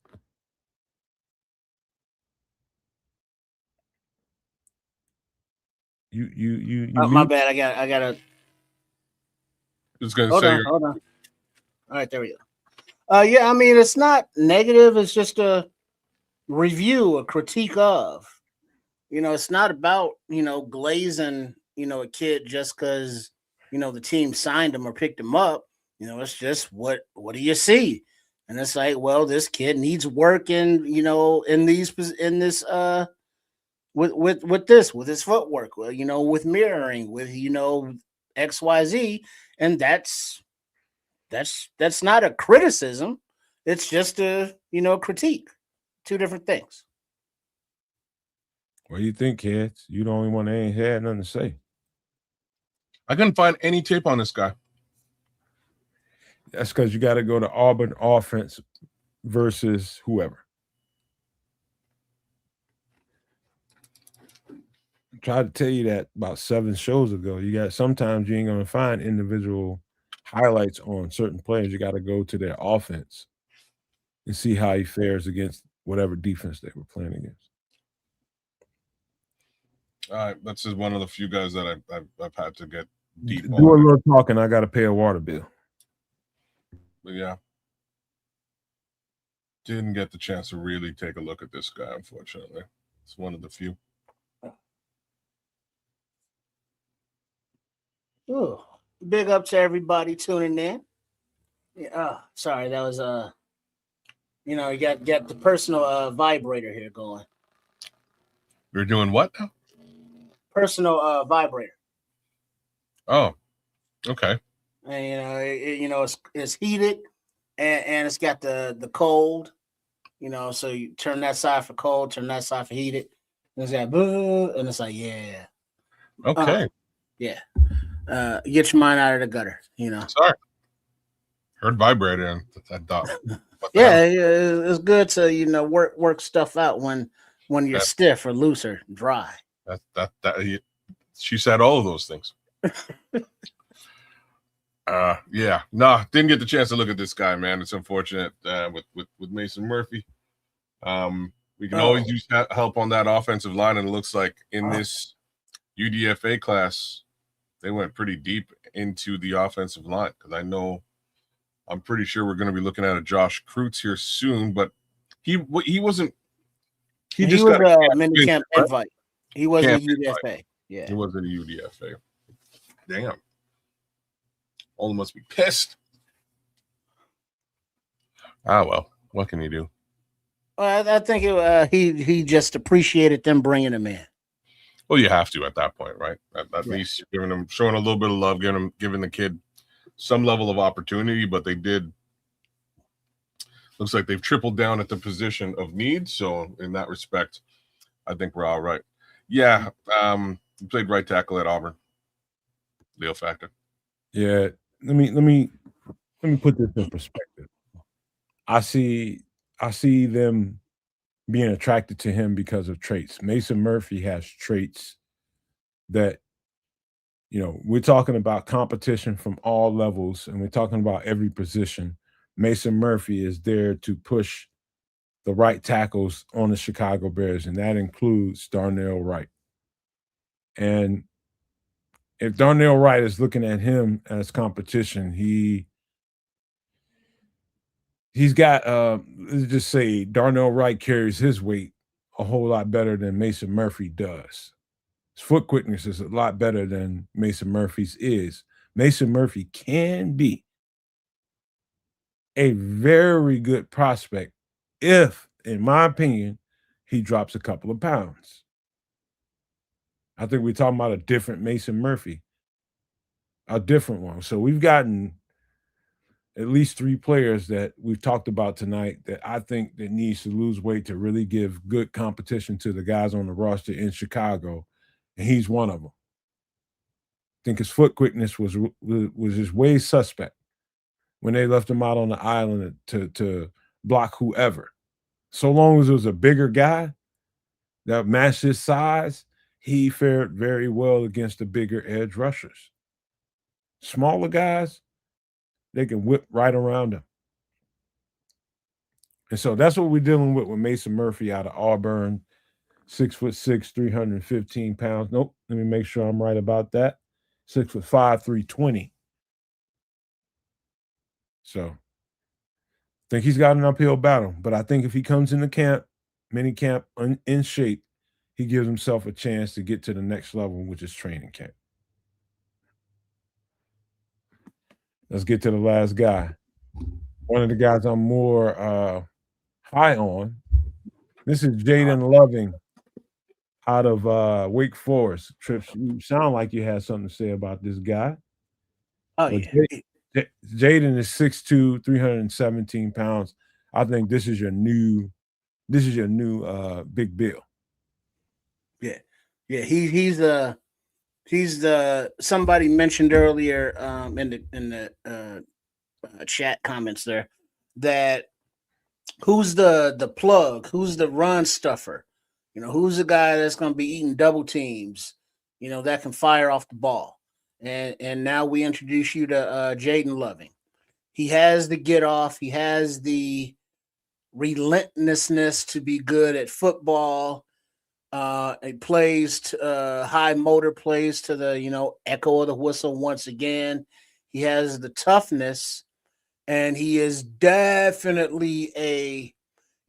Speaker 2: You
Speaker 4: my bad. I gotta.
Speaker 3: Just gonna say.
Speaker 4: Hold on. All right, there we go. Yeah, I mean, it's not negative. It's just a review, a critique of. It's not about glazing a kid just because the team signed him or picked him up. It's just what do you see? And it's like, well, this kid needs work in with his footwork, with mirroring, with XYZ, and that's not a criticism. It's just a critique. Two different things.
Speaker 2: What do you think, kids? You the only one that ain't had nothing to say.
Speaker 3: I couldn't find any tape on this guy.
Speaker 2: That's because you got to go to Auburn offense versus whoever. I tried to tell you that about 7 shows ago. Sometimes you ain't going to find individual highlights on certain players. You got to go to their offense and see how he fares against whatever defense they were playing against.
Speaker 3: That's just one of the few guys that I've had to get deep on.
Speaker 2: Do a little talking. I got to pay a water bill.
Speaker 3: But yeah, didn't get the chance to really take a look at this guy, unfortunately. It's one of the few.
Speaker 4: Ooh, big up to everybody tuning in. Yeah, sorry, that was you got the personal vibrator here going.
Speaker 3: You're doing what now?
Speaker 4: Personal vibrator.
Speaker 3: Oh, okay.
Speaker 4: And it's heated, and it's got the cold. So you turn that side for cold, turn that side for heated. And it's got and it's like, yeah.
Speaker 3: Okay.
Speaker 4: Yeah. Get your mind out of the gutter.
Speaker 3: Sorry. Heard vibrator and I thought.
Speaker 4: Yeah, it's good to work stuff out when you're stiff or loose or dry.
Speaker 3: She said all of those things. Yeah, no, didn't get the chance to look at this guy, man. It's unfortunate with Mason Murphy. We can always use help on that offensive line, and it looks like in this UDFA class, they went pretty deep into the offensive line because I'm pretty sure we're going to be looking at a Josh Kreutz here soon, but he wasn't.
Speaker 4: He just was a minicamp invite. He wasn't a UDFA.
Speaker 3: Invite.
Speaker 4: Yeah,
Speaker 3: he wasn't a UDFA. Damn. All must be pissed. Well, what can you do?
Speaker 4: I think he just appreciated them bringing him in.
Speaker 3: Well, you have to at that point, right? At least showing a little bit of love, giving the kid some level of opportunity. But they did looks like they've tripled down at the position of need. So in that respect, I think we're all right. Yeah, he played right tackle at Auburn. Leo Factor.
Speaker 2: Yeah, let me put this in perspective. I see them being attracted to him because of traits. Mason Murphy has traits that, we're talking about competition from all levels, and we're talking about every position. Mason Murphy is there to push the right tackles on the Chicago Bears, and that includes Darnell Wright. And if Darnell Wright is looking at him as competition, he's got let's just say Darnell Wright carries his weight a whole lot better than Mason Murphy does. His foot quickness is a lot better than Mason Murphy's is. Mason Murphy can be a very good prospect if, in my opinion, he drops a couple of pounds. I think we're talking about a different Mason Murphy, a different one. So we've gotten at least 3 players that we've talked about tonight that I think that needs to lose weight to really give good competition to the guys on the roster in Chicago, and he's one of them. I think his foot quickness was just way suspect when they left him out on the island to block whoever. So long as it was a bigger guy that matched his size, he fared very well against the bigger edge rushers. Smaller guys, they can whip right around him. And so that's what we're dealing with Mason Murphy out of Auburn, 6'6", 315 pounds. Nope, let me make sure I'm right about that. 6'5", 320. So I think he's got an uphill battle. But I think if he comes into camp, mini camp, in shape, he gives himself a chance to get to the next level, which is training camp. Let's get to the last guy. One of the guys I'm more high on. This is Jaden Loving out of Wake Forest. Trips, you sound like you had something to say about this guy.
Speaker 4: Oh, yeah.
Speaker 2: Jaden is 6'2", 317 pounds. I think this is your new Big Bill.
Speaker 4: Yeah. Yeah, he's the somebody mentioned earlier in the chat comments there that who's the plug, who's the run stuffer, who's the guy that's going to be eating double teams, that can fire off the ball. And now we introduce you to Jaden Loving. He has the get off, he has the relentlessness to be good at football. He plays high motor, plays to the echo of the whistle once again. He has the toughness, and he is definitely a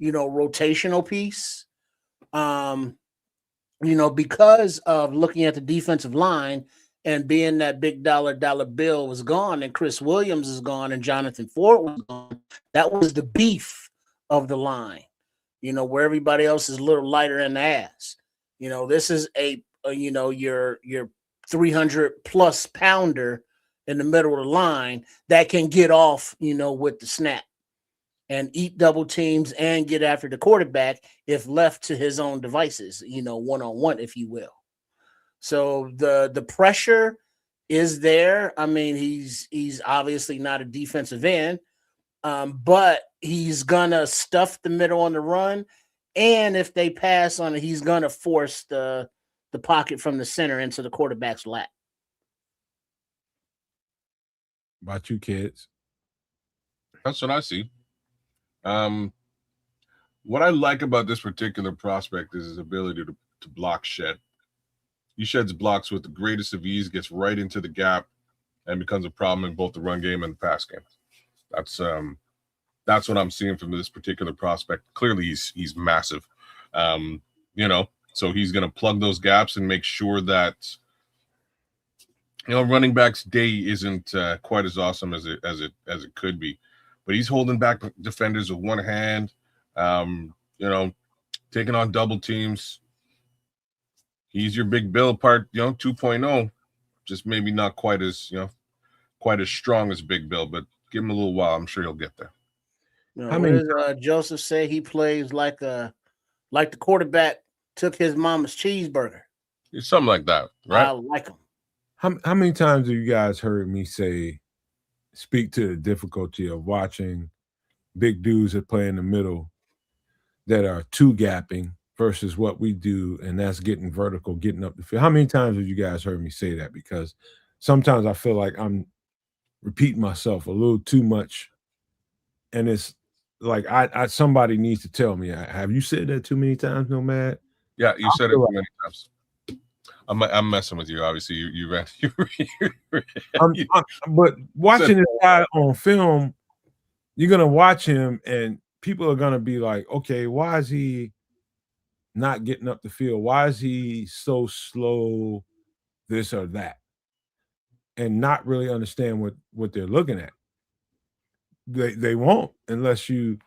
Speaker 4: rotational piece. Because of looking at the defensive line and being that big dollar bill was gone, and Chris Williams is gone, and Jonathan Ford was gone. That was the beef of the line. Where everybody else is a little lighter in the ass. This is your 300 plus pounder in the middle of the line that can get off, with the snap and eat double teams and get after the quarterback if left to his own devices, one-on-one, if you will. So the pressure is there. I mean, he's obviously not a defensive end. But he's gonna stuff the middle on the run, and if they pass on it, he's gonna force the pocket from the center into the quarterback's lap.
Speaker 2: About you, kids?
Speaker 3: That's what I see. What I like about this particular prospect is his ability to block shed. He sheds blocks with the greatest of ease, gets right into the gap, and becomes a problem in both the run game and the pass game. That's what I'm seeing from this particular prospect. Clearly, he's massive, so he's going to plug those gaps and make sure that running back's day isn't quite as awesome as it could be, but he's holding back defenders with one hand, taking on double teams. He's your Big Bill part, 2.0, just maybe not quite as strong as Big Bill, but give him a little while. I'm sure he'll get there.
Speaker 4: No,
Speaker 2: How
Speaker 4: what
Speaker 2: many
Speaker 4: does Joseph say? He plays like the quarterback took his mama's cheeseburger.
Speaker 3: It's something like that,
Speaker 4: I
Speaker 3: right?
Speaker 4: like him.
Speaker 2: how many times have you guys heard me speak to the difficulty of watching big dudes that play in the middle that are two gapping versus what we do, and that's getting vertical, getting up the field? How many times have you guys heard me say that? Because sometimes I feel like I'm repeating myself a little too much, and it's like I somebody needs to tell me. Have you said that too many times, Nomad?
Speaker 3: Yeah, you said it
Speaker 2: feel
Speaker 3: too many times. I'm messing with you. Obviously, you ran.
Speaker 2: But watching this guy on film, you're gonna watch him, and people are gonna be like, "Okay, why is he not getting up the field? Why is he so slow? This or that?" And not really understand what they're looking at. They won't unless you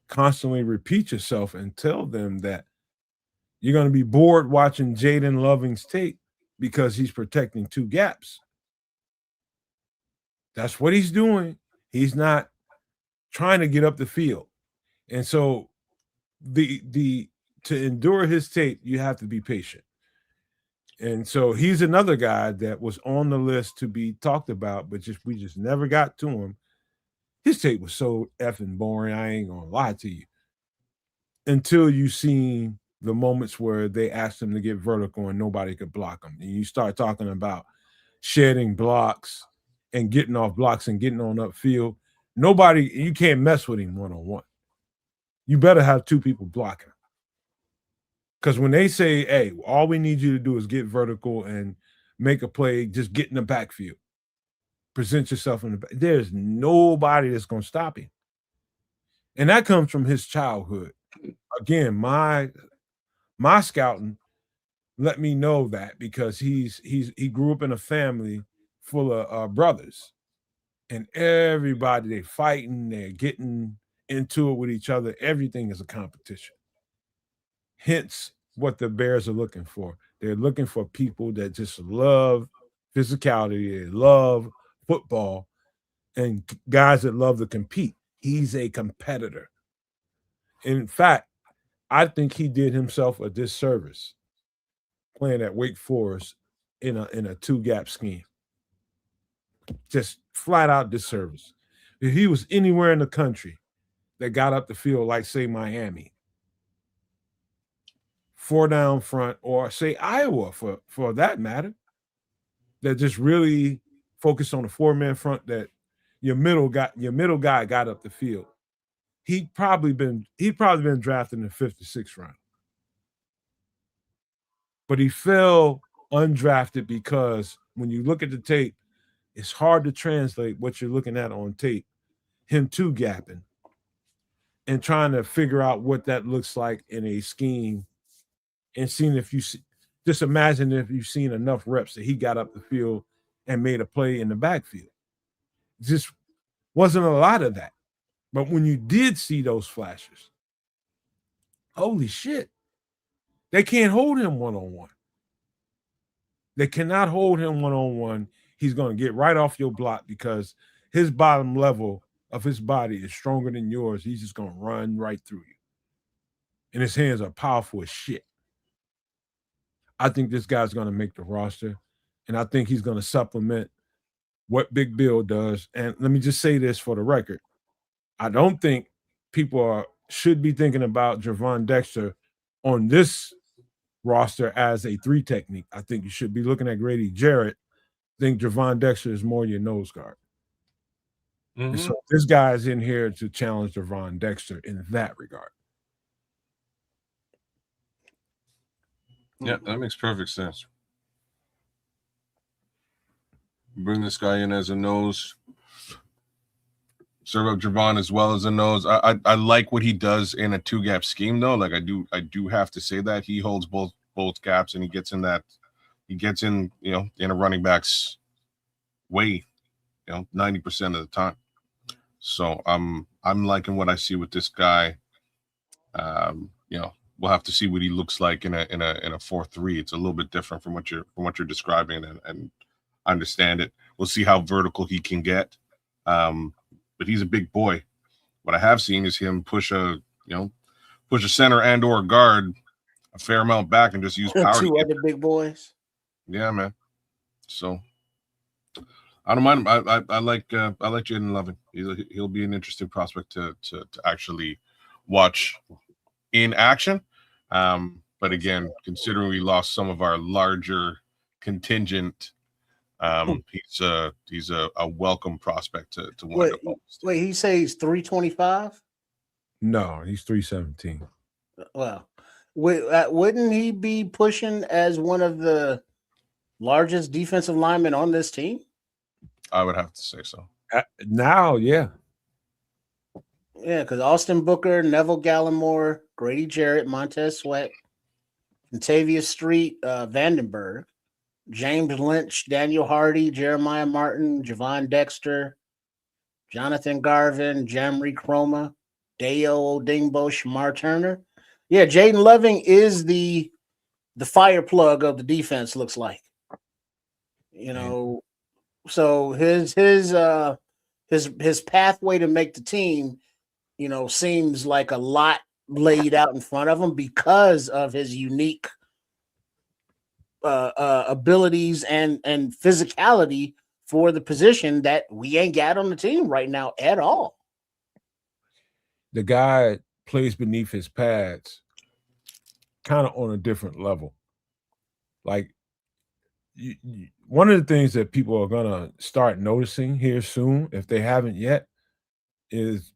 Speaker 2: constantly repeat yourself and tell them that you're going to be bored watching Jaden Loving's tape because he's protecting two gaps. That's what he's doing. He's not trying to get up the field. And so the to endure his tape, you have to be patient. And so he's another guy that was on the list to be talked about, but we just never got to him. His tape was so effing boring. I ain't gonna lie to you. Until you seen the moments where they asked him to get vertical and nobody could block him. And you start talking about shedding blocks and getting off blocks and getting on upfield. You can't mess with him one-on-one. You better have two people blocking. Because when they say, hey, all we need you to do is get vertical and make a play, just get in the backfield. Present yourself in the back. There's nobody that's going to stop him. And that comes from his childhood. Again, my scouting let me know that because he grew up in a family full of brothers, and everybody, they fighting, they're getting into it with each other. Everything is a competition. Hence what the Bears are looking for. They're looking for people that just love physicality, they love football, and guys that love to compete. He's a competitor. In fact, I think he did himself a disservice playing at Wake Forest in a two-gap scheme. Just flat out disservice. If he was anywhere in the country that got up the field, like say Miami, 4 down front, or say Iowa for that matter, that just really focused on the 4-man front, that your middle guy got up the field, he'd probably been drafted in the 5th or 6th round. But he fell undrafted because when you look at the tape, it's hard to translate what you're looking at on tape, him two gapping and trying to figure out what that looks like in a scheme, and seeing if you see, just imagine if you've seen enough reps that he got up the field and made a play in the backfield. Just wasn't a lot of that. But when you did see those flashes, holy shit, they can't hold him one-on-one. They cannot hold him one-on-one. He's going to get right off your block because his bottom level of his body is stronger than yours. He's just going to run right through you. And his hands are powerful as shit. I think this guy's going to make the roster, and I think he's going to supplement what Big Bill does. And let me just say this for the record. I don't think people should be thinking about Javon Dexter on this roster as a 3 technique. I think you should be looking at Grady Jarrett. I think Javon Dexter is more your nose guard. Mm-hmm. And so this guy is in here to challenge Javon Dexter in that regard.
Speaker 3: Yeah, that makes perfect sense. Bring this guy in as a nose. Serve up Javon as well as a nose. I like what he does in a 2-gap scheme though. Like I do have to say that he holds both gaps, and he gets in, in a running back's way, 90% of the time. So I'm liking what I see with this guy. We'll have to see what he looks like in a 4-3. It's a little bit different from what you're describing, and I understand it. We'll see how vertical he can get. But he's a big boy what I have seen is him push a center and or a guard a fair amount back and just use power.
Speaker 4: Two other big boys.
Speaker 3: Yeah, man. So I don't mind him. I like Jaden Loving. He'll be an interesting prospect to actually watch in action. But again, considering we lost some of our larger contingent, he's a welcome prospect to wind up.
Speaker 4: Wait, he says 325?
Speaker 2: No, he's 317.
Speaker 4: Well, wouldn't he be pushing as one of the largest defensive linemen on this team?
Speaker 3: I would have to say so.
Speaker 2: Now, yeah.
Speaker 4: Yeah, because Austin Booker, Neville Gallimore, Grady Jarrett, Montez Sweat, Contavious Street, Vandenberg, James Lynch, Daniel Hardy, Jeremiah Martin, Javon Dexter, Jonathan Garvin, Jamri Chroma, Deo Odingbo, Shamar Turner. Yeah, Jaden Loving is the fire plug of the defense, looks like. So his pathway to make the team, seems like a lot laid out in front of him because of his unique abilities and physicality for the position that we ain't got on the team right now at all.
Speaker 2: The guy plays beneath his pads kind of on a different level. Like, one of the things that people are going to start noticing here soon, if they haven't yet, is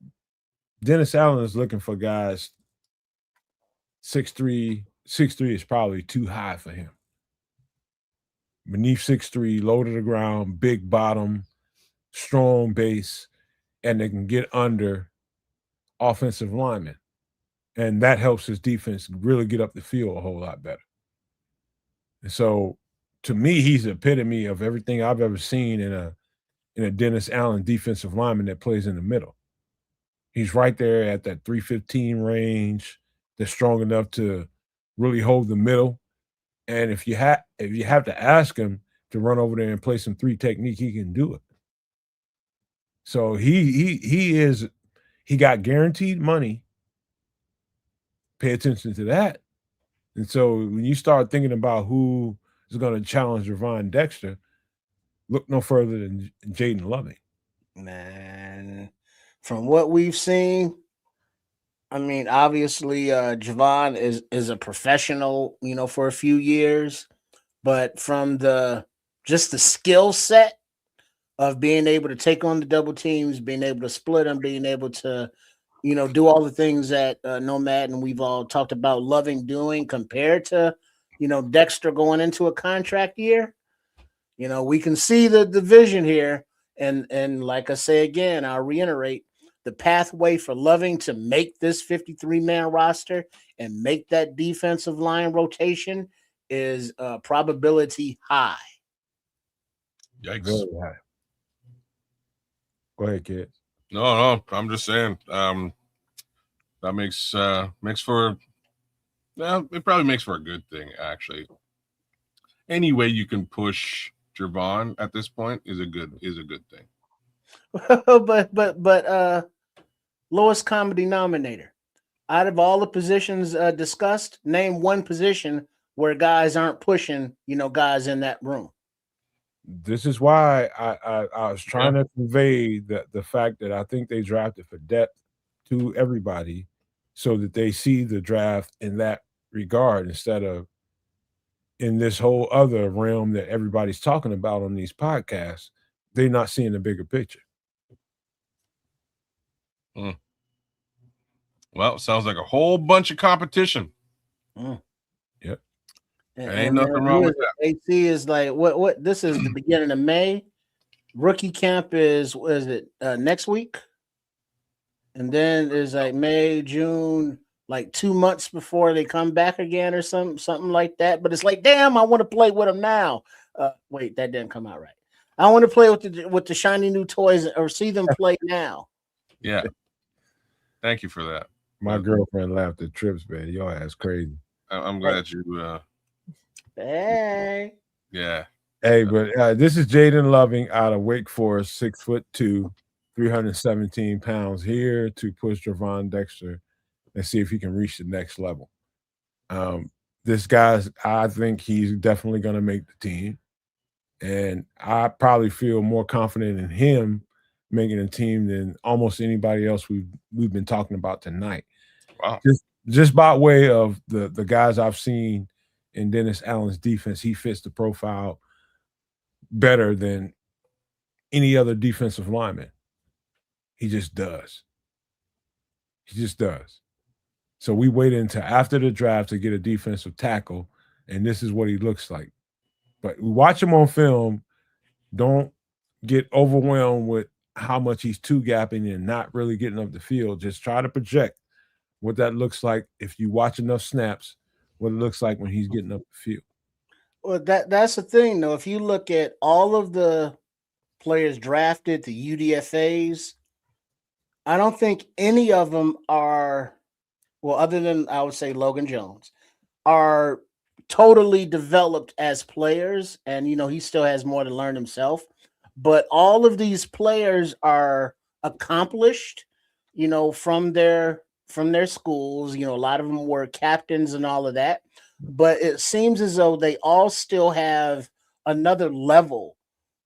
Speaker 2: Dennis Allen is looking for guys 6'3". 6'3" is probably too high for him. Beneath 6'3", low to the ground, big bottom, strong base, and they can get under offensive linemen. And that helps his defense really get up the field a whole lot better. And so, to me, he's the epitome of everything I've ever seen in a Dennis Allen defensive lineman that plays in the middle. He's right there at that 315 range. That's strong enough to really hold the middle. And if you have to ask him to run over there and play some 3 technique, he can do it. So he got guaranteed money. Pay attention to that. And so when you start thinking about who is going to challenge Javon Dexter, look no further than Jaden Loving.
Speaker 4: Man, from what we've seen, I mean, obviously, Javon is a professional, for a few years, but from just the skill set of being able to take on the double teams, being able to split them, being able to, do all the things that Nomad and we've all talked about Loving doing compared to, Dexter going into a contract year. We can see the vision here. And like I say again, I'll reiterate, the pathway for Loving to make this 53-man roster and make that defensive line rotation is probability high.
Speaker 3: Yikes.
Speaker 2: Very high. Go ahead, kid.
Speaker 3: No, I'm just saying. That makes for it probably makes for a good thing, actually. Any way you can push Javon at this point is a good thing.
Speaker 4: but lowest common denominator. Out of all the positions discussed, name one position where guys aren't pushing, guys in that room.
Speaker 2: This is why I was trying to convey the fact that I think they drafted for depth to everybody so that they see the draft in that regard instead of in this whole other realm that everybody's talking about on these podcasts. They're not seeing the bigger picture.
Speaker 3: Well, sounds like a whole bunch of competition.
Speaker 2: Yep.
Speaker 3: Ain't nothing wrong with that.
Speaker 4: AC is like what this is the beginning of May. Rookie camp is next week? And then is like May, June, like 2 months before they come back again or something like that. But it's like, damn, I want to play with them now. Wait, that didn't come out right. I want to play with the shiny new toys or see them play now.
Speaker 3: Yeah. Thank you for that.
Speaker 2: My girlfriend laughed at Trips, man. Your ass crazy.
Speaker 3: I'm glad you.
Speaker 4: Hey.
Speaker 3: Yeah.
Speaker 2: Hey, but this is Jaden Loving out of Wake Forest, 6'2", 317 pounds here to push Javon Dexter and see if he can reach the next level. This guy's, I think he's definitely going to make the team. And I probably feel more confident in him making a team than almost anybody else we've been talking about tonight.
Speaker 3: Wow.
Speaker 2: Just by way of the guys I've seen in Dennis Allen's defense, he fits the profile better than any other defensive lineman. He just does. He just does. So we waited until after the draft to get a defensive tackle, and this is what he looks like. But we watch him on film. Don't get overwhelmed with how much he's two-gapping and not really getting up the field. Just try to project what that looks like if you watch enough snaps, what it looks like when he's getting up the field.
Speaker 4: Well, that's the thing, though. If you look at all of the players drafted, the UDFAs, I don't think any of them are, well, other than I would say Logan Jones, are totally developed as players. And, he still has more to learn himself. But all of these players are accomplished, from their schools. A lot of them were captains and all of that. But it seems as though they all still have another level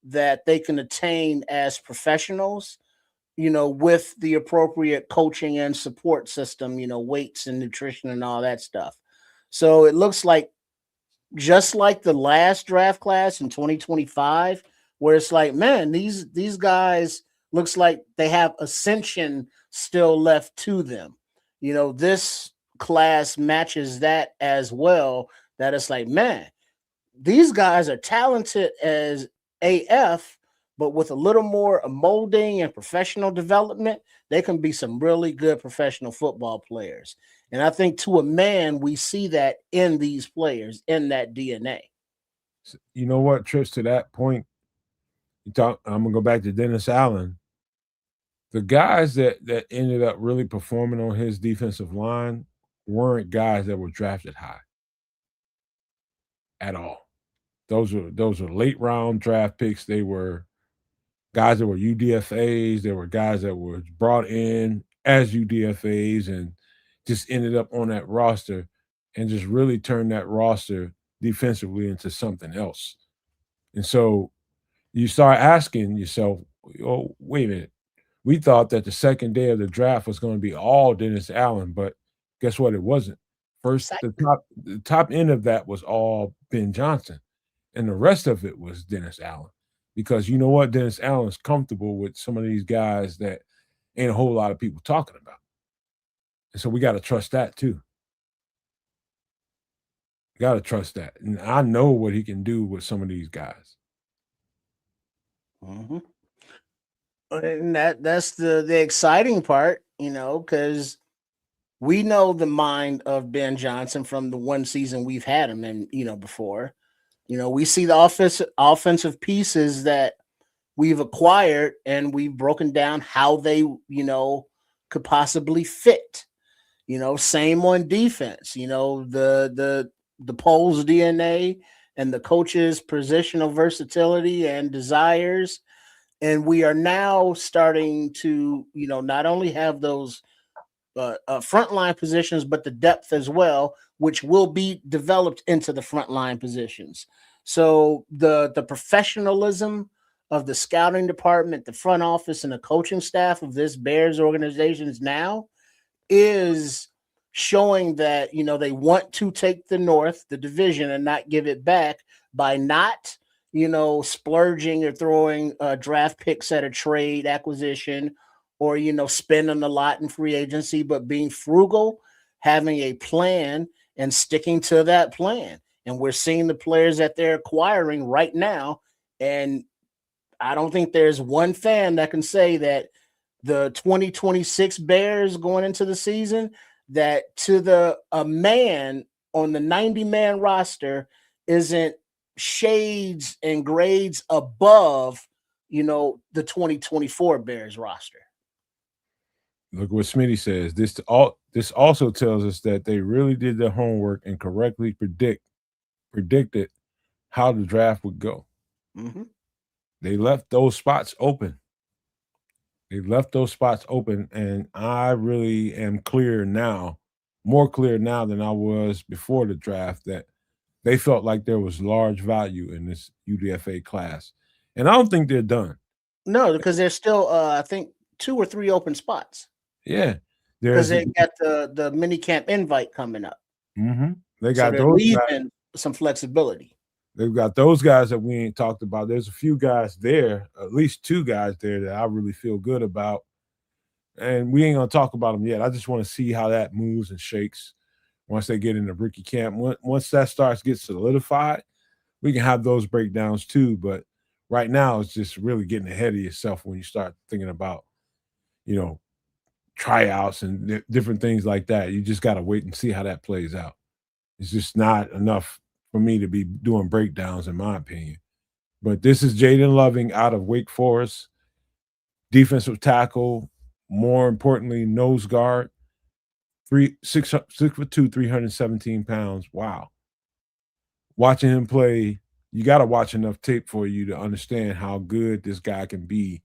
Speaker 4: that they can attain as professionals, with the appropriate coaching and support system, weights and nutrition and all that stuff. So it looks like just like the last draft class in 2025, where it's like, man, these guys looks like they have ascension still left to them. This class matches that as well, that it's like, man, these guys are talented as AF, but with a little more molding and professional development, they can be some really good professional football players. And I think to a man, we see that in these players, in that DNA.
Speaker 2: You know what, Trish, to that point, I'm going to go back to Dennis Allen. The guys that ended up really performing on his defensive line weren't guys that were drafted high at all. Those are late round draft picks. They were guys that were UDFAs. There were guys that were brought in as UDFAs and just ended up on that roster and just really turned that roster defensively into something else. And so you start asking yourself, oh, wait a minute. We thought that the second day of the draft was going to be all Dennis Allen, but guess what? It wasn't. First, the top end of that was all Ben Johnson, and the rest of it was Dennis Allen. Because you know what? Dennis Allen's comfortable with some of these guys that ain't a whole lot of people talking about. And so we got to trust that too. Got to trust that. And I know what he can do with some of these guys.
Speaker 4: Mm-hmm. And that's the exciting part, because we know the mind of Ben Johnson from the one season we've had him in, before. We see the offensive pieces that we've acquired and we've broken down how they, could possibly fit. Same on defense, the Poles DNA and the coach's positional versatility and desires. And we are now starting to, not only have those frontline positions, but the depth as well, which will be developed into the frontline positions. So the professionalism of the scouting department, the front office, and the coaching staff of this Bears organizations now is showing that, they want to take the North, the division, and not give it back by not, splurging or throwing draft picks at a trade acquisition or, spending a lot in free agency, but being frugal, having a plan and sticking to that plan. And we're seeing the players that they're acquiring right now. And I don't think there's one fan that can say that the 2026 Bears going into the season, that to a man on the 90-man roster isn't shades and grades above, the 2024 Bears roster.
Speaker 2: Look what Smitty says. This also tells us that they really did their homework and correctly predicted how the draft would go.
Speaker 4: Mm-hmm.
Speaker 2: They left those spots open. They left those spots open, and I really am clear now, more clear now than I was before the draft, that they felt like there was large value in this UDFA class. And I don't think they're done.
Speaker 4: No, because there's still I think 2 or 3 open spots.
Speaker 2: Yeah.
Speaker 4: Because they got the mini camp invite coming up.
Speaker 2: They got
Speaker 4: so
Speaker 2: those
Speaker 4: leaving some flexibility.
Speaker 2: They've got those guys that we ain't talked about. There's a few guys there, at least 2 guys there that I really feel good about. And we ain't gonna talk about them yet. I just want to see how that moves and shakes once they get into rookie camp. Once that starts get solidified, we can have those breakdowns too. But right now, it's just really getting ahead of yourself when you start thinking about, tryouts and different things like that. You just got to wait and see how that plays out. It's just not enough for me to be doing breakdowns, in my opinion. But this is Jaden Loving out of Wake Forest, defensive tackle, more importantly, nose guard, 6'2", 317 pounds. Wow. Watching him play, you got to watch enough tape for you to understand how good this guy can be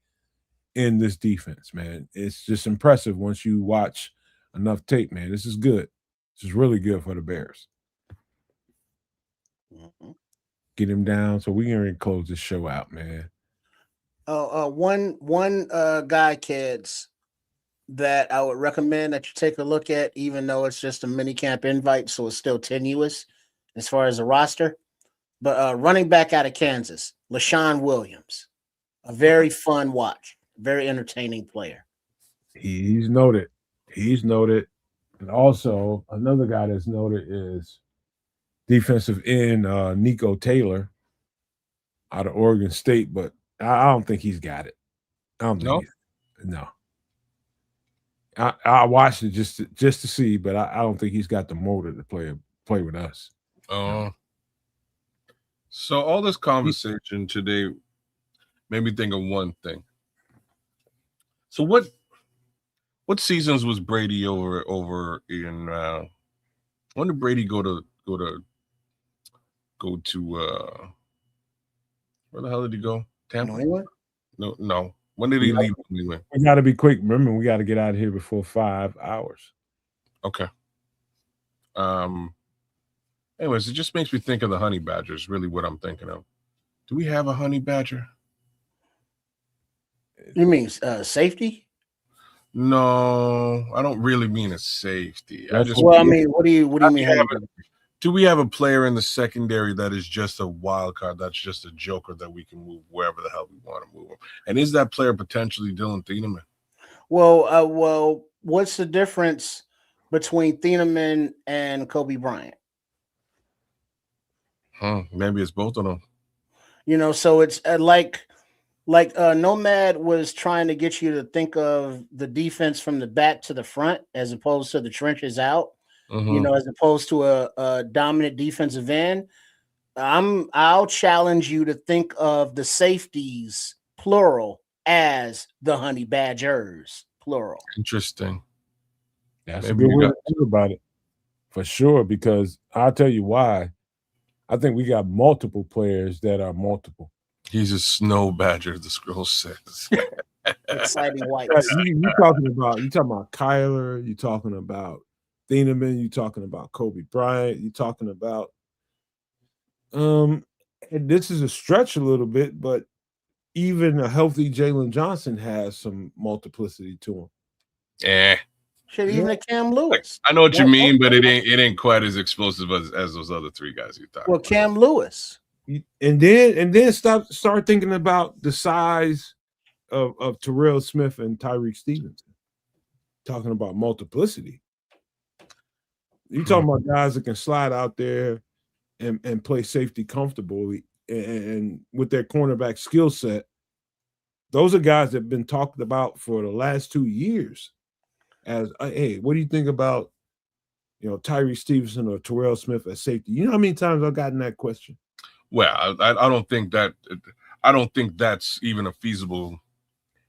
Speaker 2: in this defense, man. It's just impressive once you watch enough tape, man. This is good. This is really good for the Bears. Get him down so we can close this show out, man.
Speaker 4: One guy, kids, that I would recommend that you take a look at, even though it's just a mini camp invite, so it's still tenuous as far as the roster. But running back out of Kansas, LaShawn Williams, a very fun watch, very entertaining player.
Speaker 2: He's noted. And also another guy that's noted is defensive end Nico Taylor out of Oregon State, but I don't think he's got it. I don't think no. I watched it just to see, but I don't think he's got the motor to play with us.
Speaker 3: So all this conversation today made me think of one thing. So what seasons was Brady over in when did Brady go to where the hell did he go? Tampa?
Speaker 4: New England?
Speaker 3: No. When did he leave New England?
Speaker 2: We got to be quick. Remember, we got to get out of here before 5 hours.
Speaker 3: Okay. Anyways, it just makes me think of the honey badger is really what I'm thinking of. Do we have a honey badger?
Speaker 4: You mean safety?
Speaker 3: No, I don't really mean a safety.
Speaker 4: What do you mean?
Speaker 3: Do we have a player in the secondary that is just a wild card, that's just a joker that we can move wherever the hell we want to move him? And is that player potentially Dylan Thieneman?
Speaker 4: Well, what's the difference between Thieneman and Kobe Bryant?
Speaker 3: Maybe it's both of them.
Speaker 4: So it's like Nomad was trying to get you to think of the defense from the back to the front as opposed to the trenches out. As opposed to a dominant defensive end. I'll challenge you to think of the safeties, plural, as the honey badgers, plural.
Speaker 3: Interesting.
Speaker 2: That's a good way to think about it, for sure, because I'll tell you why. I think we got multiple players that are multiple.
Speaker 3: He's a snow badger, the scroll says.
Speaker 4: Exciting white.
Speaker 2: You're talking about Kyler, you're talking about Thieneman, you're talking about Kobe Bryant, you're talking about and this is a stretch a little bit, but even a healthy Jalen Johnson has some multiplicity to him.
Speaker 4: Even a Cam Lewis.
Speaker 3: I know what you mean, but it ain't quite as explosive as those other 3 guys you thought.
Speaker 4: Well, Cam Lewis.
Speaker 2: And then start thinking about the size of Terrell Smith and Tyreek Stevenson. Talking about multiplicity. You're talking about guys that can slide out there and play safety comfortably and with their cornerback skill set. Those are guys that have been talked about for the last 2 years as, hey, what do you think about, Tyree Stevenson or Terrell Smith as safety? You know how many times I've gotten that question?
Speaker 3: Well, I don't think that's even a feasible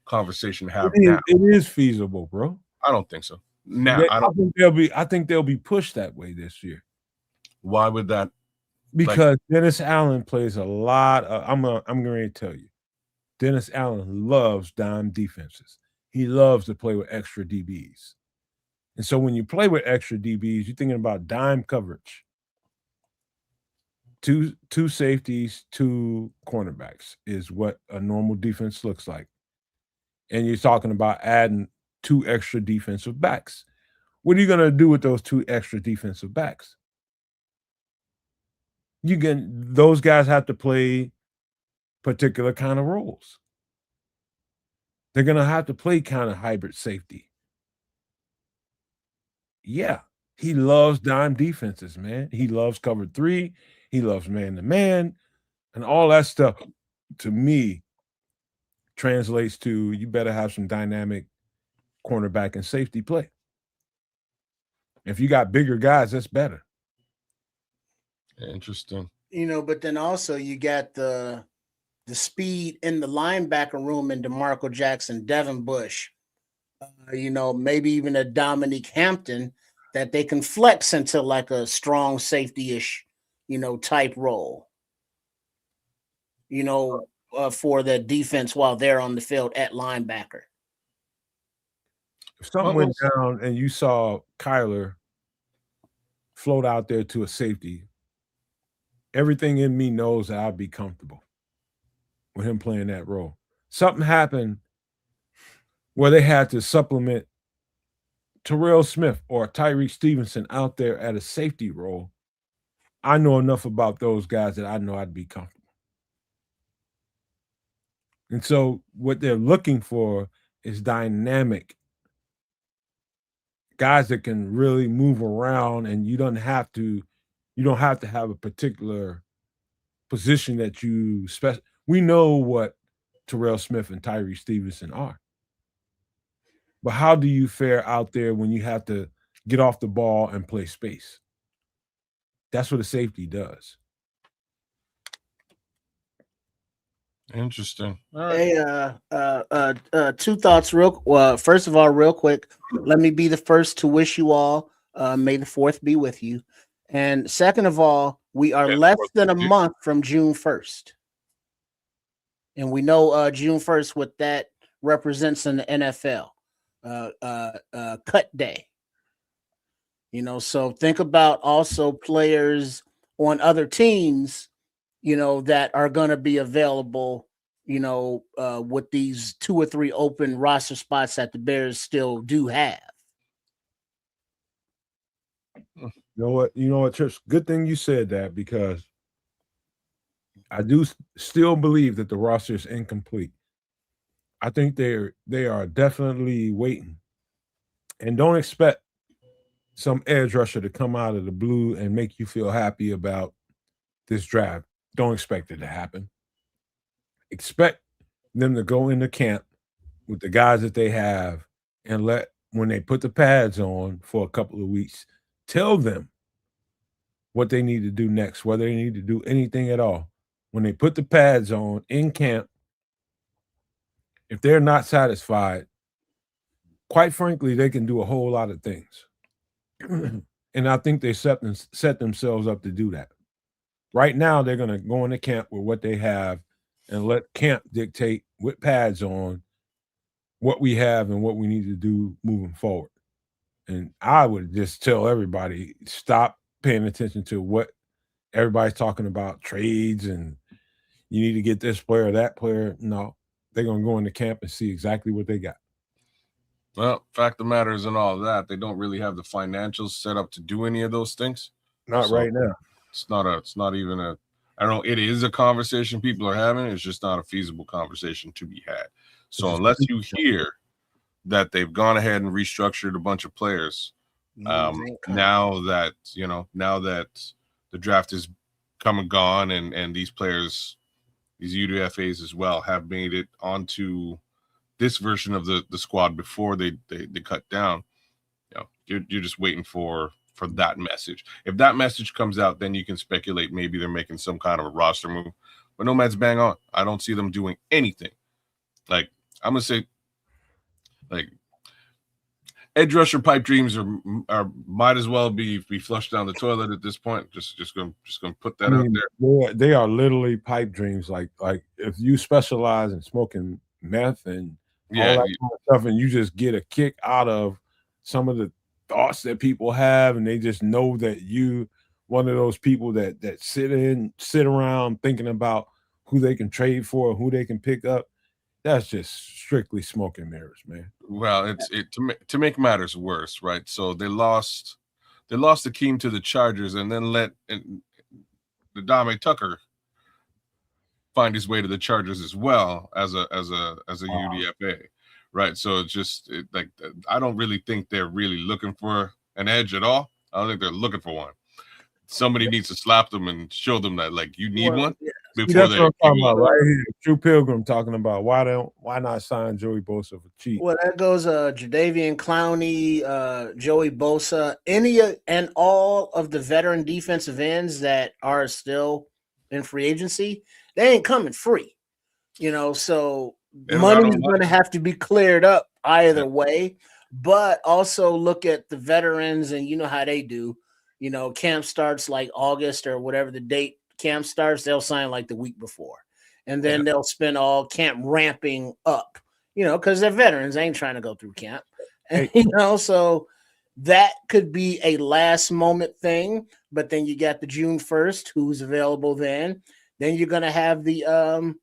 Speaker 3: conversation to have now.
Speaker 2: It is feasible, bro.
Speaker 3: I don't think so. Now,
Speaker 2: I think they'll be pushed that way this year.
Speaker 3: Why would that?
Speaker 2: Because Dennis Allen plays a lot of, I'm going to tell you, Dennis Allen loves dime defenses. he loves to play with extra DBs. And so when you play with extra DBs, you're thinking about dime coverage. Two safeties, two cornerbacks is what a normal defense looks like. And you're talking about adding two extra defensive backs. What are you going to do with those two extra defensive backs? Those guys have to play particular kind of roles. They're going to have to play kind of hybrid safety. Yeah, he loves dime defenses, man. He loves cover 3. He loves man-to-man, and all that stuff, to me, translates to you better have some dynamic cornerback and safety play. If you got bigger guys, that's better.
Speaker 3: Interesting.
Speaker 4: But then also you got the speed in the linebacker room in DeMarco Jackson, Devin Bush, maybe even a Dominique Hampton that they can flex into like a strong safety-ish type role, for the defense while they're on the field at linebacker.
Speaker 2: If something went down and you saw Kyler float out there to a safety, everything in me knows that I'd be comfortable with him playing that role. Something happened where they had to supplement Terrell Smith or Tyreek Stevenson out there at a safety role. I know enough about those guys that I know I'd be comfortable. And so what they're looking for is dynamic guys that can really move around, and you don't have to have a particular position that you special. We know what Terrell Smith and Tyree Stevenson are. But how do you fare out there when you have to get off the ball and play space? That's what a safety does.
Speaker 3: Interesting.
Speaker 4: All right. Hey, 2 thoughts first of all, real quick, let me be the first to wish you all May the 4th be with you. And second of all, we are less than a month from June 1st. And we know June 1st, what that represents in the NFL. Cut day. So think about also players on other teams, that are going to be available, with these 2 or 3 open roster spots that the Bears still do have.
Speaker 2: You know what, Trish? Good thing you said that, because I do still believe that the roster is incomplete. I think they are definitely waiting, and don't expect some edge rusher to come out of the blue and make you feel happy about this draft. Don't expect it to happen. Expect them to go into camp with the guys that they have, and when they put the pads on for a couple of weeks, tell them what they need to do next, whether they need to do anything at all. When they put the pads on in camp, if they're not satisfied, quite frankly, they can do a whole lot of things. And I think they set themselves up to do that. Right now, they're going to go into camp with what they have and let camp dictate with pads on what we have and what we need to do moving forward. And I would just tell everybody, stop paying attention to what everybody's talking about, trades, and you need to get this player or that player. No, they're going to go into camp and see exactly what they got.
Speaker 3: Well, fact of the matter is, in all of that, they don't really have the financials set up to do any of those things.
Speaker 2: Not right now.
Speaker 3: It's not even a, I don't know, it is a conversation people are having. It's just not a feasible conversation to be had. So unless you hear that they've gone ahead and restructured a bunch of players, now that the draft is come and gone, and these players, these UDFAs as well, have made it onto this version of the squad before they cut down, you're just waiting for that message. If that message comes out, then you can speculate maybe they're making some kind of a roster move. But Nomad's bang on. I don't see them doing anything. Like, I'm gonna say, like, edge rusher pipe dreams are might as well be flushed down the toilet at this point. Just gonna put that out there.
Speaker 2: They are literally pipe dreams. Like if you specialize in smoking meth and all that kind of stuff, and you just get a kick out of some of the thoughts that people have, and they just know that you one of those people that sit around thinking about who they can trade for, who they can pick up. That's just strictly smoke and mirrors, man.
Speaker 3: Well, to make matters worse, right? So they lost Akeem to the Chargers, and then let the Dame Tucker find his way to the Chargers as well as a UDFA, right? So it's just like I don't really think they're really looking for an edge at all. I don't think they're looking for one. Somebody needs to slap them and show them that like you need one before
Speaker 2: that's what I'm talking about right here. True Pilgrim talking about why not sign Joey Bosa for cheap?
Speaker 4: Well, that goes Jadeveon Clowney, Joey Bosa, any and all of the veteran defensive ends that are still in free agency. They ain't coming free, so money's going to have to be cleared up either way. But also look at the veterans, and you know how they do. Camp starts like August or whatever the date camp starts, they'll sign like the week before. And then they'll spend all camp ramping up, because they're veterans. They ain't trying to go through camp. And, so that could be a last moment thing. But then you got the June 1st, who's available then. Then you're going to have the,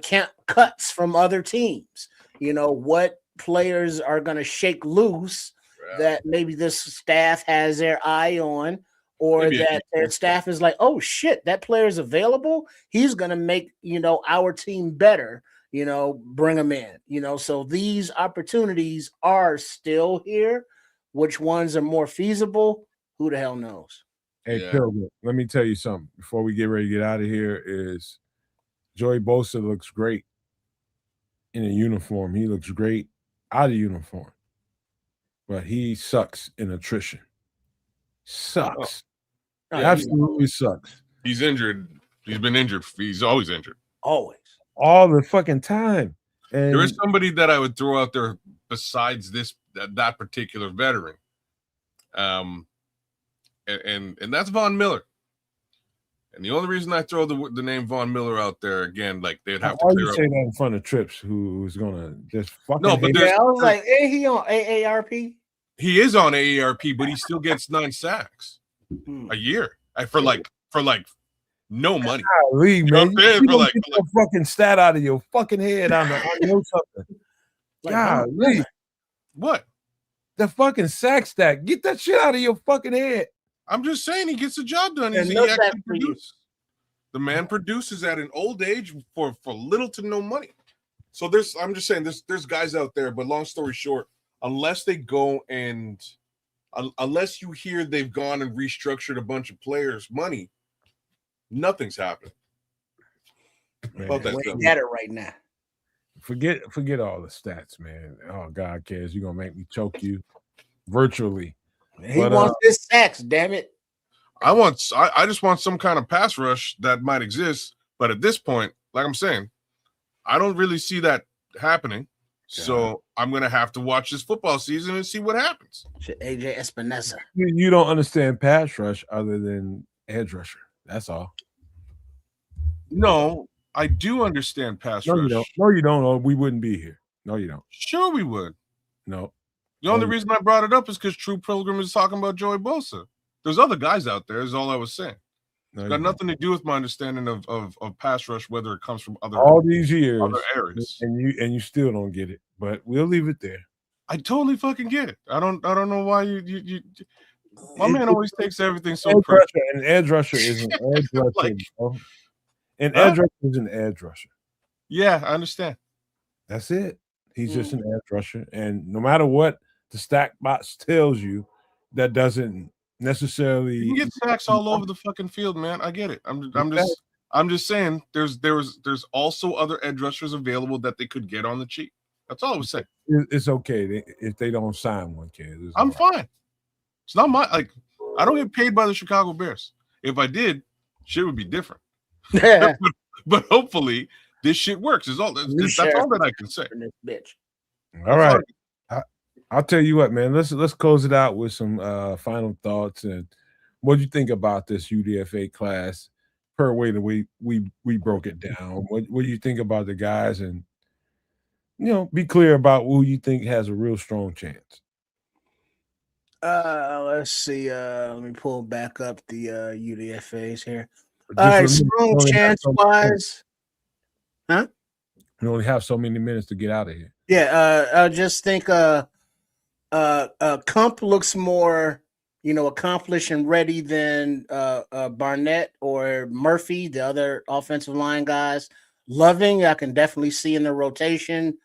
Speaker 4: camp cuts from other teams. What players are going to shake loose that maybe this staff has their eye on, or that their staff is like, oh shit, that player is available. He's going to make, our team better, bring him in, so these opportunities are still here. Which ones are more feasible? Who the hell knows?
Speaker 2: Hey, Pilgrim, let me tell you something before we get ready to get out of here is Joey Bosa looks great in a uniform. He looks great out of uniform. But he sucks in attrition. Sucks. Absolutely sucks.
Speaker 3: He's injured. He's been injured. He's always injured.
Speaker 4: Always.
Speaker 2: All the fucking time. And
Speaker 3: there is somebody that I would throw out there besides that particular veteran. And that's Von Miller. And the only reason I throw the name Von Miller out there again, like they'd have to clear
Speaker 2: up. Say that in front of Trips, who's gonna just fucking.
Speaker 3: No, but
Speaker 4: I was like, hey, he on AARP?
Speaker 3: He is on AARP, but he still gets 9 sacks a year for like no money.
Speaker 2: Golly, man, you don't get that fucking stat out of your fucking head. I know something. Golly,
Speaker 3: what?
Speaker 2: The fucking sack stat. Get that shit out of your fucking head.
Speaker 3: I'm just saying he gets the job done. He actually produces. The man produces at an old age for little to no money. So I'm just saying there's guys out there, but long story short, unless they go and unless you hear they've gone and restructured a bunch of players' money, nothing's happening.
Speaker 4: We get it right now.
Speaker 2: Forget all the stats, man. Oh God cares. You're gonna make me choke you virtually.
Speaker 4: He wants his sacks, damn it.
Speaker 3: I just want some kind of pass rush that might exist, but at this point, like I'm saying, I don't really see that happening. God. So I'm gonna have to watch this football season and see what happens.
Speaker 4: AJ Espinosa.
Speaker 2: You don't understand pass rush other than edge rusher. That's all.
Speaker 3: No, I do understand pass rush.
Speaker 2: No, you don't. Or we wouldn't be here. No, you don't.
Speaker 3: Sure, we would.
Speaker 2: No.
Speaker 3: The only reason I brought it up is because True Pilgrim is talking about Joey Bosa. There's other guys out there, is all I was saying. It's got nothing to do with my understanding of pass rush, whether it comes from
Speaker 2: all these years,
Speaker 3: other areas.
Speaker 2: And you still don't get it. But we'll leave it there.
Speaker 3: I totally fucking get it. I don't know why you my man always takes everything so personal.
Speaker 2: An edge rusher is an edge rusher. Edge rusher is an edge rusher.
Speaker 3: Yeah, I understand.
Speaker 2: That's it. He's just an edge rusher. And no matter what the stack box tells you, that doesn't necessarily.
Speaker 3: You can get sacks all over the fucking field, man. I get it. I'm just saying there's also other edge rushers available that they could get on the cheap. That's all I was saying.
Speaker 2: It's okay if they don't sign one, kid.
Speaker 3: I'm fine. It's not I don't get paid by the Chicago Bears. If I did, shit would be different.
Speaker 4: Yeah.
Speaker 3: but hopefully this shit works. That's all that I can say.
Speaker 4: Bitch.
Speaker 2: All right. I'll tell you what, man. Let's close it out with some final thoughts and what do you think about this UDFA class per way that we broke it down. What do you think about the guys and be clear about who you think has a real strong chance.
Speaker 4: Let's see. Let me pull back up the UDFAs here. All
Speaker 2: Just
Speaker 4: right,
Speaker 2: remember,
Speaker 4: strong chance wise. Huh?
Speaker 2: You only have so many minutes to get out of here.
Speaker 4: Yeah, I just think Kump looks more, accomplished and ready than Barnett or Murphy, the other offensive line guys. Loving, I can definitely see in the rotation.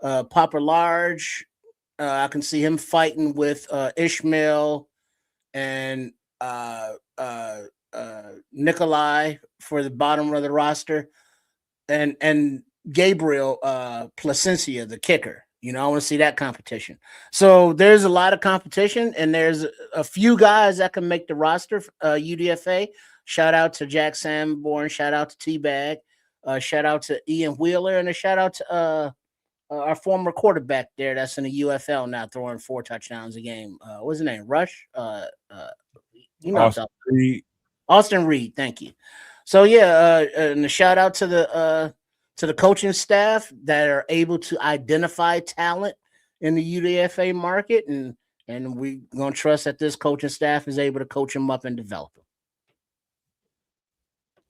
Speaker 4: Popper Large, I can see him fighting with Ishmael and Nikolai for the bottom of the roster, and Gabriel Placencia, the kicker. I want to see that competition. So there's a lot of competition, and there's a few guys that can make the roster. UDFA. Shout out to Jack Sanborn. Shout out to T-Bag. Shout out to Ian Wheeler, and a shout out to our former quarterback there that's in the UFL now, throwing 4 touchdowns a game. What's his name? Rush.
Speaker 2: Austin Reed.
Speaker 4: Austin Reed. Thank you. So yeah, and a shout out to the coaching staff that are able to identify talent in the UDFA market, and we're gonna trust that this coaching staff is able to coach them up and develop them.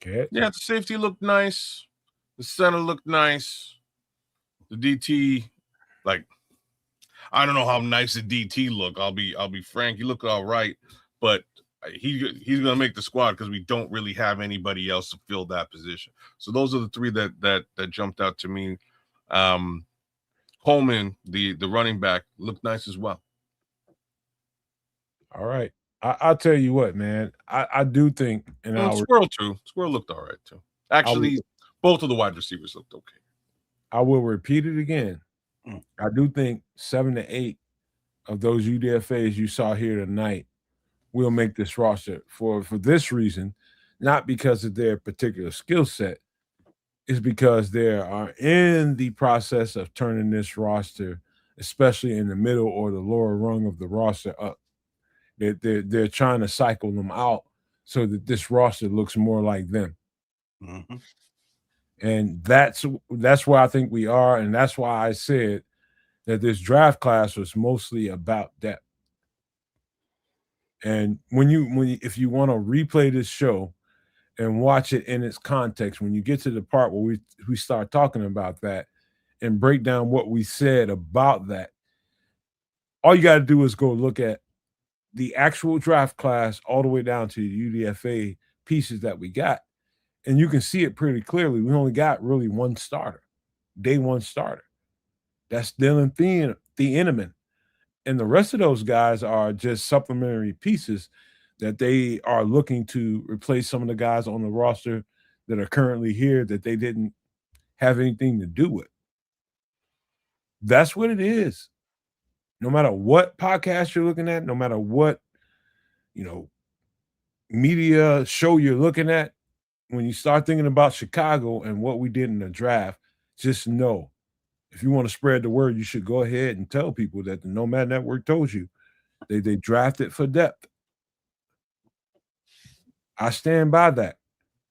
Speaker 2: Okay.
Speaker 3: Yeah, the safety looked nice. The center looked nice. The DT, I don't know how nice the DT look. I'll be frank. He looked all right, but he's gonna make the squad because we don't really have anybody else to fill that position. So those are the 3 that jumped out to me. Coleman, the running back, looked nice as well.
Speaker 2: All right. I'll tell you what, man. I do think
Speaker 3: Squirrel too. Squirrel looked all right too. Actually, both of the wide receivers looked okay.
Speaker 2: I will repeat it again. I do think 7 to 8 of those UDFAs you saw here tonight will make this roster for this reason, not because of their particular skill set, is because they are in the process of turning this roster, especially in the middle or the lower rung of the roster, up. They're trying to cycle them out so that this roster looks more like them.
Speaker 4: Mm-hmm.
Speaker 2: And that's where I think we are, and that's why I said that this draft class was mostly about depth. And if you want to replay this show and watch it in its context, when you get to the part where we start talking about that and break down what we said about that, all you got to do is go look at the actual draft class all the way down to the UDFA pieces that we got. And you can see it pretty clearly. We only got really one starter, day one starter. That's Dylan Thieneman. And the rest of those guys are just supplementary pieces that they are looking to replace some of the guys on the roster that are currently here that they didn't have anything to do with. That's what it is. No matter what podcast you're looking at, no matter what, media show you're looking at, when you start thinking about Chicago and what we did in the draft, just know, if you want to spread the word, you should go ahead and tell people that the Nomad Network told you they drafted for depth. I stand by that.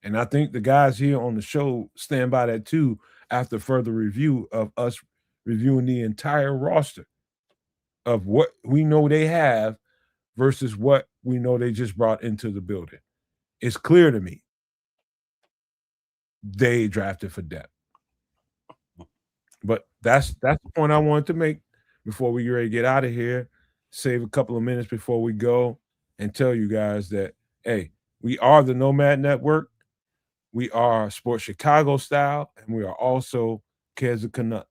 Speaker 2: And I think the guys here on the show stand by that too, after further review of us reviewing the entire roster of what we know they have versus what we know they just brought into the building. It's clear to me they drafted for depth. But that's the point I wanted to make before we get ready to get out of here. Save a couple of minutes before we go and tell you guys that, hey, we are the Nomad Network. We are Sports Chicago Style, and we are also Kez the Canuck.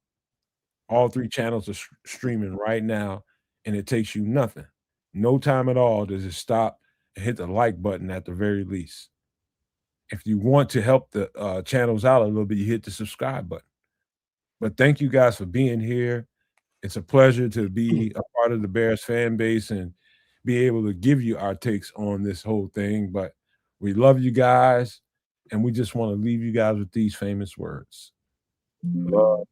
Speaker 2: All 3 channels are streaming right now, and it takes you nothing. No time at all to just stop and hit the like button at the very least. If you want to help the channels out a little bit, you hit the subscribe button. But thank you guys for being here. It's a pleasure to be a part of the Bears fan base and be able to give you our takes on this whole thing. But we love you guys, and we just want to leave you guys with these famous words. Love,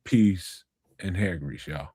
Speaker 2: peace, and hair grease, y'all.